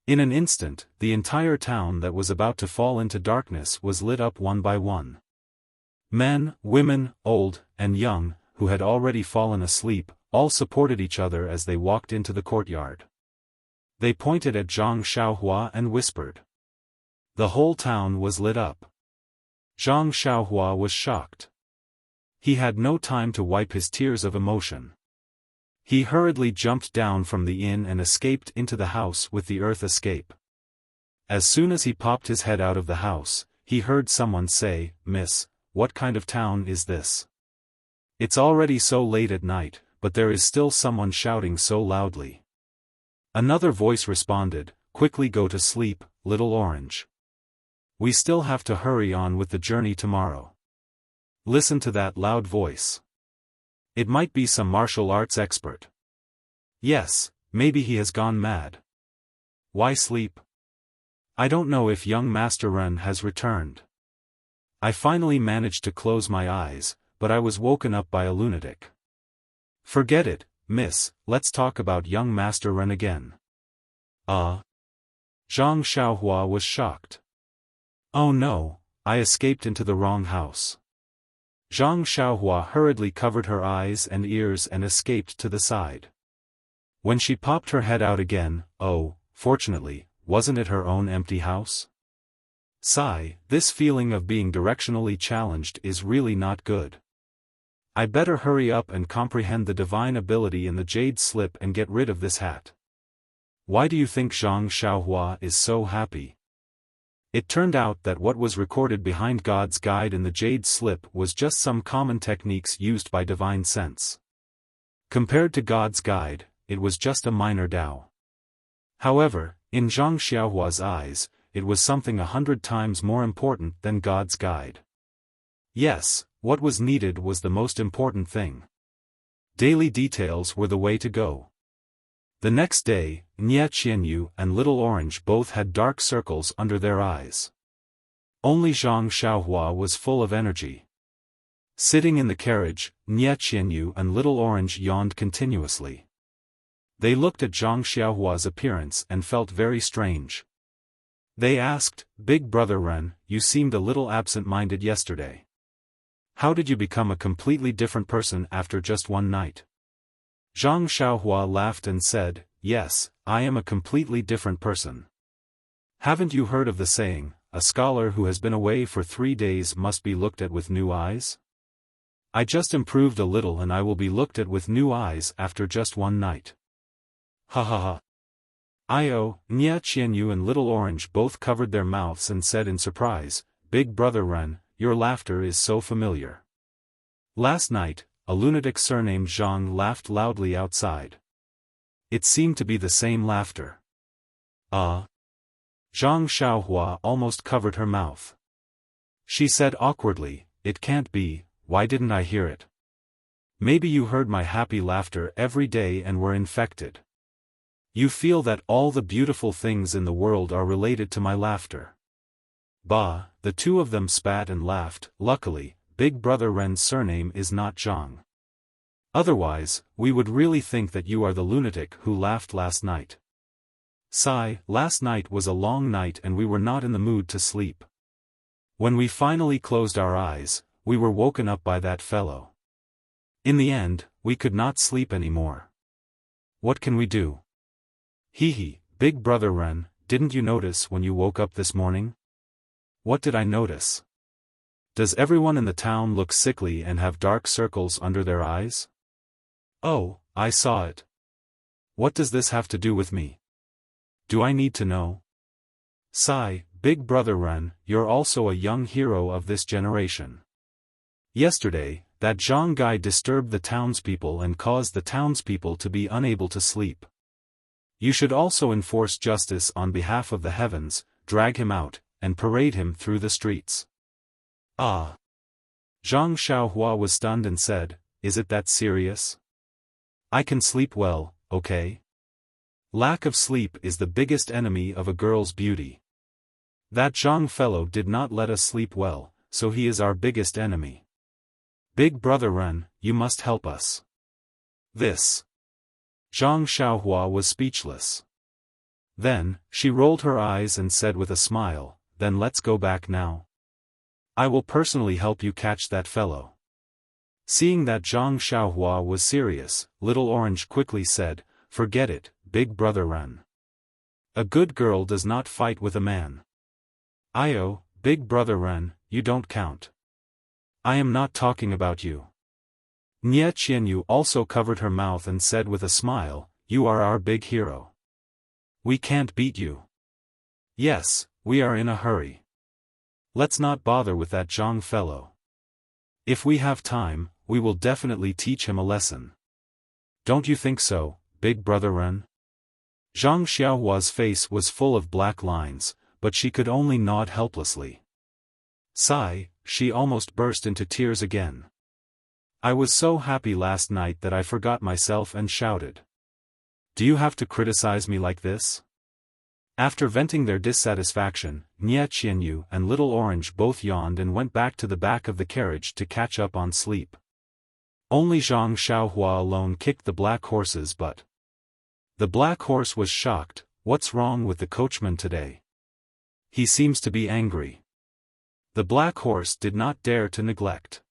In an instant, the entire town that was about to fall into darkness was lit up one by one. Men, women, old, and young, who had already fallen asleep, all supported each other as they walked into the courtyard. They pointed at Zhang Xiaohua and whispered. The whole town was lit up. Zhang Xiaohua was shocked. He had no time to wipe his tears of emotion. He hurriedly jumped down from the inn and escaped into the house with the earth escape. As soon as he popped his head out of the house, he heard someone say, "Miss, what kind of town is this? It's already so late at night, but there is still someone shouting so loudly." Another voice responded, "Quickly go to sleep, little orange. We still have to hurry on with the journey tomorrow." Listen to that loud voice. It might be some martial arts expert. Yes, maybe he has gone mad. Why sleep? I don't know if young Master Ren has returned. I finally managed to close my eyes, but I was woken up by a lunatic. Forget it, miss, let's talk about young Master Ren again. Zhang Xiaohua was shocked. Oh no, I escaped into the wrong house. Zhang Xiaohua hurriedly covered her eyes and ears and escaped to the side. When she popped her head out again, oh, fortunately, wasn't it her own empty house? Sigh, this feeling of being directionally challenged is really not good. I better hurry up and comprehend the divine ability in the jade slip and get rid of this hat. Why do you think Zhang Xiaohua is so happy? It turned out that what was recorded behind God's guide in the jade slip was just some common techniques used by divine sense. Compared to God's guide, it was just a minor Tao. However, in Zhang Xiaohua's eyes, it was something 100 times more important than God's guide. Yes, what was needed was the most important thing. Daily details were the way to go. The next day, Nie Qianyu and Little Orange both had dark circles under their eyes. Only Zhang Xiaohua was full of energy. Sitting in the carriage, Nie Qianyu and Little Orange yawned continuously. They looked at Zhang Xiaohua's appearance and felt very strange. They asked, "Big brother Ren, you seemed a little absent-minded yesterday. How did you become a completely different person after just one night?" Zhang Xiaohua laughed and said, "Yes, I am a completely different person. Haven't you heard of the saying, a scholar who has been away for 3 days must be looked at with new eyes? I just improved a little and I will be looked at with new eyes after just one night." Ha ha ha. Nie Qianyu and Little Orange both covered their mouths and said in surprise, "Big brother Ren, your laughter is so familiar. Last night, a lunatic surnamed Zhang laughed loudly outside. It seemed to be the same laughter." Zhang Xiaohua almost covered her mouth. She said awkwardly, "It can't be, why didn't I hear it? Maybe you heard my happy laughter every day and were infected. You feel that all the beautiful things in the world are related to my laughter." Bah, the two of them spat and laughed. Luckily, Big brother Ren's surname is not Zhang. Otherwise, we would really think that you are the lunatic who laughed last night. Sigh, last night was a long night and we were not in the mood to sleep. When we finally closed our eyes, we were woken up by that fellow. In the end, we could not sleep anymore. What can we do? Hee, Big brother Ren, didn't you notice when you woke up this morning? What did I notice? Does everyone in the town look sickly and have dark circles under their eyes? Oh, I saw it. What does this have to do with me? Do I need to know? Sigh, Big brother Ren, you're also a young hero of this generation. Yesterday, that Zhang guy disturbed the townspeople and caused the townspeople to be unable to sleep. You should also enforce justice on behalf of the heavens, drag him out, and parade him through the streets. Zhang Xiaohua was stunned and said, "Is it that serious? I can sleep well, okay? Lack of sleep is the biggest enemy of a girl's beauty. That Zhang fellow did not let us sleep well, so he is our biggest enemy. Big brother Ren, you must help us." This. Zhang Xiaohua was speechless. Then, she rolled her eyes and said with a smile, "Then let's go back now. I will personally help you catch that fellow." Seeing that Zhang Xiaohua was serious, Little Orange quickly said, "Forget it, Big brother Ren. A good girl does not fight with a man. Big brother Ren, you don't count. I am not talking about you." Nie Qianyu also covered her mouth and said with a smile, "You are our big hero. We can't beat you." "Yes, we are in a hurry. Let's not bother with that Zhang fellow. If we have time, we will definitely teach him a lesson. Don't you think so, big brother Ren?" Zhang Xiaohua's face was full of black lines, but she could only nod helplessly. Sigh, she almost burst into tears again. "I was so happy last night that I forgot myself and shouted. Do you have to criticize me like this?" After venting their dissatisfaction, Nie Qianyu and Little Orange both yawned and went back to the back of the carriage to catch up on sleep. Only Zhang Xiaohua alone kicked the black horse's butt. The black horse was shocked. "What's wrong with the coachman today? He seems to be angry." The black horse did not dare to neglect.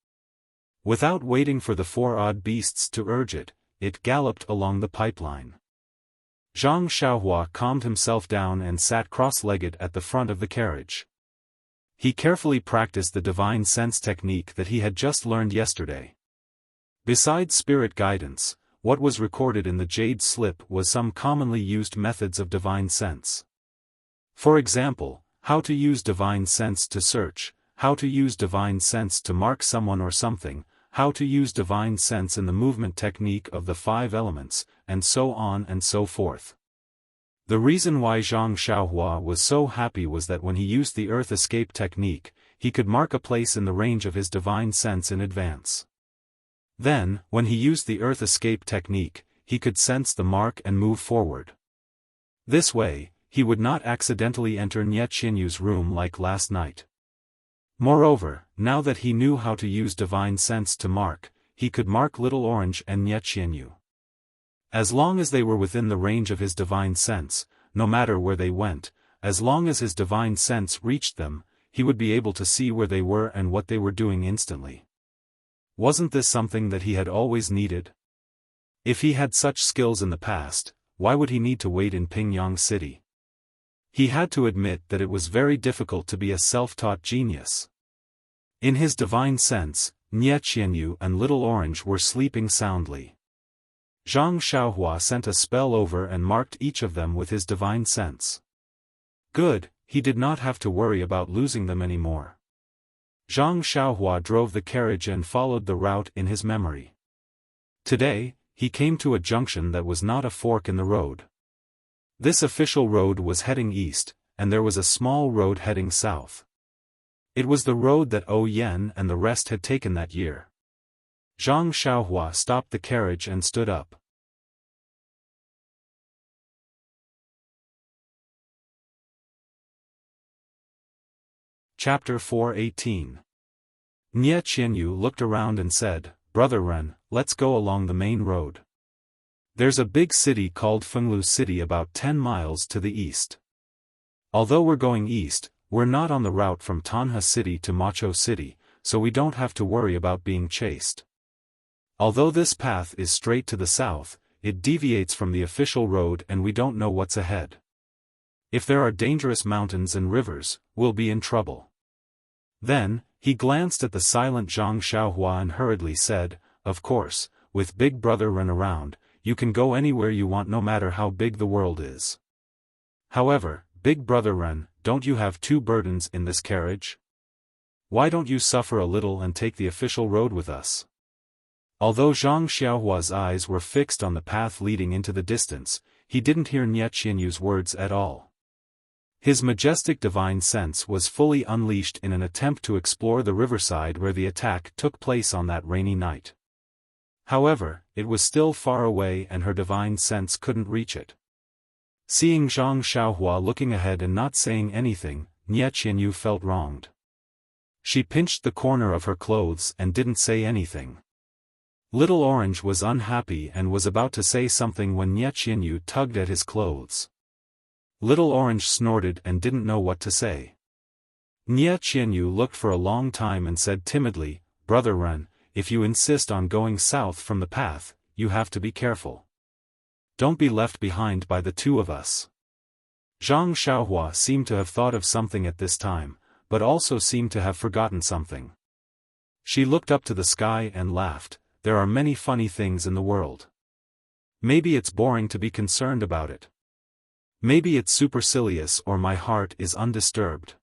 Without waiting for the four odd beasts to urge it, it galloped along the pipeline. Zhang Xiaohua calmed himself down and sat cross-legged at the front of the carriage. He carefully practiced the divine sense technique that he had just learned yesterday. Besides spirit guidance, what was recorded in the jade slip was some commonly used methods of divine sense. For example, how to use divine sense to search, how to use divine sense to mark someone or something, how to use divine sense in the movement technique of the 5 elements, and so on and so forth. The reason why Zhang Xiaohua was so happy was that when he used the earth escape technique, he could mark a place in the range of his divine sense in advance. Then, when he used the earth escape technique, he could sense the mark and move forward. This way, he would not accidentally enter Nie Qianyu's room like last night. Moreover, now that he knew how to use divine sense to mark, he could mark Little Orange and Nie Qianyu. As long as they were within the range of his divine sense, no matter where they went, as long as his divine sense reached them, he would be able to see where they were and what they were doing instantly. Wasn't this something that he had always needed? If he had such skills in the past, why would he need to wait in Pingyang City? He had to admit that it was very difficult to be a self-taught genius. In his divine sense, Nie Qianyu and Little Orange were sleeping soundly. Zhang Xiaohua sent a spell over and marked each of them with his divine sense. Good, he did not have to worry about losing them anymore. Zhang Xiaohua drove the carriage and followed the route in his memory. Today, he came to a junction that was not a fork in the road. This official road was heading east, and there was a small road heading south. It was the road that O Yen and the rest had taken that year. Zhang Xiaohua stopped the carriage and stood up. Chapter 4:18. Nie Qianyu looked around and said, "Brother Ren, let's go along the main road. There's a big city called Fenglu City about 10 miles to the east. Although we're going east, we're not on the route from Tanha City to Macho City, so we don't have to worry about being chased. Although this path is straight to the south, it deviates from the official road and we don't know what's ahead. If there are dangerous mountains and rivers, we'll be in trouble." Then, he glanced at the silent Zhang Xiaohua and hurriedly said, "Of course, with Big Brother Ren around, you can go anywhere you want no matter how big the world is. However, Big Brother Ren, don't you have 2 burdens in this carriage? Why don't you suffer a little and take the official road with us?" Although Zhang Xiaohua's eyes were fixed on the path leading into the distance, he didn't hear Nie Qianyu's words at all. His majestic divine sense was fully unleashed in an attempt to explore the riverside where the attack took place on that rainy night. However, it was still far away and her divine sense couldn't reach it. Seeing Zhang Xiaohua looking ahead and not saying anything, Nie Qianyu felt wronged. She pinched the corner of her clothes and didn't say anything. Little Orange was unhappy and was about to say something when Nie Qianyu tugged at his clothes. Little Orange snorted and didn't know what to say. Nie Qianyu looked for a long time and said timidly, "Brother Ren, if you insist on going south from the path, you have to be careful. Don't be left behind by the 2 of us." Zhang Xiaohua seemed to have thought of something at this time, but also seemed to have forgotten something. She looked up to the sky and laughed, there are many funny things in the world. Maybe it's boring to be concerned about it. Maybe it's supercilious or my heart is undisturbed.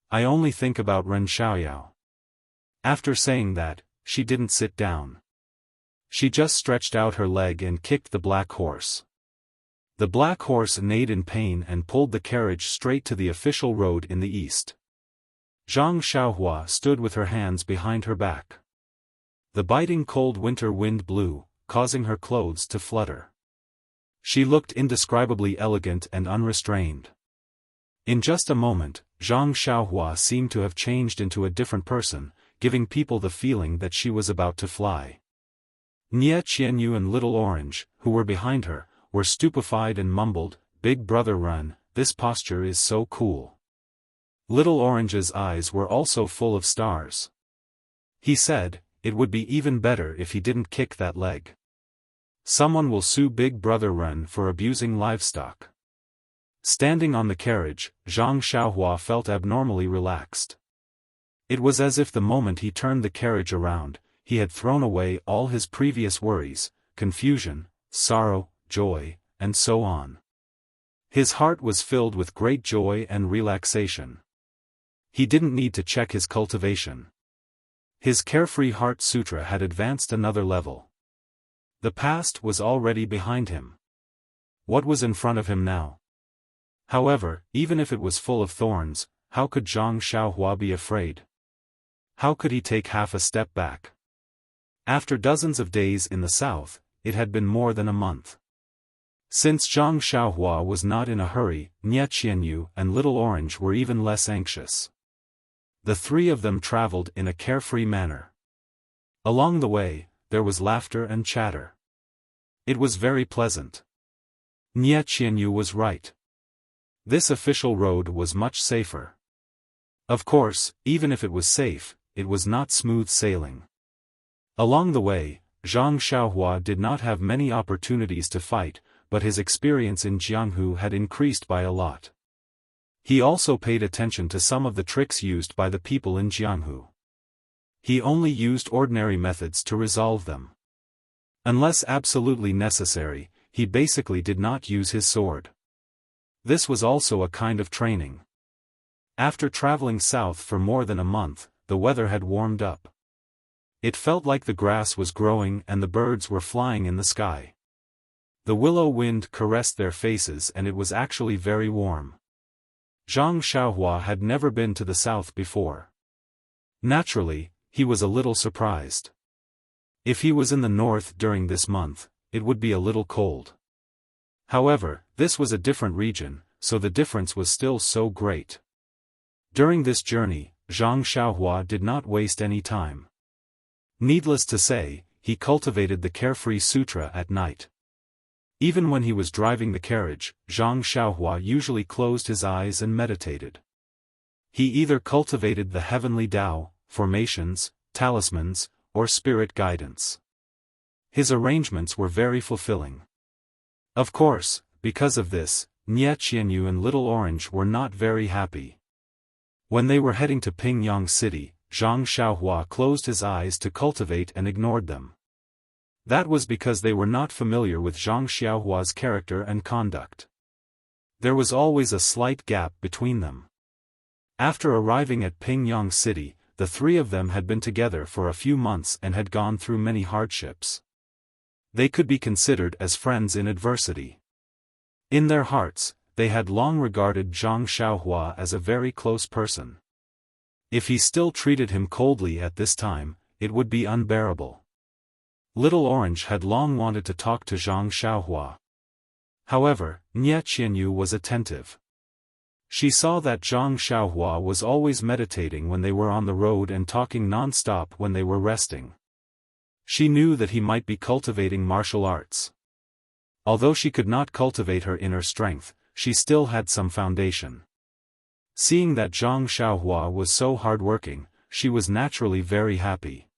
I only think about Ren Xiaoyao. After saying that, she didn't sit down. She just stretched out her leg and kicked the black horse. The black horse neighed in pain and pulled the carriage straight to the official road in the east. Zhang Xiaohua stood with her hands behind her back. The biting cold winter wind blew, causing her clothes to flutter. She looked indescribably elegant and unrestrained. In just a moment, Zhang Xiaohua seemed to have changed into a different person, giving people the feeling that she was about to fly. Nie Qianyu and Little Orange, who were behind her, were stupefied and mumbled, "Big brother Run, this posture is so cool." Little Orange's eyes were also full of stars. He said, "It would be even better if he didn't kick that leg. Someone will sue Big Brother Run for abusing livestock." Standing on the carriage, Zhang Xiaohua felt abnormally relaxed. It was as if the moment he turned the carriage around, he had thrown away all his previous worries, confusion, sorrow, joy, and so on. His heart was filled with great joy and relaxation. He didn't need to check his cultivation. His carefree heart sutra had advanced another level. The past was already behind him. What was in front of him now? However, even if it was full of thorns, how could Zhang Xiaohua be afraid? How could he take half a step back? After dozens of days in the south, it had been more than a month. Since Zhang Xiaohua was not in a hurry, Nie Qianyu and Little Orange were even less anxious. The three of them traveled in a carefree manner. Along the way, there was laughter and chatter. It was very pleasant. Nie Qianyu was right. This official road was much safer. Of course, even if it was safe, it was not smooth sailing. Along the way, Zhang Xiaohua did not have many opportunities to fight, but his experience in Jianghu had increased by a lot. He also paid attention to some of the tricks used by the people in Jianghu. He only used ordinary methods to resolve them. Unless absolutely necessary, he basically did not use his sword. This was also a kind of training. After traveling south for more than a month, the weather had warmed up. It felt like the grass was growing and the birds were flying in the sky. The willow wind caressed their faces and it was actually very warm. Zhang Xiaohua had never been to the south before. Naturally, he was a little surprised. If he was in the north during this month, it would be a little cold. However, this was a different region, so the difference was still so great. During this journey, Zhang Xiaohua did not waste any time. Needless to say, he cultivated the Carefree Sutra at night. Even when he was driving the carriage, Zhang Xiaohua usually closed his eyes and meditated. He either cultivated the heavenly Tao, formations, talismans, or spirit guidance. His arrangements were very fulfilling. Of course, because of this, Nie Qianyu and Little Orange were not very happy. When they were heading to Pingyang City, Zhang Xiaohua closed his eyes to cultivate and ignored them. That was because they were not familiar with Zhang Xiaohua's character and conduct. There was always a slight gap between them. After arriving at Pingyang City, the three of them had been together for a few months and had gone through many hardships. They could be considered as friends in adversity. In their hearts, they had long regarded Zhang Xiaohua as a very close person. If he still treated him coldly at this time, it would be unbearable. Little Orange had long wanted to talk to Zhang Xiaohua. However, Nie Qianyu was attentive. She saw that Zhang Xiaohua was always meditating when they were on the road and talking non-stop when they were resting. She knew that he might be cultivating martial arts. Although she could not cultivate her inner strength, she still had some foundation. Seeing that Zhang Xiaohua was so hardworking, she was naturally very happy.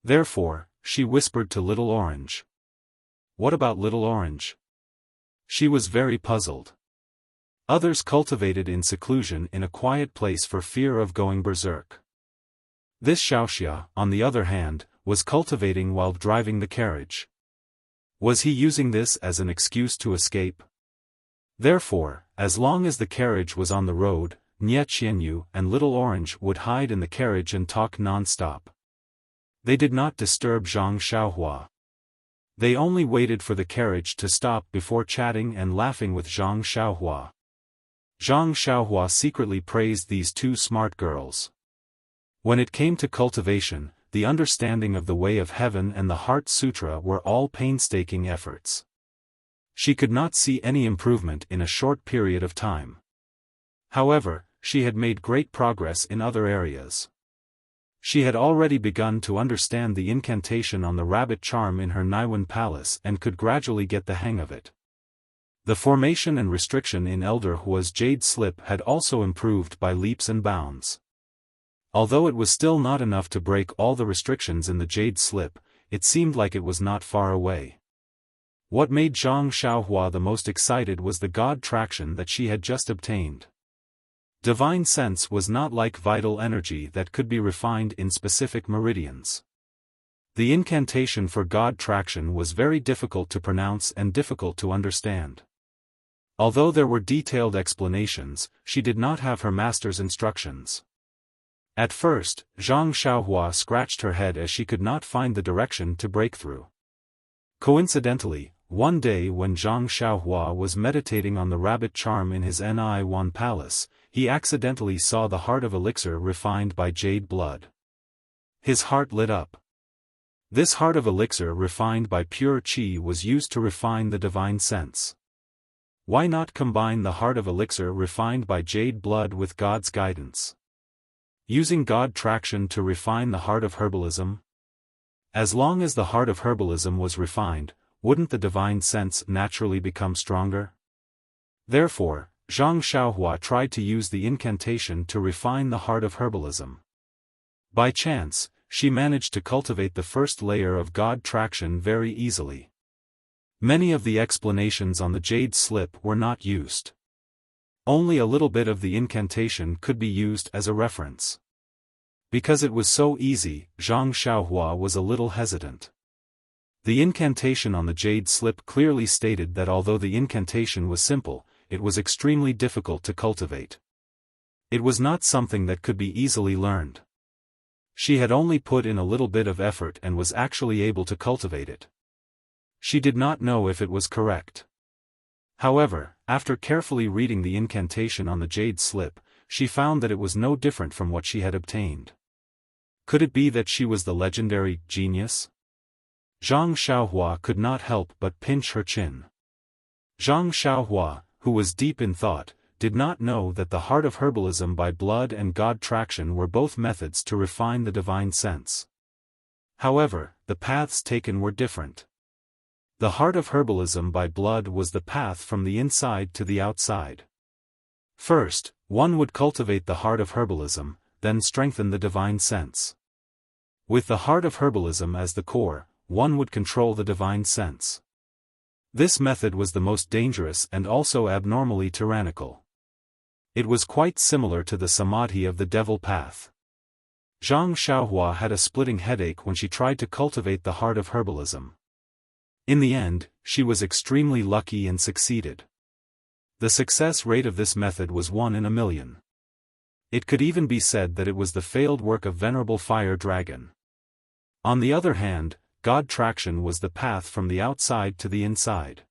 Therefore, she whispered to Little Orange. "What about Little Orange?" She was very puzzled. Others cultivated in seclusion in a quiet place for fear of going berserk. This Xiaoxia, on the other hand, was cultivating while driving the carriage. Was he using this as an excuse to escape? Therefore, as long as the carriage was on the road, Nie Qianyu and Little Orange would hide in the carriage and talk non-stop. They did not disturb Zhang Xiaohua. They only waited for the carriage to stop before chatting and laughing with Zhang Xiaohua. Zhang Xiaohua secretly praised these two smart girls. When it came to cultivation, the understanding of the way of heaven and the Heart Sutra were all painstaking efforts. She could not see any improvement in a short period of time. However, she had made great progress in other areas. She had already begun to understand the incantation on the rabbit charm in her Naiwan palace and could gradually get the hang of it. The formation and restriction in Elder Hua's jade slip had also improved by leaps and bounds. Although it was still not enough to break all the restrictions in the jade slip, it seemed like it was not far away. What made Zhang Xiaohua the most excited was the god traction that she had just obtained. Divine sense was not like vital energy that could be refined in specific meridians. The incantation for god traction was very difficult to pronounce and difficult to understand. Although there were detailed explanations, she did not have her master's instructions. At first, Zhang Xiaohua scratched her head as she could not find the direction to break through. Coincidentally, one day when Zhang Xiaohua was meditating on the rabbit charm in his Naiwan palace, he accidentally saw the heart of elixir refined by jade blood. His heart lit up. This heart of elixir refined by pure qi was used to refine the divine sense. Why not combine the heart of elixir refined by jade blood with God's guidance? Using God traction to refine the heart of herbalism? As long as the heart of herbalism was refined, wouldn't the divine sense naturally become stronger? Therefore, Zhang Xiaohua tried to use the incantation to refine the heart of herbalism. By chance, she managed to cultivate the first layer of God traction very easily. Many of the explanations on the jade slip were not used. Only a little bit of the incantation could be used as a reference. Because it was so easy, Zhang Xiaohua was a little hesitant. The incantation on the jade slip clearly stated that although the incantation was simple, it was extremely difficult to cultivate. It was not something that could be easily learned. She had only put in a little bit of effort and was actually able to cultivate it. She did not know if it was correct. However, after carefully reading the incantation on the jade slip, she found that it was no different from what she had obtained. Could it be that she was the legendary genius? Zhang Xiaohua could not help but pinch her chin. Zhang Xiaohua, who was deep in thought, did not know that the heart of herbalism by blood and God traction were both methods to refine the divine sense. However, the paths taken were different. The heart of herbalism by blood was the path from the inside to the outside. First, one would cultivate the heart of herbalism, then strengthen the divine sense. With the heart of herbalism as the core, one would control the divine sense. This method was the most dangerous and also abnormally tyrannical. It was quite similar to the samadhi of the devil path. Zhang Xiaohua had a splitting headache when she tried to cultivate the heart of herbalism. In the end, she was extremely lucky and succeeded. The success rate of this method was 1 in a million. It could even be said that it was the failed work of Venerable Fire Dragon. On the other hand, God traction was the path from the outside to the inside.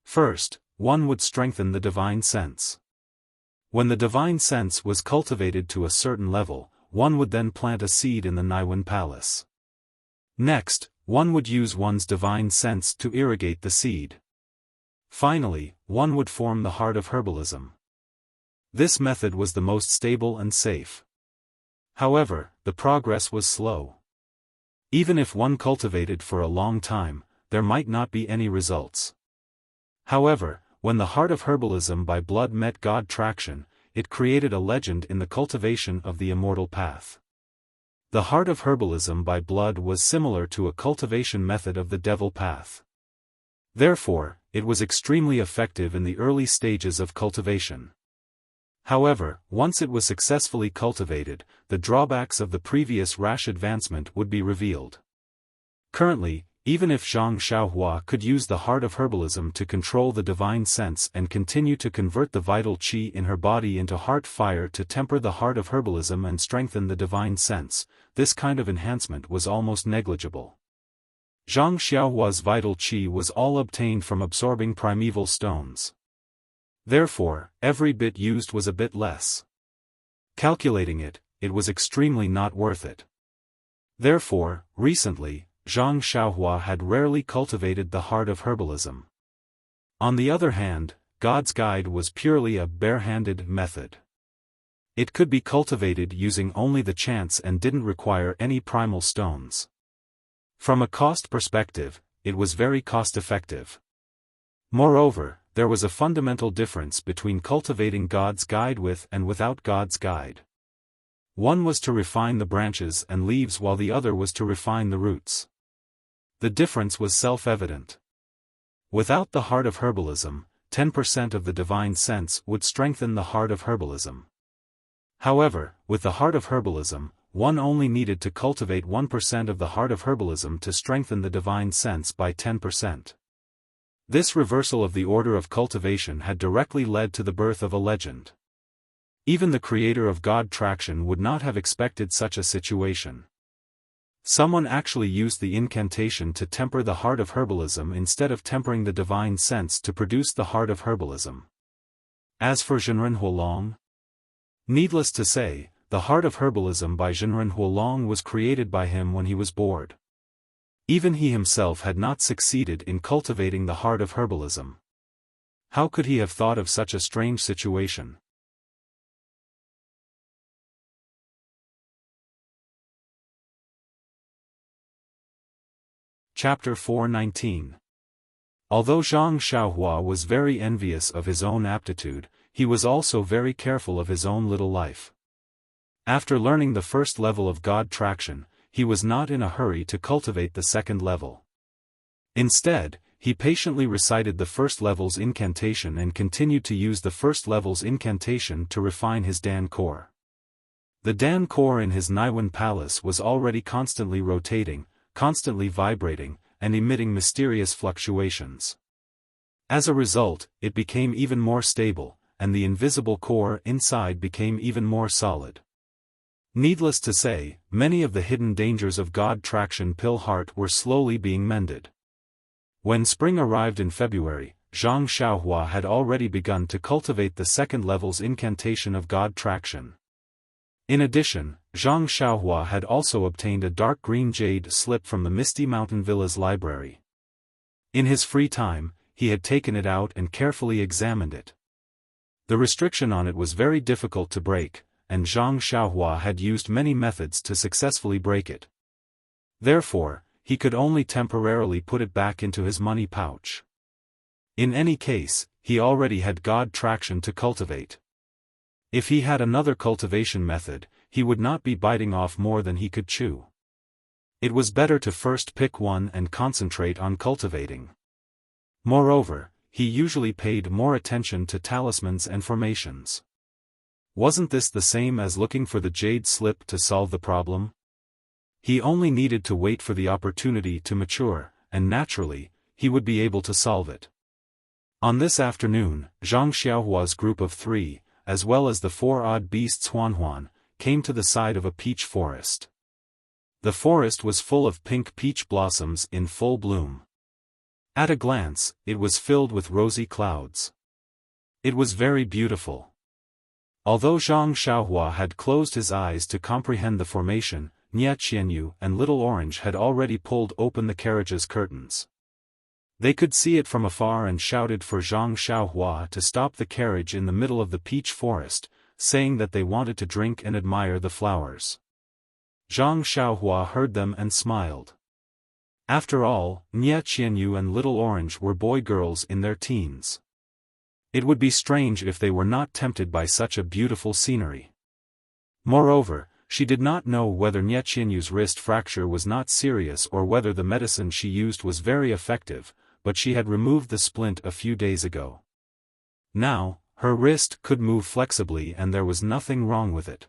First, one would strengthen the divine sense. When the divine sense was cultivated to a certain level, one would then plant a seed in the Naiwan palace. Next, one would use one's divine sense to irrigate the seed. Finally, one would form the heart of herbalism. This method was the most stable and safe. However, the progress was slow. Even if one cultivated for a long time, there might not be any results. However, when the heart of herbalism by blood met God traction, it created a legend in the cultivation of the immortal path. The heart of herbalism by blood was similar to a cultivation method of the devil path. Therefore, it was extremely effective in the early stages of cultivation. However, once it was successfully cultivated, the drawbacks of the previous rash advancement would be revealed. Currently, even if Zhang Xiaohua could use the heart of herbalism to control the divine sense and continue to convert the vital qi in her body into heart fire to temper the heart of herbalism and strengthen the divine sense, this kind of enhancement was almost negligible. Zhang Xiaohua's vital qi was all obtained from absorbing primeval stones. Therefore, every bit used was a bit less. Calculating it, it was extremely not worth it. Therefore, recently, Zhang Xiaohua had rarely cultivated the heart of herbalism. On the other hand, God's Guide was purely a bare-handed method. It could be cultivated using only the chants and didn't require any primal stones. From a cost perspective, it was very cost-effective. Moreover, there was a fundamental difference between cultivating God's Guide with and without God's Guide. One was to refine the branches and leaves while the other was to refine the roots. The difference was self-evident. Without the heart of herbalism, 10% of the divine sense would strengthen the heart of herbalism. However, with the heart of herbalism, one only needed to cultivate 1% of the heart of herbalism to strengthen the divine sense by 10%. This reversal of the order of cultivation had directly led to the birth of a legend. Even the creator of God Traction would not have expected such a situation. Someone actually used the incantation to temper the heart of herbalism instead of tempering the divine sense to produce the heart of herbalism. As for Zhenren Huolong, needless to say, the heart of herbalism by Zhenren Huolong was created by him when he was bored. Even he himself had not succeeded in cultivating the heart of herbalism. How could he have thought of such a strange situation? Chapter 419. Although Zhang Xiaohua was very envious of his own aptitude, he was also very careful of his own little life. After learning the first level of God Traction, he was not in a hurry to cultivate the second level. Instead, he patiently recited the first level's incantation and continued to use the first level's incantation to refine his Dan core. The Dan core in his Naiwan palace was already constantly rotating, constantly vibrating, and emitting mysterious fluctuations. As a result, it became even more stable, and the invisible core inside became even more solid. Needless to say, many of the hidden dangers of God Traction Pill Heart were slowly being mended. When spring arrived in February, Zhang Xiaohua had already begun to cultivate the second level's incantation of God Traction. In addition, Zhang Xiaohua had also obtained a dark green jade slip from the Misty Mountain Villa's library. In his free time, he had taken it out and carefully examined it. The restriction on it was very difficult to break, and Zhang Xiaohua had used many methods to successfully break it. Therefore, he could only temporarily put it back into his money pouch. In any case, he already had God Traction to cultivate. If he had another cultivation method, he would not be biting off more than he could chew. It was better to first pick one and concentrate on cultivating. Moreover, he usually paid more attention to talismans and formations. Wasn't this the same as looking for the jade slip to solve the problem? He only needed to wait for the opportunity to mature, and naturally, he would be able to solve it. On this afternoon, Zhang Xiaohua's group of 3, as well as the 4 odd beasts Huan, came to the side of a peach forest. The forest was full of pink peach blossoms in full bloom. At a glance, it was filled with rosy clouds. It was very beautiful. Although Zhang Xiaohua had closed his eyes to comprehend the formation, Nie Qianyu and Little Orange had already pulled open the carriage's curtains. They could see it from afar and shouted for Zhang Xiaohua to stop the carriage in the middle of the peach forest, saying that they wanted to drink and admire the flowers. Zhang Xiaohua heard them and smiled. After all, Nie Qianyu and Little Orange were boy-girls in their teens. It would be strange if they were not tempted by such a beautiful scenery. Moreover, she did not know whether Nie Qianyu's wrist fracture was not serious or whether the medicine she used was very effective, but she had removed the splint a few days ago. Now, Her wrist could move flexibly and there was nothing wrong with it.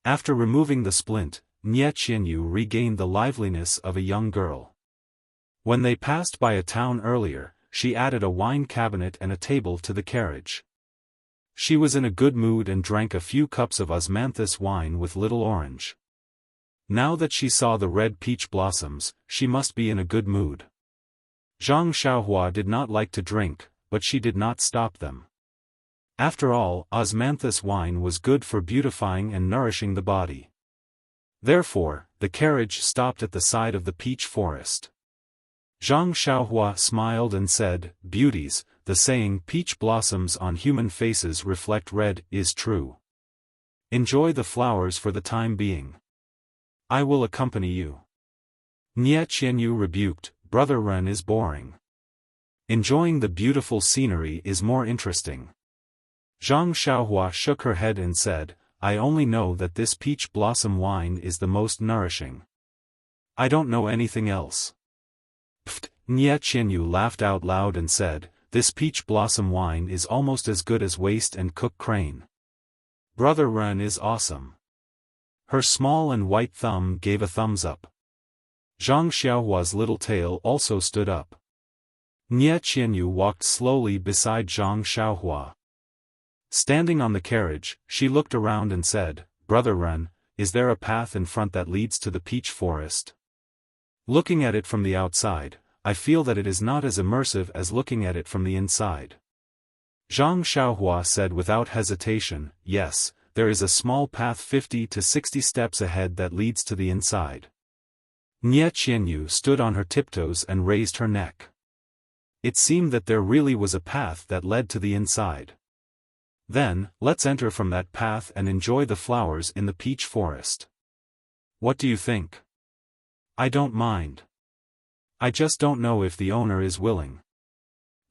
After removing the splint, Nie Qianyu regained the liveliness of a young girl. When they passed by a town earlier, she added a wine cabinet and a table to the carriage. She was in a good mood and drank a few cups of osmanthus wine with Little Orange. Now that she saw the red peach blossoms, she must be in a good mood. Zhang Xiaohua did not like to drink, but she did not stop them. After all, osmanthus wine was good for beautifying and nourishing the body. Therefore, the carriage stopped at the side of the peach forest. Zhang Xiaohua smiled and said, "Beauties, the saying peach blossoms on human faces reflect red is true. Enjoy the flowers for the time being. I will accompany you." Nie Qianyu rebuked, "Brother Ren is boring. Enjoying the beautiful scenery is more interesting." Zhang Xiaohua shook her head and said, "I only know that this peach blossom wine is the most nourishing. I don't know anything else." Pfft! Nie Qianyu laughed out loud and said, "This peach blossom wine is almost as good as waste and cook crane. Brother Ren is awesome." Her small and white thumb gave a thumbs up. Zhang Xiaohua's little tail also stood up. Nie Qianyu walked slowly beside Zhang Xiaohua. Standing on the carriage, she looked around and said, "Brother Ren, is there a path in front that leads to the peach forest? Looking at it from the outside, I feel that it is not as immersive as looking at it from the inside." Zhang Xiaohua said without hesitation, "Yes, there is a small path 50 to 60 steps ahead that leads to the inside." Nie Qianyu stood on her tiptoes and raised her neck. It seemed that there really was a path that led to the inside. "Then, let's enter from that path and enjoy the flowers in the peach forest. What do you think?" "I don't mind. I just don't know if the owner is willing."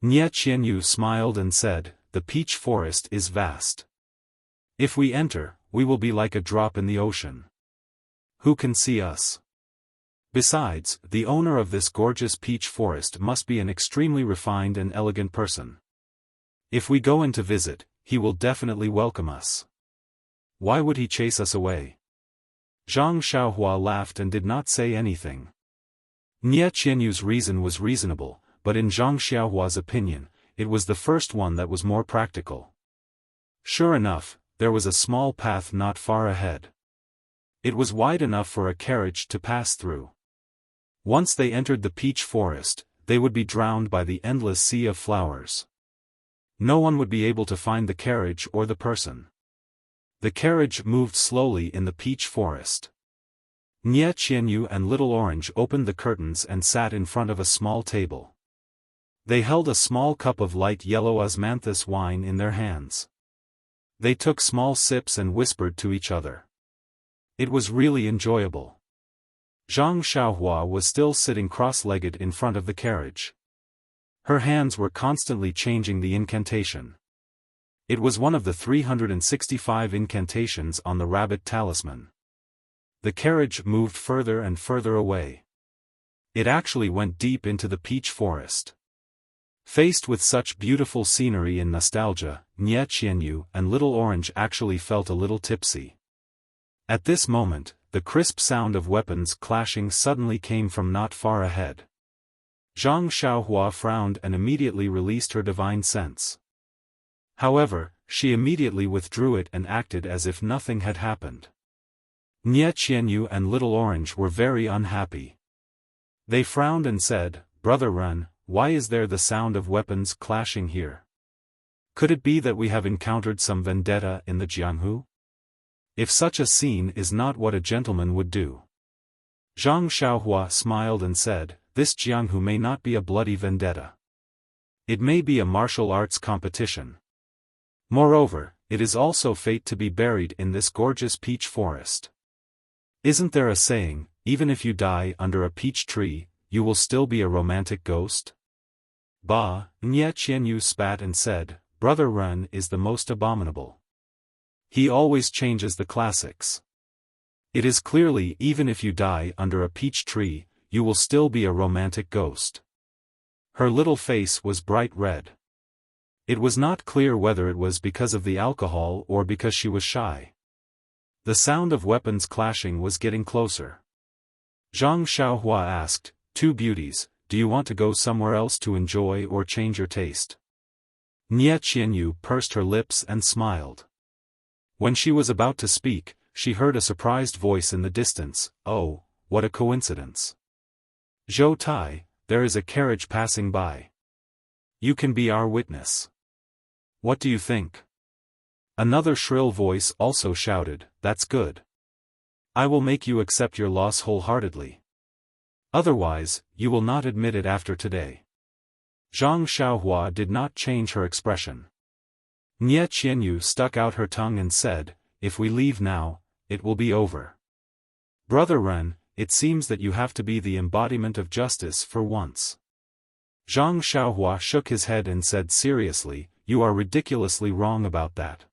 Nie Qianyu smiled and said, "The peach forest is vast. If we enter, we will be like a drop in the ocean. Who can see us? Besides, the owner of this gorgeous peach forest must be an extremely refined and elegant person. If we go in to visit, he will definitely welcome us. Why would he chase us away?" Zhang Xiaohua laughed and did not say anything. Nie Qianyu's reason was reasonable, but in Zhang Xiaohua's opinion, it was the first one that was more practical. Sure enough, there was a small path not far ahead. It was wide enough for a carriage to pass through. Once they entered the peach forest, they would be drowned by the endless sea of flowers. No one would be able to find the carriage or the person. The carriage moved slowly in the peach forest. Nie Qianyu and Little Orange opened the curtains and sat in front of a small table. They held a small cup of light yellow osmanthus wine in their hands. They took small sips and whispered to each other. It was really enjoyable. Zhang Xiaohua was still sitting cross-legged in front of the carriage. Her hands were constantly changing the incantation. It was one of the 365 incantations on the rabbit talisman. The carriage moved further and further away. It actually went deep into the peach forest. Faced with such beautiful scenery and nostalgia, Nie Qianyu and Little Orange actually felt a little tipsy. At this moment, the crisp sound of weapons clashing suddenly came from not far ahead. Zhang Xiaohua frowned and immediately released her divine sense. However, she immediately withdrew it and acted as if nothing had happened. Nie Qianyu and Little Orange were very unhappy. They frowned and said, "Brother Ren, why is there the sound of weapons clashing here? Could it be that we have encountered some vendetta in the Jianghu? If such a scene is not what a gentleman would do." Zhang Xiaohua smiled and said, "This Jianghu may not be a bloody vendetta. It may be a martial arts competition. Moreover, it is also fate to be buried in this gorgeous peach forest. Isn't there a saying, even if you die under a peach tree, you will still be a romantic ghost?" "Bah," Nie Qianyu spat and said, "Brother Ren is the most abominable. He always changes the classics. It is clearly even if you die under a peach tree, you will still be a romantic ghost." Her little face was bright red. It was not clear whether it was because of the alcohol or because she was shy. The sound of weapons clashing was getting closer. Zhang Xiaohua asked, "Two beauties, do you want to go somewhere else to enjoy or change your taste?" Nie Qianyu pursed her lips and smiled. When she was about to speak, she heard a surprised voice in the distance. "Oh, what a coincidence. Zhou Tai, there is a carriage passing by. You can be our witness. What do you think?" Another shrill voice also shouted, "That's good. I will make you accept your loss wholeheartedly. Otherwise, you will not admit it after today." Zhang Xiaohua did not change her expression. Nie Qianyu stuck out her tongue and said, "If we leave now, it will be over. Brother Ren, it seems that you have to be the embodiment of justice for once." Zhang Xiaohua shook his head and said seriously, "You are ridiculously wrong about that."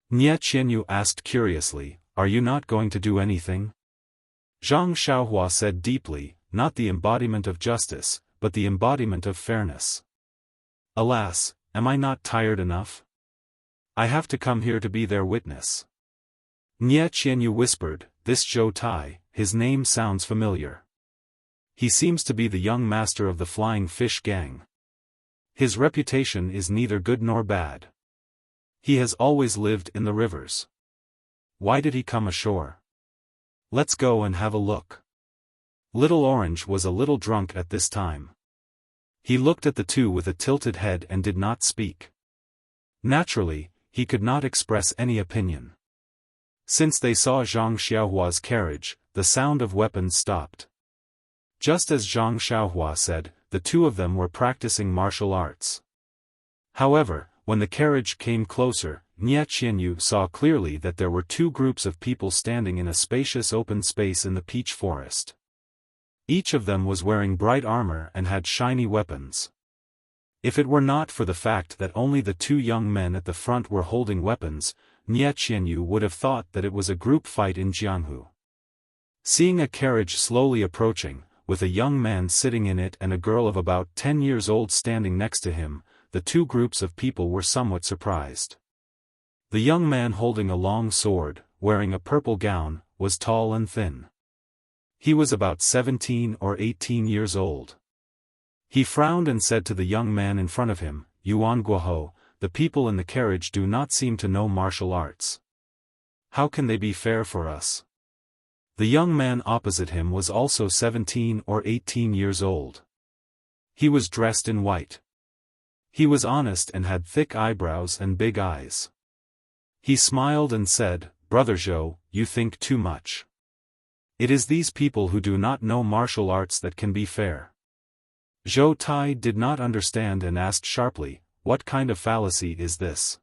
Nie Qianyu asked curiously, "Are you not going to do anything?" Zhang Xiaohua said deeply, "Not the embodiment of justice, but the embodiment of fairness. Alas, am I not tired enough? I have to come here to be their witness." Nie Qianyu whispered, "This Zhou Tai, his name sounds familiar. He seems to be the young master of the Flying Fish Gang. His reputation is neither good nor bad. He has always lived in the rivers. Why did he come ashore? Let's go and have a look." Little Orange was a little drunk at this time. He looked at the two with a tilted head and did not speak. Naturally, he could not express any opinion. Since they saw Zhang Xiaohua's carriage, the sound of weapons stopped. Just as Zhang Xiaohua said, the two of them were practicing martial arts. However, when the carriage came closer, Nie Qianyu saw clearly that there were two groups of people standing in a spacious open space in the peach forest. Each of them was wearing bright armor and had shiny weapons. If it were not for the fact that only the two young men at the front were holding weapons, Nie Qianyu would have thought that it was a group fight in Jianghu. Seeing a carriage slowly approaching, with a young man sitting in it and a girl of about 10 years old standing next to him, the two groups of people were somewhat surprised. The young man holding a long sword, wearing a purple gown, was tall and thin. He was about 17 or 18 years old. He frowned and said to the young man in front of him, "Yuan Guohou, the people in the carriage do not seem to know martial arts. How can they be fair for us?" The young man opposite him was also 17 or 18 years old. He was dressed in white. He was honest and had thick eyebrows and big eyes. He smiled and said, "Brother Zhou, you think too much. It is these people who do not know martial arts that can be fair." Zhou Tai did not understand and asked sharply, "What kind of fallacy is this?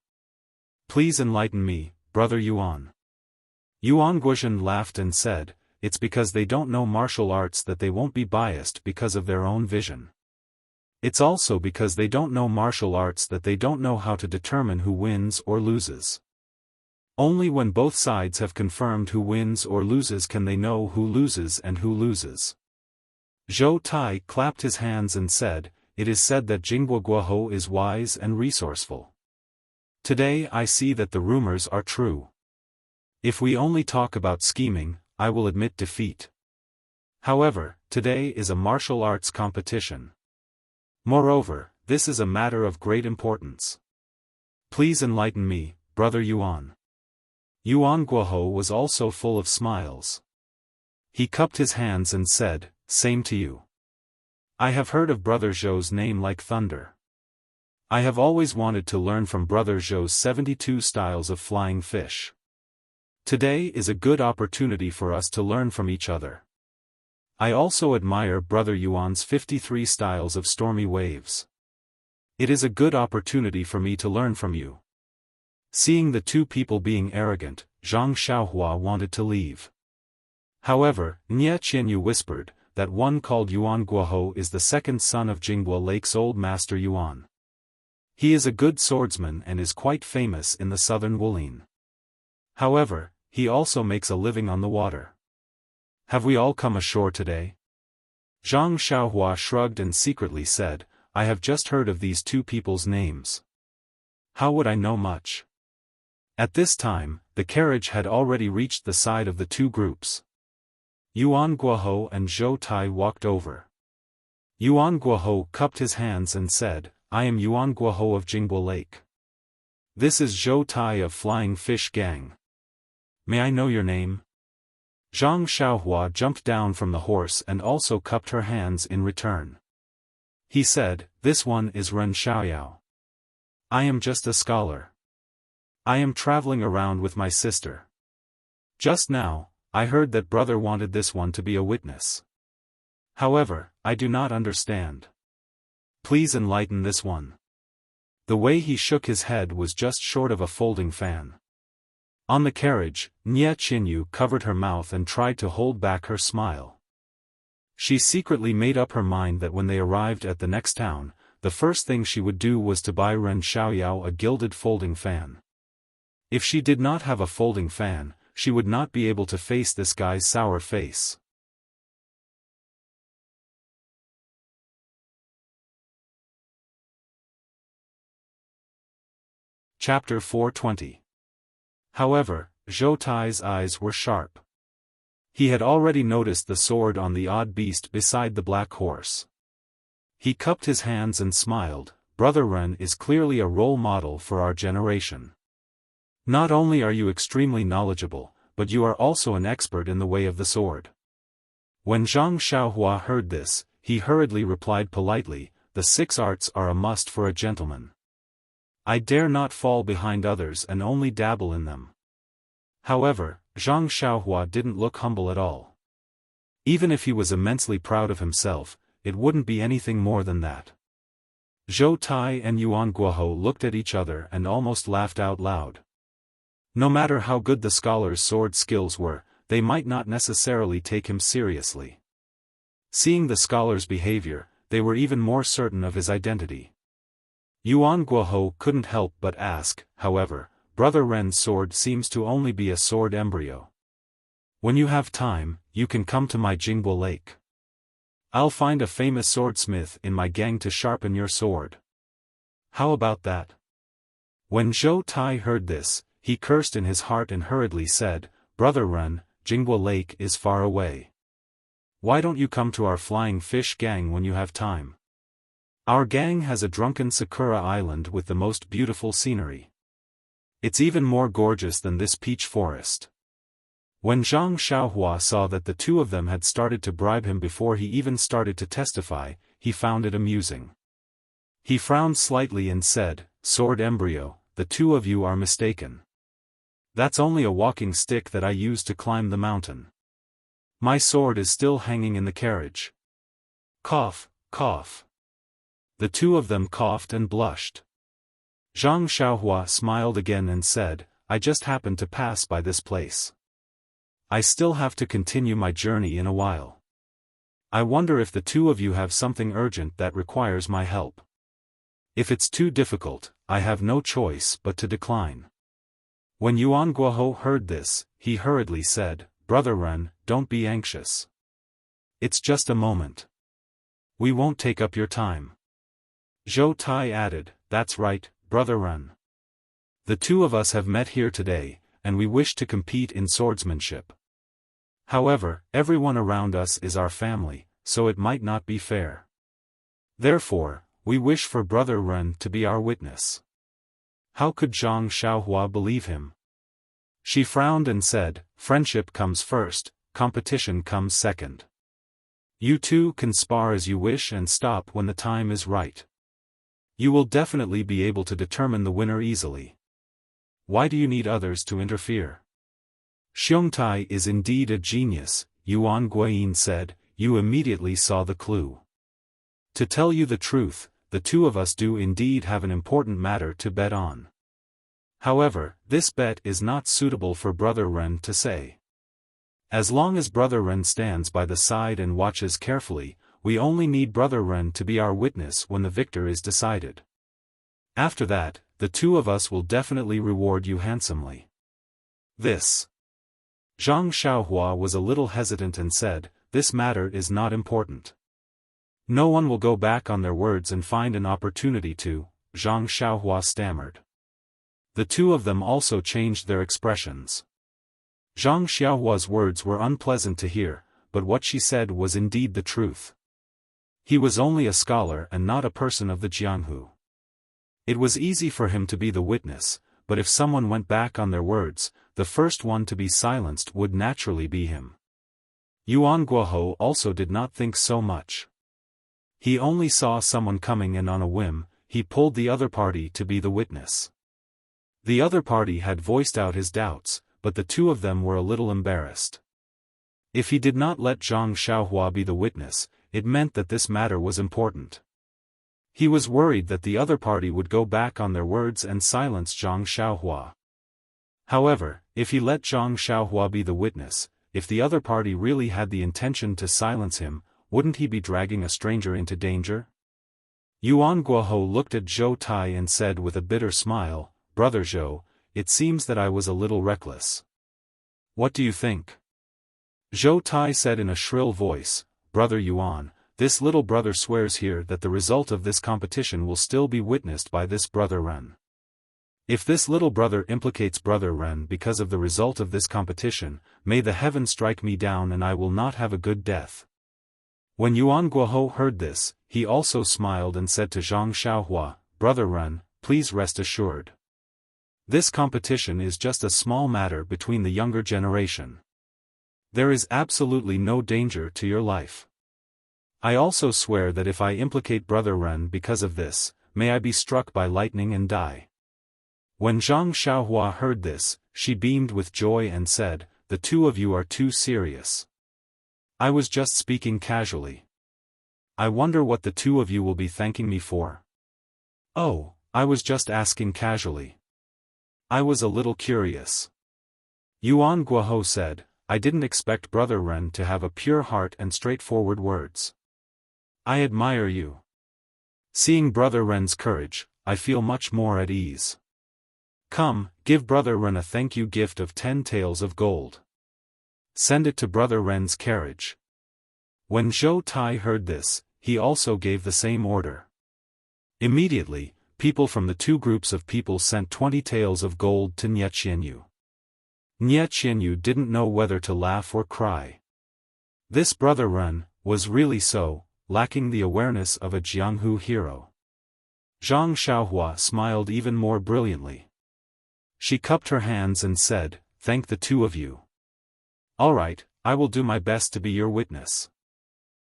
Please enlighten me, Brother Yuan." Yuan Guozhen laughed and said, "It's because they don't know martial arts that they won't be biased because of their own vision. It's also because they don't know martial arts that they don't know how to determine who wins or loses. Only when both sides have confirmed who wins or loses can they know who loses and who loses." Zhou Tai clapped his hands and said, "It is said that Jingguo Guohou is wise and resourceful. Today I see that the rumors are true. If we only talk about scheming, I will admit defeat. However, today is a martial arts competition. Moreover, this is a matter of great importance. Please enlighten me, Brother Yuan." Yuan Guohou was also full of smiles. He cupped his hands and said, "Same to you. I have heard of Brother Zhou's name like thunder. I have always wanted to learn from Brother Zhou's 72 styles of flying fish. Today is a good opportunity for us to learn from each other. I also admire Brother Yuan's 53 styles of stormy waves. It is a good opportunity for me to learn from you." Seeing the two people being arrogant, Zhang Xiaohua wanted to leave. However, Nie Qianyu whispered, that one called Yuan Guohou is the second son of Jingguo Lake's old master Yuan. He is a good swordsman and is quite famous in the southern Wulin. However, he also makes a living on the water. Have we all come ashore today? Zhang Xiaohua shrugged and secretly said, I have just heard of these two people's names. How would I know much? At this time, the carriage had already reached the side of the two groups. Yuan Guohou and Zhou Tai walked over. Yuan Guohou cupped his hands and said, I am Yuan Guohou of Jingbo Lake. This is Zhou Tai of Flying Fish Gang. May I know your name? Zhang Xiaohua jumped down from the horse and also cupped her hands in return. He said, this one is Ren Xiaoyao. I am just a scholar. I am traveling around with my sister. Just now, I heard that brother wanted this one to be a witness. However, I do not understand. Please enlighten this one. The way he shook his head was just short of a folding fan. On the carriage, Nie Qinyu covered her mouth and tried to hold back her smile. She secretly made up her mind that when they arrived at the next town, the first thing she would do was to buy Ren Xiaoyao a gilded folding fan. If she did not have a folding fan, she would not be able to face this guy's sour face. Chapter 420. However, Zhou Tai's eyes were sharp. He had already noticed the sword on the odd beast beside the black horse. He cupped his hands and smiled. Brother Ren is clearly a role model for our generation. Not only are you extremely knowledgeable, but you are also an expert in the way of the sword. When Zhang Xiaohua heard this, he hurriedly replied politely, the 6 arts are a must for a gentleman. I dare not fall behind others and only dabble in them. However, Zhang Xiaohua didn't look humble at all. Even if he was immensely proud of himself, it wouldn't be anything more than that. Zhou Tai and Yuan Guohou looked at each other and almost laughed out loud. No matter how good the scholar's sword skills were, they might not necessarily take him seriously. Seeing the scholar's behavior, they were even more certain of his identity. Yuan Guohou couldn't help but ask, however, Brother Ren's sword seems to only be a sword embryo. When you have time, you can come to my Jingbo Lake. I'll find a famous swordsmith in my gang to sharpen your sword. How about that? When Zhou Tai heard this, he cursed in his heart and hurriedly said, Brother Ren, Jingbo Lake is far away. Why don't you come to our Flying Fish Gang when you have time? Our gang has a drunken Sakura island with the most beautiful scenery. It's even more gorgeous than this peach forest. When Zhang Xiaohua saw that the two of them had started to bribe him before he even started to testify, he found it amusing. He frowned slightly and said, Sword embryo, the two of you are mistaken. That's only a walking stick that I use to climb the mountain. My sword is still hanging in the carriage. Cough, cough. The two of them coughed and blushed. Zhang Xiaohua smiled again and said, I just happened to pass by this place. I still have to continue my journey in a while. I wonder if the two of you have something urgent that requires my help. If it's too difficult, I have no choice but to decline. When Yuan Guohou heard this, he hurriedly said, Brother Ren, don't be anxious. It's just a moment. We won't take up your time. Zhou Tai added, That's right, Brother Ren. The two of us have met here today, and we wish to compete in swordsmanship. However, everyone around us is our family, so it might not be fair. Therefore, we wish for Brother Ren to be our witness. How could Zhang Xiaohua believe him? She frowned and said, Friendship comes first, competition comes second. You two can spar as you wish and stop when the time is right. You will definitely be able to determine the winner easily. Why do you need others to interfere? Xiongtai is indeed a genius, Yuan Guoyin said, you immediately saw the clue. To tell you the truth, the two of us do indeed have an important matter to bet on. However, this bet is not suitable for Brother Ren to say. As long as Brother Ren stands by the side and watches carefully, we only need Brother Ren to be our witness when the victor is decided. After that, the two of us will definitely reward you handsomely. This. Zhang Xiaohua was a little hesitant and said, This matter is not important. No one will go back on their words and find an opportunity to, Zhang Xiaohua stammered. The two of them also changed their expressions. Zhang Xiaohua's words were unpleasant to hear, but what she said was indeed the truth. He was only a scholar and not a person of the Jianghu. It was easy for him to be the witness, but if someone went back on their words, the first one to be silenced would naturally be him. Yuan Guohou also did not think so much. He only saw someone coming and on a whim, he pulled the other party to be the witness. The other party had voiced out his doubts, but the two of them were a little embarrassed. If he did not let Zhang Xiaohua be the witness, it meant that this matter was important. He was worried that the other party would go back on their words and silence Zhang Xiaohua. However, if he let Zhang Xiaohua be the witness, if the other party really had the intention to silence him, wouldn't he be dragging a stranger into danger? Yuan Guohou looked at Zhou Tai and said with a bitter smile, "Brother Zhou, it seems that I was a little reckless. What do you think?" Zhou Tai said in a shrill voice, "Brother Yuan, this little brother swears here that the result of this competition will still be witnessed by this brother Ren. If this little brother implicates brother Ren because of the result of this competition, may the heaven strike me down and I will not have a good death." When Yuan Guohou heard this, he also smiled and said to Zhang Xiaohua, "Brother Ren, please rest assured. This competition is just a small matter between the younger generation. There is absolutely no danger to your life. I also swear that if I implicate brother Ren because of this, may I be struck by lightning and die." When Zhang Xiaohua heard this, she beamed with joy and said, "The two of you are too serious. I was just speaking casually. I wonder what the two of you will be thanking me for." "Oh, I was just asking casually. I was a little curious." Yuan Guohou said, "I didn't expect brother Ren to have a pure heart and straightforward words. I admire you. Seeing brother Ren's courage, I feel much more at ease. Come, give brother Ren a thank you gift of 10 taels of gold. Send it to brother Ren's carriage." When Zhou Tai heard this, he also gave the same order. Immediately, people from the two groups of people sent 20 taels of gold to Nie Qianyu. Nie Qianyu didn't know whether to laugh or cry. This brother Ren was really so lacking the awareness of a Jianghu hero. Zhang Xiaohua smiled even more brilliantly. She cupped her hands and said, "Thank the two of you. All right, I will do my best to be your witness.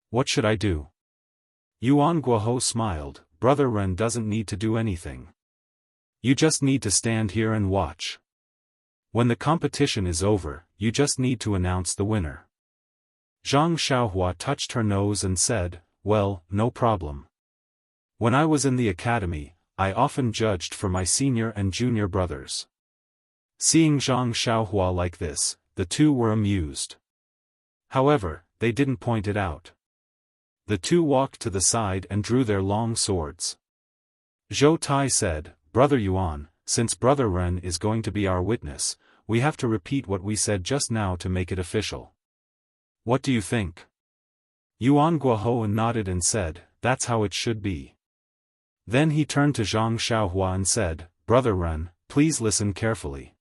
What should I do?" Yuan Guohou smiled, "Brother Ren doesn't need to do anything. You just need to stand here and watch. When the competition is over, you just need to announce the winner." Zhang Xiaohua touched her nose and said, "Well, no problem. When I was in the academy, I often judged for my senior and junior brothers." Seeing Zhang Xiaohua like this, the two were amused. However, they didn't point it out. The two walked to the side and drew their long swords. Zhou Tai said, "Brother Yuan, since brother Ren is going to be our witness, we have to repeat what we said just now to make it official. What do you think?" Yuan Guohou nodded and said, "That's how it should be." Then he turned to Zhang Xiaohua and said, "Brother Ren, please listen carefully.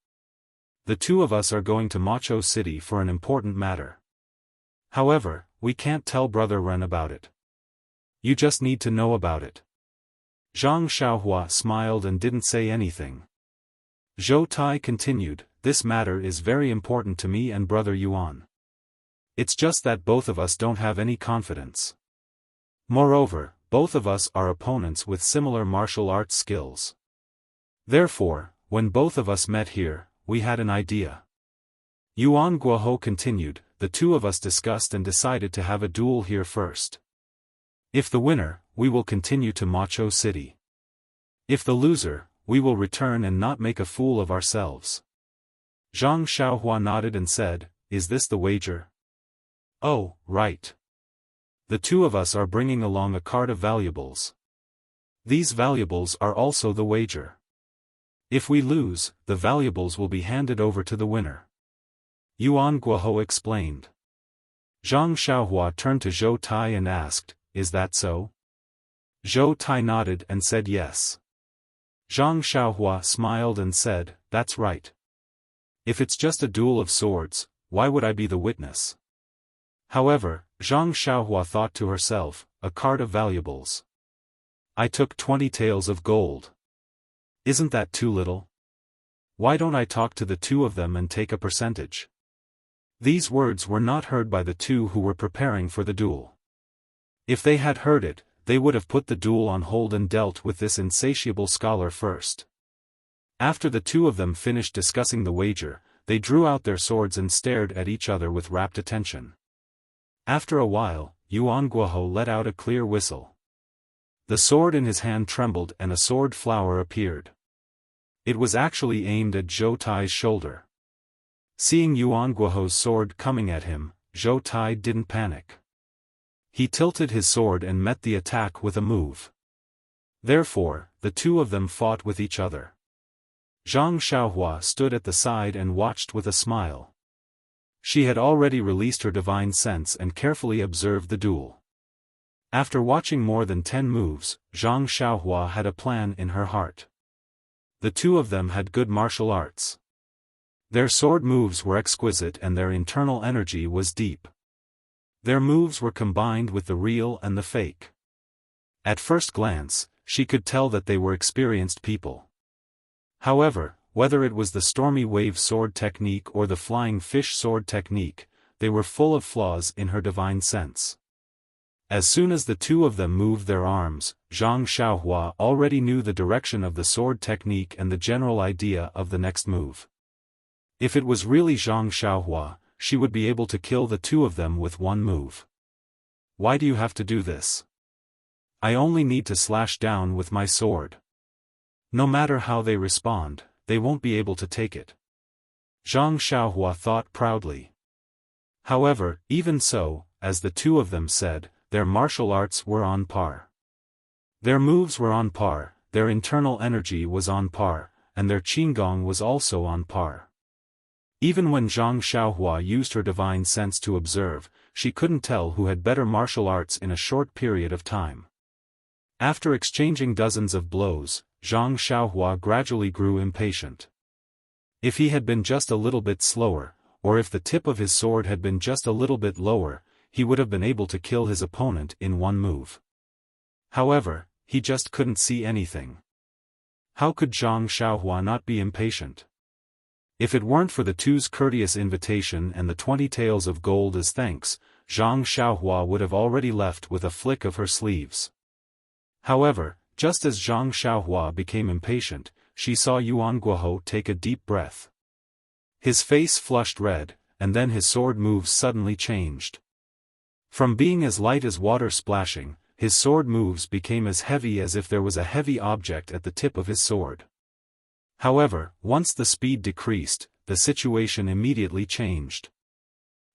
The two of us are going to Macho City for an important matter. However, we can't tell brother Ren about it. You just need to know about it." Zhang Xiaohua smiled and didn't say anything. Zhou Tai continued, "This matter is very important to me and brother Yuan. It's just that both of us don't have any confidence. Moreover, both of us are opponents with similar martial arts skills. Therefore, when both of us met here, we had an idea." Yuan Guohou continued, "The two of us discussed and decided to have a duel here first. If the winner, we will continue to Macho City. If the loser, we will return and not make a fool of ourselves." Zhang Xiaohua nodded and said, "Is this the wager?" "Oh, right. The two of us are bringing along a cart of valuables. These valuables are also the wager. If we lose, the valuables will be handed over to the winner." Yuan Guohou explained. Zhang Xiaohua turned to Zhou Tai and asked, is that so? Zhou Tai nodded and said yes. Zhang Xiaohua smiled and said, that's right. If it's just a duel of swords, why would I be the witness? However, Zhang Xiaohua thought to herself, a cart of valuables. I took 20 taels of gold. Isn't that too little? Why don't I talk to the two of them and take a percentage? These words were not heard by the two who were preparing for the duel. If they had heard it, they would have put the duel on hold and dealt with this insatiable scholar first. After the two of them finished discussing the wager, they drew out their swords and stared at each other with rapt attention. After a while, Yuan Guohou let out a clear whistle. The sword in his hand trembled and a sword flower appeared. It was actually aimed at Zhou Tai's shoulder. Seeing Yuan Guohou's sword coming at him, Zhou Tai didn't panic. He tilted his sword and met the attack with a move. Therefore, the two of them fought with each other. Zhang Xiaohua stood at the side and watched with a smile. She had already released her divine sense and carefully observed the duel. After watching more than 10 moves, Zhang Xiaohua had a plan in her heart. The two of them had good martial arts. Their sword moves were exquisite and their internal energy was deep. Their moves were combined with the real and the fake. At first glance, she could tell that they were experienced people. However, whether it was the stormy wave sword technique or the flying fish sword technique, they were full of flaws in her divine sense. As soon as the two of them moved their arms, Zhang Xiaohua already knew the direction of the sword technique and the general idea of the next move. If it was really Zhang Xiaohua, she would be able to kill the two of them with one move. Why do you have to do this? I only need to slash down with my sword. No matter how they respond, they won't be able to take it. Zhang Xiaohua thought proudly. However, even so, as the two of them said, their martial arts were on par. Their moves were on par, their internal energy was on par, and their qigong was also on par. Even when Zhang Xiaohua used her divine sense to observe, she couldn't tell who had better martial arts in a short period of time. After exchanging dozens of blows, Zhang Xiaohua gradually grew impatient. If he had been just a little bit slower, or if the tip of his sword had been just a little bit lower, he would have been able to kill his opponent in one move. However, he just couldn't see anything. How could Zhang Xiaohua not be impatient? If it weren't for the two's courteous invitation and the 20 taels of gold as thanks, Zhang Xiaohua would have already left with a flick of her sleeves. However, just as Zhang Xiaohua became impatient, she saw Yuan Guohou take a deep breath. His face flushed red, and then his sword moves suddenly changed. From being as light as water splashing, his sword moves became as heavy as if there was a heavy object at the tip of his sword. However, once the speed decreased, the situation immediately changed.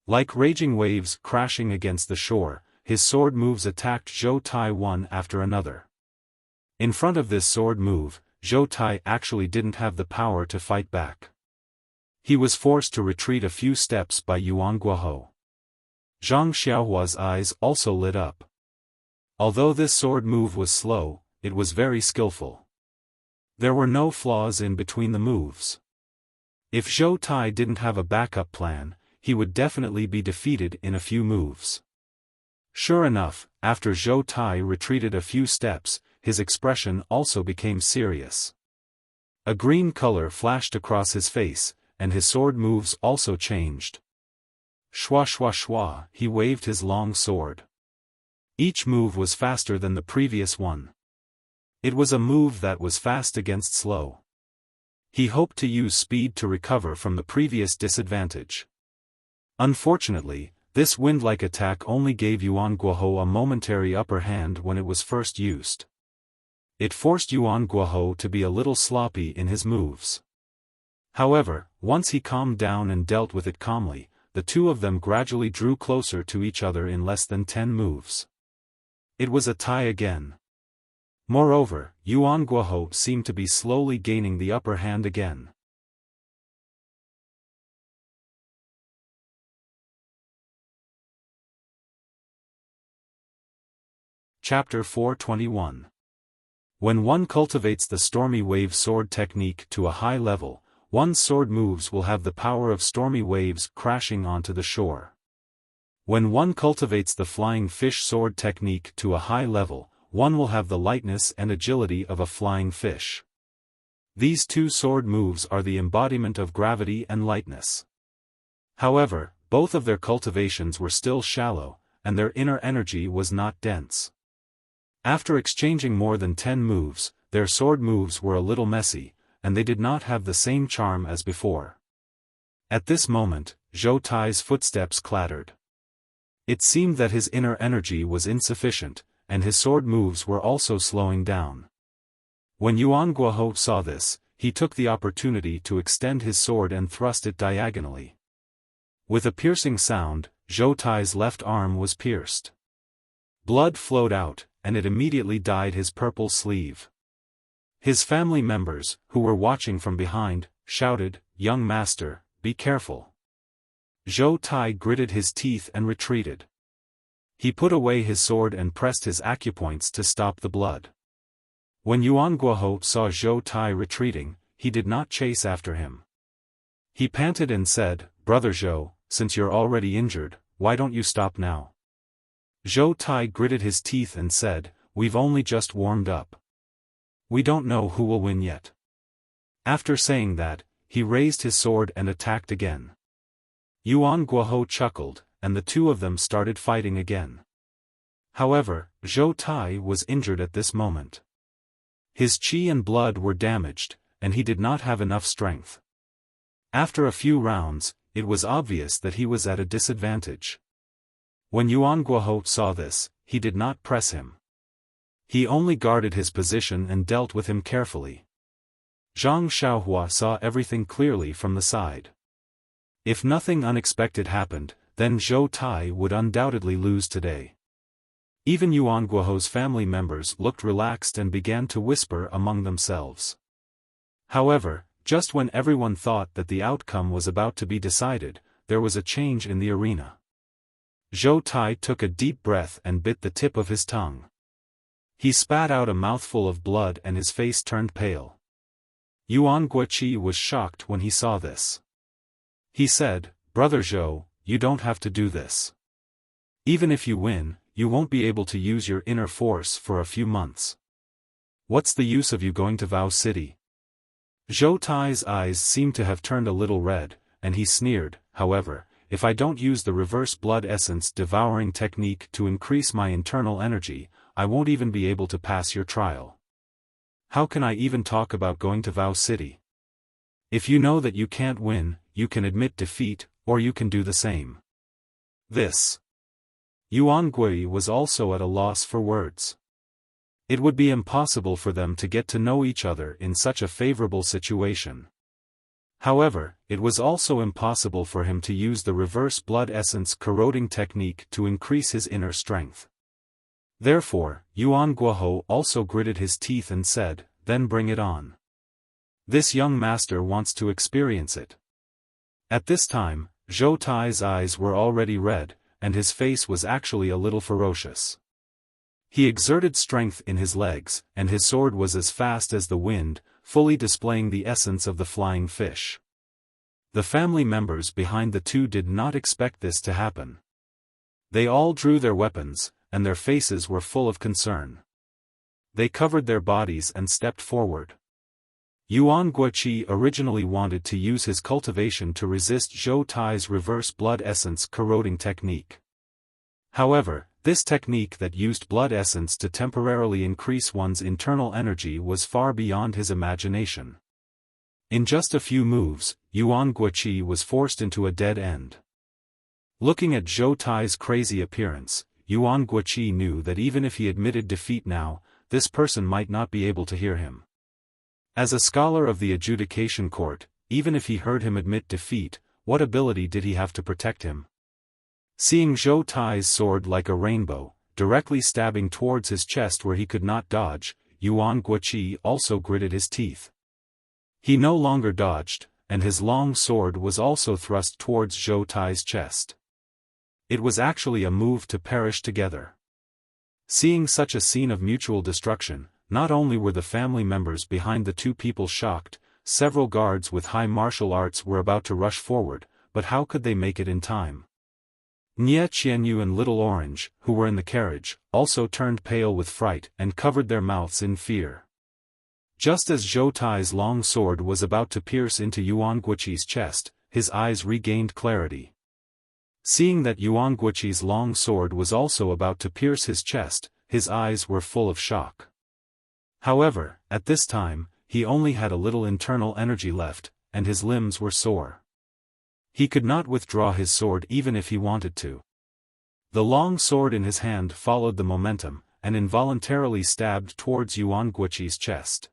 Like raging waves crashing against the shore, his sword moves attacked Zhou Tai one after another. In front of this sword move, Zhou Tai actually didn't have the power to fight back. He was forced to retreat a few steps by Yuan Guohou. Zhang Xiaohua's eyes also lit up. Although this sword move was slow, it was very skillful. There were no flaws in between the moves. If Zhou Tai didn't have a backup plan, he would definitely be defeated in a few moves. Sure enough, after Zhou Tai retreated a few steps, his expression also became serious. A green color flashed across his face, and his sword moves also changed. Shwa shwa shwa, he waved his long sword. Each move was faster than the previous one. It was a move that was fast against slow. He hoped to use speed to recover from the previous disadvantage. Unfortunately, this wind-like attack only gave Yuan Guohou a momentary upper hand when it was first used. It forced Yuan Guohou to be a little sloppy in his moves. However, once he calmed down and dealt with it calmly, the two of them gradually drew closer to each other in less than 10 moves. It was a tie again. Moreover, Yuan Guohou seemed to be slowly gaining the upper hand again. Chapter 421. When one cultivates the stormy wave sword technique to a high level, one's sword moves will have the power of stormy waves crashing onto the shore. When one cultivates the flying fish sword technique to a high level, one will have the lightness and agility of a flying fish. These two sword moves are the embodiment of gravity and lightness. However, both of their cultivations were still shallow, and their inner energy was not dense. After exchanging more than 10 moves, their sword moves were a little messy, and they did not have the same charm as before. At this moment, Zhou Tai's footsteps clattered. It seemed that his inner energy was insufficient, and his sword moves were also slowing down. When Yuan Guohou saw this, he took the opportunity to extend his sword and thrust it diagonally. With a piercing sound, Zhou Tai's left arm was pierced. Blood flowed out, and it immediately dyed his purple sleeve. His family members, who were watching from behind, shouted, "Young master, be careful." Zhou Tai gritted his teeth and retreated. He put away his sword and pressed his acupoints to stop the blood. When Yuan Guohou saw Zhou Tai retreating, he did not chase after him. He panted and said, "Brother Zhou, since you're already injured, why don't you stop now?" Zhou Tai gritted his teeth and said, "We've only just warmed up. We don't know who will win yet." After saying that, he raised his sword and attacked again. Yuan Guohou chuckled, and the two of them started fighting again. However, Zhou Tai was injured at this moment. His qi and blood were damaged, and he did not have enough strength. After a few rounds, it was obvious that he was at a disadvantage. When Yuan Guohou saw this, he did not press him. He only guarded his position and dealt with him carefully. Zhang Xiaohua saw everything clearly from the side. If nothing unexpected happened, then Zhou Tai would undoubtedly lose today. Even Yuan Guohou's family members looked relaxed and began to whisper among themselves. However, just when everyone thought that the outcome was about to be decided, there was a change in the arena. Zhou Tai took a deep breath and bit the tip of his tongue. He spat out a mouthful of blood and his face turned pale. Yuan Guoqi was shocked when he saw this. He said, "Brother Zhou, you don't have to do this. Even if you win, you won't be able to use your inner force for a few months. What's the use of you going to Vow City?" Zhou Tai's eyes seemed to have turned a little red, and he sneered, "However, if I don't use the reverse blood essence devouring technique to increase my internal energy, I won't even be able to pass your trial. How can I even talk about going to Vow City? If you know that you can't win, you can admit defeat, or you can do the same." This. Yuan Gui was also at a loss for words. It would be impossible for them to get to know each other in such a favorable situation. However, it was also impossible for him to use the reverse blood essence corroding technique to increase his inner strength. Therefore, Yuan Guohou also gritted his teeth and said, "Then bring it on. This young master wants to experience it." At this time, Zhou Tai's eyes were already red, and his face was actually a little ferocious. He exerted strength in his legs, and his sword was as fast as the wind, fully displaying the essence of the flying fish. The family members behind the two did not expect this to happen. They all drew their weapons, and their faces were full of concern. They covered their bodies and stepped forward. Yuan Guoqi originally wanted to use his cultivation to resist Zhou Tai's reverse blood essence corroding technique. However, this technique that used blood essence to temporarily increase one's internal energy was far beyond his imagination. In just a few moves, Yuan Guoqi was forced into a dead end. Looking at Zhou Tai's crazy appearance, Yuan Guoqi knew that even if he admitted defeat now, this person might not be able to hear him. As a scholar of the adjudication court, even if he heard him admit defeat, what ability did he have to protect him? Seeing Zhou Tai's sword like a rainbow, directly stabbing towards his chest where he could not dodge, Yuan Guoqi also gritted his teeth. He no longer dodged, and his long sword was also thrust towards Zhou Tai's chest. It was actually a move to perish together. Seeing such a scene of mutual destruction, not only were the family members behind the two people shocked, several guards with high martial arts were about to rush forward, but how could they make it in time? Nie Qianyu and Little Orange, who were in the carriage, also turned pale with fright and covered their mouths in fear. Just as Zhou Tai's long sword was about to pierce into Yuan Guoqi's chest, his eyes regained clarity. Seeing that Yuan Guoqi's long sword was also about to pierce his chest, his eyes were full of shock. However, at this time, he only had a little internal energy left, and his limbs were sore. He could not withdraw his sword even if he wanted to. The long sword in his hand followed the momentum, and involuntarily stabbed towards Yuan Guoqi's chest.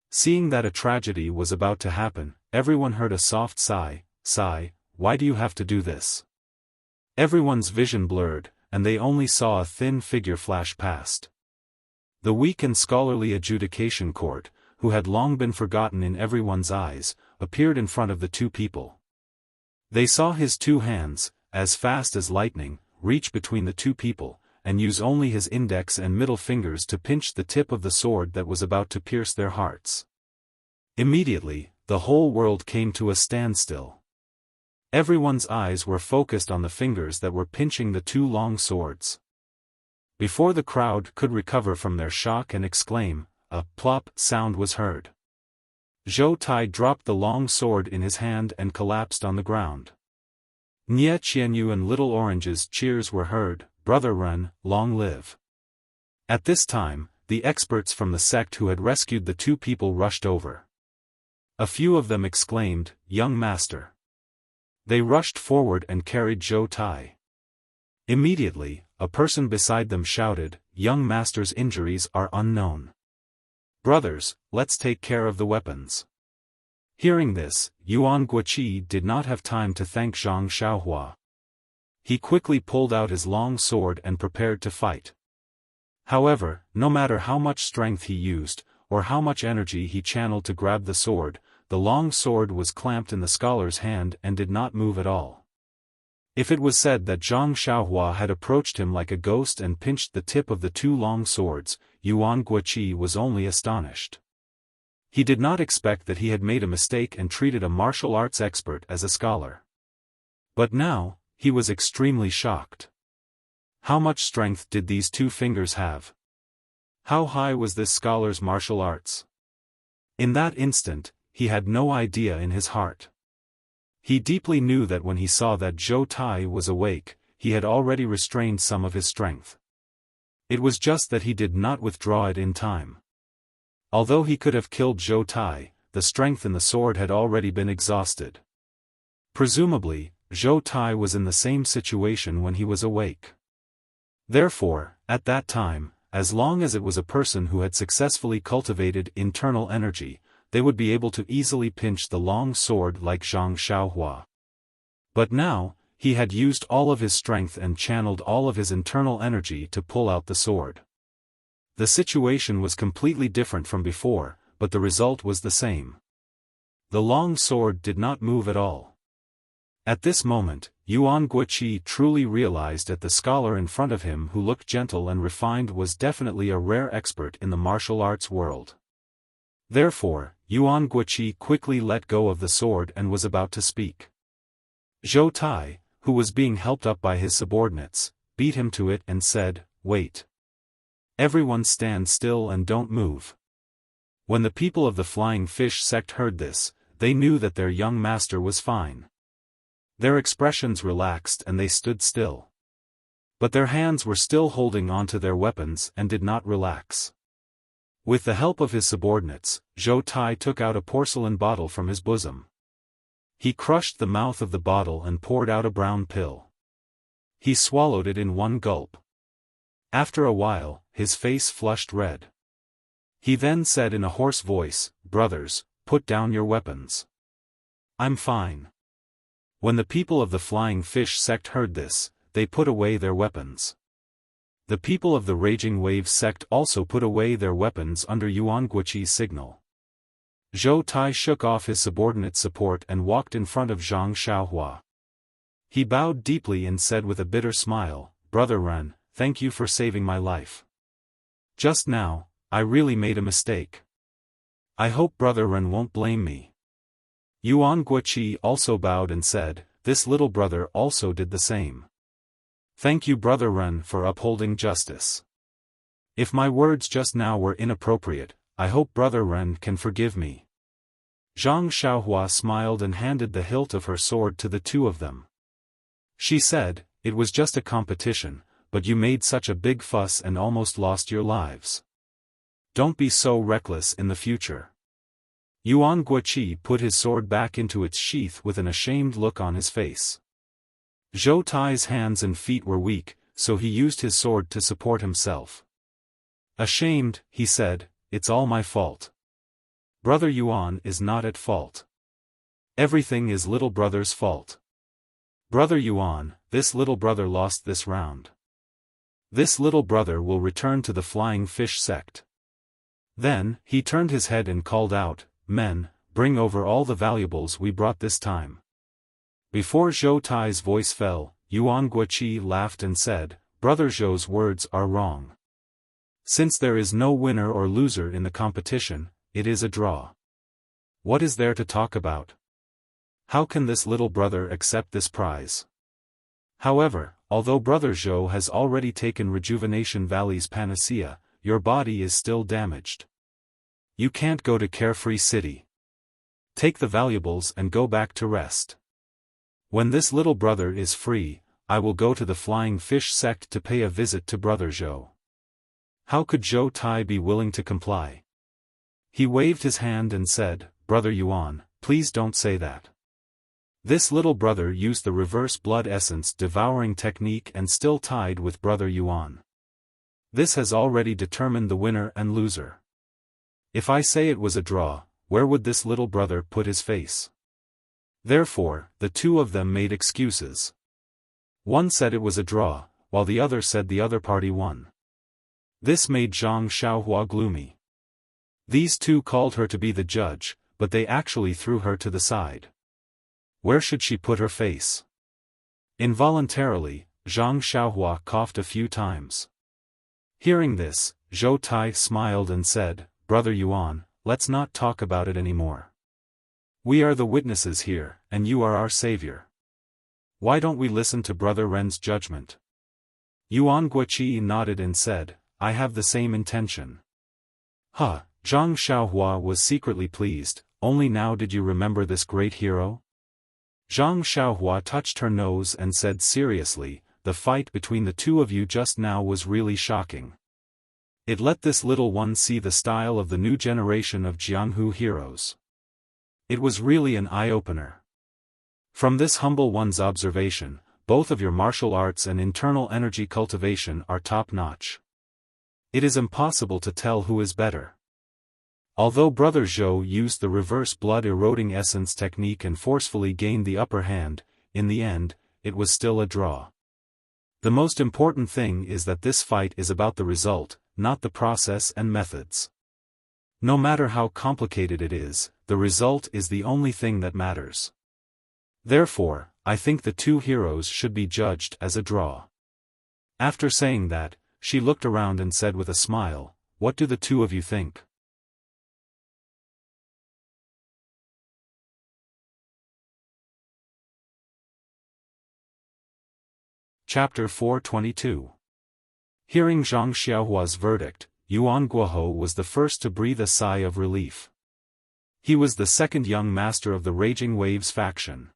Seeing that a tragedy was about to happen, everyone heard a soft sigh, "Why do you have to do this?" Everyone's vision blurred, and they only saw a thin figure flash past. The weak and scholarly adjudication court, who had long been forgotten in everyone's eyes, appeared in front of the two people. They saw his two hands, as fast as lightning, reach between the two people, and use only his index and middle fingers to pinch the tip of the sword that was about to pierce their hearts. Immediately, the whole world came to a standstill. Everyone's eyes were focused on the fingers that were pinching the two long swords. Before the crowd could recover from their shock and exclaim, a plop sound was heard. Zhou Tai dropped the long sword in his hand and collapsed on the ground. Nie Qianyu and Little Orange's cheers were heard, "Brother Ren, long live." At this time, the experts from the sect who had rescued the two people rushed over. A few of them exclaimed, "Young master." They rushed forward and carried Zhou Tai. Immediately, a person beside them shouted, "Young master's injuries are unknown. Brothers, let's take care of the weapons." Hearing this, Yuan Guoqi did not have time to thank Zhang Xiaohua. He quickly pulled out his long sword and prepared to fight. However, no matter how much strength he used, or how much energy he channeled to grab the sword, the long sword was clamped in the scholar's hand and did not move at all. If it was said that Zhang Xiaohua had approached him like a ghost and pinched the tip of the two long swords, Yuan Guoqi was only astonished. He did not expect that he had made a mistake and treated a martial arts expert as a scholar. But now, he was extremely shocked. How much strength did these two fingers have? How high was this scholar's martial arts? In that instant, he had no idea in his heart. He deeply knew that when he saw that Zhou Tai was awake, he had already restrained some of his strength. It was just that he did not withdraw it in time. Although he could have killed Zhou Tai, the strength in the sword had already been exhausted. Presumably, Zhou Tai was in the same situation when he was awake. Therefore, at that time, as long as it was a person who had successfully cultivated internal energy, they would be able to easily pinch the long sword like Zhang Xiaohua. But now, he had used all of his strength and channeled all of his internal energy to pull out the sword. The situation was completely different from before, but the result was the same. The long sword did not move at all. At this moment, Yuan Guoqi truly realized that the scholar in front of him who looked gentle and refined was definitely a rare expert in the martial arts world. Therefore, Yuan Guoqi quickly let go of the sword and was about to speak. Zhou Tai, who was being helped up by his subordinates, beat him to it and said, "Wait. Everyone stand still and don't move." When the people of the Flying Fish sect heard this, they knew that their young master was fine. Their expressions relaxed and they stood still. But their hands were still holding onto their weapons and did not relax. With the help of his subordinates, Zhou Tai took out a porcelain bottle from his bosom. He crushed the mouth of the bottle and poured out a brown pill. He swallowed it in one gulp. After a while, his face flushed red. He then said in a hoarse voice, "Brothers, put down your weapons. I'm fine." When the people of the Flying Fish sect heard this, they put away their weapons. The people of the Raging Wave sect also put away their weapons under Yuan Guoqi's signal. Zhou Tai shook off his subordinate's support and walked in front of Zhang Xiaohua. He bowed deeply and said with a bitter smile, "Brother Ren, thank you for saving my life. Just now, I really made a mistake. I hope Brother Ren won't blame me. Yuan Guoqi also bowed and said, this little brother also did the same. Thank you Brother Ren for upholding justice. If my words just now were inappropriate, I hope Brother Ren can forgive me. Zhang Xiaohua smiled and handed the hilt of her sword to the two of them. She said, it was just a competition, but you made such a big fuss and almost lost your lives. Don't be so reckless in the future. Yuan Guoqi put his sword back into its sheath with an ashamed look on his face. Zhou Tai's hands and feet were weak, so he used his sword to support himself. Ashamed, he said, it's all my fault. Brother Yuan is not at fault. Everything is little brother's fault. Brother Yuan, this little brother lost this round. This little brother will return to the Flying Fish sect. Then, he turned his head and called out, men, bring over all the valuables we brought this time. Before Zhou Tai's voice fell, Yuan Guoqi laughed and said, Brother Zhou's words are wrong. Since there is no winner or loser in the competition, it is a draw. What is there to talk about? How can this little brother accept this prize? However, although Brother Zhou has already taken Rejuvenation Valley's panacea, your body is still damaged. You can't go to Carefree City. Take the valuables and go back to rest. When this little brother is free, I will go to the Flying Fish sect to pay a visit to Brother Zhou. How could Zhou Tai be willing to comply? He waved his hand and said, Brother Yuan, please don't say that. This little brother used the reverse blood essence devouring technique and still tied with Brother Yuan. This has already determined the winner and loser. If I say it was a draw, where would this little brother put his face? Therefore, the two of them made excuses. One said it was a draw, while the other said the other party won. This made Zhang Xiaohua gloomy. These two called her to be the judge, but they actually threw her to the side. Where should she put her face? Involuntarily, Zhang Xiaohua coughed a few times. Hearing this, Zhou Tai smiled and said, Brother Yuan, let's not talk about it anymore. We are the witnesses here, and you are our savior. Why don't we listen to Brother Ren's judgment? Yuan Guoqi nodded and said, I have the same intention. Zhang Xiaohua was secretly pleased, only now did you remember this great hero? Zhang Xiaohua touched her nose and said seriously, the fight between the two of you just now was really shocking. It let this little one see the style of the new generation of Jianghu heroes. It was really an eye-opener. From this humble one's observation, both of your martial arts and internal energy cultivation are top-notch. It is impossible to tell who is better. Although Brother Zhou used the reverse blood-eroding essence technique and forcefully gained the upper hand, in the end, it was still a draw. The most important thing is that this fight is about the result, not the process and methods. No matter how complicated it is, the result is the only thing that matters. Therefore, I think the two heroes should be judged as a draw. After saying that, she looked around and said with a smile, what do the two of you think? Chapter 422. Hearing Zhang Xiaohua's verdict, Yuan Guohou was the first to breathe a sigh of relief. He was the second young master of the Raging Waves faction.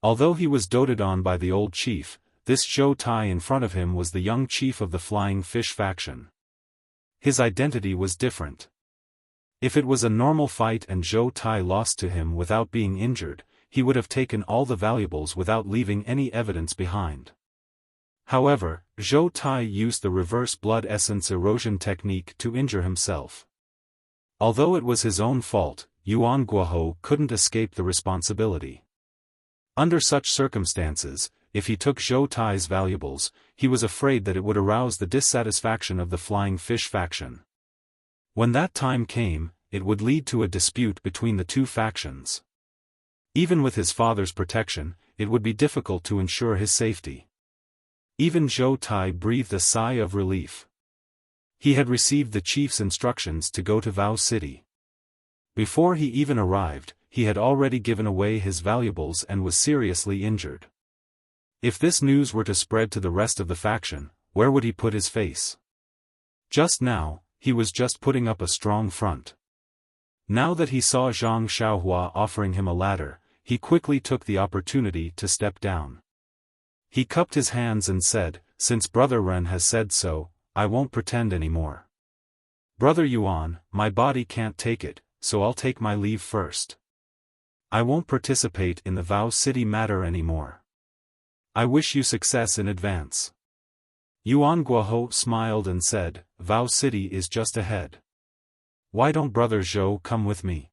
Although he was doted on by the old chief, this Zhou Tai in front of him was the young chief of the Flying Fish faction. His identity was different. If it was a normal fight and Zhou Tai lost to him without being injured, he would have taken all the valuables without leaving any evidence behind. However, Zhou Tai used the reverse blood essence erosion technique to injure himself. Although it was his own fault, Yuan Guohou couldn't escape the responsibility. Under such circumstances, if he took Zhou Tai's valuables, he was afraid that it would arouse the dissatisfaction of the Flying Fish faction. When that time came, it would lead to a dispute between the two factions. Even with his father's protection, it would be difficult to ensure his safety. Even Zhou Tai breathed a sigh of relief. He had received the chief's instructions to go to Vow City. Before he even arrived, he had already given away his valuables and was seriously injured. If this news were to spread to the rest of the faction, where would he put his face? Just now, he was just putting up a strong front. Now that he saw Zhang Xiaohua offering him a ladder, he quickly took the opportunity to step down. He cupped his hands and said, "Since Brother Ren has said so, I won't pretend anymore. Brother Yuan, my body can't take it, so I'll take my leave first. I won't participate in the Vow City matter anymore. I wish you success in advance." Yuan Guoho smiled and said, "Vow City is just ahead. Why don't Brother Zhou come with me?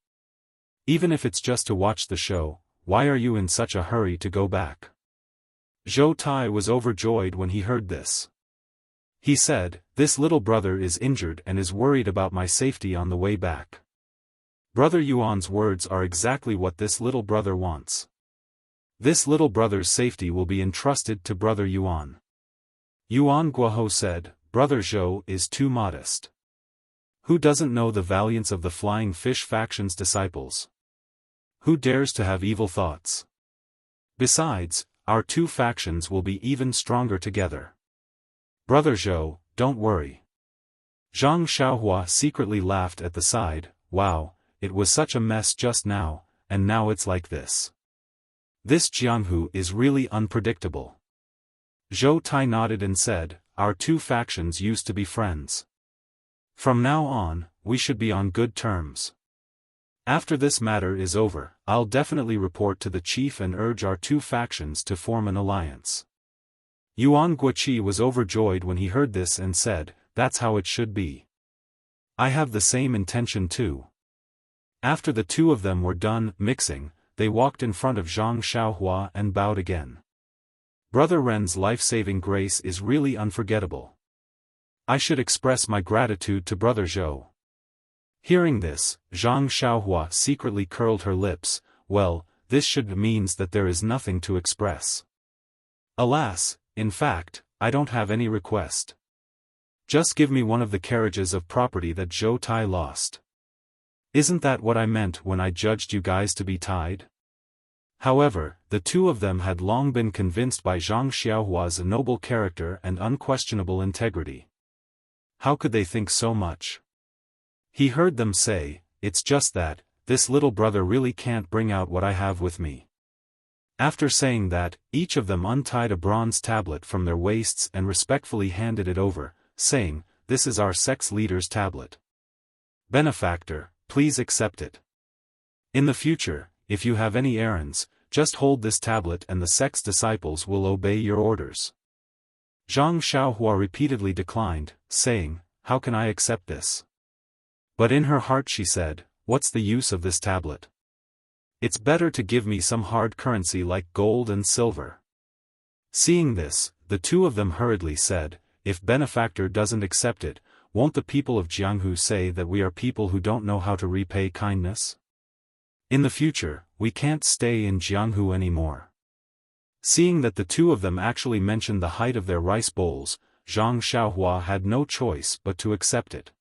Even if it's just to watch the show, why are you in such a hurry to go back?" Zhou Tai was overjoyed when he heard this. He said, "This little brother is injured and is worried about my safety on the way back. Brother Yuan's words are exactly what this little brother wants. This little brother's safety will be entrusted to Brother Yuan." Yuan Guoho said, "Brother Zhou is too modest. Who doesn't know the valiance of the Flying Fish faction's disciples? Who dares to have evil thoughts? Besides, our two factions will be even stronger together. Brother Zhou, don't worry." Zhang Xiaohua secretly laughed at the side. "Wow, it was such a mess just now, and now it's like this. This Jianghu is really unpredictable." Zhou Tai nodded and said, "Our two factions used to be friends. From now on, we should be on good terms. After this matter is over, I'll definitely report to the chief and urge our two factions to form an alliance." Yuan Guoqi was overjoyed when he heard this and said, "That's how it should be. I have the same intention too." After the two of them were done mixing, they walked in front of Zhang Xiaohua and bowed again. "Brother Ren's life-saving grace is really unforgettable. I should express my gratitude to Brother Zhou." Hearing this, Zhang Xiaohua secretly curled her lips. Well, this should means that there is nothing to express. Alas, in fact, I don't have any request. Just give me one of the carriages of property that Zhou Tai lost. Isn't that what I meant when I judged you guys to be tied? However, the two of them had long been convinced by Zhang Xiaohua's noble character and unquestionable integrity. How could they think so much? He heard them say, "It's just that, this little brother really can't bring out what I have with me." After saying that, each of them untied a bronze tablet from their waists and respectfully handed it over, saying, "This is our sex leader's tablet. Benefactor, please accept it. In the future, if you have any errands, just hold this tablet and the sex disciples will obey your orders." Zhang Xiaohua repeatedly declined, saying, "How can I accept this?" But in her heart she said, "What's the use of this tablet? It's better to give me some hard currency like gold and silver." Seeing this, the two of them hurriedly said, "If Benefactor doesn't accept it, won't the people of Jianghu say that we are people who don't know how to repay kindness? In the future, we can't stay in Jianghu anymore." Seeing that the two of them actually mentioned the height of their rice bowls, Zhang Xiaohua had no choice but to accept it.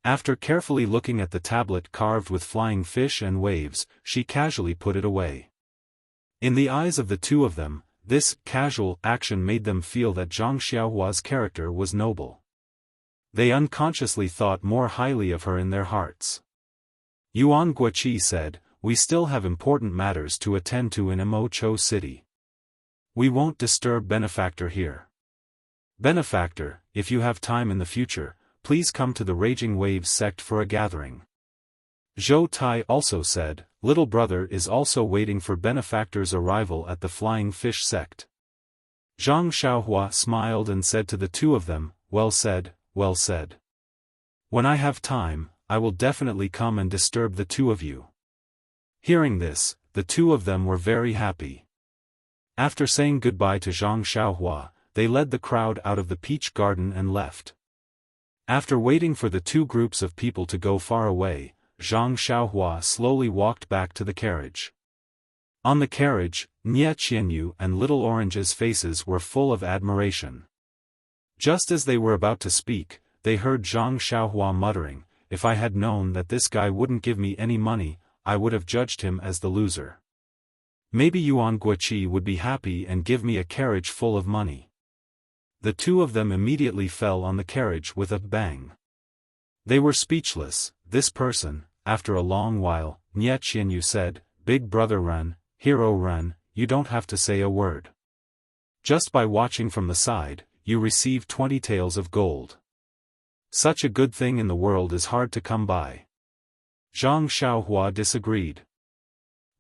After carefully looking at the tablet carved with flying fish and waves, she casually put it away. In the eyes of the two of them, this casual action made them feel that Zhang Xiaohua's character was noble. They unconsciously thought more highly of her in their hearts. Yuan Guoqi said, "We still have important matters to attend to in Mo Cho City. We won't disturb Benefactor here. Benefactor, if you have time in the future, please come to the Raging Waves sect for a gathering." Zhou Tai also said, "Little brother is also waiting for Benefactor's arrival at the Flying Fish sect." Zhang Xiaohua smiled and said to the two of them, "Well said, well said. When I have time, I will definitely come and disturb the two of you." Hearing this, the two of them were very happy. After saying goodbye to Zhang Xiaohua, they led the crowd out of the peach garden and left. After waiting for the two groups of people to go far away, Zhang Xiaohua slowly walked back to the carriage. On the carriage, Nie Qianyu and Little Orange's faces were full of admiration. Just as they were about to speak, they heard Zhang Xiaohua muttering, "If I had known that this guy wouldn't give me any money, I would have judged him as the loser. Maybe Yuan Guoqi would be happy and give me a carriage full of money." The two of them immediately fell on the carriage with a bang. They were speechless. This person, after a long while, Nie Qianyu said, "Big brother Ren, hero Ren, you don't have to say a word. Just by watching from the side, you receive 20 taels of gold. Such a good thing in the world is hard to come by." Zhang Xiaohua disagreed.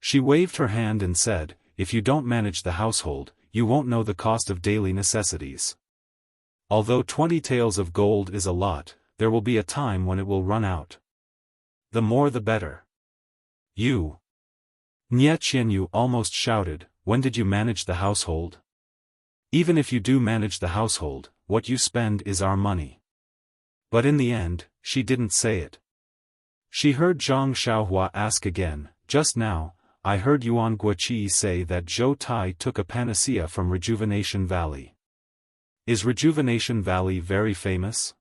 She waved her hand and said, "If you don't manage the household, you won't know the cost of daily necessities. Although 20 taels of gold is a lot, there will be a time when it will run out. The more the better." "You!" Nie Qianyu almost shouted, "When did you manage the household? Even if you do manage the household, what you spend is our money." But in the end, she didn't say it. She heard Zhang Xiaohua ask again, "Just now, I heard Yuan Guoqi say that Zhou Tai took a panacea from Rejuvenation Valley. Is Rejuvenation Valley very famous?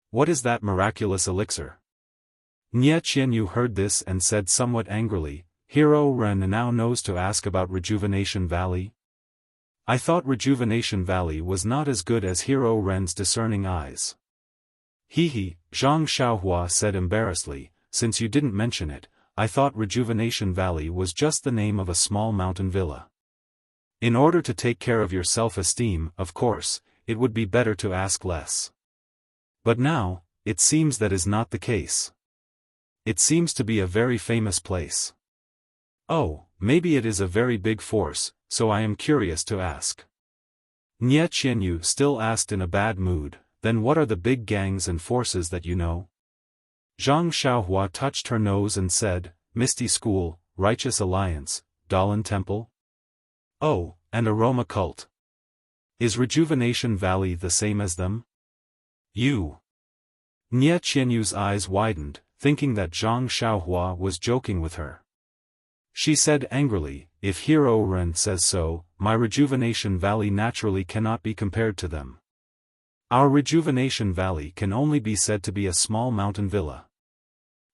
What is that miraculous elixir?" Nie Qianyu heard this and said somewhat angrily, "Hero Ren now knows to ask about Rejuvenation Valley? I thought Rejuvenation Valley was not as good as Hero Ren's discerning eyes." "He," Zhang Xiaohua said embarrassedly, "since you didn't mention it, I thought Rejuvenation Valley was just the name of a small mountain villa. In order to take care of your self-esteem, of course, it would be better to ask less. But now, it seems that is not the case. It seems to be a very famous place. Oh, maybe it is a very big force, so I am curious to ask." Nie Qianyu still asked in a bad mood, "Then what are the big gangs and forces that you know?" Zhang Xiaohua touched her nose and said, "Misty School, Righteous Alliance, Dalan Temple. Oh, and Aroma Cult. Is Rejuvenation Valley the same as them?" "You." Nie Qianyu's eyes widened, thinking that Zhang Xiaohua was joking with her. She said angrily, "If Hero Ren says so, my Rejuvenation Valley naturally cannot be compared to them. Our Rejuvenation Valley can only be said to be a small mountain villa.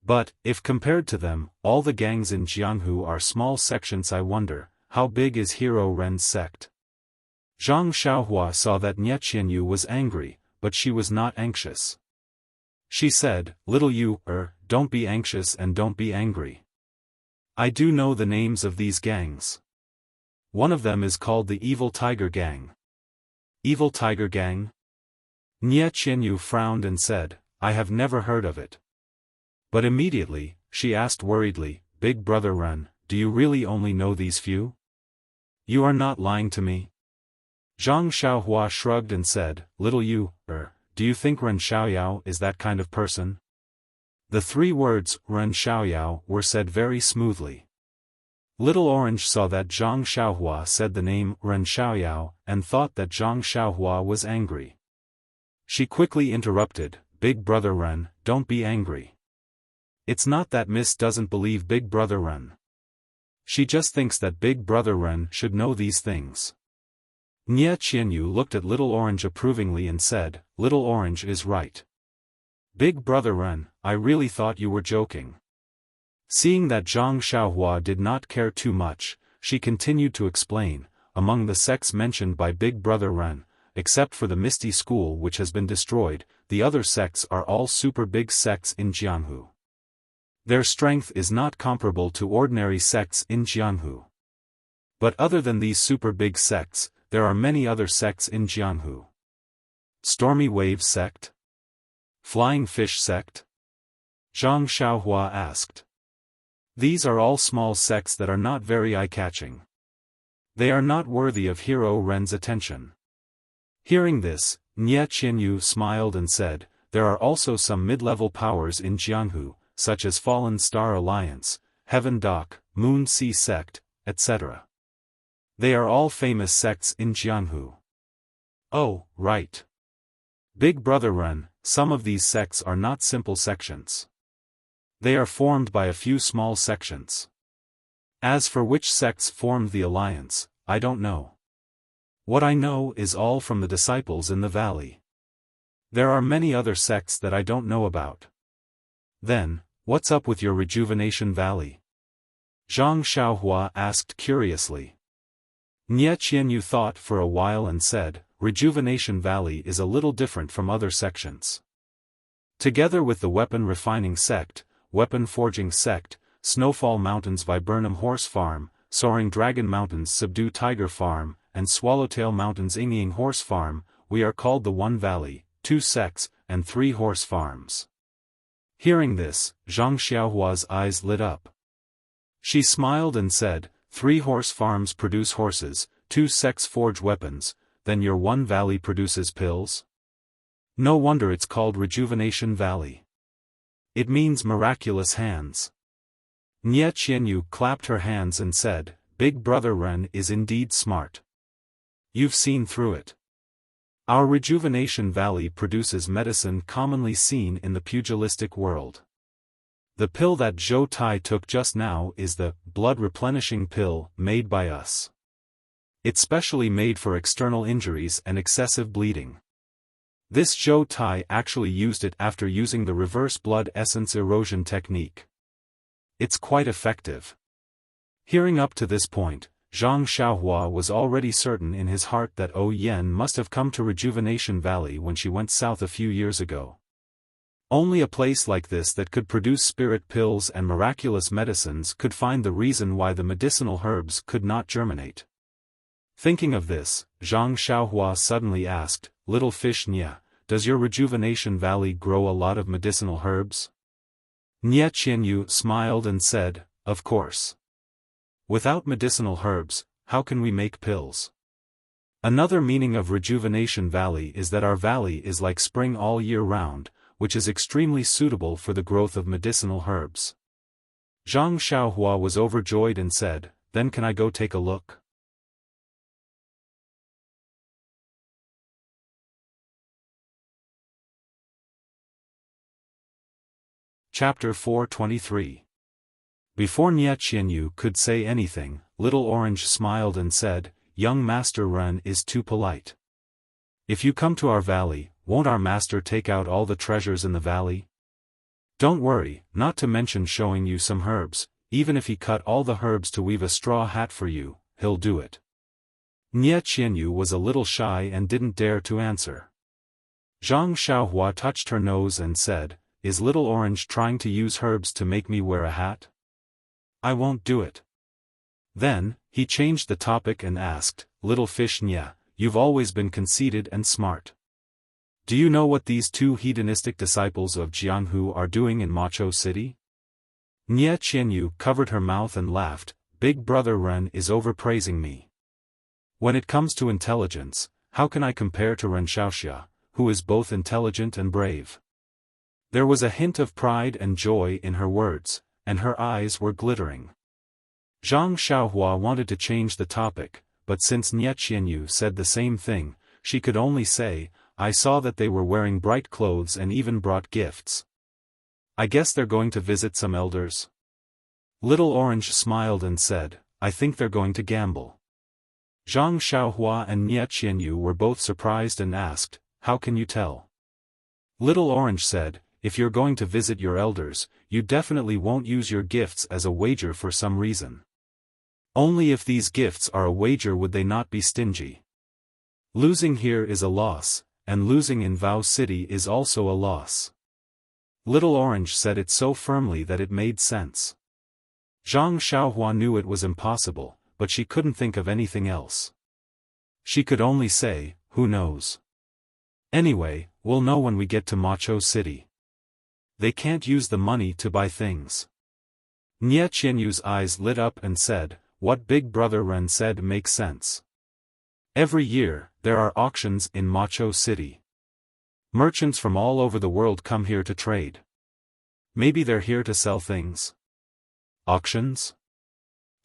But, if compared to them, all the gangs in Jianghu are small sections. I wonder, how big is Hero Ren's sect?" Zhang Xiaohua saw that Nie Qianyu was angry, but she was not anxious. She said, "Little you, don't be anxious and don't be angry. I do know the names of these gangs. One of them is called the Evil Tiger Gang." "Evil Tiger Gang?" Nie Qianyu frowned and said, "I have never heard of it." But immediately, she asked worriedly, "Big brother Ren, do you really only know these few? You are not lying to me?" Zhang Xiaohua shrugged and said, "Little you, do you think Ren Xiaoyao is that kind of person?" The three words, Ren Xiaoyao, were said very smoothly. Little Orange saw that Zhang Xiaohua said the name Ren Xiaoyao and thought that Zhang Xiaohua was angry. She quickly interrupted, "Big brother Ren, don't be angry. It's not that Miss doesn't believe Big brother Ren. She just thinks that Big brother Ren should know these things." Nie Qianyu looked at Little Orange approvingly and said, "Little Orange is right. Big brother Ren, I really thought you were joking." Seeing that Zhang Xiaohua did not care too much, she continued to explain, "Among the sects mentioned by Big brother Ren, except for the Misty School which has been destroyed, the other sects are all super big sects in Jianghu. Their strength is not comparable to ordinary sects in Jianghu. But other than these super big sects, there are many other sects in Jianghu. Stormy Wave Sect? Flying Fish Sect?" Zhang Xiaohua asked. "These are all small sects that are not very eye-catching. They are not worthy of Hero Ren's attention." Hearing this, Nie Qianyu smiled and said, "There are also some mid-level powers in Jianghu, such as Fallen Star Alliance, Heaven Dock, Moon Sea Sect, etc. They are all famous sects in Jianghu." "Oh, right. Big brother Ren, some of these sects are not simple sections. They are formed by a few small sections. As for which sects formed the alliance, I don't know. What I know is all from the disciples in the valley. There are many other sects that I don't know about. Then, what's up with your Rejuvenation Valley? Zhang Xiaohua asked curiously. Nie Qianyu thought for a while and said, Rejuvenation Valley is a little different from other sections. Together with the Weapon Refining Sect, Weapon Forging Sect, Snowfall Mountains Viburnum Horse Farm, Soaring Dragon Mountains Subdue Tiger Farm, and Swallowtail Mountains Inging Horse Farm, we are called the One Valley, 2 sects, and 3 horse farms. Hearing this, Zhang Xiaohua's eyes lit up. She smiled and said, 3 horse farms produce horses, 2 sects forge weapons, then your One Valley produces pills? No wonder it's called Rejuvenation Valley. It means miraculous hands. Nie Qianyu clapped her hands and said, Big Brother Ren is indeed smart. You've seen through it. Our Rejuvenation Valley produces medicine commonly seen in the pugilistic world. The pill that Zhou Tai took just now is the blood-replenishing pill made by us. It's specially made for external injuries and excessive bleeding. This Zhou Tai actually used it after using the reverse blood essence erosion technique. It's quite effective. Hearing up to this point, Zhang Xiaohua was already certain in his heart that O Yen must have come to Rejuvenation Valley when she went south a few years ago. Only a place like this that could produce spirit pills and miraculous medicines could find the reason why the medicinal herbs could not germinate. Thinking of this, Zhang Xiaohua suddenly asked, Little Fish Nie, does your Rejuvenation Valley grow a lot of medicinal herbs? Nie Qianyu smiled and said, Of course. Without medicinal herbs, how can we make pills? Another meaning of Rejuvenation Valley is that our valley is like spring all year round, which is extremely suitable for the growth of medicinal herbs. Zhang Xiaohua was overjoyed and said, Then can I go take a look? Chapter 423. Before Nie Qianyu could say anything, Little Orange smiled and said, Young Master Ren is too polite. If you come to our valley, won't our master take out all the treasures in the valley? Don't worry, not to mention showing you some herbs, even if he cut all the herbs to weave a straw hat for you, he'll do it. Nie Qianyu was a little shy and didn't dare to answer. Zhang Xiaohua touched her nose and said, Is Little Orange trying to use herbs to make me wear a hat? I won't do it. Then, he changed the topic and asked, Little Fish Nie, you've always been conceited and smart. Do you know what these 2 hedonistic disciples of Jianghu are doing in Macho City? Nie Qianyu covered her mouth and laughed, Big Brother Ren is overpraising me. When it comes to intelligence, how can I compare to Ren Xiaoxia, who is both intelligent and brave? There was a hint of pride and joy in her words, and her eyes were glittering. Zhang Xiaohua wanted to change the topic, but since Nie Qianyu said the same thing, she could only say, I saw that they were wearing bright clothes and even brought gifts. I guess they're going to visit some elders. Little Orange smiled and said, I think they're going to gamble. Zhang Xiaohua and Nie Qianyu were both surprised and asked, How can you tell? Little Orange said, If you're going to visit your elders, you definitely won't use your gifts as a wager for some reason. Only if these gifts are a wager would they not be stingy. Losing here is a loss, and losing in Vow City is also a loss. Little Orange said it so firmly that it made sense. Zhang Xiaohua knew it was impossible, but she couldn't think of anything else. She could only say, Who knows? Anyway, we'll know when we get to Macho City. They can't use the money to buy things. Nie Qianyu's eyes lit up and said, What Big Brother Ren said makes sense. Every year, there are auctions in Macho City. Merchants from all over the world come here to trade. Maybe they're here to sell things. Auctions?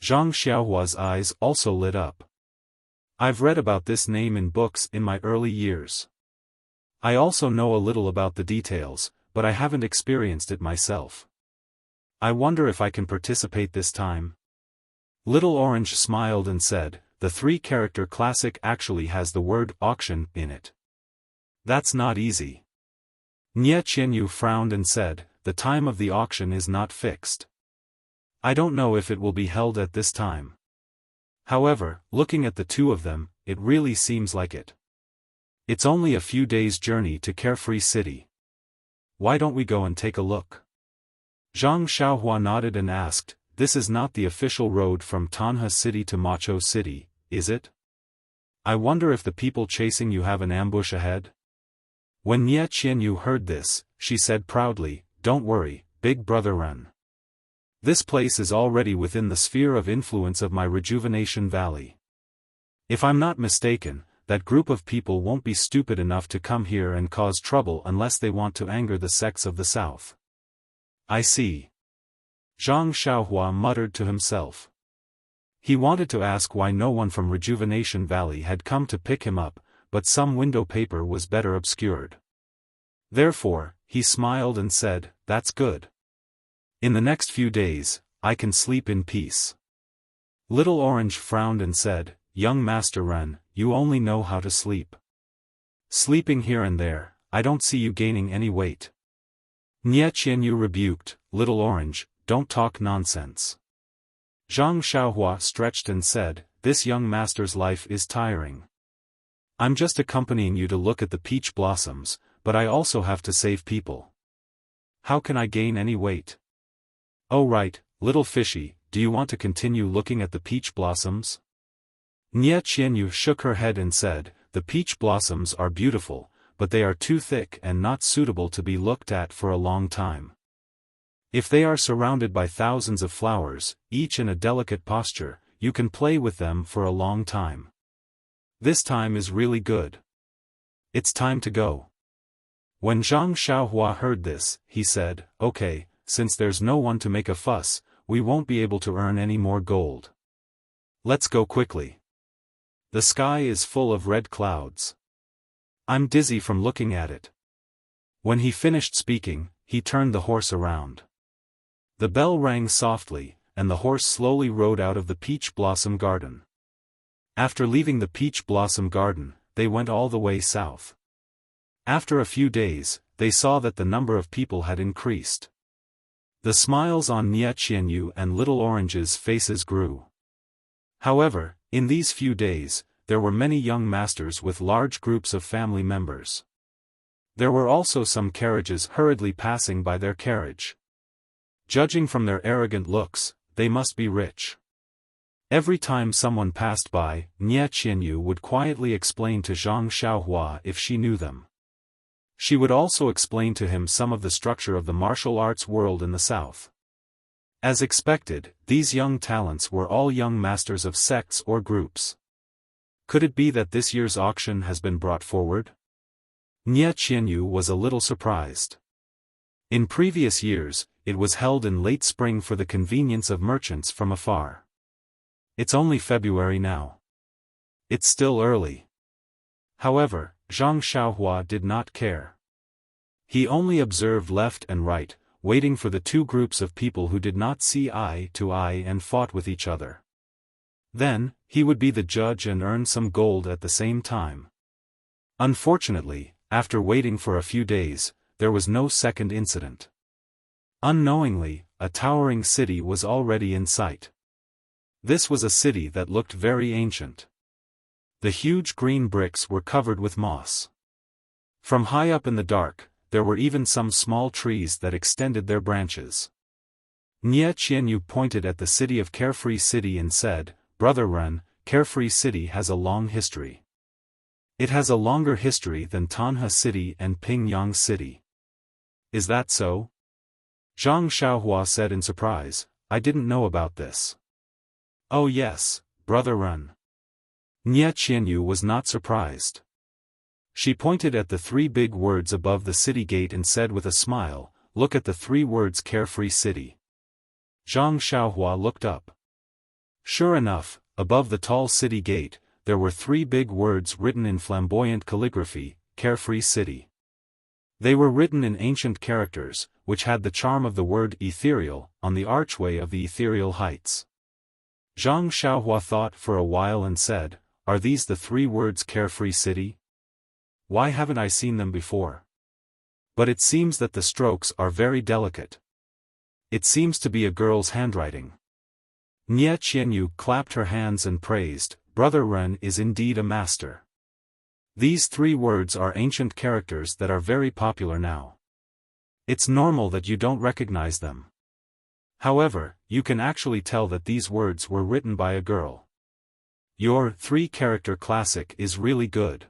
Zhang Xiaohua's eyes also lit up. I've read about this name in books in my early years. I also know a little about the details, but I haven't experienced it myself. I wonder if I can participate this time. Little Orange smiled and said, the 3-character classic actually has the word auction in it. That's not easy. Nie Qianyu frowned and said, the time of the auction is not fixed. I don't know if it will be held at this time. However, looking at the two of them, it really seems like it. It's only a few days' journey to Carefree City. Why don't we go and take a look? Zhang Xiaohua nodded and asked, this is not the official road from Tanha City to Macho City, is it? I wonder if the people chasing you have an ambush ahead? When Nie Qianyu heard this, she said proudly, don't worry, big brother Ren. This place is already within the sphere of influence of my Rejuvenation Valley. If I'm not mistaken, that group of people won't be stupid enough to come here and cause trouble unless they want to anger the sects of the south. I see. Zhang Xiaohua muttered to himself. He wanted to ask why no one from Rejuvenation Valley had come to pick him up, but some window paper was better obscured. Therefore, he smiled and said, that's good. In the next few days, I can sleep in peace. Little Orange frowned and said, young Master Ren, you only know how to sleep. Sleeping here and there, I don't see you gaining any weight. Nie Qianyu rebuked, Little Orange, don't talk nonsense. Zhang Xiaohua stretched and said, this young master's life is tiring. I'm just accompanying you to look at the peach blossoms, but I also have to save people. How can I gain any weight? Oh right, little fishy, do you want to continue looking at the peach blossoms? Nie Qianyu shook her head and said, the peach blossoms are beautiful, but they are too thick and not suitable to be looked at for a long time. If they are surrounded by thousands of flowers, each in a delicate posture, you can play with them for a long time. This time is really good. It's time to go. When Zhang Xiaohua heard this, he said, okay, since there's no one to make a fuss, we won't be able to earn any more gold. Let's go quickly. The sky is full of red clouds. I'm dizzy from looking at it. When he finished speaking, he turned the horse around. The bell rang softly, and the horse slowly rode out of the peach blossom garden. After leaving the peach blossom garden, they went all the way south. After a few days, they saw that the number of people had increased. The smiles on Nie Qianyu and Little Orange's faces grew. However, in these few days, there were many young masters with large groups of family members. There were also some carriages hurriedly passing by their carriage. Judging from their arrogant looks, they must be rich. Every time someone passed by, Nie Qianyu would quietly explain to Zhang Xiaohua if she knew them. She would also explain to him some of the structure of the martial arts world in the south. As expected, these young talents were all young masters of sects or groups. Could it be that this year's auction has been brought forward? Nie Qianyu was a little surprised. In previous years, it was held in late spring for the convenience of merchants from afar. It's only February now. It's still early. However, Zhang Xiaohua did not care. He only observed left and right, waiting for the two groups of people who did not see eye to eye and fought with each other. Then, he would be the judge and earn some gold at the same time. Unfortunately, after waiting for a few days, there was no second incident. Unknowingly, a towering city was already in sight. This was a city that looked very ancient. The huge green bricks were covered with moss. From high up in the dark, there were even some small trees that extended their branches. Nie Qianyu pointed at the city of Carefree City and said, Brother Ren, Carefree City has a long history. It has a longer history than Tanha City and Pingyang City. Is that so? Zhang Xiaohua said in surprise, I didn't know about this. Oh yes, Brother Ren. Nie Qianyu was not surprised. She pointed at the three big words above the city gate and said with a smile, look at the three words Carefree City. Zhang Xiaohua looked up. Sure enough, above the tall city gate, there were three big words written in flamboyant calligraphy, Carefree City. They were written in ancient characters, which had the charm of the word ethereal, on the archway of the ethereal heights. Zhang Xiaohua thought for a while and said, "Are these the 3 words carefree city? Why haven't I seen them before? But it seems that the strokes are very delicate. It seems to be a girl's handwriting." Nie Qianyu clapped her hands and praised, "Brother Ren is indeed a master. These 3 words are ancient characters that are very popular now. It's normal that you don't recognize them. However, you can actually tell that these words were written by a girl. Your 3-character classic is really good."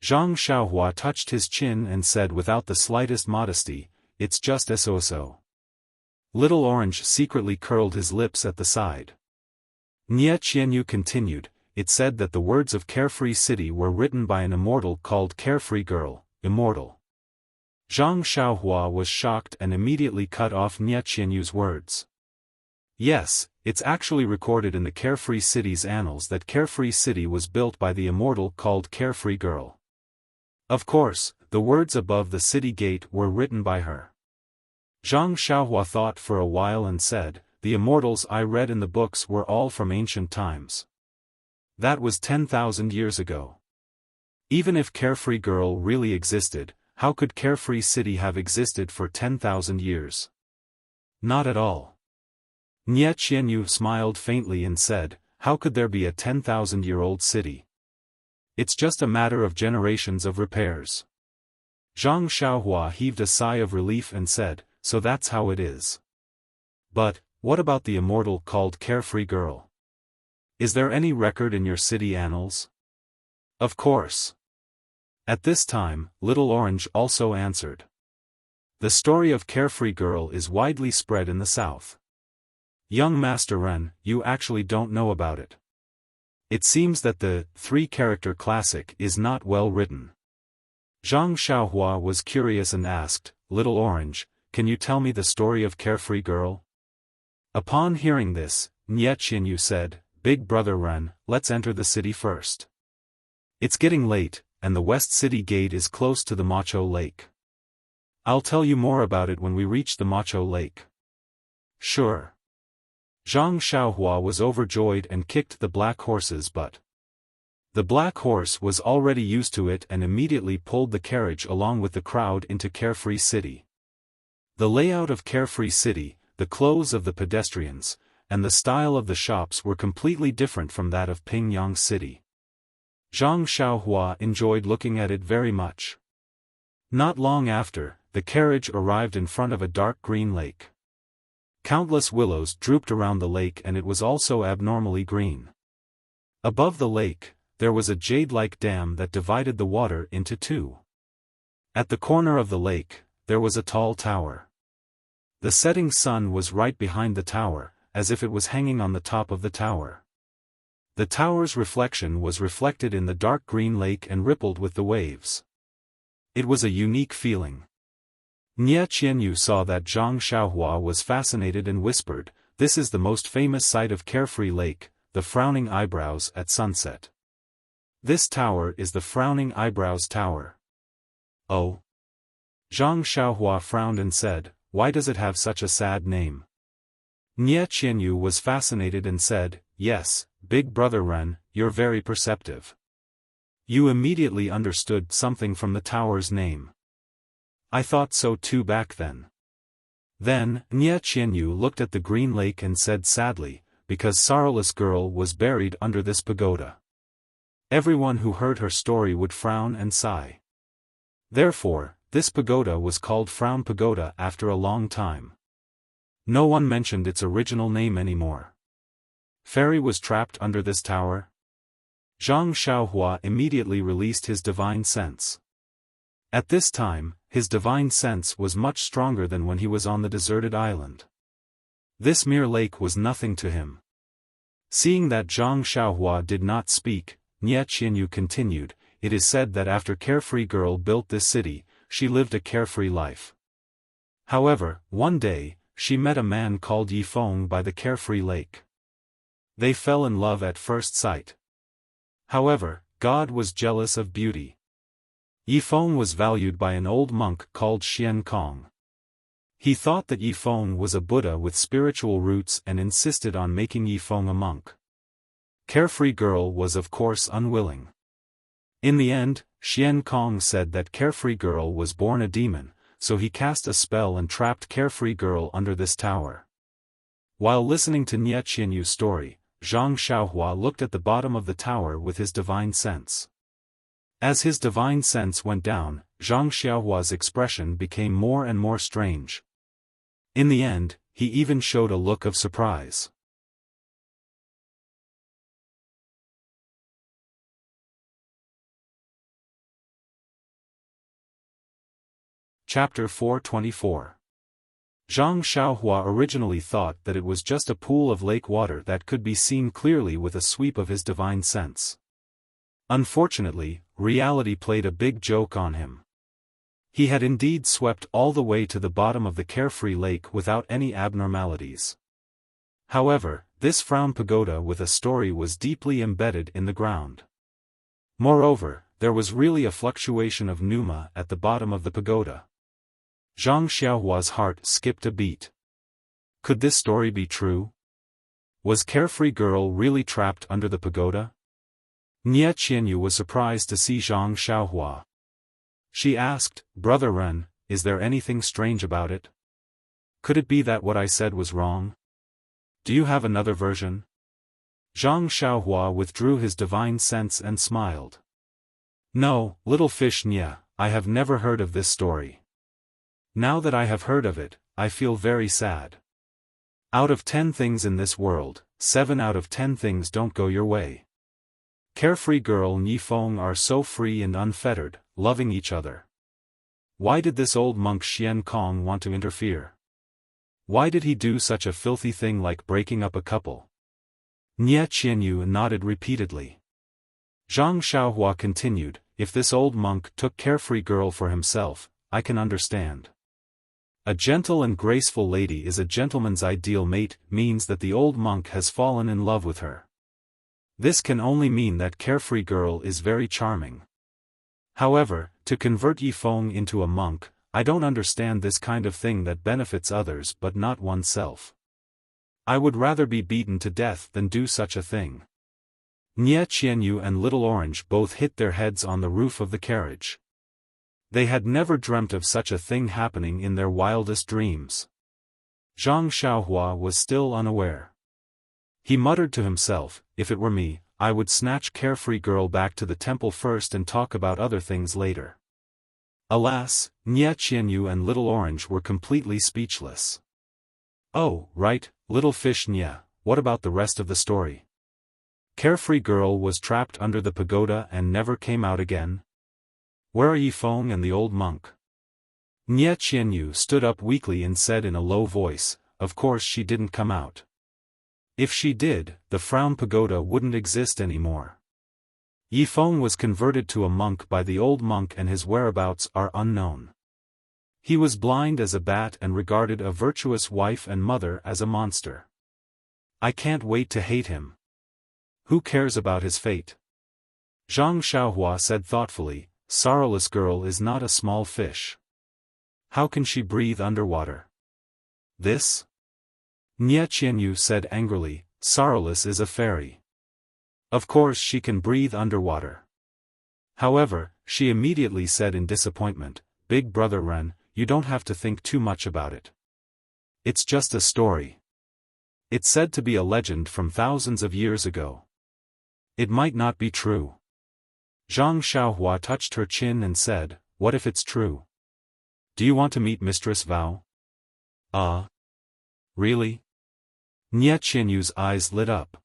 Zhang Xiaohua touched his chin and said without the slightest modesty, "It's just so. Little Orange secretly curled his lips at the side. Nie Qianyu continued, "It said that the words of Carefree City were written by an immortal called Carefree Girl, immortal." Zhang Xiaohua was shocked and immediately cut off Nie Qianyu's words. "Yes, it's actually recorded in the Carefree City's annals that Carefree City was built by the immortal called Carefree Girl. Of course, the words above the city gate were written by her." Zhang Xiaohua thought for a while and said, "The immortals I read in the books were all from ancient times. That was 10,000 years ago. Even if Carefree Girl really existed, how could Carefree City have existed for 10,000 years? Not at all." Nie Qianyu smiled faintly and said, "How could there be a 10,000-year-old city? It's just a matter of generations of repairs." Zhang Xiaohua heaved a sigh of relief and said, "So that's how it is. But, what about the immortal called Carefree Girl? Is there any record in your city annals?" "Of course." At this time, Little Orange also answered. "The story of Carefree Girl is widely spread in the south. Young Master Ren, you actually don't know about it. It seems that the 3-character classic is not well written." Zhang Xiaohua was curious and asked, "Little Orange, can you tell me the story of Carefree Girl?" Upon hearing this, Nie Qianyu said, "Big Brother Ren, let's enter the city first. It's getting late, and the West City Gate is close to the Macho Lake. I'll tell you more about it when we reach the Macho Lake." "Sure." Zhang Xiaohua was overjoyed and kicked the black horse's butt. The black horse was already used to it and immediately pulled the carriage along with the crowd into Carefree City. The layout of Carefree City, the clothes of the pedestrians, and the style of the shops were completely different from that of Pingyang City. Zhang Xiaohua enjoyed looking at it very much. Not long after, the carriage arrived in front of a dark green lake. Countless willows drooped around the lake and it was also abnormally green. Above the lake, there was a jade-like dam that divided the water into 2. At the corner of the lake, there was a tall tower. The setting sun was right behind the tower, as if it was hanging on the top of the tower. The tower's reflection was reflected in the dark green lake and rippled with the waves. It was a unique feeling. Nie Qianyu saw that Zhang Xiaohua was fascinated and whispered, "This is the most famous sight of Carefree Lake, the Frowning Eyebrows at sunset. This tower is the Frowning Eyebrows Tower." "Oh?" Zhang Xiaohua frowned and said, "Why does it have such a sad name?" Nie Qianyu was fascinated and said, "Yes, Big Brother Ren, you're very perceptive. You immediately understood something from the tower's name." "I thought so too back then." Then, Nie Qianyu looked at the green lake and said sadly, "Because Sorrowless Girl was buried under this pagoda. Everyone who heard her story would frown and sigh. Therefore, this pagoda was called Frown Pagoda after a long time. No one mentioned its original name anymore. Fairy was trapped under this tower?" Zhang Xiaohua immediately released his divine sense. At this time, his divine sense was much stronger than when he was on the deserted island. This mere lake was nothing to him. Seeing that Zhang Xiaohua did not speak, Nie Qianyu continued, "It is said that after Carefree Girl built this city, she lived a carefree life. However, one day, she met a man called Yifeng by the Carefree Lake. They fell in love at first sight. However, God was jealous of beauty. Yifeng was valued by an old monk called Xian Kong. He thought that Yifeng was a Buddha with spiritual roots and insisted on making Yifeng a monk. Carefree Girl was of course unwilling. In the end, Xian Kong said that Carefree Girl was born a demon, so he cast a spell and trapped Carefree Girl under this tower. While listening to Nie Qianyu's story, Zhang Xiaohua looked at the bottom of the tower with his divine sense. As his divine sense went down, Zhang Xiaohua's expression became more and more strange. In the end, he even showed a look of surprise. Chapter 424. Zhang Xiaohua originally thought that it was just a pool of lake water that could be seen clearly with a sweep of his divine sense. Unfortunately, reality played a big joke on him. He had indeed swept all the way to the bottom of the Carefree Lake without any abnormalities. However, this frown pagoda with a story was deeply embedded in the ground. Moreover, there was really a fluctuation of pneuma at the bottom of the pagoda. Zhang Xiaohua's heart skipped a beat. Could this story be true? Was Carefree Girl really trapped under the pagoda? Nie Qianyu was surprised to see Zhang Xiaohua. She asked, "Brother Ren, is there anything strange about it? Could it be that what I said was wrong? Do you have another version?" Zhang Xiaohua withdrew his divine sense and smiled. "No, little fish Nie, I have never heard of this story. Now that I have heard of it, I feel very sad. Out of 10 things in this world, 7 out of 10 things don't go your way. Carefree Girl and Yifeng are so free and unfettered, loving each other. Why did this old monk Xian Kong want to interfere? Why did he do such a filthy thing like breaking up a couple?" Nie Qianyu nodded repeatedly. Zhang Xiaohua continued, "If this old monk took Carefree Girl for himself, I can understand. A gentle and graceful lady is a gentleman's ideal mate, means that the old monk has fallen in love with her. This can only mean that Carefree Girl is very charming. However, to convert Yifeng into a monk, I don't understand this kind of thing that benefits others but not oneself. I would rather be beaten to death than do such a thing." Nie Qianyu and Little Orange both hit their heads on the roof of the carriage. They had never dreamt of such a thing happening in their wildest dreams. Zhang Xiaohua was still unaware. He muttered to himself, "If it were me, I would snatch Carefree Girl back to the temple first and talk about other things later." Alas, Nie Qianyu and Little Orange were completely speechless. "Oh, right, little fish Nie, what about the rest of the story? Carefree Girl was trapped under the pagoda and never came out again? Where are Yifeng and the old monk?" Nie Qianyu stood up weakly and said in a low voice, "Of course she didn't come out. If she did, the frown pagoda wouldn't exist anymore. Yifeng was converted to a monk by the old monk and his whereabouts are unknown. He was blind as a bat and regarded a virtuous wife and mother as a monster. I can't wait to hate him. Who cares about his fate?" Zhang Xiaohua said thoughtfully, "Sorrowless Girl is not a small fish. How can she breathe underwater?" "This?" Nie Qianyu said angrily, "Sorrowless is a fairy. Of course she can breathe underwater." However, she immediately said in disappointment, "Big Brother Ren, you don't have to think too much about it. It's just a story. It's said to be a legend from thousands of years ago. It might not be true." Zhang Xiaohua touched her chin and said, "What if it's true? Do you want to meet Mistress Vao?" Really?" Nie Qianyu's eyes lit up.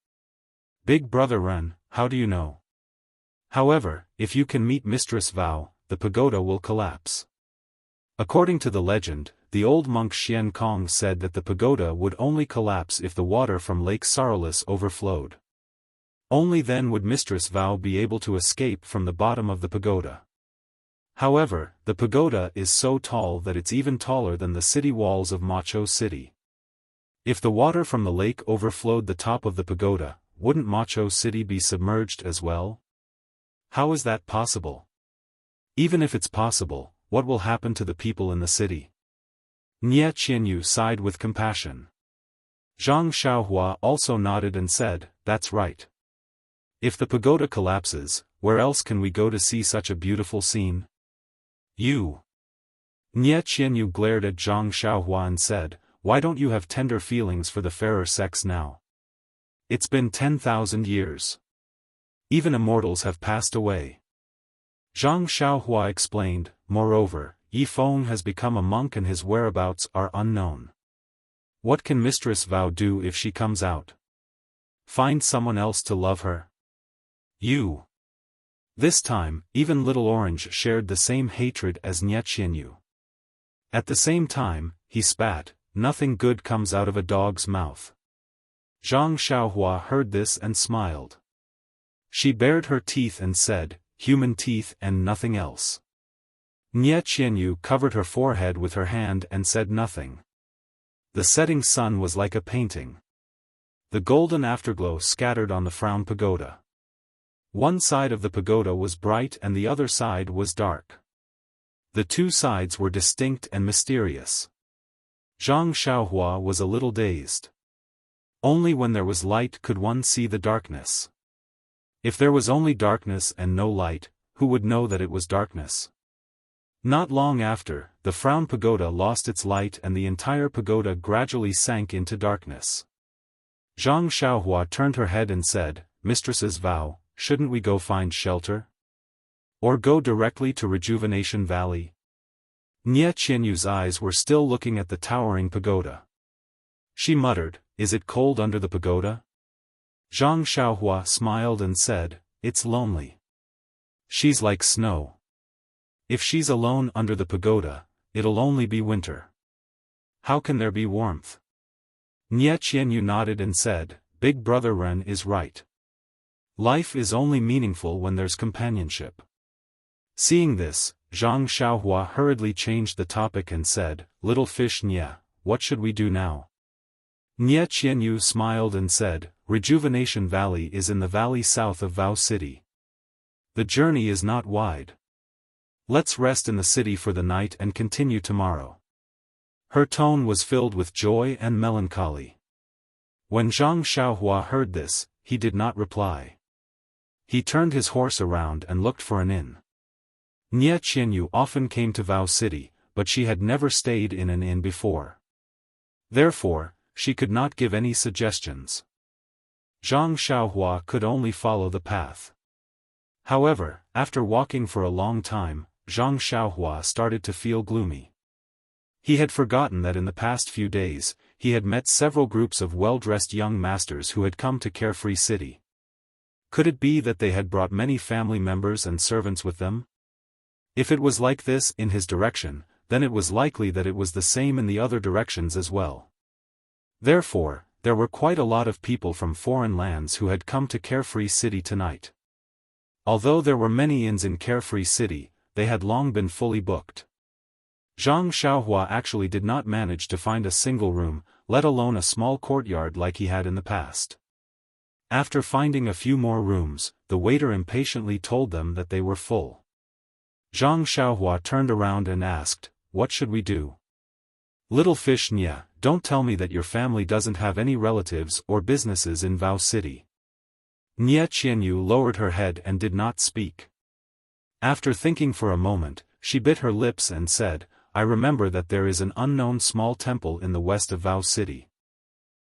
"Big Brother Ren, how do you know? However, if you can meet Mistress Vao, the pagoda will collapse. According to the legend, the old monk Xian Kong said that the pagoda would only collapse if the water from Lake Sorrowless overflowed. Only then would Mistress Vao be able to escape from the bottom of the pagoda. However, the pagoda is so tall that it's even taller than the city walls of Macho City. If the water from the lake overflowed the top of the pagoda, wouldn't Macho City be submerged as well? How is that possible? Even if it's possible, what will happen to the people in the city? Nie Qianyu sighed with compassion. Zhang Xiaohua also nodded and said, "That's right. If the pagoda collapses, where else can we go to see such a beautiful scene?" You. Nie Qianyu glared at Zhang Xiaohua and said, "Why don't you have tender feelings for the fairer sex now? It's been 10,000 years. Even immortals have passed away." Zhang Xiaohua explained, "Moreover, Yi Feng has become a monk and his whereabouts are unknown. What can Mistress Vao do if she comes out? Find someone else to love her?" You. This time, even Little Orange shared the same hatred as Nie Qianyu. At the same time, he spat, "Nothing good comes out of a dog's mouth." Zhang Xiaohua heard this and smiled. She bared her teeth and said, "Human teeth and nothing else." Nie Qianyu covered her forehead with her hand and said nothing. The setting sun was like a painting. The golden afterglow scattered on the frown pagoda. One side of the pagoda was bright and the other side was dark. The two sides were distinct and mysterious. Zhang Xiaohua was a little dazed. Only when there was light could one see the darkness. If there was only darkness and no light, who would know that it was darkness? Not long after, the frown pagoda lost its light and the entire pagoda gradually sank into darkness. Zhang Xiaohua turned her head and said, "Mistress's Vow, shouldn't we go find shelter? Or go directly to Rejuvenation Valley?" Nie Qianyu's eyes were still looking at the towering pagoda. She muttered, "Is it cold under the pagoda?" Zhang Xiaohua smiled and said, "It's lonely. She's like snow. If she's alone under the pagoda, it'll only be winter. How can there be warmth?" Nie Qianyu nodded and said, "Big Brother Ren is right. Life is only meaningful when there's companionship." Seeing this, Zhang Xiaohua hurriedly changed the topic and said, "Little fish Nie, what should we do now?" Nie Qianyu smiled and said, "Rejuvenation Valley is in the valley south of Vao City. The journey is not wide. Let's rest in the city for the night and continue tomorrow." Her tone was filled with joy and melancholy. When Zhang Xiaohua heard this, he did not reply. He turned his horse around and looked for an inn. Nie Qianyu often came to Vao City, but she had never stayed in an inn before. Therefore, she could not give any suggestions. Zhang Xiaohua could only follow the path. However, after walking for a long time, Zhang Xiaohua started to feel gloomy. He had forgotten that in the past few days, he had met several groups of well-dressed young masters who had come to Carefree City. Could it be that they had brought many family members and servants with them? If it was like this in his direction, then it was likely that it was the same in the other directions as well. Therefore, there were quite a lot of people from foreign lands who had come to Carefree City tonight. Although there were many inns in Carefree City, they had long been fully booked. Zhang Xiaohua actually did not manage to find a single room, let alone a small courtyard like he had in the past. After finding a few more rooms, the waiter impatiently told them that they were full. Zhang Xiaohua turned around and asked, "What should we do?" "Little fish Nie, don't tell me that your family doesn't have any relatives or businesses in Vao City." Nie Qianyu lowered her head and did not speak. After thinking for a moment, she bit her lips and said, "I remember that there is an unknown small temple in the west of Vao City.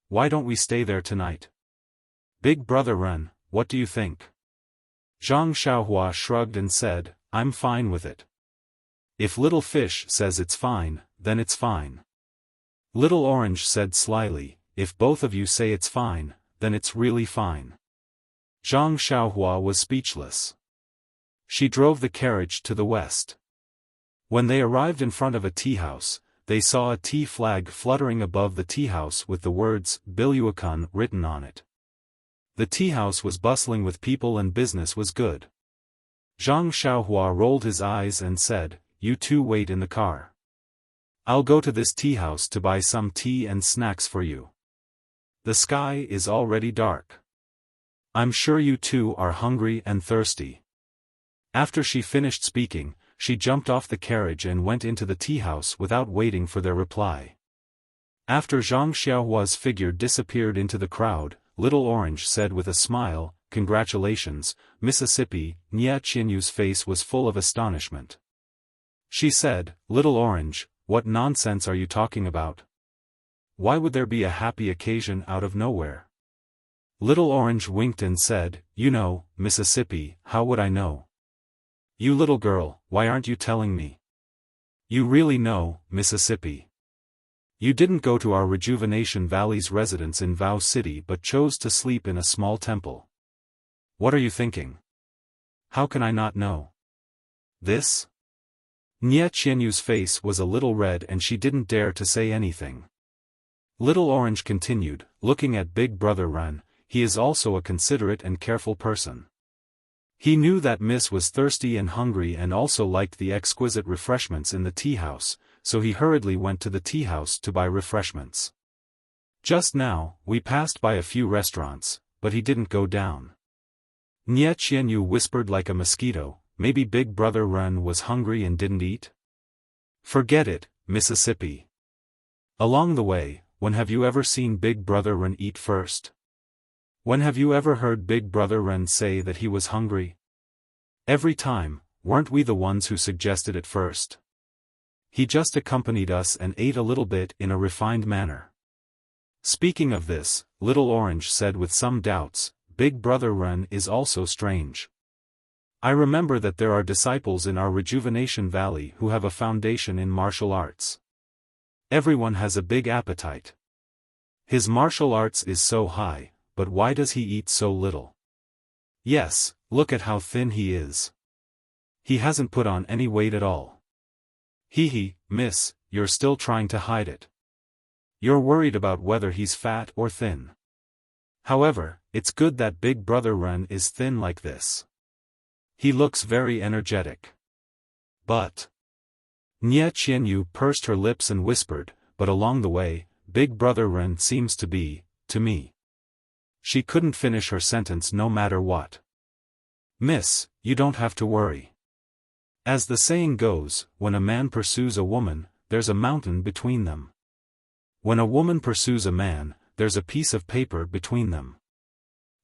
Why don't we stay there tonight? Big Brother Ren, what do you think?" Zhang Xiaohua shrugged and said, "I'm fine with it. If Little Fish says it's fine, then it's fine." Little Orange said slyly, "If both of you say it's fine, then it's really fine." Zhang Xiaohua was speechless. She drove the carriage to the west. When they arrived in front of a tea house, they saw a tea flag fluttering above the tea house with the words Biluakan written on it. The tea house was bustling with people and business was good. Zhang Xiaohua rolled his eyes and said, "You two wait in the car. I'll go to this tea house to buy some tea and snacks for you. The sky is already dark. I'm sure you two are hungry and thirsty." After she finished speaking, she jumped off the carriage and went into the tea-house without waiting for their reply. After Zhang Xiaohua's figure disappeared into the crowd, Little Orange said with a smile, "Congratulations, Mississippi." Nia Qianyu's face was full of astonishment. She said, "Little Orange, what nonsense are you talking about? Why would there be a happy occasion out of nowhere?" Little Orange winked and said, "You know, Mississippi, how would I know? You little girl, why aren't you telling me? You really know, Mississippi. You didn't go to our Rejuvenation Valley's residence in Vow City but chose to sleep in a small temple. What are you thinking? How can I not know this?" Nia Qianyu's face was a little red and she didn't dare to say anything. Little Orange continued, looking at Big Brother Ren, "He is also a considerate and careful person. He knew that Miss was thirsty and hungry and also liked the exquisite refreshments in the tea-house, so he hurriedly went to the tea-house to buy refreshments. Just now, we passed by a few restaurants, but he didn't go down." Nia Qianyu whispered like a mosquito, "Maybe Big Brother Ren was hungry and didn't eat?" "Forget it, Mississippi. Along the way, when have you ever seen Big Brother Ren eat first? When have you ever heard Big Brother Ren say that he was hungry? Every time, weren't we the ones who suggested it first? He just accompanied us and ate a little bit in a refined manner." Speaking of this, Little Orange said with some doubts, "Big Brother Ren is also strange. I remember that there are disciples in our Rejuvenation Valley who have a foundation in martial arts. Everyone has a big appetite. His martial arts is so high, but why does he eat so little? Yes, look at how thin he is. He hasn't put on any weight at all. Hee, miss, you're still trying to hide it. You're worried about whether he's fat or thin. However, it's good that Big Brother Ren is thin like this. He looks very energetic. But..." Nia Qianyu pursed her lips and whispered, "But along the way, Big Brother Ren seems to be, to me." She couldn't finish her sentence no matter what. "Miss, you don't have to worry. As the saying goes, when a man pursues a woman, there's a mountain between them. When a woman pursues a man, there's a piece of paper between them.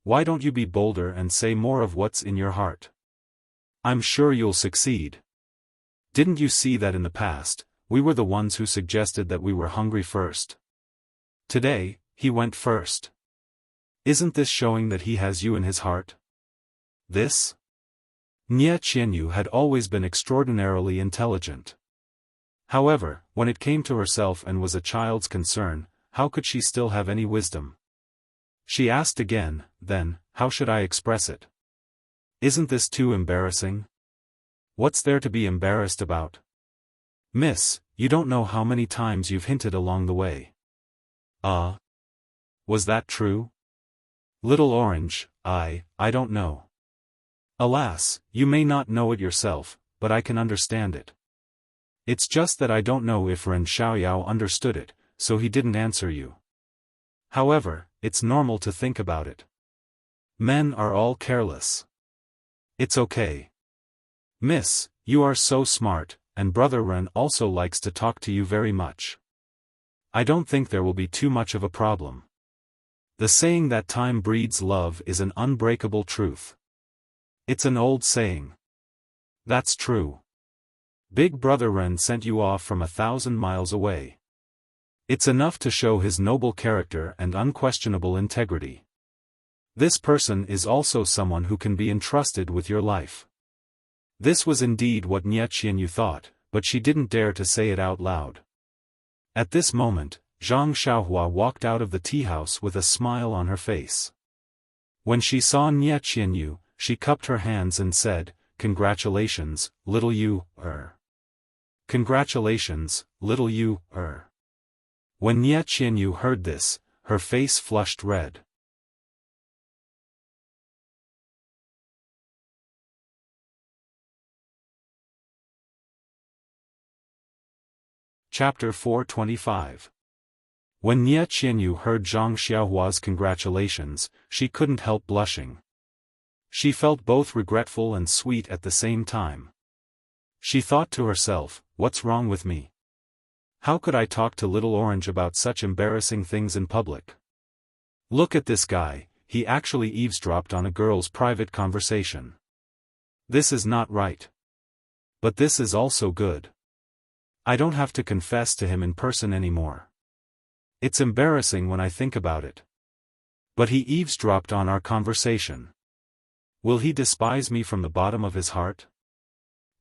Why don't you be bolder and say more of what's in your heart? I'm sure you'll succeed. Didn't you see that in the past, we were the ones who suggested that we were hungry first? Today, he went first. Isn't this showing that he has you in his heart? This?" Nia Qianyu had always been extraordinarily intelligent. However, when it came to herself and was a child's concern, how could she still have any wisdom? She asked again, "Then, how should I express it? Isn't this too embarrassing? What's there to be embarrassed about? Miss, you don't know how many times you've hinted along the way." Was that true? Little Orange, I don't know. Alas, you may not know it yourself, but I can understand it. It's just that I don't know if Ren Xiaoyao understood it, so he didn't answer you. However, it's normal to think about it. Men are all careless. It's okay. Miss, you are so smart, and Brother Ren also likes to talk to you very much. I don't think there will be too much of a problem. The saying that time breeds love is an unbreakable truth. It's an old saying. That's true. Big Brother Ren sent you off from 1,000 miles away. It's enough to show his noble character and unquestionable integrity. This person is also someone who can be entrusted with your life. This was indeed what Nia Qianyu thought, but she didn't dare to say it out loud. At this moment, Zhang Xiaohua walked out of the tea-house with a smile on her face. When she saw Nia Qianyu, she cupped her hands and said, "Congratulations, little you, Congratulations, little you, When Nia Qianyu heard this, her face flushed red. Chapter 425. When Nia Qianyu heard Zhang Xiaohua's congratulations, she couldn't help blushing. She felt both regretful and sweet at the same time. She thought to herself, what's wrong with me? How could I talk to Little Orange about such embarrassing things in public? Look at this guy, he actually eavesdropped on a girl's private conversation. This is not right. But this is also good. I don't have to confess to him in person anymore. It's embarrassing when I think about it. But he eavesdropped on our conversation. Will he despise me from the bottom of his heart?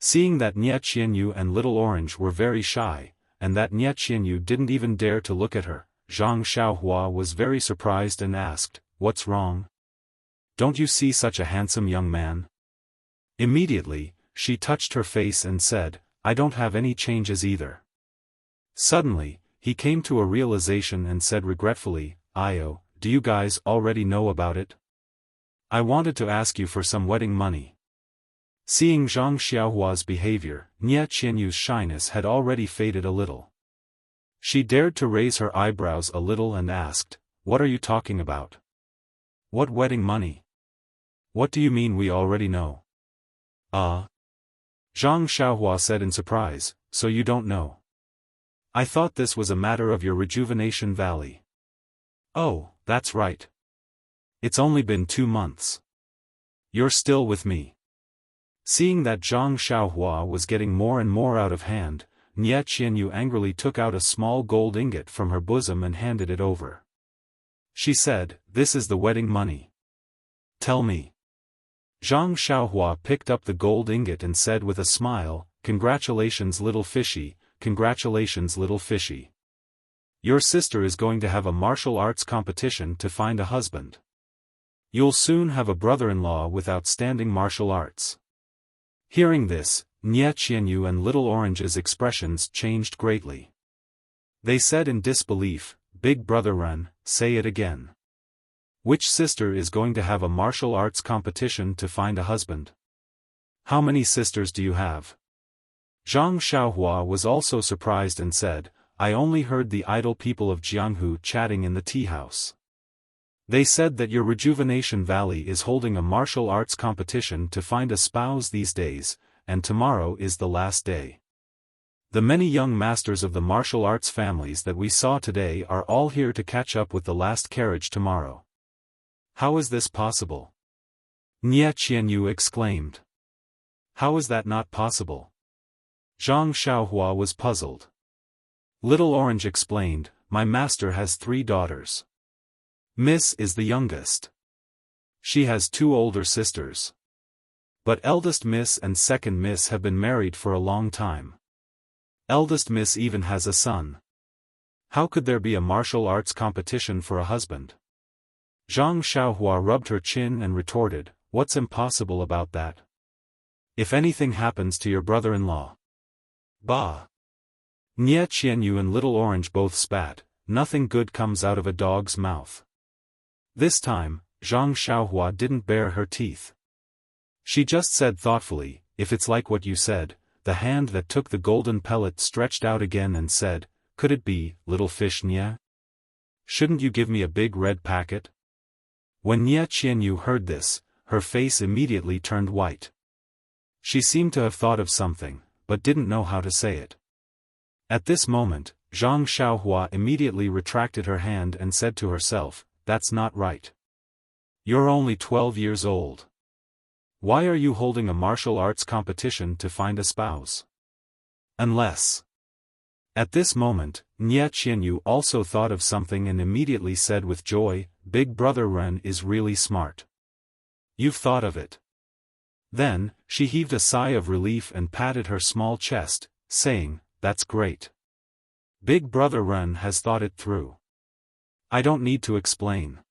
Seeing that Nie Qianyu and Little Orange were very shy, and that Nie Qianyu didn't even dare to look at her, Zhang Xiaohua was very surprised and asked, "What's wrong? Don't you see such a handsome young man?" Immediately, she touched her face and said, "I don't have any changes either." Suddenly, he came to a realization and said regretfully, "Io, do you guys already know about it? I wanted to ask you for some wedding money." Seeing Zhang Xiaohua's behavior, Nie Qianyu's shyness had already faded a little. She dared to raise her eyebrows a little and asked, "What are you talking about? What wedding money? What do you mean we already know?" Zhang Xiaohua said in surprise, "So you don't know? I thought this was a matter of your rejuvenation valley." "Oh, that's right. It's only been 2 months. You're still with me." Seeing that Zhang Xiaohua was getting more and more out of hand, Nie Qianyu angrily took out a small gold ingot from her bosom and handed it over. She said, "This is the wedding money. Tell me." Zhang Xiaohua picked up the gold ingot and said with a smile, "Congratulations little fishy, congratulations little fishy. Your sister is going to have a martial arts competition to find a husband. You'll soon have a brother-in-law with outstanding martial arts." Hearing this, Nie Qianyu and Little Orange's expressions changed greatly. They said in disbelief, "Big brother Ren, say it again. Which sister is going to have a martial arts competition to find a husband? How many sisters do you have?" Zhang Xiaohua was also surprised and said, "I only heard the idle people of Jianghu chatting in the tea house. They said that your Rejuvenation Valley is holding a martial arts competition to find a spouse these days, and tomorrow is the last day. The many young masters of the martial arts families that we saw today are all here to catch up with the last carriage tomorrow. How is this possible?" Nie Qianyu exclaimed. "How is that not possible?" Zhang Xiaohua was puzzled. Little Orange explained, "My master has 3 daughters. Miss is the youngest. She has 2 older sisters. But eldest Miss and second Miss have been married for a long time. Eldest Miss even has a son. How could there be a martial arts competition for a husband?" Zhang Xiaohua rubbed her chin and retorted, "What's impossible about that? If anything happens to your brother-in-law." Bah! Nie Qianyu and Little Orange both spat, nothing good comes out of a dog's mouth. This time, Zhang Xiaohua didn't bare her teeth. She just said thoughtfully, "If it's like what you said," the hand that took the golden pellet stretched out again and said, "Could it be, little fish Nie? Shouldn't you give me a big red packet?" When Nie Qianyu heard this, her face immediately turned white. She seemed to have thought of something, but didn't know how to say it. At this moment, Zhang Xiaohua immediately retracted her hand and said to herself, "That's not right. You're only 12 years old. Why are you holding a martial arts competition to find a spouse? Unless..." At this moment, Nie Qianyu also thought of something and immediately said with joy, "Big brother Ren is really smart. You've thought of it." Then, she heaved a sigh of relief and patted her small chest, saying, "That's great. Big brother Ren has thought it through. I don't need to explain."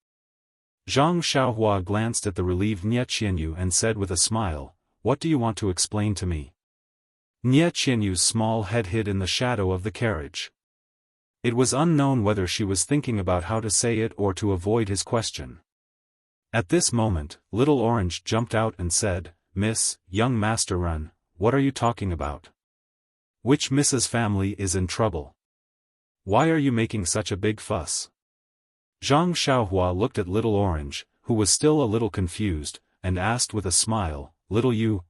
Zhang Xiaohua glanced at the relieved Nie Qianyu and said with a smile, "What do you want to explain to me?" Nie Qianyu's small head hid in the shadow of the carriage. It was unknown whether she was thinking about how to say it or to avoid his question. At this moment, Little Orange jumped out and said, "Miss, young Master Ren, what are you talking about? Which Mrs. family is in trouble? Why are you making such a big fuss?" Zhang Xiaohua looked at Little Orange, who was still a little confused, and asked with a smile, "Little you,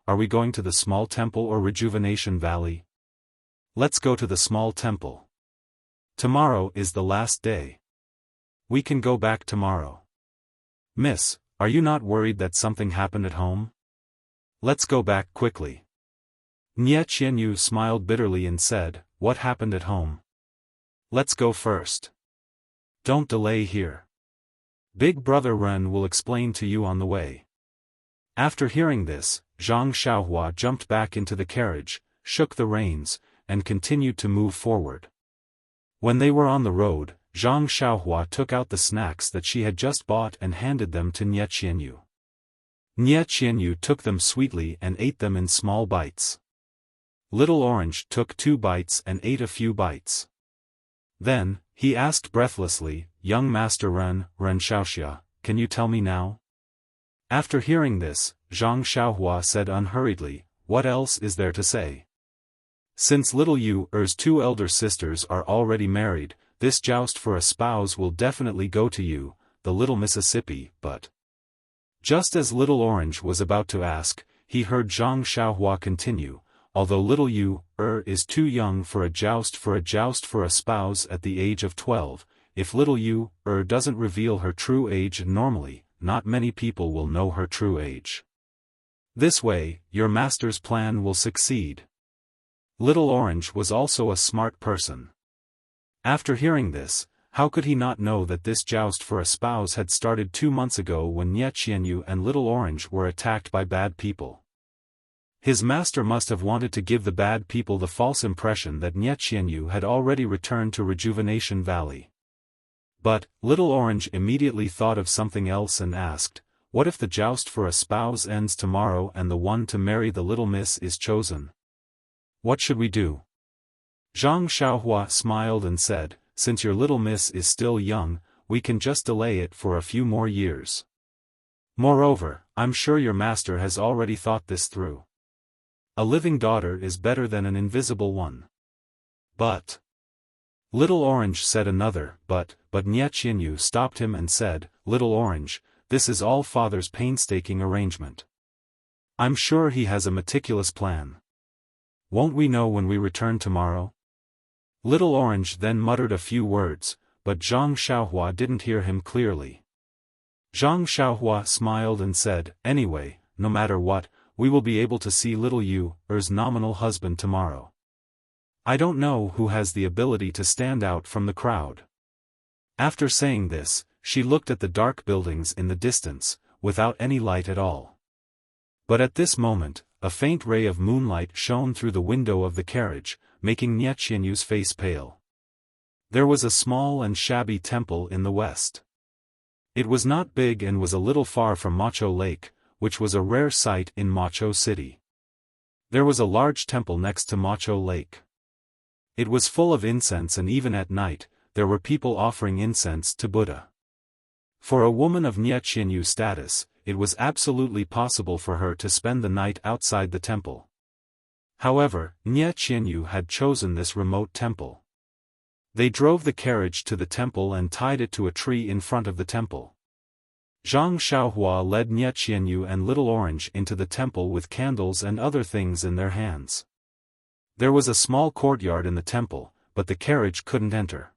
are we going to the small temple or rejuvenation valley? Let's go to the small temple. Tomorrow is the last day. We can go back tomorrow. Miss, are you not worried that something happened at home? Let's go back quickly. Nie Qianyu smiled bitterly and said, what happened at home? Let's go first. Don't delay here. Big brother Ren will explain to you on the way. After hearing this, Zhang Xiaohua jumped back into the carriage, shook the reins, and continued to move forward. When they were on the road, Zhang Xiaohua took out the snacks that she had just bought and handed them to Nie Qianyu. Nie Qianyu took them sweetly and ate them in small bites. Little Orange took 2 bites and ate a few bites. Then, he asked breathlessly, young Master Ren Xiaoxia, can you tell me now? After hearing this, Zhang Xiaohua said unhurriedly, what else is there to say? Since little Yu's 2 elder sisters are already married, this joust for a spouse will definitely go to you, the little Mississippi, but... Just as Little Orange was about to ask, he heard Zhang Xiaohua continue, although little Yu is too young for a joust for a spouse at the age of 12, if little Yu doesn't reveal her true age normally, not many people will know her true age. This way, your master's plan will succeed. Little Orange was also a smart person. After hearing this, how could he not know that this joust for a spouse had started 2 months ago when Nie Qianyu and Little Orange were attacked by bad people? His master must have wanted to give the bad people the false impression that Nie Qianyu had already returned to Rejuvenation Valley. But, Little Orange immediately thought of something else and asked, what if the joust for a spouse ends tomorrow and the one to marry the little miss is chosen? What should we do? Zhang Xiaohua smiled and said, since your little miss is still young, we can just delay it for a few more years. Moreover, I'm sure your master has already thought this through. A living daughter is better than an invisible one. But... Little Orange said another, but Nie Qianyu stopped him and said, Little Orange, this is all father's painstaking arrangement. I'm sure he has a meticulous plan. Won't we know when we return tomorrow? Little Orange then muttered a few words, but Zhang Xiaohua didn't hear him clearly. Zhang Xiaohua smiled and said, anyway, no matter what, we will be able to see little Yu's nominal husband tomorrow. I don't know who has the ability to stand out from the crowd. After saying this, she looked at the dark buildings in the distance, without any light at all. But at this moment, a faint ray of moonlight shone through the window of the carriage, making Nie Qianyu's face pale. There was a small and shabby temple in the west. It was not big and was a little far from Macho Lake, which was a rare sight in Macho City. There was a large temple next to Macho Lake. It was full of incense and even at night, there were people offering incense to Buddha. For a woman of Nie Qianyu's status, it was absolutely possible for her to spend the night outside the temple. However, Nie Qianyu had chosen this remote temple. They drove the carriage to the temple and tied it to a tree in front of the temple. Zhang Xiaohua led Nie Qianyu and Little Orange into the temple with candles and other things in their hands. There was a small courtyard in the temple, but the carriage couldn't enter.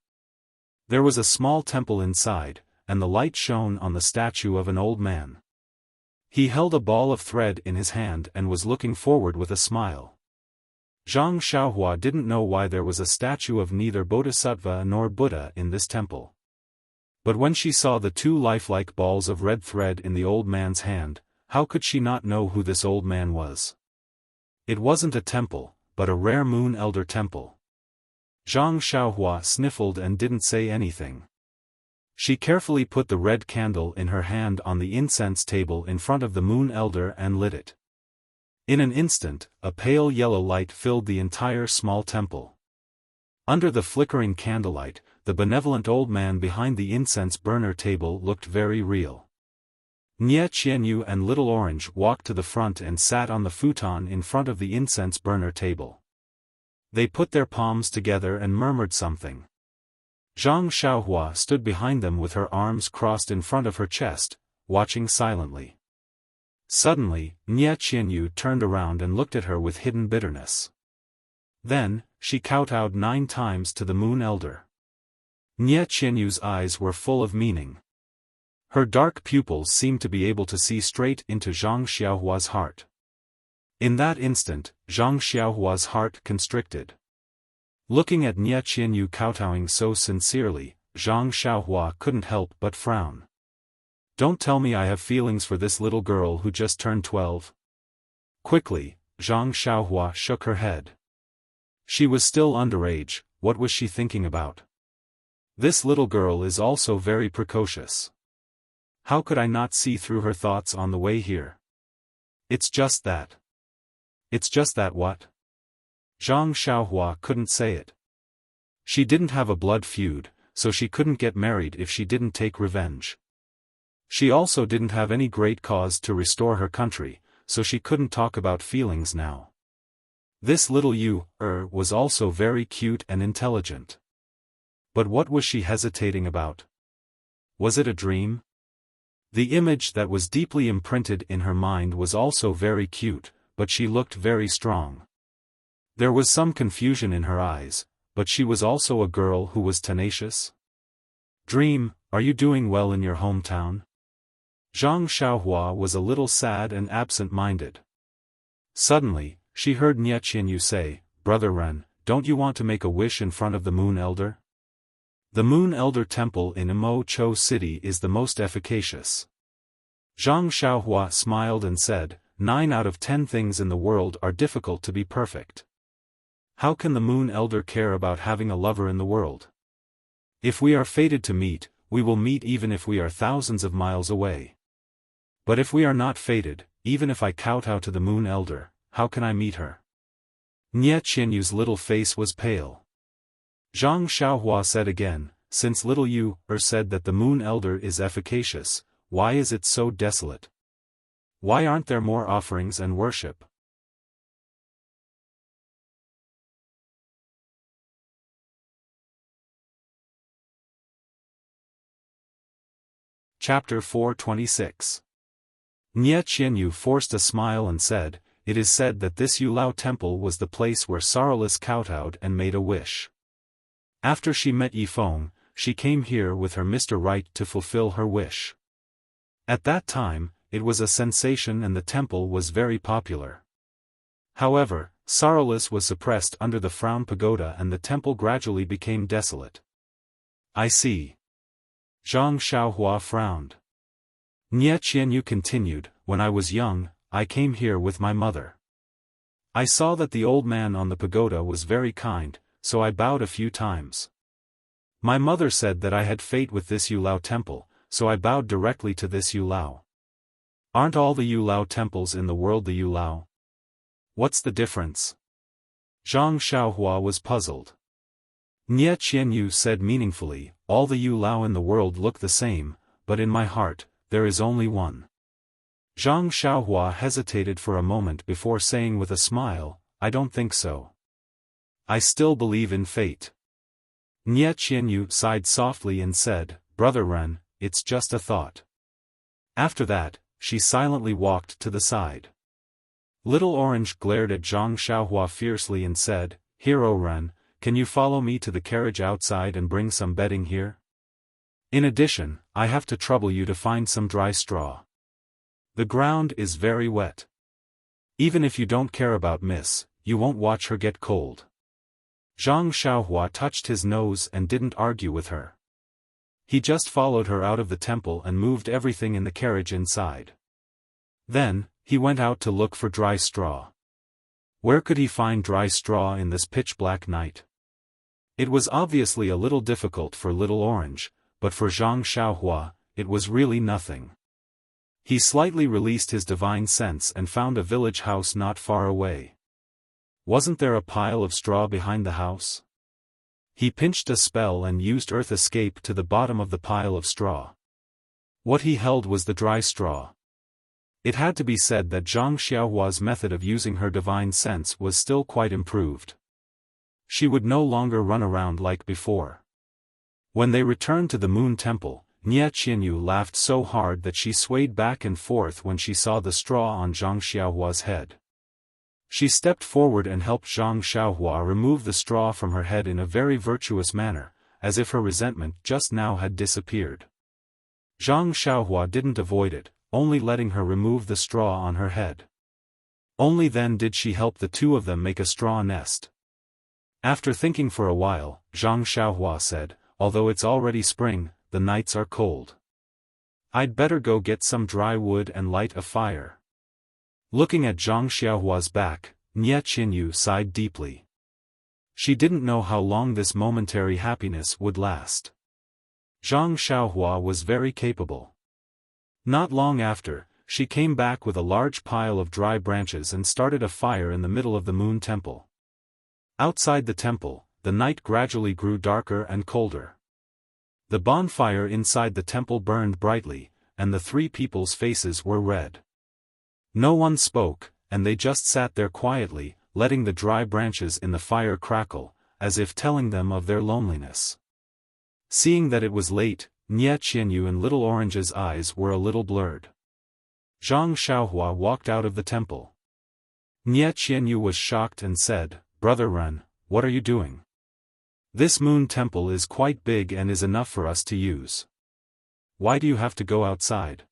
There was a small temple inside, and the light shone on the statue of an old man. He held a ball of thread in his hand and was looking forward with a smile. Zhang Xiaohua didn't know why there was a statue of neither Bodhisattva nor Buddha in this temple. But when she saw the 2 lifelike balls of red thread in the old man's hand, how could she not know who this old man was? It wasn't a temple, but a rare Moon Elder temple. Zhang Xiaohua sniffled and didn't say anything. She carefully put the red candle in her hand on the incense table in front of the Moon Elder and lit it. In an instant, a pale yellow light filled the entire small temple. Under the flickering candlelight, the benevolent old man behind the incense burner table looked very real. Nie Qianyu and Little Orange walked to the front and sat on the futon in front of the incense burner table. They put their palms together and murmured something. Zhang Xiaohua stood behind them with her arms crossed in front of her chest, watching silently. Suddenly, Nie Qianyu turned around and looked at her with hidden bitterness. Then, she kowtowed 9 times to the Moon Elder. Nie Qianyu's eyes were full of meaning. Her dark pupils seemed to be able to see straight into Zhang Xiaohua's heart. In that instant, Zhang Xiaohua's heart constricted. Looking at Nie Qianyu kowtowing so sincerely, Zhang Xiaohua couldn't help but frown. Don't tell me I have feelings for this little girl who just turned 12. Quickly, Zhang Xiaohua shook her head. She was still underage. What was she thinking about? This little girl is also very precocious. How could I not see through her thoughts on the way here? It's just that. It's just that what? Zhang Xiaohua couldn't say it. She didn't have a blood feud, so she couldn't get married if she didn't take revenge. She also didn't have any great cause to restore her country, so she couldn't talk about feelings now. This little was also very cute and intelligent. But what was she hesitating about? Was it a dream? The image that was deeply imprinted in her mind was also very cute, but she looked very strong. There was some confusion in her eyes, but she was also a girl who was tenacious. Dream, are you doing well in your hometown? Zhang Xiaohua was a little sad and absent-minded. Suddenly, she heard Nie Qianyu say, Brother Ren, don't you want to make a wish in front of the Moon Elder? The Moon Elder Temple in Imo Cho City is the most efficacious. Zhang Xiaohua smiled and said, 9 out of 10 things in the world are difficult to be perfect. How can the Moon Elder care about having a lover in the world? If we are fated to meet, we will meet even if we are thousands of miles away. But if we are not fated, even if I kowtow to the Moon Elder, how can I meet her? Nie Qianyu's little face was pale. Zhang Xiaohua said again, since little said that the Moon Elder is efficacious, why is it so desolate? Why aren't there more offerings and worship? Chapter 426. Nie Qianyu forced a smile and said, it is said that this Yulao temple was the place where Sorrowless kowtowed and made a wish. After she met Yifeng, she came here with her Mr. Right to fulfill her wish. At that time, it was a sensation and the temple was very popular. However, Sorrowless was suppressed under the Frown Pagoda and the temple gradually became desolate. I see. Zhang Xiaohua frowned. Nie Qianyu continued, when I was young, I came here with my mother. I saw that the old man on the pagoda was very kind, so I bowed a few times. My mother said that I had fate with this Yulao temple, so I bowed directly to this Yulao. Aren't all the Yulao temples in the world the Yulao? What's the difference? Zhang Xiaohua was puzzled. Nie Qianyu said meaningfully, all the Yulao in the world look the same, but in my heart, there is only one. Zhang Xiaohua hesitated for a moment before saying with a smile, I don't think so. I still believe in fate. Nie Qianyu sighed softly and said, Brother Ren, it's just a thought. After that, she silently walked to the side. Little Orange glared at Zhang Xiaohua fiercely and said, Hero Ren, can you follow me to the carriage outside and bring some bedding here? In addition, I have to trouble you to find some dry straw. The ground is very wet. Even if you don't care about Miss, you won't watch her get cold. Zhang Xiaohua touched his nose and didn't argue with her. He just followed her out of the temple and moved everything in the carriage inside. Then, he went out to look for dry straw. Where could he find dry straw in this pitch-black night? It was obviously a little difficult for Little Orange, but for Zhang Xiaohua, it was really nothing. He slightly released his divine sense and found a village house not far away. Wasn't there a pile of straw behind the house? He pinched a spell and used earth escape to the bottom of the pile of straw. What he held was the dry straw. It had to be said that Zhang Xiaohua's method of using her divine sense was still quite improved. She would no longer run around like before. When they returned to the Moon Temple, Nie Qianyu laughed so hard that she swayed back and forth when she saw the straw on Zhang Xiaohua's head. She stepped forward and helped Zhang Xiaohua remove the straw from her head in a very virtuous manner, as if her resentment just now had disappeared. Zhang Xiaohua didn't avoid it, only letting her remove the straw on her head. Only then did she help the two of them make a straw nest. After thinking for a while, Zhang Xiaohua said, although it's already spring, the nights are cold. I'd better go get some dry wood and light a fire. Looking at Zhang Xiaohua's back, Nie Qianyu sighed deeply. She didn't know how long this momentary happiness would last. Zhang Xiaohua was very capable. Not long after, she came back with a large pile of dry branches and started a fire in the middle of the moon temple. Outside the temple, the night gradually grew darker and colder. The bonfire inside the temple burned brightly, and the three people's faces were red. No one spoke, and they just sat there quietly, letting the dry branches in the fire crackle, as if telling them of their loneliness. Seeing that it was late, Nie Qianyu and Little Orange's eyes were a little blurred. Zhang Xiaohua walked out of the temple. Nie Qianyu was shocked and said, "Brother Ren, what are you doing? This moon temple is quite big and is enough for us to use. Why do you have to go outside?"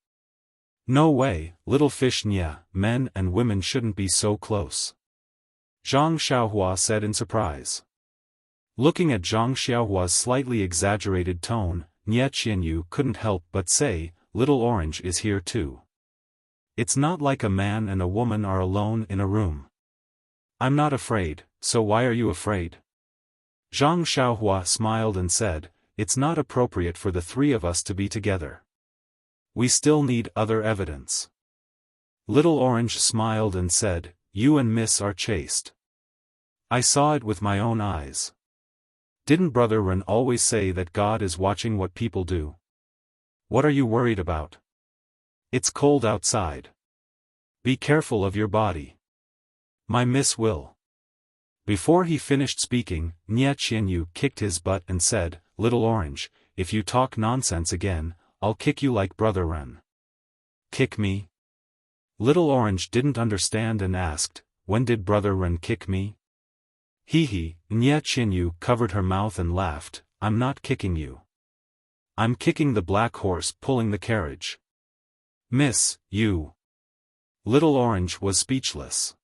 "No way, little fish Nie, men and women shouldn't be so close," Zhang Xiaohua said in surprise. Looking at Zhang Xiaohua's slightly exaggerated tone, Nie Qianyu couldn't help but say, "Little Orange is here too. It's not like a man and a woman are alone in a room. I'm not afraid, so why are you afraid?" Zhang Xiaohua smiled and said, "It's not appropriate for the three of us to be together. We still need other evidence." Little Orange smiled and said, "You and Miss are chaste. I saw it with my own eyes. Didn't Brother Ren always say that God is watching what people do? What are you worried about? It's cold outside. Be careful of your body. My Miss will." Before he finished speaking, Nie Qianyu kicked his butt and said, "Little Orange, if you talk nonsense again, I'll kick you like Brother Ren." "Kick me?" Little Orange didn't understand and asked, "When did Brother Ren kick me?" "Hee." Nie Qianyu covered her mouth and laughed, "I'm not kicking you. I'm kicking the black horse pulling the carriage." "Miss, you." Little Orange was speechless.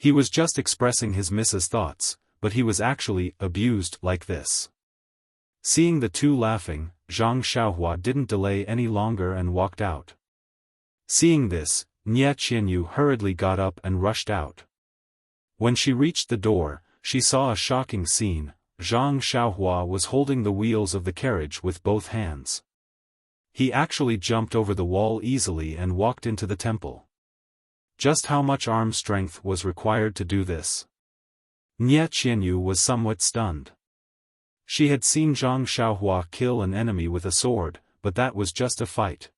He was just expressing his miss's thoughts, but he was actually abused like this. Seeing the two laughing, Zhang Xiaohua didn't delay any longer and walked out. Seeing this, Nie Qianyu hurriedly got up and rushed out. When she reached the door, she saw a shocking scene. Zhang Xiaohua was holding the wheels of the carriage with both hands. He actually jumped over the wall easily and walked into the temple. Just how much arm strength was required to do this? Nie Qianyu was somewhat stunned. She had seen Zhang Xiaohua kill an enemy with a sword, but that was just a fight.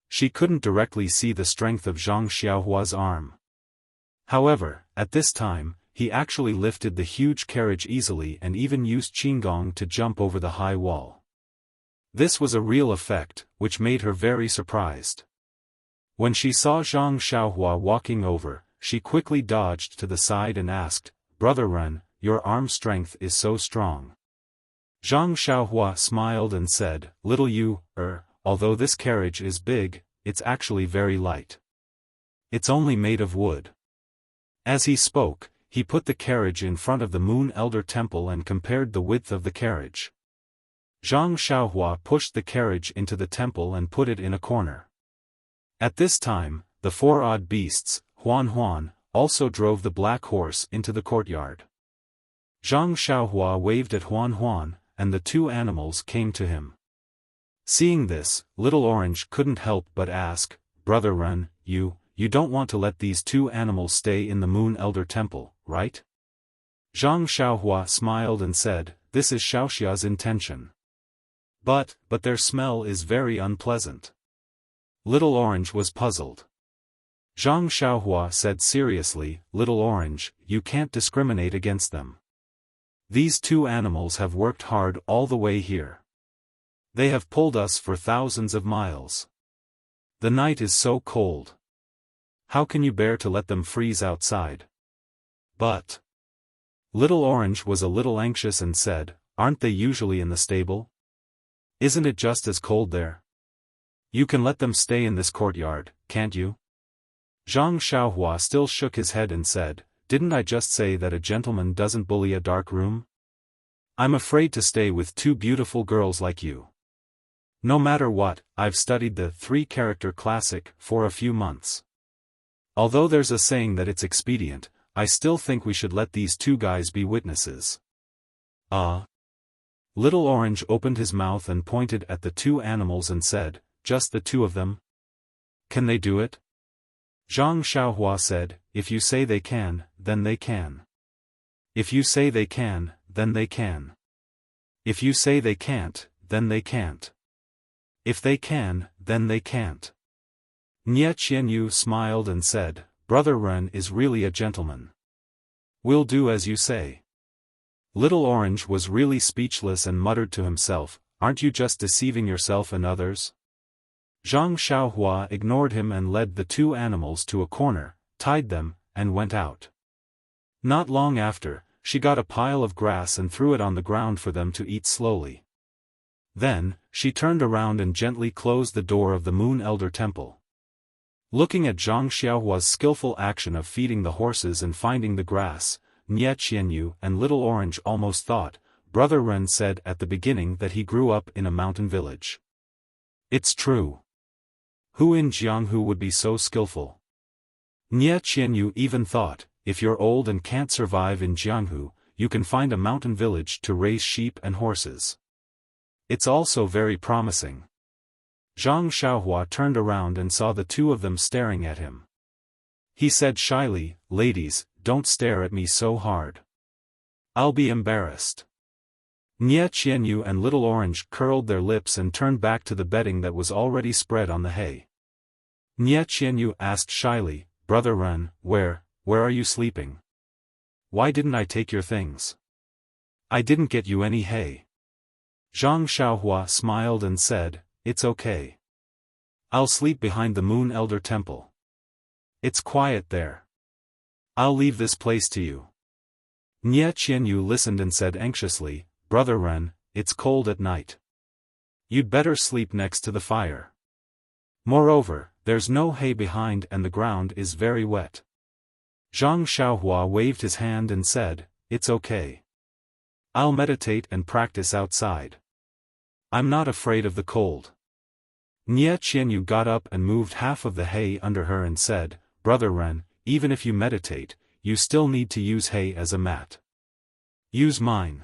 She couldn't directly see the strength of Zhang Xiaohua's arm. However, at this time, he actually lifted the huge carriage easily and even used Qinggong to jump over the high wall. This was a real effect, which made her very surprised. When she saw Zhang Xiaohua walking over, she quickly dodged to the side and asked, "Brother Ren, your arm strength is so strong." Zhang Xiaohua smiled and said, "Little you, although this carriage is big, it's actually very light. It's only made of wood." As he spoke, he put the carriage in front of the Moon Elder Temple and compared the width of the carriage. Zhang Xiaohua pushed the carriage into the temple and put it in a corner. At this time, the four odd beasts, Huan, also drove the black horse into the courtyard. Zhang Xiaohua waved at Huan, and the two animals came to him. Seeing this, Little Orange couldn't help but ask, "Brother Ren, you don't want to let these two animals stay in the Moon Elder Temple, right?" Zhang Xiaohua smiled and said, "This is Xiaoxia's intention. But their smell is very unpleasant." Little Orange was puzzled. Zhang Xiaohua said seriously, "Little Orange, you can't discriminate against them. These two animals have worked hard all the way here. They have pulled us for thousands of miles. The night is so cold. How can you bear to let them freeze outside? But Little Orange was a little anxious and said, aren't they usually in the stable? Isn't it just as cold there? You can let them stay in this courtyard, can't you? Zhang Xiaohua still shook his head and said, didn't I just say that a gentleman doesn't bully a dark room? I'm afraid to stay with two beautiful girls like you. No matter what, I've studied the three-character classic for a few months. Although there's a saying that it's expedient, I still think we should let these two guys be witnesses. Little Orange opened his mouth and pointed at the two animals and said, just the two of them? Can they do it? Zhang Xiaohua said, if you say they can, then they can. If you say they can, then they can. If you say they can't, then they can't. If they can, then they can't. Nie Qianyu smiled and said, Brother Ren is really a gentleman. We'll do as you say. Little Orange was really speechless and muttered to himself, aren't you just deceiving yourself and others? Zhang Xiaohua ignored him and led the two animals to a corner, tied them, and went out. Not long after, she got a pile of grass and threw it on the ground for them to eat slowly. Then, she turned around and gently closed the door of the Moon Elder Temple. Looking at Zhang Xiaohua's skillful action of feeding the horses and finding the grass, Nie Qianyu and Little Orange almost thought, Brother Ren said at the beginning that he grew up in a mountain village. It's true. Who in Jianghu would be so skillful? Nie Qianyu even thought, if you're old and can't survive in Jianghu, you can find a mountain village to raise sheep and horses. It's also very promising. Zhang Xiaohua turned around and saw the two of them staring at him. He said shyly, ladies, don't stare at me so hard. I'll be embarrassed. Nie Qianyu and Little Orange curled their lips and turned back to the bedding that was already spread on the hay. Nie Qianyu asked shyly, Brother Ren, where are you sleeping? Why didn't I take your things? I didn't get you any hay. Zhang Xiaohua smiled and said, it's okay. I'll sleep behind the Moon Elder Temple. It's quiet there. I'll leave this place to you. Nie Qianyu listened and said anxiously, Brother Ren, it's cold at night. You'd better sleep next to the fire. Moreover, there's no hay behind and the ground is very wet. Zhang Xiaohua waved his hand and said, it's okay. I'll meditate and practice outside. I'm not afraid of the cold. Nie Qianyu got up and moved half of the hay under her and said, Brother Ren, even if you meditate, you still need to use hay as a mat. Use mine.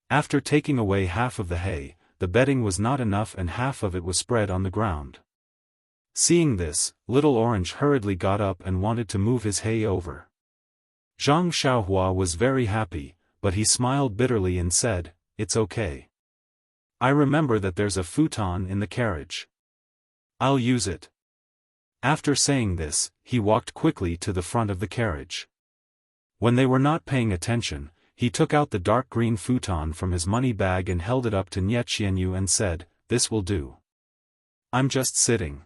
After taking away half of the hay, the bedding was not enough and half of it was spread on the ground. Seeing this, Little Orange hurriedly got up and wanted to move his hay over. Zhang Xiaohua was very happy, but he smiled bitterly and said, it's okay. I remember that there's a futon in the carriage. I'll use it. After saying this, he walked quickly to the front of the carriage. When they were not paying attention, he took out the dark green futon from his money bag and held it up to Nie Qianyu and said, this will do. I'm just sitting.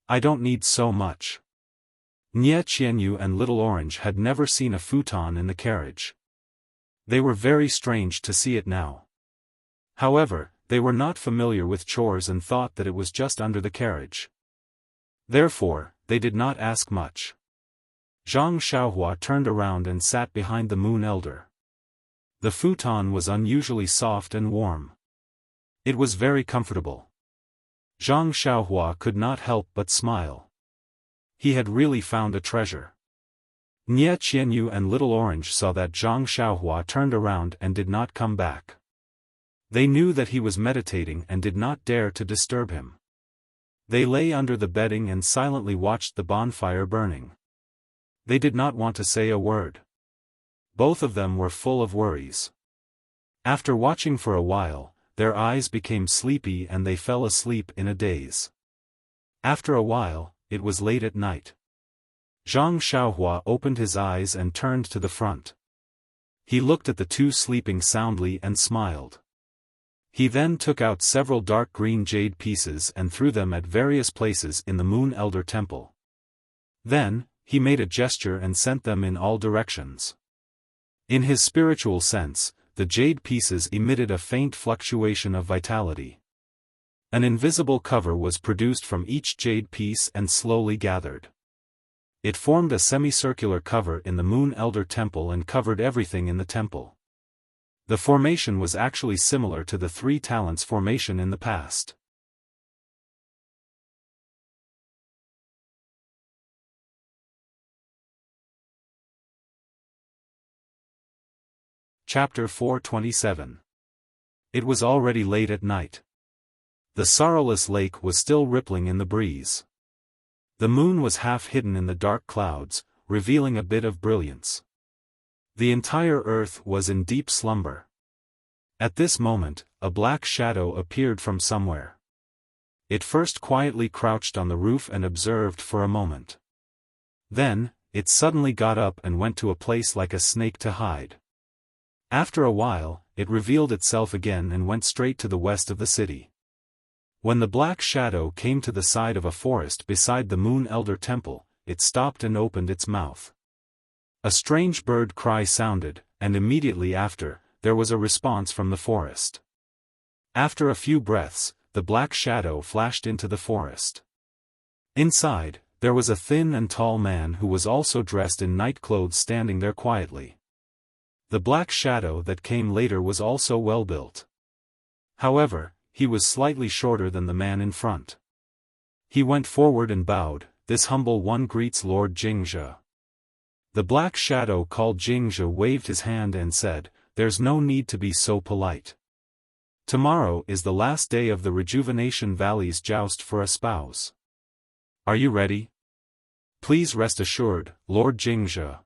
I don't need so much. Nie Qianyu and Little Orange had never seen a futon in the carriage. They were very strange to see it now. However, they were not familiar with chores and thought that it was just under the carriage. Therefore, they did not ask much. Zhang Xiaohua turned around and sat behind the Moon Elder. The futon was unusually soft and warm. It was very comfortable. Zhang Xiaohua could not help but smile. He had really found a treasure. Nie Qianyu and Little Orange saw that Zhang Xiaohua turned around and did not come back. They knew that he was meditating and did not dare to disturb him. They lay under the bedding and silently watched the bonfire burning. They did not want to say a word. Both of them were full of worries. After watching for a while, their eyes became sleepy and they fell asleep in a daze. After a while, it was late at night. Zhang Xiaohua opened his eyes and turned to the front. He looked at the two sleeping soundly and smiled. He then took out several dark green jade pieces and threw them at various places in the Moon Elder Temple. Then, he made a gesture and sent them in all directions. In his spiritual sense, the jade pieces emitted a faint fluctuation of vitality. An invisible cover was produced from each jade piece and slowly gathered. It formed a semicircular cover in the Moon Elder Temple and covered everything in the temple. The formation was actually similar to the 3 talents formation in the past. Chapter 427. It was already late at night. The sorrowless lake was still rippling in the breeze. The moon was half hidden in the dark clouds, revealing a bit of brilliance. The entire earth was in deep slumber. At this moment, a black shadow appeared from somewhere. It first quietly crouched on the roof and observed for a moment. Then, it suddenly got up and went to a place like a snake to hide. After a while, it revealed itself again and went straight to the west of the city. When the black shadow came to the side of a forest beside the Moon Elder Temple, it stopped and opened its mouth. A strange bird cry sounded, and immediately after, there was a response from the forest. After a few breaths, the black shadow flashed into the forest. Inside, there was a thin and tall man who was also dressed in night clothes standing there quietly. The black shadow that came later was also well built. However, he was slightly shorter than the man in front. He went forward and bowed. "This humble one greets Lord Jingzhe." The black shadow called Jingzhe waved his hand and said, "There's no need to be so polite. Tomorrow is the last day of the Rejuvenation Valley's joust for a spouse. Are you ready? Please rest assured, Lord Jingzhe.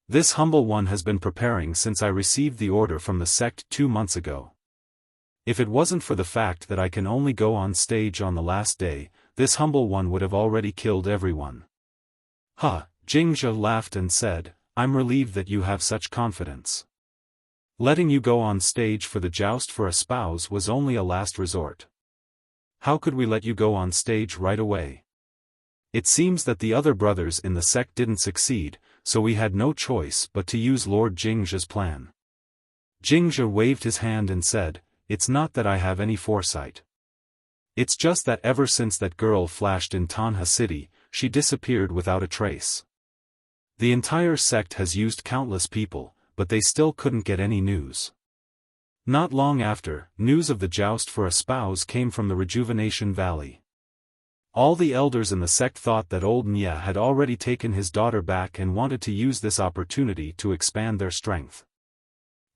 This humble one has been preparing since I received the order from the sect 2 months ago. If it wasn't for the fact that I can only go on stage on the last day, this humble one would have already killed everyone." Jingzhe laughed and said, "I'm relieved that you have such confidence. Letting you go on stage for the joust for a spouse was only a last resort. How could we let you go on stage right away? It seems that the other brothers in the sect didn't succeed, so we had no choice but to use Lord Jingzhe's plan." Jingzhe waved his hand and said, "It's not that I have any foresight. It's just that ever since that girl flashed in Tanha City, she disappeared without a trace. The entire sect has used countless people, but they still couldn't get any news. Not long after, news of the joust for a spouse came from the Rejuvenation Valley. All the elders in the sect thought that old Nya had already taken his daughter back and wanted to use this opportunity to expand their strength.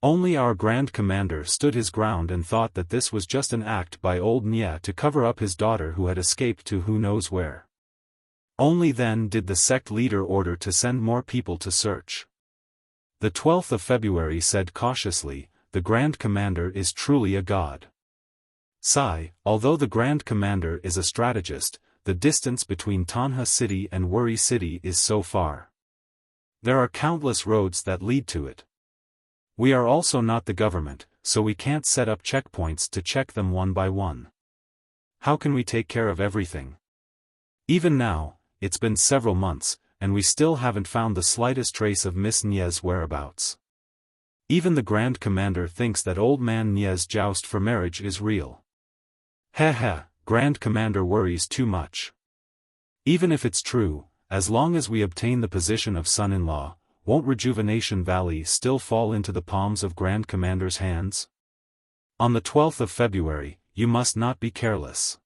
Only our Grand Commander stood his ground and thought that this was just an act by old Nya to cover up his daughter who had escaped to who knows where. Only then did the sect leader order to send more people to search. The 12th of February said cautiously, "The Grand Commander is truly a god." Although the Grand Commander is a strategist, the distance between Tanha City and Wuri City is so far. There are countless roads that lead to it. We are also not the government, so we can't set up checkpoints to check them one by one. How can we take care of everything? Even now, it's been several months, and we still haven't found the slightest trace of Miss Nye's whereabouts. Even the Grand Commander thinks that old man Nye's joust for marriage is real. Grand Commander worries too much. Even if it's true, as long as we obtain the position of son-in-law, won't Rejuvenation Valley still fall into the palms of Grand Commander's hands? On the 12th of February, you must not be careless.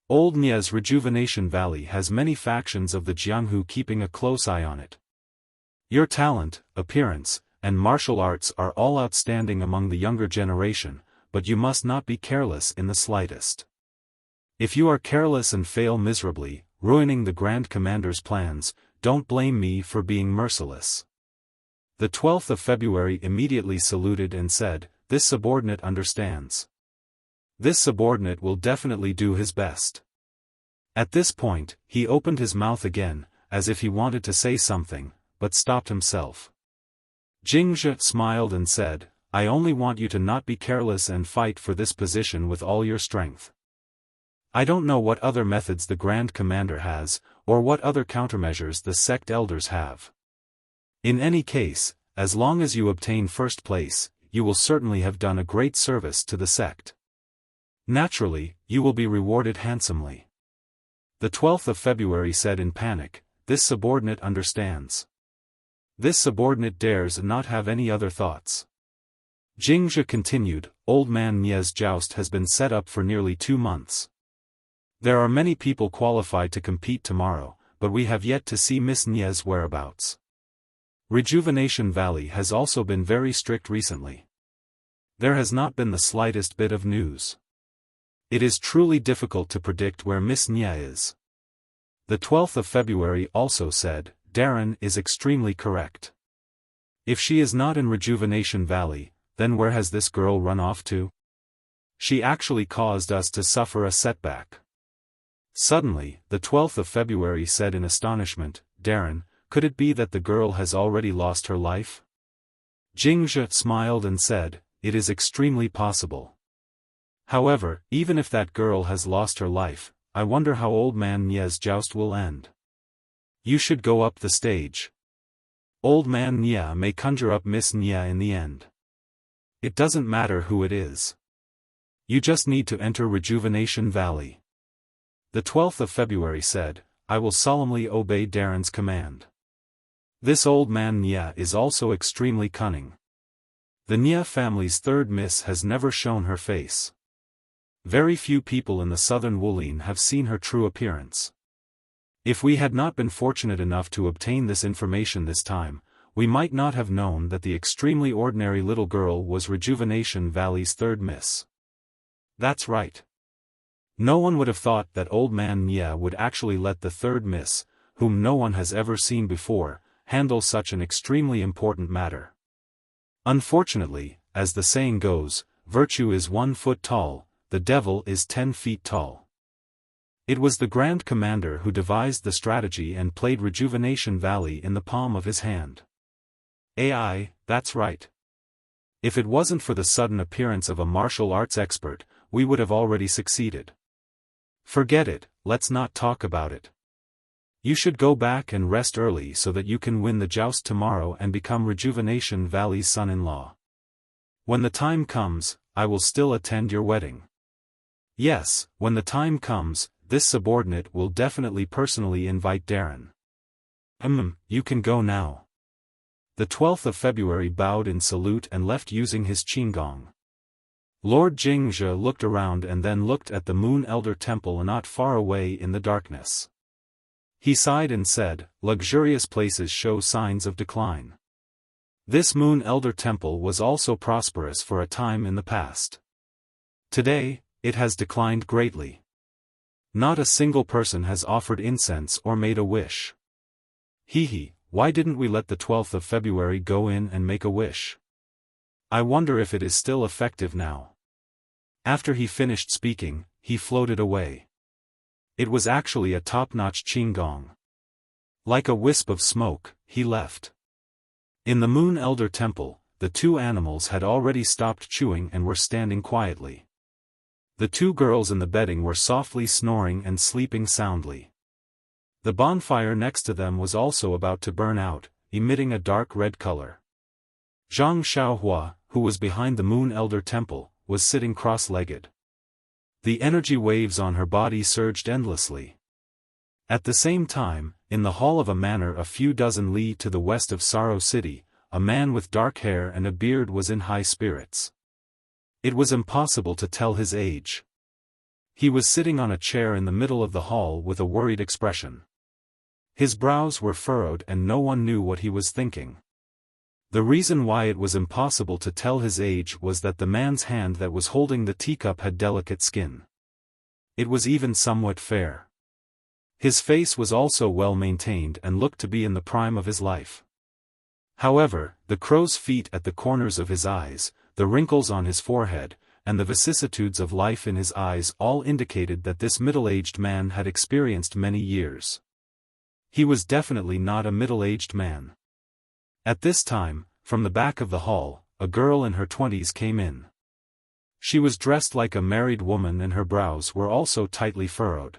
Old Nye's Rejuvenation Valley has many factions of the Jianghu keeping a close eye on it. Your talent, appearance, and martial arts are all outstanding among the younger generation, but you must not be careless in the slightest. If you are careless and fail miserably, ruining the Grand Commander's plans, don't blame me for being merciless." The 12th of February immediately saluted and said, "This subordinate understands. This subordinate will definitely do his best." At this point, he opened his mouth again, as if he wanted to say something, but stopped himself. Jingzhe smiled and said, I only want you to not be careless and fight for this position with all your strength. I don't know what other methods the Grand Commander has, or what other countermeasures the sect elders have. In any case, as long as you obtain first place, you will certainly have done a great service to the sect. Naturally, you will be rewarded handsomely. The 12th of February said in panic, this subordinate understands. This subordinate dares not have any other thoughts. Jingzhe continued, Old Man Nie's joust has been set up for nearly 2 months. There are many people qualified to compete tomorrow, but we have yet to see Miss Nie's whereabouts. Rejuvenation Valley has also been very strict recently. There has not been the slightest bit of news. It is truly difficult to predict where Miss Nie is. The 12th of February also said, Darren is extremely correct. If she is not in Rejuvenation Valley, then where has this girl run off to? She actually caused us to suffer a setback. Suddenly, the 12th of February said in astonishment, Darren, could it be that the girl has already lost her life? Jingzhe smiled and said, it is extremely possible. However, even if that girl has lost her life, I wonder how Old Man Nie's joust will end. You should go up the stage. Old Man Nie may conjure up Miss Nie in the end. It doesn't matter who it is. You just need to enter Rejuvenation Valley. The 12th of February said, I will solemnly obey Darren's command. This Old Man Nie is also extremely cunning. The Nie family's third miss has never shown her face. Very few people in the southern Wulin have seen her true appearance. If we had not been fortunate enough to obtain this information this time, we might not have known that the extremely ordinary little girl was Rejuvenation Valley's third miss. That's right. No one would have thought that Old Man Nie would actually let the third miss, whom no one has ever seen before, handle such an extremely important matter. Unfortunately, as the saying goes, virtue is 1 foot tall, the devil is 10 feet tall. It was the Grand Commander who devised the strategy and played Rejuvenation Valley in the palm of his hand. AI, that's right. If it wasn't for the sudden appearance of a martial arts expert, we would have already succeeded. Forget it, let's not talk about it. You should go back and rest early so that you can win the joust tomorrow and become Rejuvenation Valley's son-in-law. When the time comes, I will still attend your wedding. Yes, when the time comes, this subordinate will definitely personally invite Darren. You can go now. The 12th of February bowed in salute and left using his qinggong. Lord Jingzhe looked around and then looked at the Moon Elder Temple not far away in the darkness. He sighed and said, luxurious places show signs of decline. This Moon Elder Temple was also prosperous for a time in the past. Today, it has declined greatly. Not a single person has offered incense or made a wish. Why didn't we let the 12th of February go in and make a wish? I wonder if it is still effective now. After he finished speaking, he floated away. It was actually a top-notch qinggong. Like a wisp of smoke, he left. In the Moon Elder Temple, the 2 animals had already stopped chewing and were standing quietly. The 2 girls in the bedding were softly snoring and sleeping soundly. The bonfire next to them was also about to burn out, emitting a dark red color. Zhang Xiaohua, who was behind the Moon Elder Temple, was sitting cross-legged. The energy waves on her body surged endlessly. At the same time, in the hall of a manor a few dozen li to the west of Saro City, a man with dark hair and a beard was in high spirits. It was impossible to tell his age. He was sitting on a chair in the middle of the hall with a worried expression. His brows were furrowed and no one knew what he was thinking. The reason why it was impossible to tell his age was that the man's hand that was holding the teacup had delicate skin. It was even somewhat fair. His face was also well maintained and looked to be in the prime of his life. However, the crow's feet at the corners of his eyes, the wrinkles on his forehead, and the vicissitudes of life in his eyes all indicated that this middle-aged man had experienced many years. He was definitely not a middle-aged man. At this time, from the back of the hall, a girl in her 20s came in. She was dressed like a married woman and her brows were also tightly furrowed.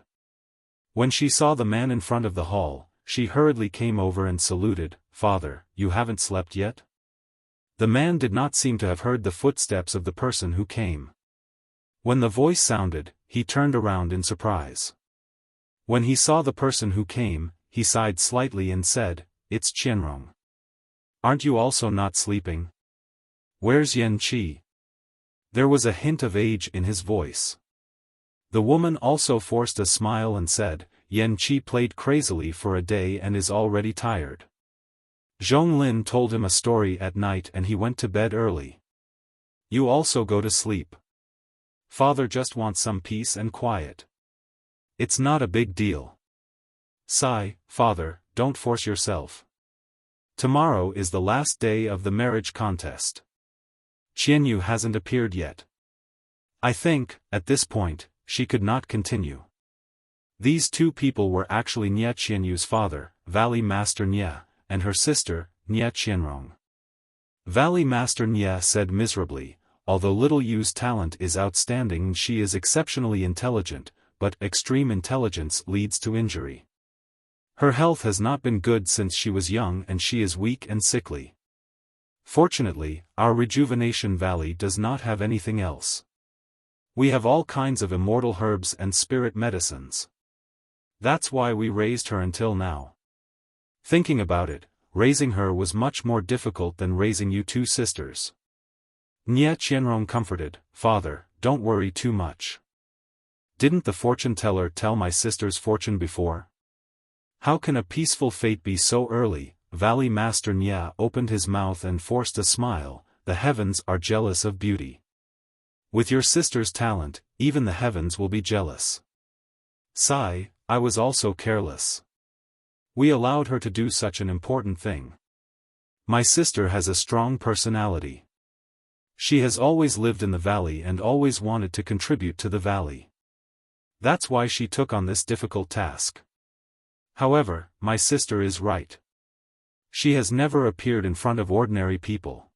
When she saw the man in front of the hall, she hurriedly came over and saluted. "Father, you haven't slept yet?" The man did not seem to have heard the footsteps of the person who came. When the voice sounded, he turned around in surprise. When he saw the person who came, he sighed slightly and said, "It's Qianrong. Aren't you also not sleeping? Where's Yan Qi?" There was a hint of age in his voice. The woman also forced a smile and said, "Yan Qi played crazily for a day and is already tired. Zhonglin told him a story at night and he went to bed early. You also go to sleep. Father just wants some peace and quiet. It's not a big deal. Sigh, father, don't force yourself. Tomorrow is the last day of the marriage contest. Qianyu hasn't appeared yet." I think, at this point, she could not continue. These two people were actually Nie Qianyu's father, Valley Master Nie, and her sister, Nie Qianrong. Valley Master Nie said miserably, "Although Little Yu's talent is outstanding and she is exceptionally intelligent, but extreme intelligence leads to injury. Her health has not been good since she was young and she is weak and sickly. Fortunately, our Rejuvenation Valley does not have anything else. We have all kinds of immortal herbs and spirit medicines. That's why we raised her until now. Thinking about it, raising her was much more difficult than raising you two sisters." Nie Qianrong comforted, "Father, don't worry too much. Didn't the fortune teller tell my sister's fortune before? How can a peaceful fate be so early?" Valley Master Nie opened his mouth and forced a smile. "The heavens are jealous of beauty. With your sister's talent, even the heavens will be jealous. Sigh, I was also careless. We allowed her to do such an important thing. My sister has a strong personality. She has always lived in the valley and always wanted to contribute to the valley. That's why she took on this difficult task. However, my sister is right. She has never appeared in front of ordinary people.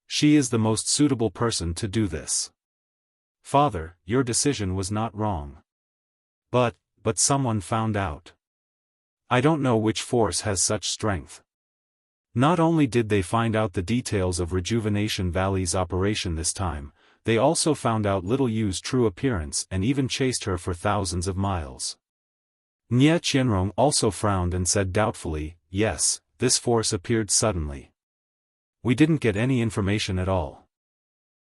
She is the most suitable person to do this. Father, your decision was not wrong. But someone found out. I don't know which force has such strength. Not only did they find out the details of Rejuvenation Valley's operation this time, they also found out Little Yu's true appearance and even chased her for thousands of miles." Nie Qianrong also frowned and said doubtfully, "Yes, this force appeared suddenly. We didn't get any information at all.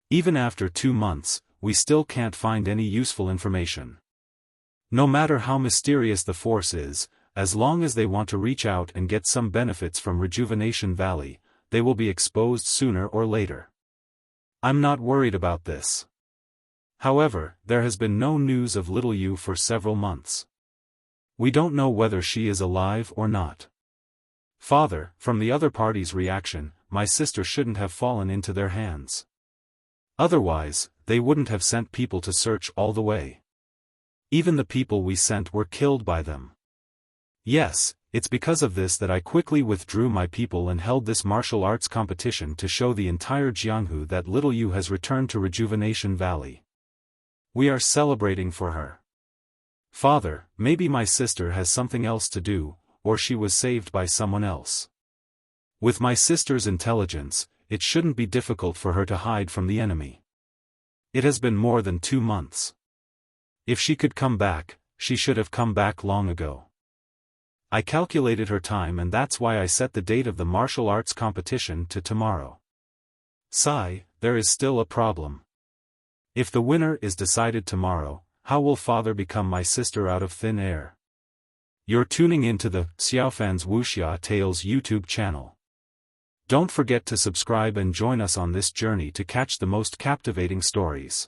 Even after 2 months, we still can't find any useful information. No matter how mysterious the force is, as long as they want to reach out and get some benefits from Rejuvenation Valley, they will be exposed sooner or later. I'm not worried about this. However, there has been no news of Little Yu for several months. We don't know whether she is alive or not. Father, from the other party's reaction, my sister shouldn't have fallen into their hands. Otherwise, they wouldn't have sent people to search all the way. Even the people we sent were killed by them. Yes, it's because of this that I quickly withdrew my people and held this martial arts competition to show the entire Jianghu that Little Yu has returned to Rejuvenation Valley. We are celebrating for her. Father, maybe my sister has something else to do, or she was saved by someone else. With my sister's intelligence, it shouldn't be difficult for her to hide from the enemy. It has been more than 2 months. If she could come back, she should have come back long ago. I calculated her time and that's why I set the date of the martial arts competition to tomorrow. Sigh, there is still a problem. If the winner is decided tomorrow, how will Father become my sister out of thin air? You're tuning into the Xiaofan's Wuxia Tales YouTube channel. Don't forget to subscribe and join us on this journey to catch the most captivating stories.